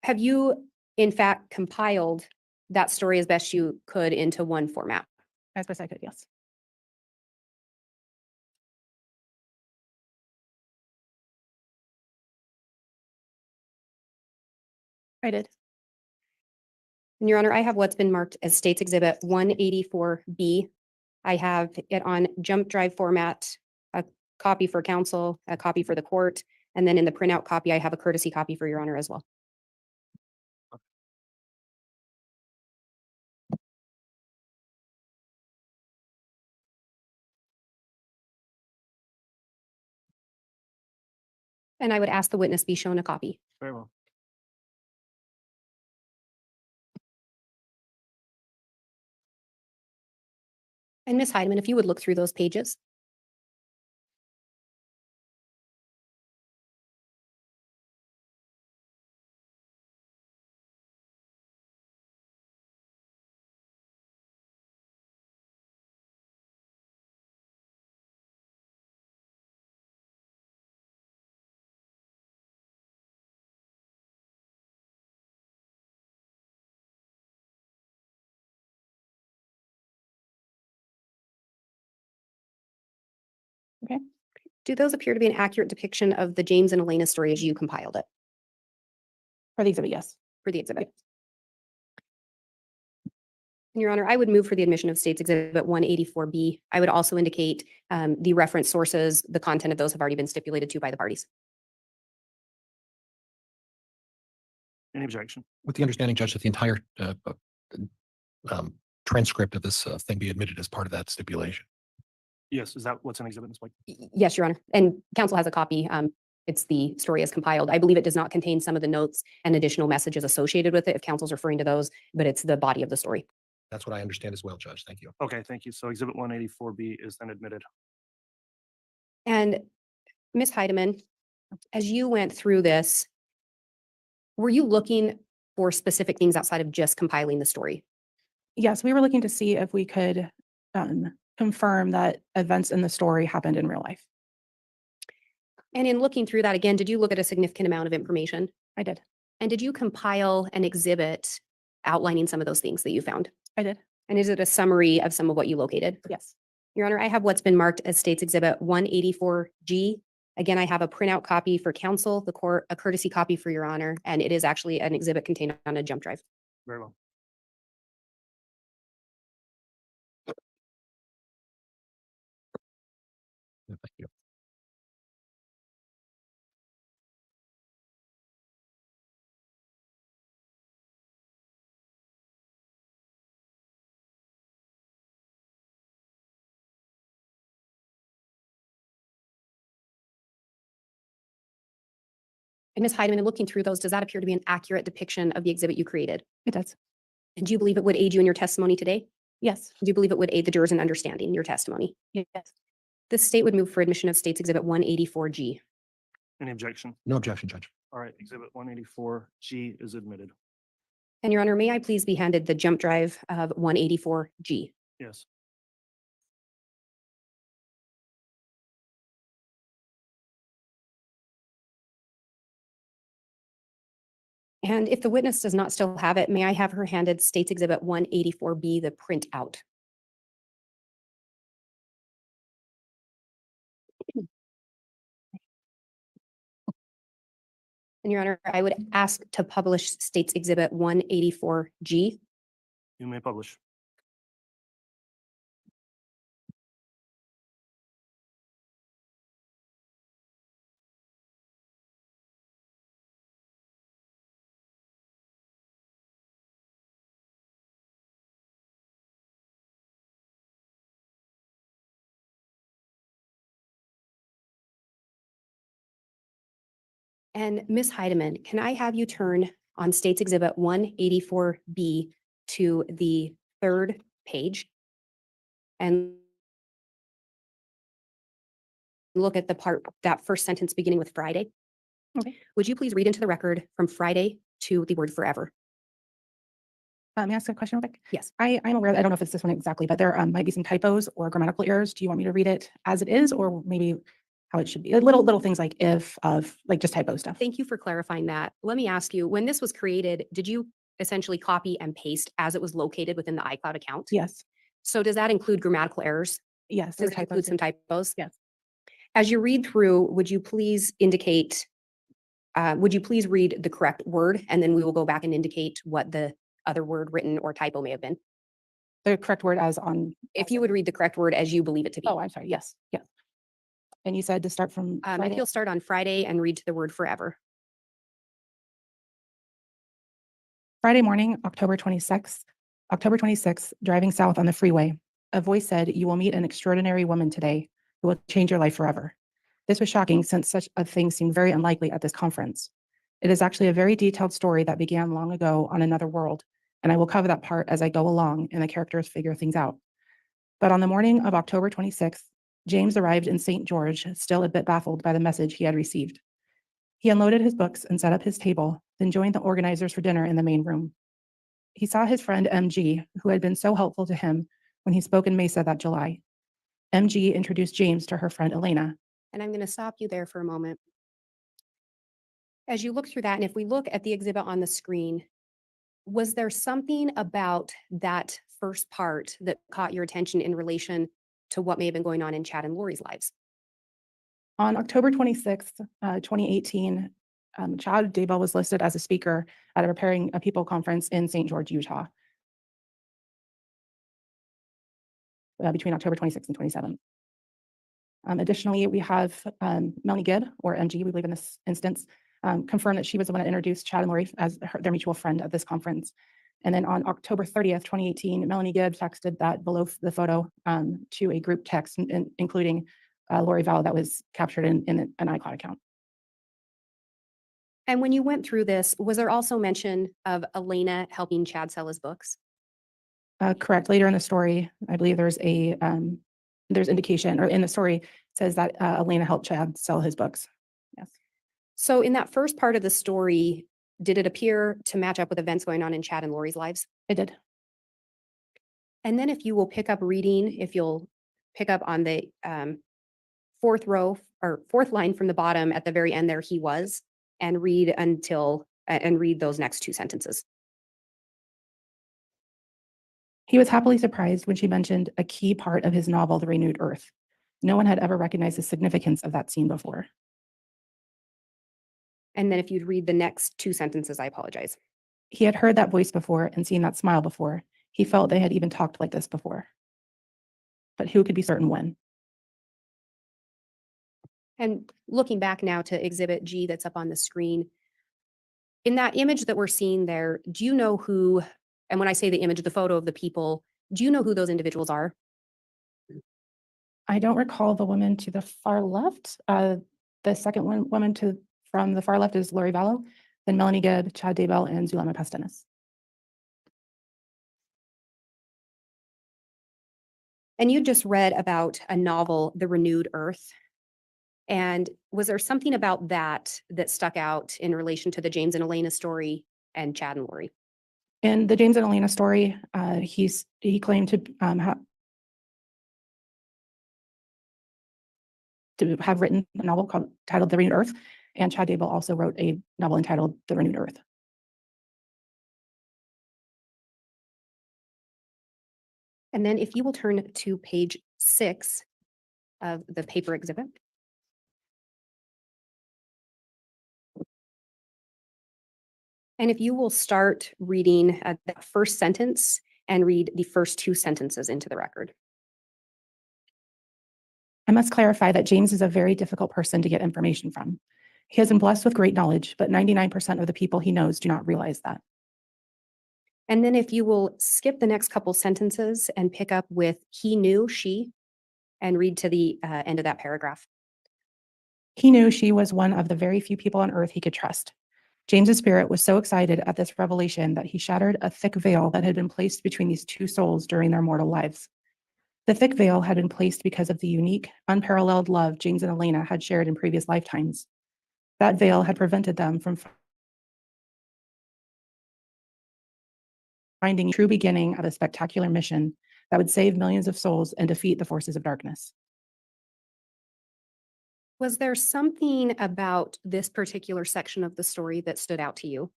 have you in fact compiled that story as best you could into one format? As best I could, yes. I did. And Your Honor, I have what's been marked as State's Exhibit 184B. I have it on jump drive format, a copy for counsel, a copy for the court, and then in the printout copy, I have a courtesy copy for Your Honor as well. And I would ask the witness be shown a copy. Very well. And Ms. Heidemann, if you would look through those pages. Do those appear to be an accurate depiction of the James and Elena story as you compiled it For the exhibit, yes. for the exhibit? And Your Honor, I would move for the admission of States Exhibit 184B. I would also indicate the reference sources, the content of those have already been stipulated to by the parties. Any objection? With the understanding, Judge, that the entire transcript of this thing be admitted as part of that stipulation. Yes, is that what's in exhibit, Ms. Blake? Yes, Your Honor. And counsel has a copy. It's the story as compiled. I believe it does not contain some of the notes and additional messages associated with it if counsel's referring to those, but it's the body of the story. That's what I understand as well, Judge. Thank you. Okay, thank you. So exhibit 184B is then admitted. And Ms. Heidemann, as you went through this, were you looking for specific things outside of just compiling the story? Yes, we were looking to see if we could confirm that events in the story happened in real life. And in looking through that again, did you look at a significant amount of information? I did. And did you compile an exhibit outlining some of those things that you found? I did. And is it a summary of some of what you located? Yes. Your Honor, I have what's been marked as States Exhibit 184G. Again, I have a printout copy for counsel, the court, a courtesy copy for Your Honor, and it is actually an exhibit contained on a jump drive. Very well. Thank you. And Ms. Heidemann, in looking through those, does that appear to be an accurate depiction of the exhibit you created? It does. And do you believe it would aid you in your testimony today? Yes. Do you believe it would aid the jurors in understanding your testimony? Yes. The state would move for admission of States Exhibit 184G. Any objection? No objection, Judge. All right, exhibit 184G is admitted. And Your Honor, may I please be handed the jump drive of 184G? Yes. And if the witness does not still have it, may I have her handed States Exhibit 184B, the printout? And Your Honor, I would ask to publish States Exhibit 184G. You may publish. And Ms. Heidemann, can I have you turn on States Exhibit 184B to the third page? And look at the part, that first sentence beginning with Friday. Okay. Would you please read into the record from Friday to the word forever? May I ask a question real quick? Yes. I'm aware, I don't know if it's this one exactly, but there might be some typos or grammatical errors. Do you want me to read it as it is, or maybe how it should be? Little things like if, of, like just typo stuff. Thank you for clarifying that. Let me ask you, when this was created, did you essentially copy and paste as it was located within the iCloud account? Yes. So does that include grammatical errors? Yes. Does it include some typos? Yes. As you read through, would you please indicate, would you please read the correct word, and then we will go back and indicate what the other word written or typo may have been? The correct word as on. If you would read the correct word as you believe it to be. Oh, I'm sorry. Yes. Yes. And you said to start from If Friday? you'll start on Friday and read to the word forever. Friday morning, October 26th, driving south on the freeway, a voice said, "You will meet an extraordinary woman today who will change your life forever." This was shocking since such a thing seemed very unlikely at this conference. It is actually a very detailed story that began long ago on another world, and I will cover that part as I go along and the characters figure things out. But on the morning of October 26th, James arrived in St. George, still a bit baffled by the message he had received. He unloaded his books and set up his table, then joined the organizers for dinner in the main room. He saw his friend MG, who had been so helpful to him when he spoke in Mesa that July. MG introduced James to her friend Elena. And I'm going to stop you there for a moment. As you look through that, and if we look at the exhibit on the screen, was there something about that first part that caught your attention in relation to what may have been going on in Chad and Lori's lives? On October 26th, 2018, Chad Daybell was listed as a speaker at a Preparing a People conference in St. George, Utah, between October 26th and 27th. Additionally, we have Melanie Gibb, or MG, we believe in this instance, confirmed that she was the one that introduced Chad and Lori as their mutual friend at this conference. And then on October 30th, 2018, Melanie Gibb texted that below the photo to a group text, including Lori Vallow, that was captured in an iCloud account. And when you went through this, was there also mention of Elena helping Chad sell his books? Correct. Later in the story, I believe there's indication, or in the story, it says that Elena helped Chad sell his books. Yes. So in that first part of the story, did it appear to match up with events going on in Chad and Lori's lives? It did. And then if you will pick up reading, if you'll pick up on the fourth row or fourth line from the bottom at the very end there, he was, and read those next two sentences. He was happily surprised when she mentioned a key part of his novel, The Renewed Earth. No one had ever recognized the significance of that scene before. And then if you'd read the next two sentences, I apologize. He had heard that voice before and seen that smile before. He felt they had even talked like this before. But who could be certain when? And looking back now to Exhibit G that's up on the screen, in that image that we're seeing there, do you know who, and when I say the image, the photo of the people, do you know who those individuals are? I don't recall the woman to the far left. The second woman from the far left is Lori Vallow, then Melanie Gibb, Chad Daybell, and Zulema Pastenis. And you just read about a novel, The Renewed Earth. And was there something about that that stuck out in relation to the James and Elena story and Chad and Lori? In the James and Elena story, he claimed to have written a novel titled The Renewed Earth, and Chad Daybell also wrote a novel entitled The Renewed Earth. And then if you will turn to page 6 of the paper exhibit. And if you will start reading that first sentence and read the first two sentences into the record. I must clarify that James is a very difficult person to get information from. He has been blessed with great knowledge, but 99% of the people he knows do not realize that. And then if you will skip the next couple sentences and pick up with he knew, she, and read to the end of that paragraph. He knew she was one of the very few people on earth he could trust. James's spirit was so excited at this revelation that he shattered a thick veil that had been placed between these two souls during their mortal lives. The thick veil had been placed because of the unique, unparalleled love James and Elena had shared in previous lifetimes. That veil had prevented them from finding a true beginning of a spectacular mission that would save millions of souls and defeat the forces of darkness. Was there something about this particular section of the story that stood out to you?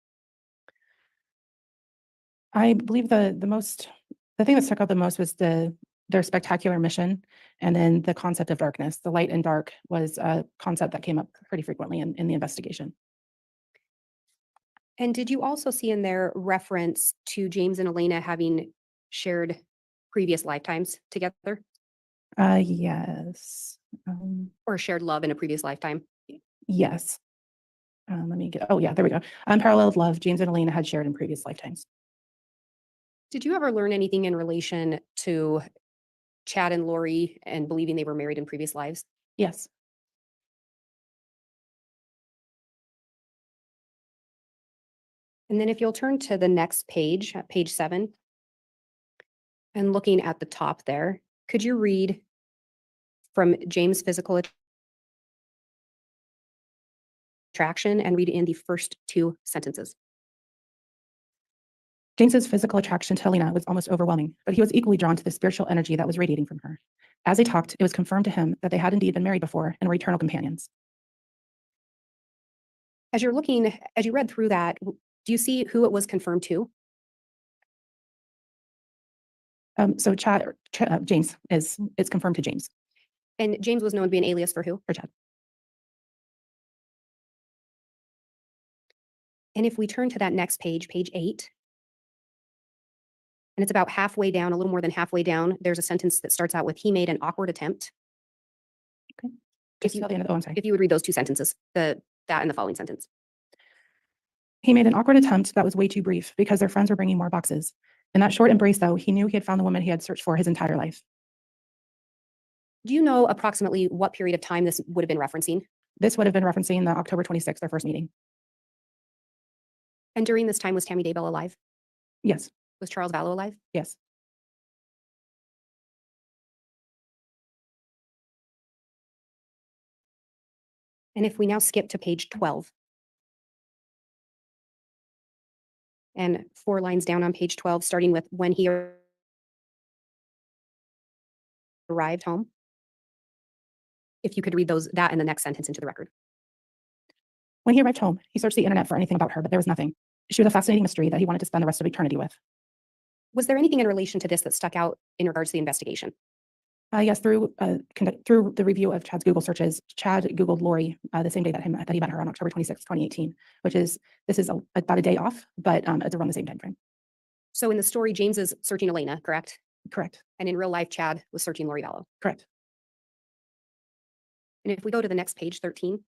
I believe the thing that stuck out the most was their spectacular mission, and then the concept of darkness. The light and dark was a concept that came up pretty frequently in the investigation. And did you also see in there reference to James and Elena having shared previous lifetimes together? Yes. Or shared love in a previous lifetime? Yes. Oh yeah, there we go. Unparalleled love James and Elena had shared in previous lifetimes. Did you ever learn anything in relation to Chad and Lori and believing they were married in previous lives? Yes. And then if you'll turn to the next page, page 7, and looking at the top there, could you read from James' physical attraction and read in the first two sentences? James's physical attraction to Elena was almost overwhelming, but he was equally drawn to the spiritual energy that was radiating from her. As they talked, it was confirmed to him that they had indeed been married before and were eternal companions. As you read through that, do you see who it was confirmed to? So James it's confirmed to James. And James was known to be an alias for who? For Chad. And if we turn to that next page, page 8, and it's about halfway down, a little more than halfway down, there's a sentence that starts out with, "He made an awkward attempt." Okay. If Just you, till the end of, oh, I'm sorry. if you would read those two sentences, that and the following sentence. He made an awkward attempt that was way too brief because their friends were bringing more boxes. In that short embrace, though, he knew he had found the woman he had searched for his entire life. Do you know approximately what period of time this would have been referencing? This would have been referencing the October 26th, their first meeting. And during this time, was Tammy Daybell alive? Yes. Was Charles Vallow alive? Yes. And if we now skip to page 12, and 4 lines down on page 12, starting with when he arrived home. If you could read that in the next sentence into the record. When he arrived home, he searched the internet for anything about her, but there was nothing. She was a fascinating mystery that he wanted to spend the rest of eternity with. Was there anything in relation to this that stuck out in regards to the investigation? Yes, through the review of Chad's Google searches, Chad Googled Lori the same day that he met her on October 26, 2018, this is about a day off, but it's around the same time frame. So in the story, James is searching Elena, correct? Correct. And in real life, Chad was searching Lori Vallow. Correct. And if we go to the next page, 13,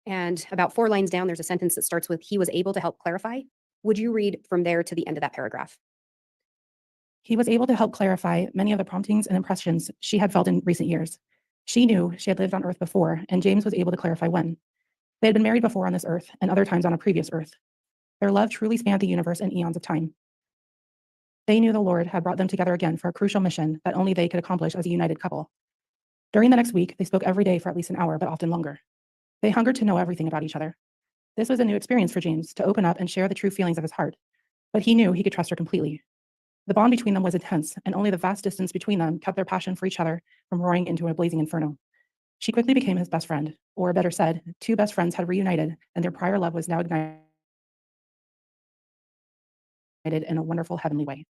and about 4 lines down, there's a sentence that starts with, "He was able to help clarify." Would you read from there to the end of that paragraph? He was able to help clarify many of the promptings and impressions she had felt in recent years. She knew she had lived on Earth before, and James was able to clarify when. They had been married before on this Earth and other times on a previous Earth. Their love truly spanned the universe and eons of time. They knew the Lord had brought them together again for a crucial mission that only they could accomplish as a united couple. During the next week, they spoke every day for at least an hour, but often longer. They hungered to know everything about each other. This was a new experience for James, to open up and share the true feelings of his heart. But he knew he could trust her completely. The bond between them was intense, and only the vast distance between them kept their passion for each other from roaring into a blazing inferno. She quickly became his best friend, or better said, 2 best friends had reunited, and their prior love was now ignited in a wonderful heavenly way.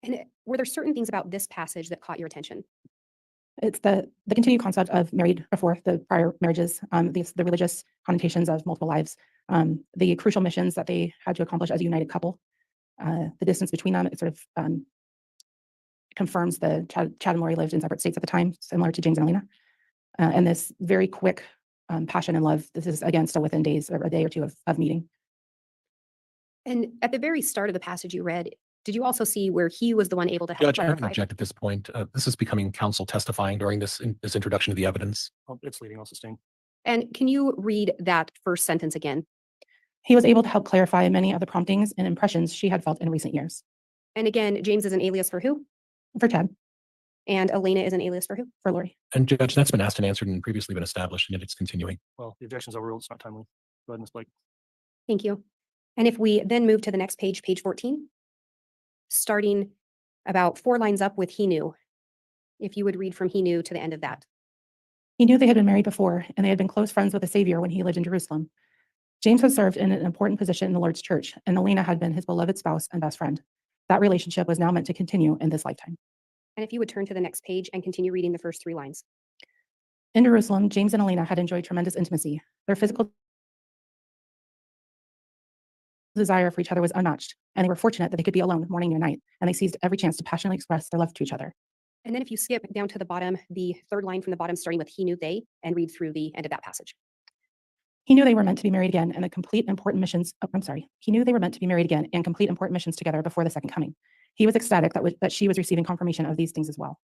And were there certain things about this passage that caught your attention? It's the continued concept of married before the prior marriages, the religious connotations of multiple lives, the crucial missions that they had to accomplish as a united couple, the distance between them. It sort of confirms the Chad and Lori lived in separate states at the time, similar to James and Elena. And this very quick passion and love, this is again still within days or a day or two of meeting. And at the very start of the passage you read, did you also see where he was the one able to help Judge, I'm going to clarify? object at this point. This is becoming counsel testifying during this introduction of the evidence. It's leading, I'll sustain. And can you read that first sentence again? He was able to help clarify many of the promptings and impressions she had felt in recent years. And again, James is an alias for who? For Chad. And Elena is an alias for who? For Lori. And Judge, that's been asked and answered and previously been established, and yet it's continuing. Well, the objection's overruled. It's not timely. Go ahead, Ms. Blake. Thank you. And if we then move to the next page, page 14, starting about 4 lines up with "he knew." If you would read from "he knew" to the end of that. He knew they had been married before, and they had been close friends with the Savior when he lived in Jerusalem. James had served in an important position in the Lord's church, and Elena had been his beloved spouse and best friend. That relationship was now meant to continue in this lifetime. And if you would turn to the next page and continue reading the first 3 lines. In Jerusalem, James and Elena had enjoyed tremendous intimacy. Their physical desire for each other was unmatched, and they were fortunate that they could be alone morning and night, and they seized every chance to passionately express their love to each other. And then if you skip down to the bottom, the 3rd line from the bottom, starting with "he knew they," and read through the end of that passage. He knew they were meant to be married again and complete important missions. He knew they were meant to be married again and complete important missions together before the second coming. He was ecstatic that she was receiving confirmation of these things as well.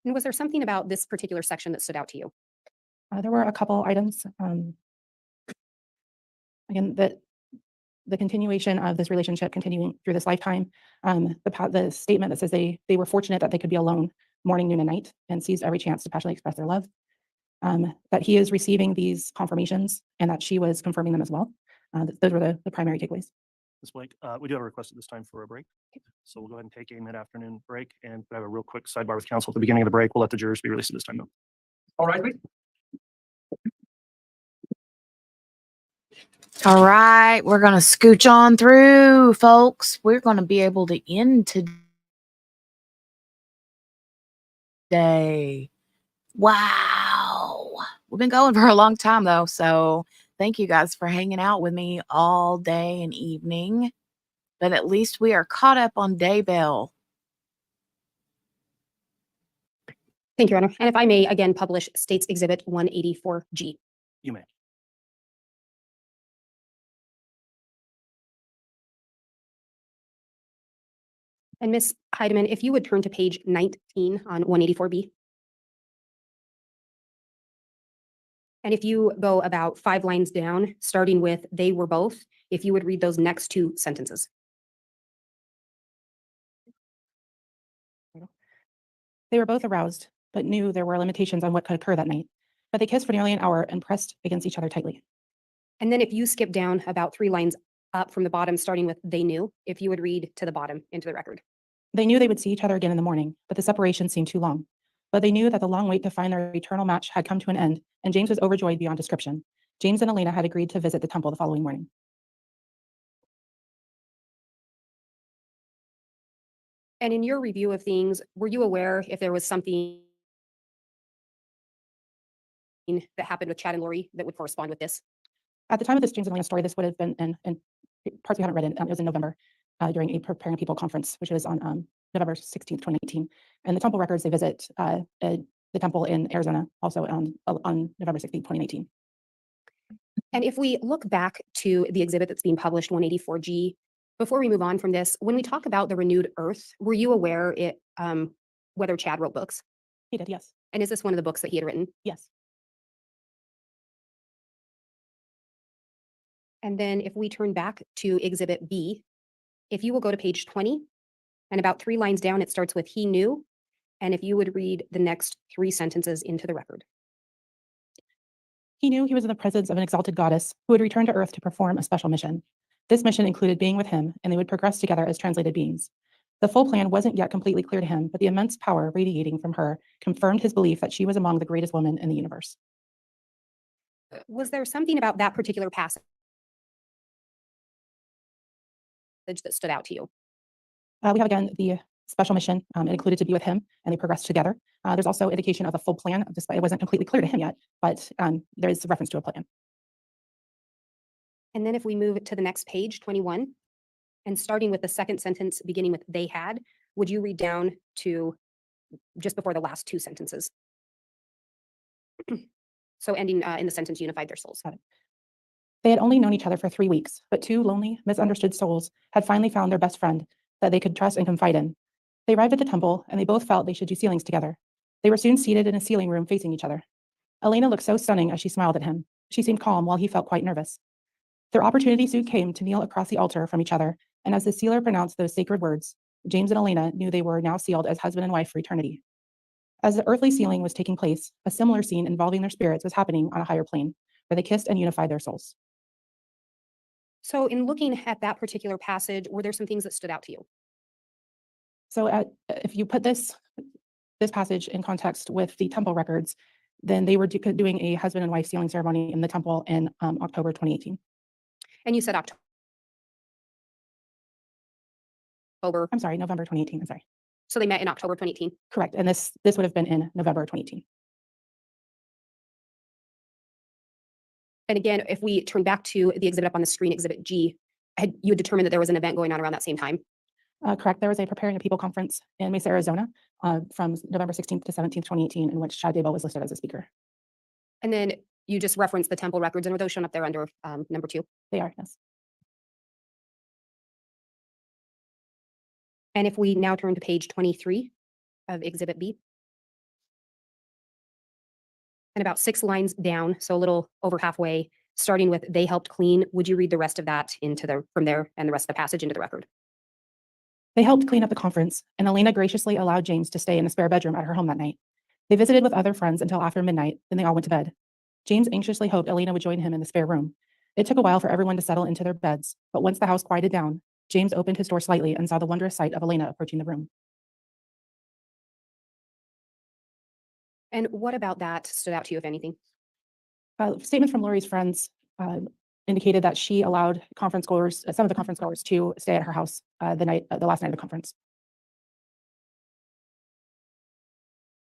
And was there something about this particular section that stood out to you? There were a couple items. Again, the continuation of this relationship continuing through this lifetime. The statement that says they were fortunate that they could be alone morning, noon, and night and seized every chance to passionately express their love. That he is receiving these confirmations and that she was confirming them as well. Those were the primary takeaways. Ms. Blake, we do have a request at this time for a break. So we'll go ahead and take a mid-afternoon break and have a real quick sidebar with counsel at the beginning of the break. We'll let the jurors be released at this time though. All right, please. All right, we're going to scooch on through, folks. We're going to be able to end today. Wow. We've been going for a long time though, so thank you guys for hanging out with me all day and evening. But at least we are caught up on Daybell. Thank you, Your Honor. And if I may again publish State's Exhibit 184G. You may. And Ms. Heidemann, if you would turn to page 19 on 184B. And if you go about 5 lines down, starting with "they were both," if you would read those next 2 sentences. They were both aroused, but knew there were limitations on what could occur that night. But they kissed for nearly an hour and pressed against each other tightly. And then if you skip down about 3 lines up from the bottom, starting with "they knew," if you would read to the bottom into the record. They knew they would see each other again in the morning, but the separation seemed too long. But they knew that the long wait to find their eternal match had come to an end, and James was overjoyed beyond description. James and Elena had agreed to visit the temple the following morning. And in your review of things, were you aware if there was something that happened with Chad and Lori that would correspond with this? At the time of this James and Elena story, this would have been in parts we haven't read it was in November during a Preparing People conference, which was on November 16th, 2018. And the temple records, they visit the temple in Arizona also on November 16th, 2018. And if we look back to the exhibit that's being published, 184G, before we move on from this, when we talk about the renewed earth, were you aware whether Chad wrote books? He did, yes. And is this one of the books that he had written? Yes. And then if we turn back to Exhibit B, if you will go to page 20, and about 3 lines down, it starts with "he knew." And if you would read the next 3 sentences into the record. He knew he was in the presence of an exalted goddess who would return to Earth to perform a special mission. This mission included being with him, and they would progress together as translated beings. The full plan wasn't yet completely clear to him, but the immense power radiating from her confirmed his belief that she was among the greatest women in the universe. Was there something about that particular passage that stood out to you? We have again the special mission. It included to be with him, and they progressed together. There's also indication of a full plan, despite it wasn't completely clear to him yet, but there is reference to a plan. And then if we move to the next page, 21, and starting with the second sentence, beginning with "they had," would you read down to just before the last 2 sentences? So ending in the sentence "unified their souls." They had only known each other for 3 weeks, but 2 lonely, misunderstood souls had finally found their best friend that they could trust and confide in. They arrived at the temple, and they both felt they should do sealings together. They were soon seated in a sealing room facing each other. Elena looked so stunning as she smiled at him. She seemed calm while he felt quite nervous. Their opportunity soon came to kneel across the altar from each other, and as the sealer pronounced those sacred words, James and Elena knew they were now sealed as husband and wife for eternity. As the earthly sealing was taking place, a similar scene involving their spirits was happening on a higher plane, where they kissed and unified their souls. So in looking at that particular passage, were there some things that stood out to you? So if you put this passage in context with the temple records, then they were doing a husband and wife sealing ceremony in the temple in October 2018. And you said October. I'm sorry, November 2018. I'm sorry. So they met in October 2018? Correct. And this would have been in November 2018. And again, if we turn back to the exhibit up on the screen, Exhibit G, you had determined that there was an event going on around that same time? Correct. There was a Preparing a People conference in Mesa, Arizona, from November 16th to 17th, 2018, in which Chad Daybell was listed as a speaker. And then you just referenced the temple records, and are those shown up there under number 2? They are, yes. And if we now turn to page 23 of Exhibit B, and about 6 lines down, so a little over halfway, starting with "they helped clean," would you read the rest of that from there and the rest of the passage into the record? They helped clean up the conference, and Elena graciously allowed James to stay in the spare bedroom at her home that night. They visited with other friends until after midnight, then they all went to bed. James anxiously hoped Elena would join him in the spare room. It took a while for everyone to settle into their beds, but once the house quieted down, James opened his door slightly and saw the wondrous sight of Elena approaching the room. And what about that stood out to you, if anything? Statements from Lori's friends indicated that she allowed conference goers, some of the conference goers, to stay at her house the last night of the conference.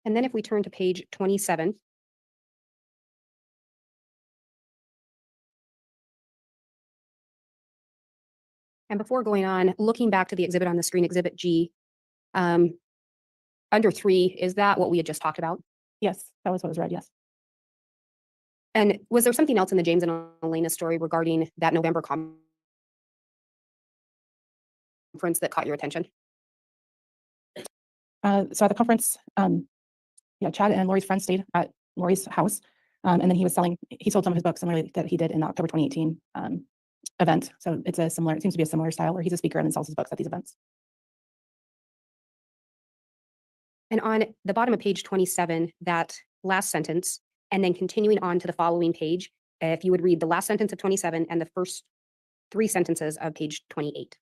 And then if we turn to page 27, And before going on, looking back to the exhibit on the screen, Exhibit G, under 3, is that what we had just talked about? Yes, that was what was read, yes. And was there something else in the James and Elena story regarding that November conference that caught your attention? So at the conference, yeah, Chad and Lori's friends stayed at Lori's house. And then he sold some of his books similarly that he did in the October 2018 event. So it seems to be a similar style where he's a speaker and then sells his books at these events. And on the bottom of page 27, that last sentence, and then continuing on to the following page, if you would read the last sentence of 27 and the first 3 sentences of page 28.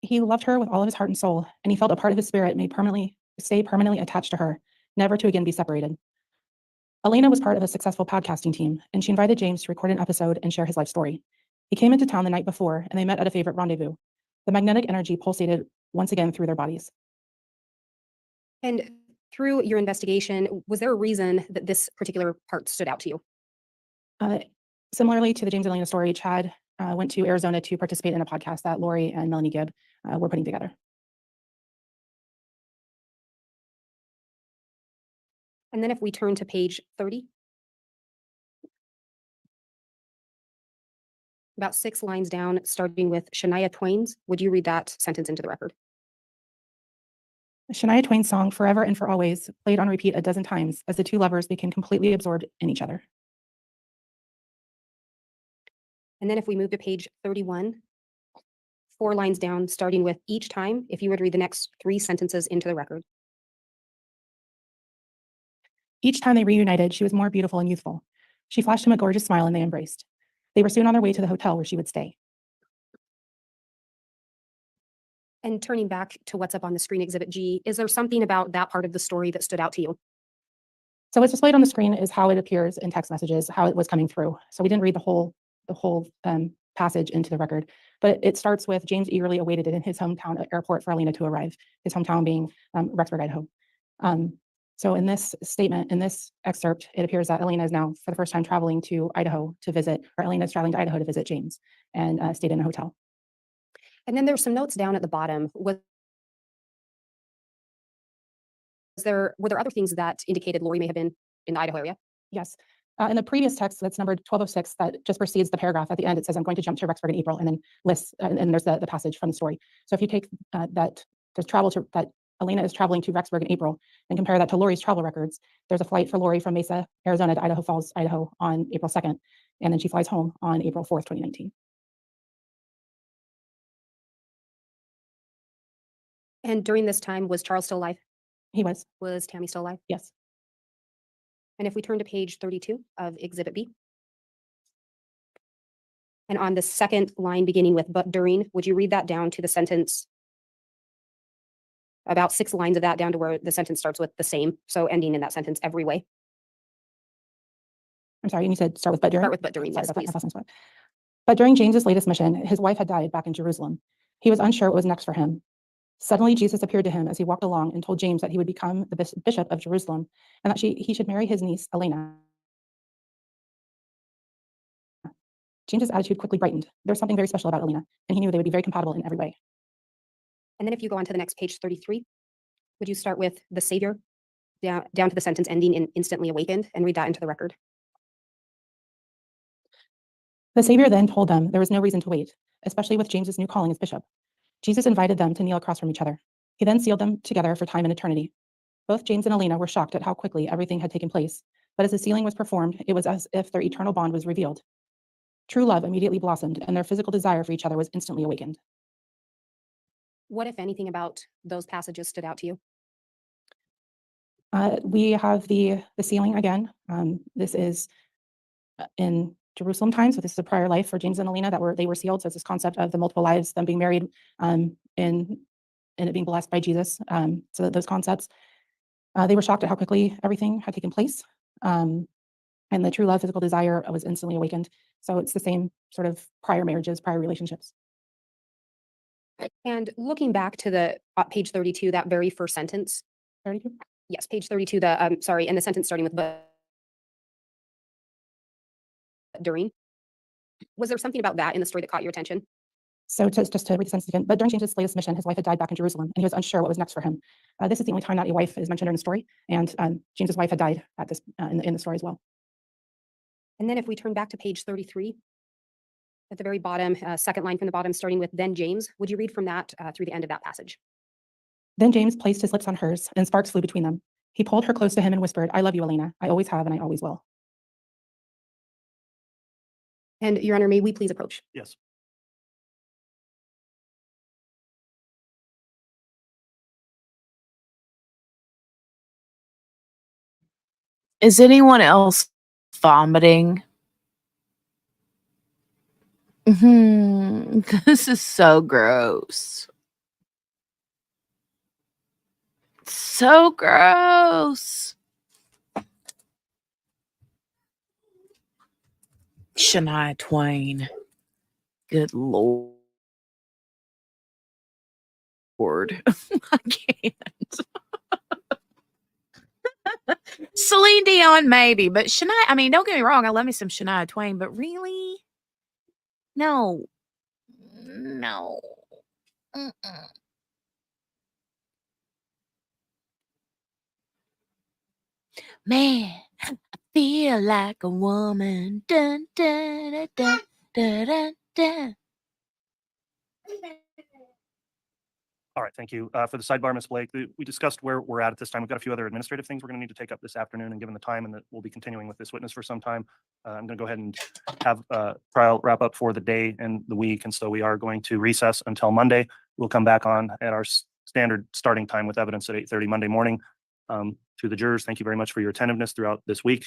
He loved her with all of his heart and soul, and he felt a part of his spirit stay permanently attached to her, never to again be separated. Elena was part of a successful podcasting team, and she invited James to record an episode and share his life story. He came into town the night before, and they met at a favorite rendezvous. The magnetic energy pulsated once again through their bodies. And through your investigation, was there a reason that this particular part stood out to you? Similarly to the James and Elena story, Chad went to Arizona to participate in a podcast that Lori and Melanie Gibb were putting together. And then if we turn to page 30, about 6 lines down, starting with Shania Twain's, would you read that sentence into the record? Shania Twain's song Forever and for Always played on repeat a dozen times as the two lovers became completely absorbed in each other. And then if we move to page 31, 4 lines down, starting with each time, if you would read the next 3 sentences into the record. Each time they reunited, she was more beautiful and youthful. She flashed him a gorgeous smile and they embraced. They were soon on their way to the hotel where she would stay. And turning back to what's up on the screen, Exhibit G, is there something about that part of the story that stood out to you? So what's displayed on the screen is how it appears in text messages, how it was coming through. So we didn't read the whole passage into the record, but it starts with James eagerly awaited it in his hometown airport for Elena to arrive, his hometown being Rexburg, Idaho. So in this statement, in this excerpt, it appears that Elena is now for the first time traveling to Idaho to visit, or Elena is traveling to Idaho to visit James and stayed in a hotel. And then there's some notes down at the bottom. Were there other things that indicated Lori may have been in the Idaho area? Yes. In the previous text that's numbered 1206 that just precedes the paragraph at the end, it says, I'm going to jump to Rexburg in April, and then lists, and there's the passage from the story. So if you take that Elena is traveling to Rexburg in April and compare that to Lori's travel records, there's a flight for Lori from Mesa, Arizona to Idaho Falls, Idaho on April 2nd, and then she flies home on April 4th, 2019. And during this time, was Charles still alive? He was. Was Tammy still alive? Yes. And if we turn to page 32 of Exhibit B, and on the second line beginning with but during, would you read that down to the sentence? About 6 lines of that down to where the sentence starts with the same. So ending in that sentence every way. I'm sorry, and you said start with but during? Start with but during, Sorry yes, about that, please. my last name's But during James's latest mission, his wife had died back in Jerusalem. He was unsure what was next for him. Suddenly, Jesus appeared to him as he walked along and told James that he would become the bishop of Jerusalem and that he should marry his niece, Elena. James's attitude quickly brightened. There was something very special about Elena, and he knew they would be very compatible in every way. And then if you go on to the next page 33, would you start with the Savior down to the sentence ending in instantly awakened and read that into the record? The Savior then told them there was no reason to wait, especially with James's new calling as bishop. Jesus invited them to kneel across from each other. He then sealed them together for time and eternity. Both James and Elena were shocked at how quickly everything had taken place, but as the sealing was performed, it was as if their eternal bond was revealed. True love immediately blossomed, and their physical desire for each other was instantly awakened. What, if anything, about those passages stood out to you? We have the sealing again. This is in Jerusalem times, so this is a prior life for James and Elena they were sealed. So it's this concept of the multiple lives, them being married, and it being blessed by Jesus. So those concepts, they were shocked at how quickly everything had taken place. And the true love, physical desire was instantly awakened. So it's the same sort of prior marriages, prior relationships. And looking back to the page 32, that very first sentence. 32? Yes, page 32, and the sentence starting with but during. Was there something about that in the story that caught your attention? So just to read the sentence again, but during James's latest mission, his wife had died back in Jerusalem, and he was unsure what was next for him. This is the only time that a wife is mentioned in the story, and James's wife had died at this in the story as well. And then if we turn back to page 33, at the very bottom, second line from the bottom, starting with then James, would you read from that through the end of that passage? Then James placed his lips on hers, and sparks flew between them. He pulled her close to him and whispered, "I love you, Elena. I always have, and I always will." And Your Honor, may we please approach? Yes. Is anyone else vomiting? This is so gross. So gross. Shania Twain. Good Lord. I can't. Celine Dion, maybe, but Shania, I mean, don't get me wrong, I love me some Shania Twain, but really? No. No. Mm-mm. Man, I feel like a woman. Dun, dun, dun, dun, dun, dun, dun. All right, thank you. For the sidebar, Ms. Blake, we discussed where we're at this time. We've got a few other administrative things we're going to need to take up this afternoon, and given the time and that we'll be continuing with this witness for some time, I'm going to go ahead and have trial wrap up for the day and the week. And so we are going to recess until Monday. We'll come back on at our standard starting time with evidence at 8:30 Monday morning. To the jurors, thank you very much for your attentiveness throughout this week.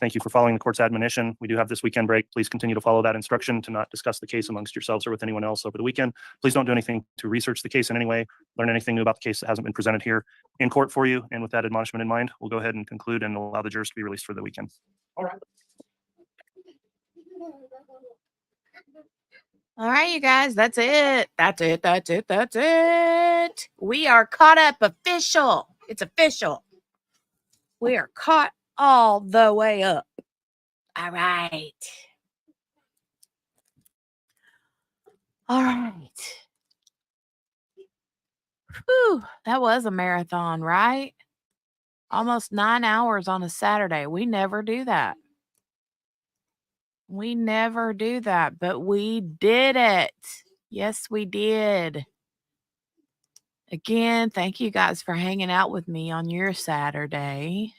Thank you for following the court's admonition. We do have this weekend break. Please continue to follow that instruction to not discuss the case amongst yourselves or with anyone else over the weekend. Please don't do anything to research the case in any way, learn anything new about the case that hasn't been presented here in court for you. And with that admonishment in mind, we'll go ahead and conclude and allow the jurors to be released for the weekend. All right. All right, you guys, that's it. That's it. That's it. That's it. We are caught up official. It's official. We are caught all the way up. All right. All right. Whew, that was a marathon, right? Almost 9 hours on a Saturday. We never do that. We never do that, but we did it. Yes, we did. Again, thank you guys for hanging out with me on your Saturday.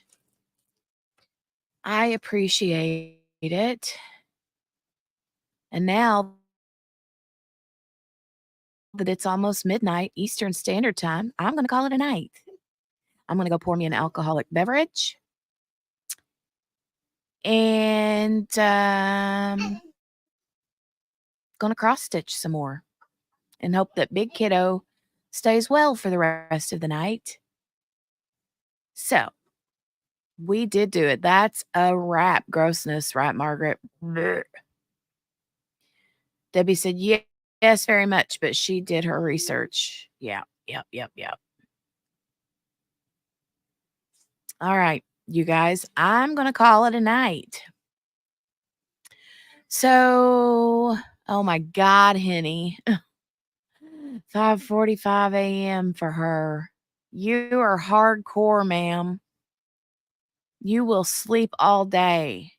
I appreciate it. And now that it's almost midnight Eastern Standard Time, I'm going to call it a night. I'm going to go pour me an alcoholic beverage. And going to cross stitch some more and hope that big kiddo stays well for the rest of the night. So we did do it. That's a wrap. Grossness, right, Margaret? Blech. Debbie said, yes, very much, but she did her research. Yep. All right, you guys, I'm going to call it a night. So, oh my God, Henny. 5:45 a.m. for her. You are hardcore, ma'am. You will sleep all day.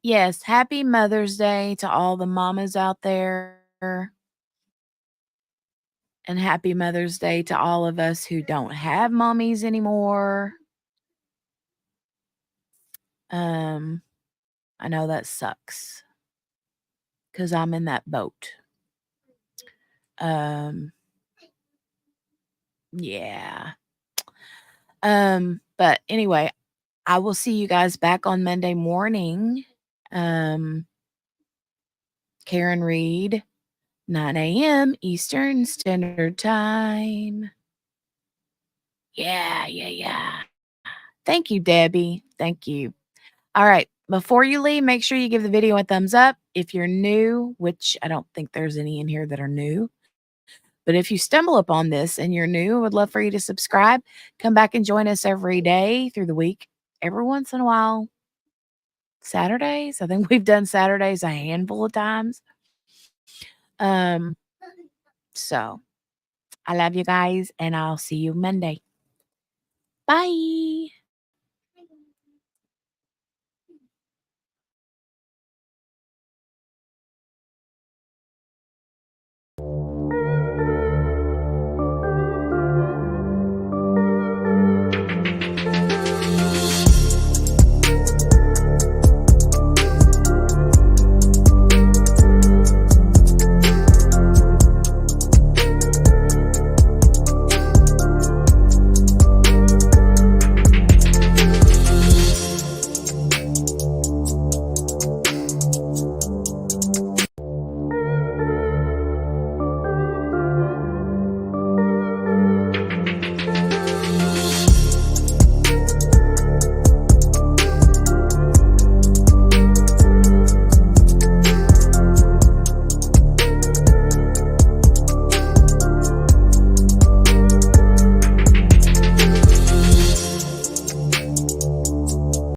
Yes, happy Mother's Day to all the mamas out there. And happy Mother's Day to all of us who don't have mommies anymore. I know that sucks because I'm in that boat. Yeah. But anyway, I will see you guys back on Monday morning. Karen Reed, 9 a.m. Eastern Standard Time. Yeah. Thank you, Debbie. Thank you. All right. Before you leave, make sure you give the video a thumbs up. If you're new, which I don't think there's any in here that are new, but if you stumble upon this and you're new, I would love for you to subscribe. Come back and join us every day through the week, every once in a while. Saturdays. I think we've done Saturdays a handful of times. So I love you guys, and I'll see you Monday. Bye.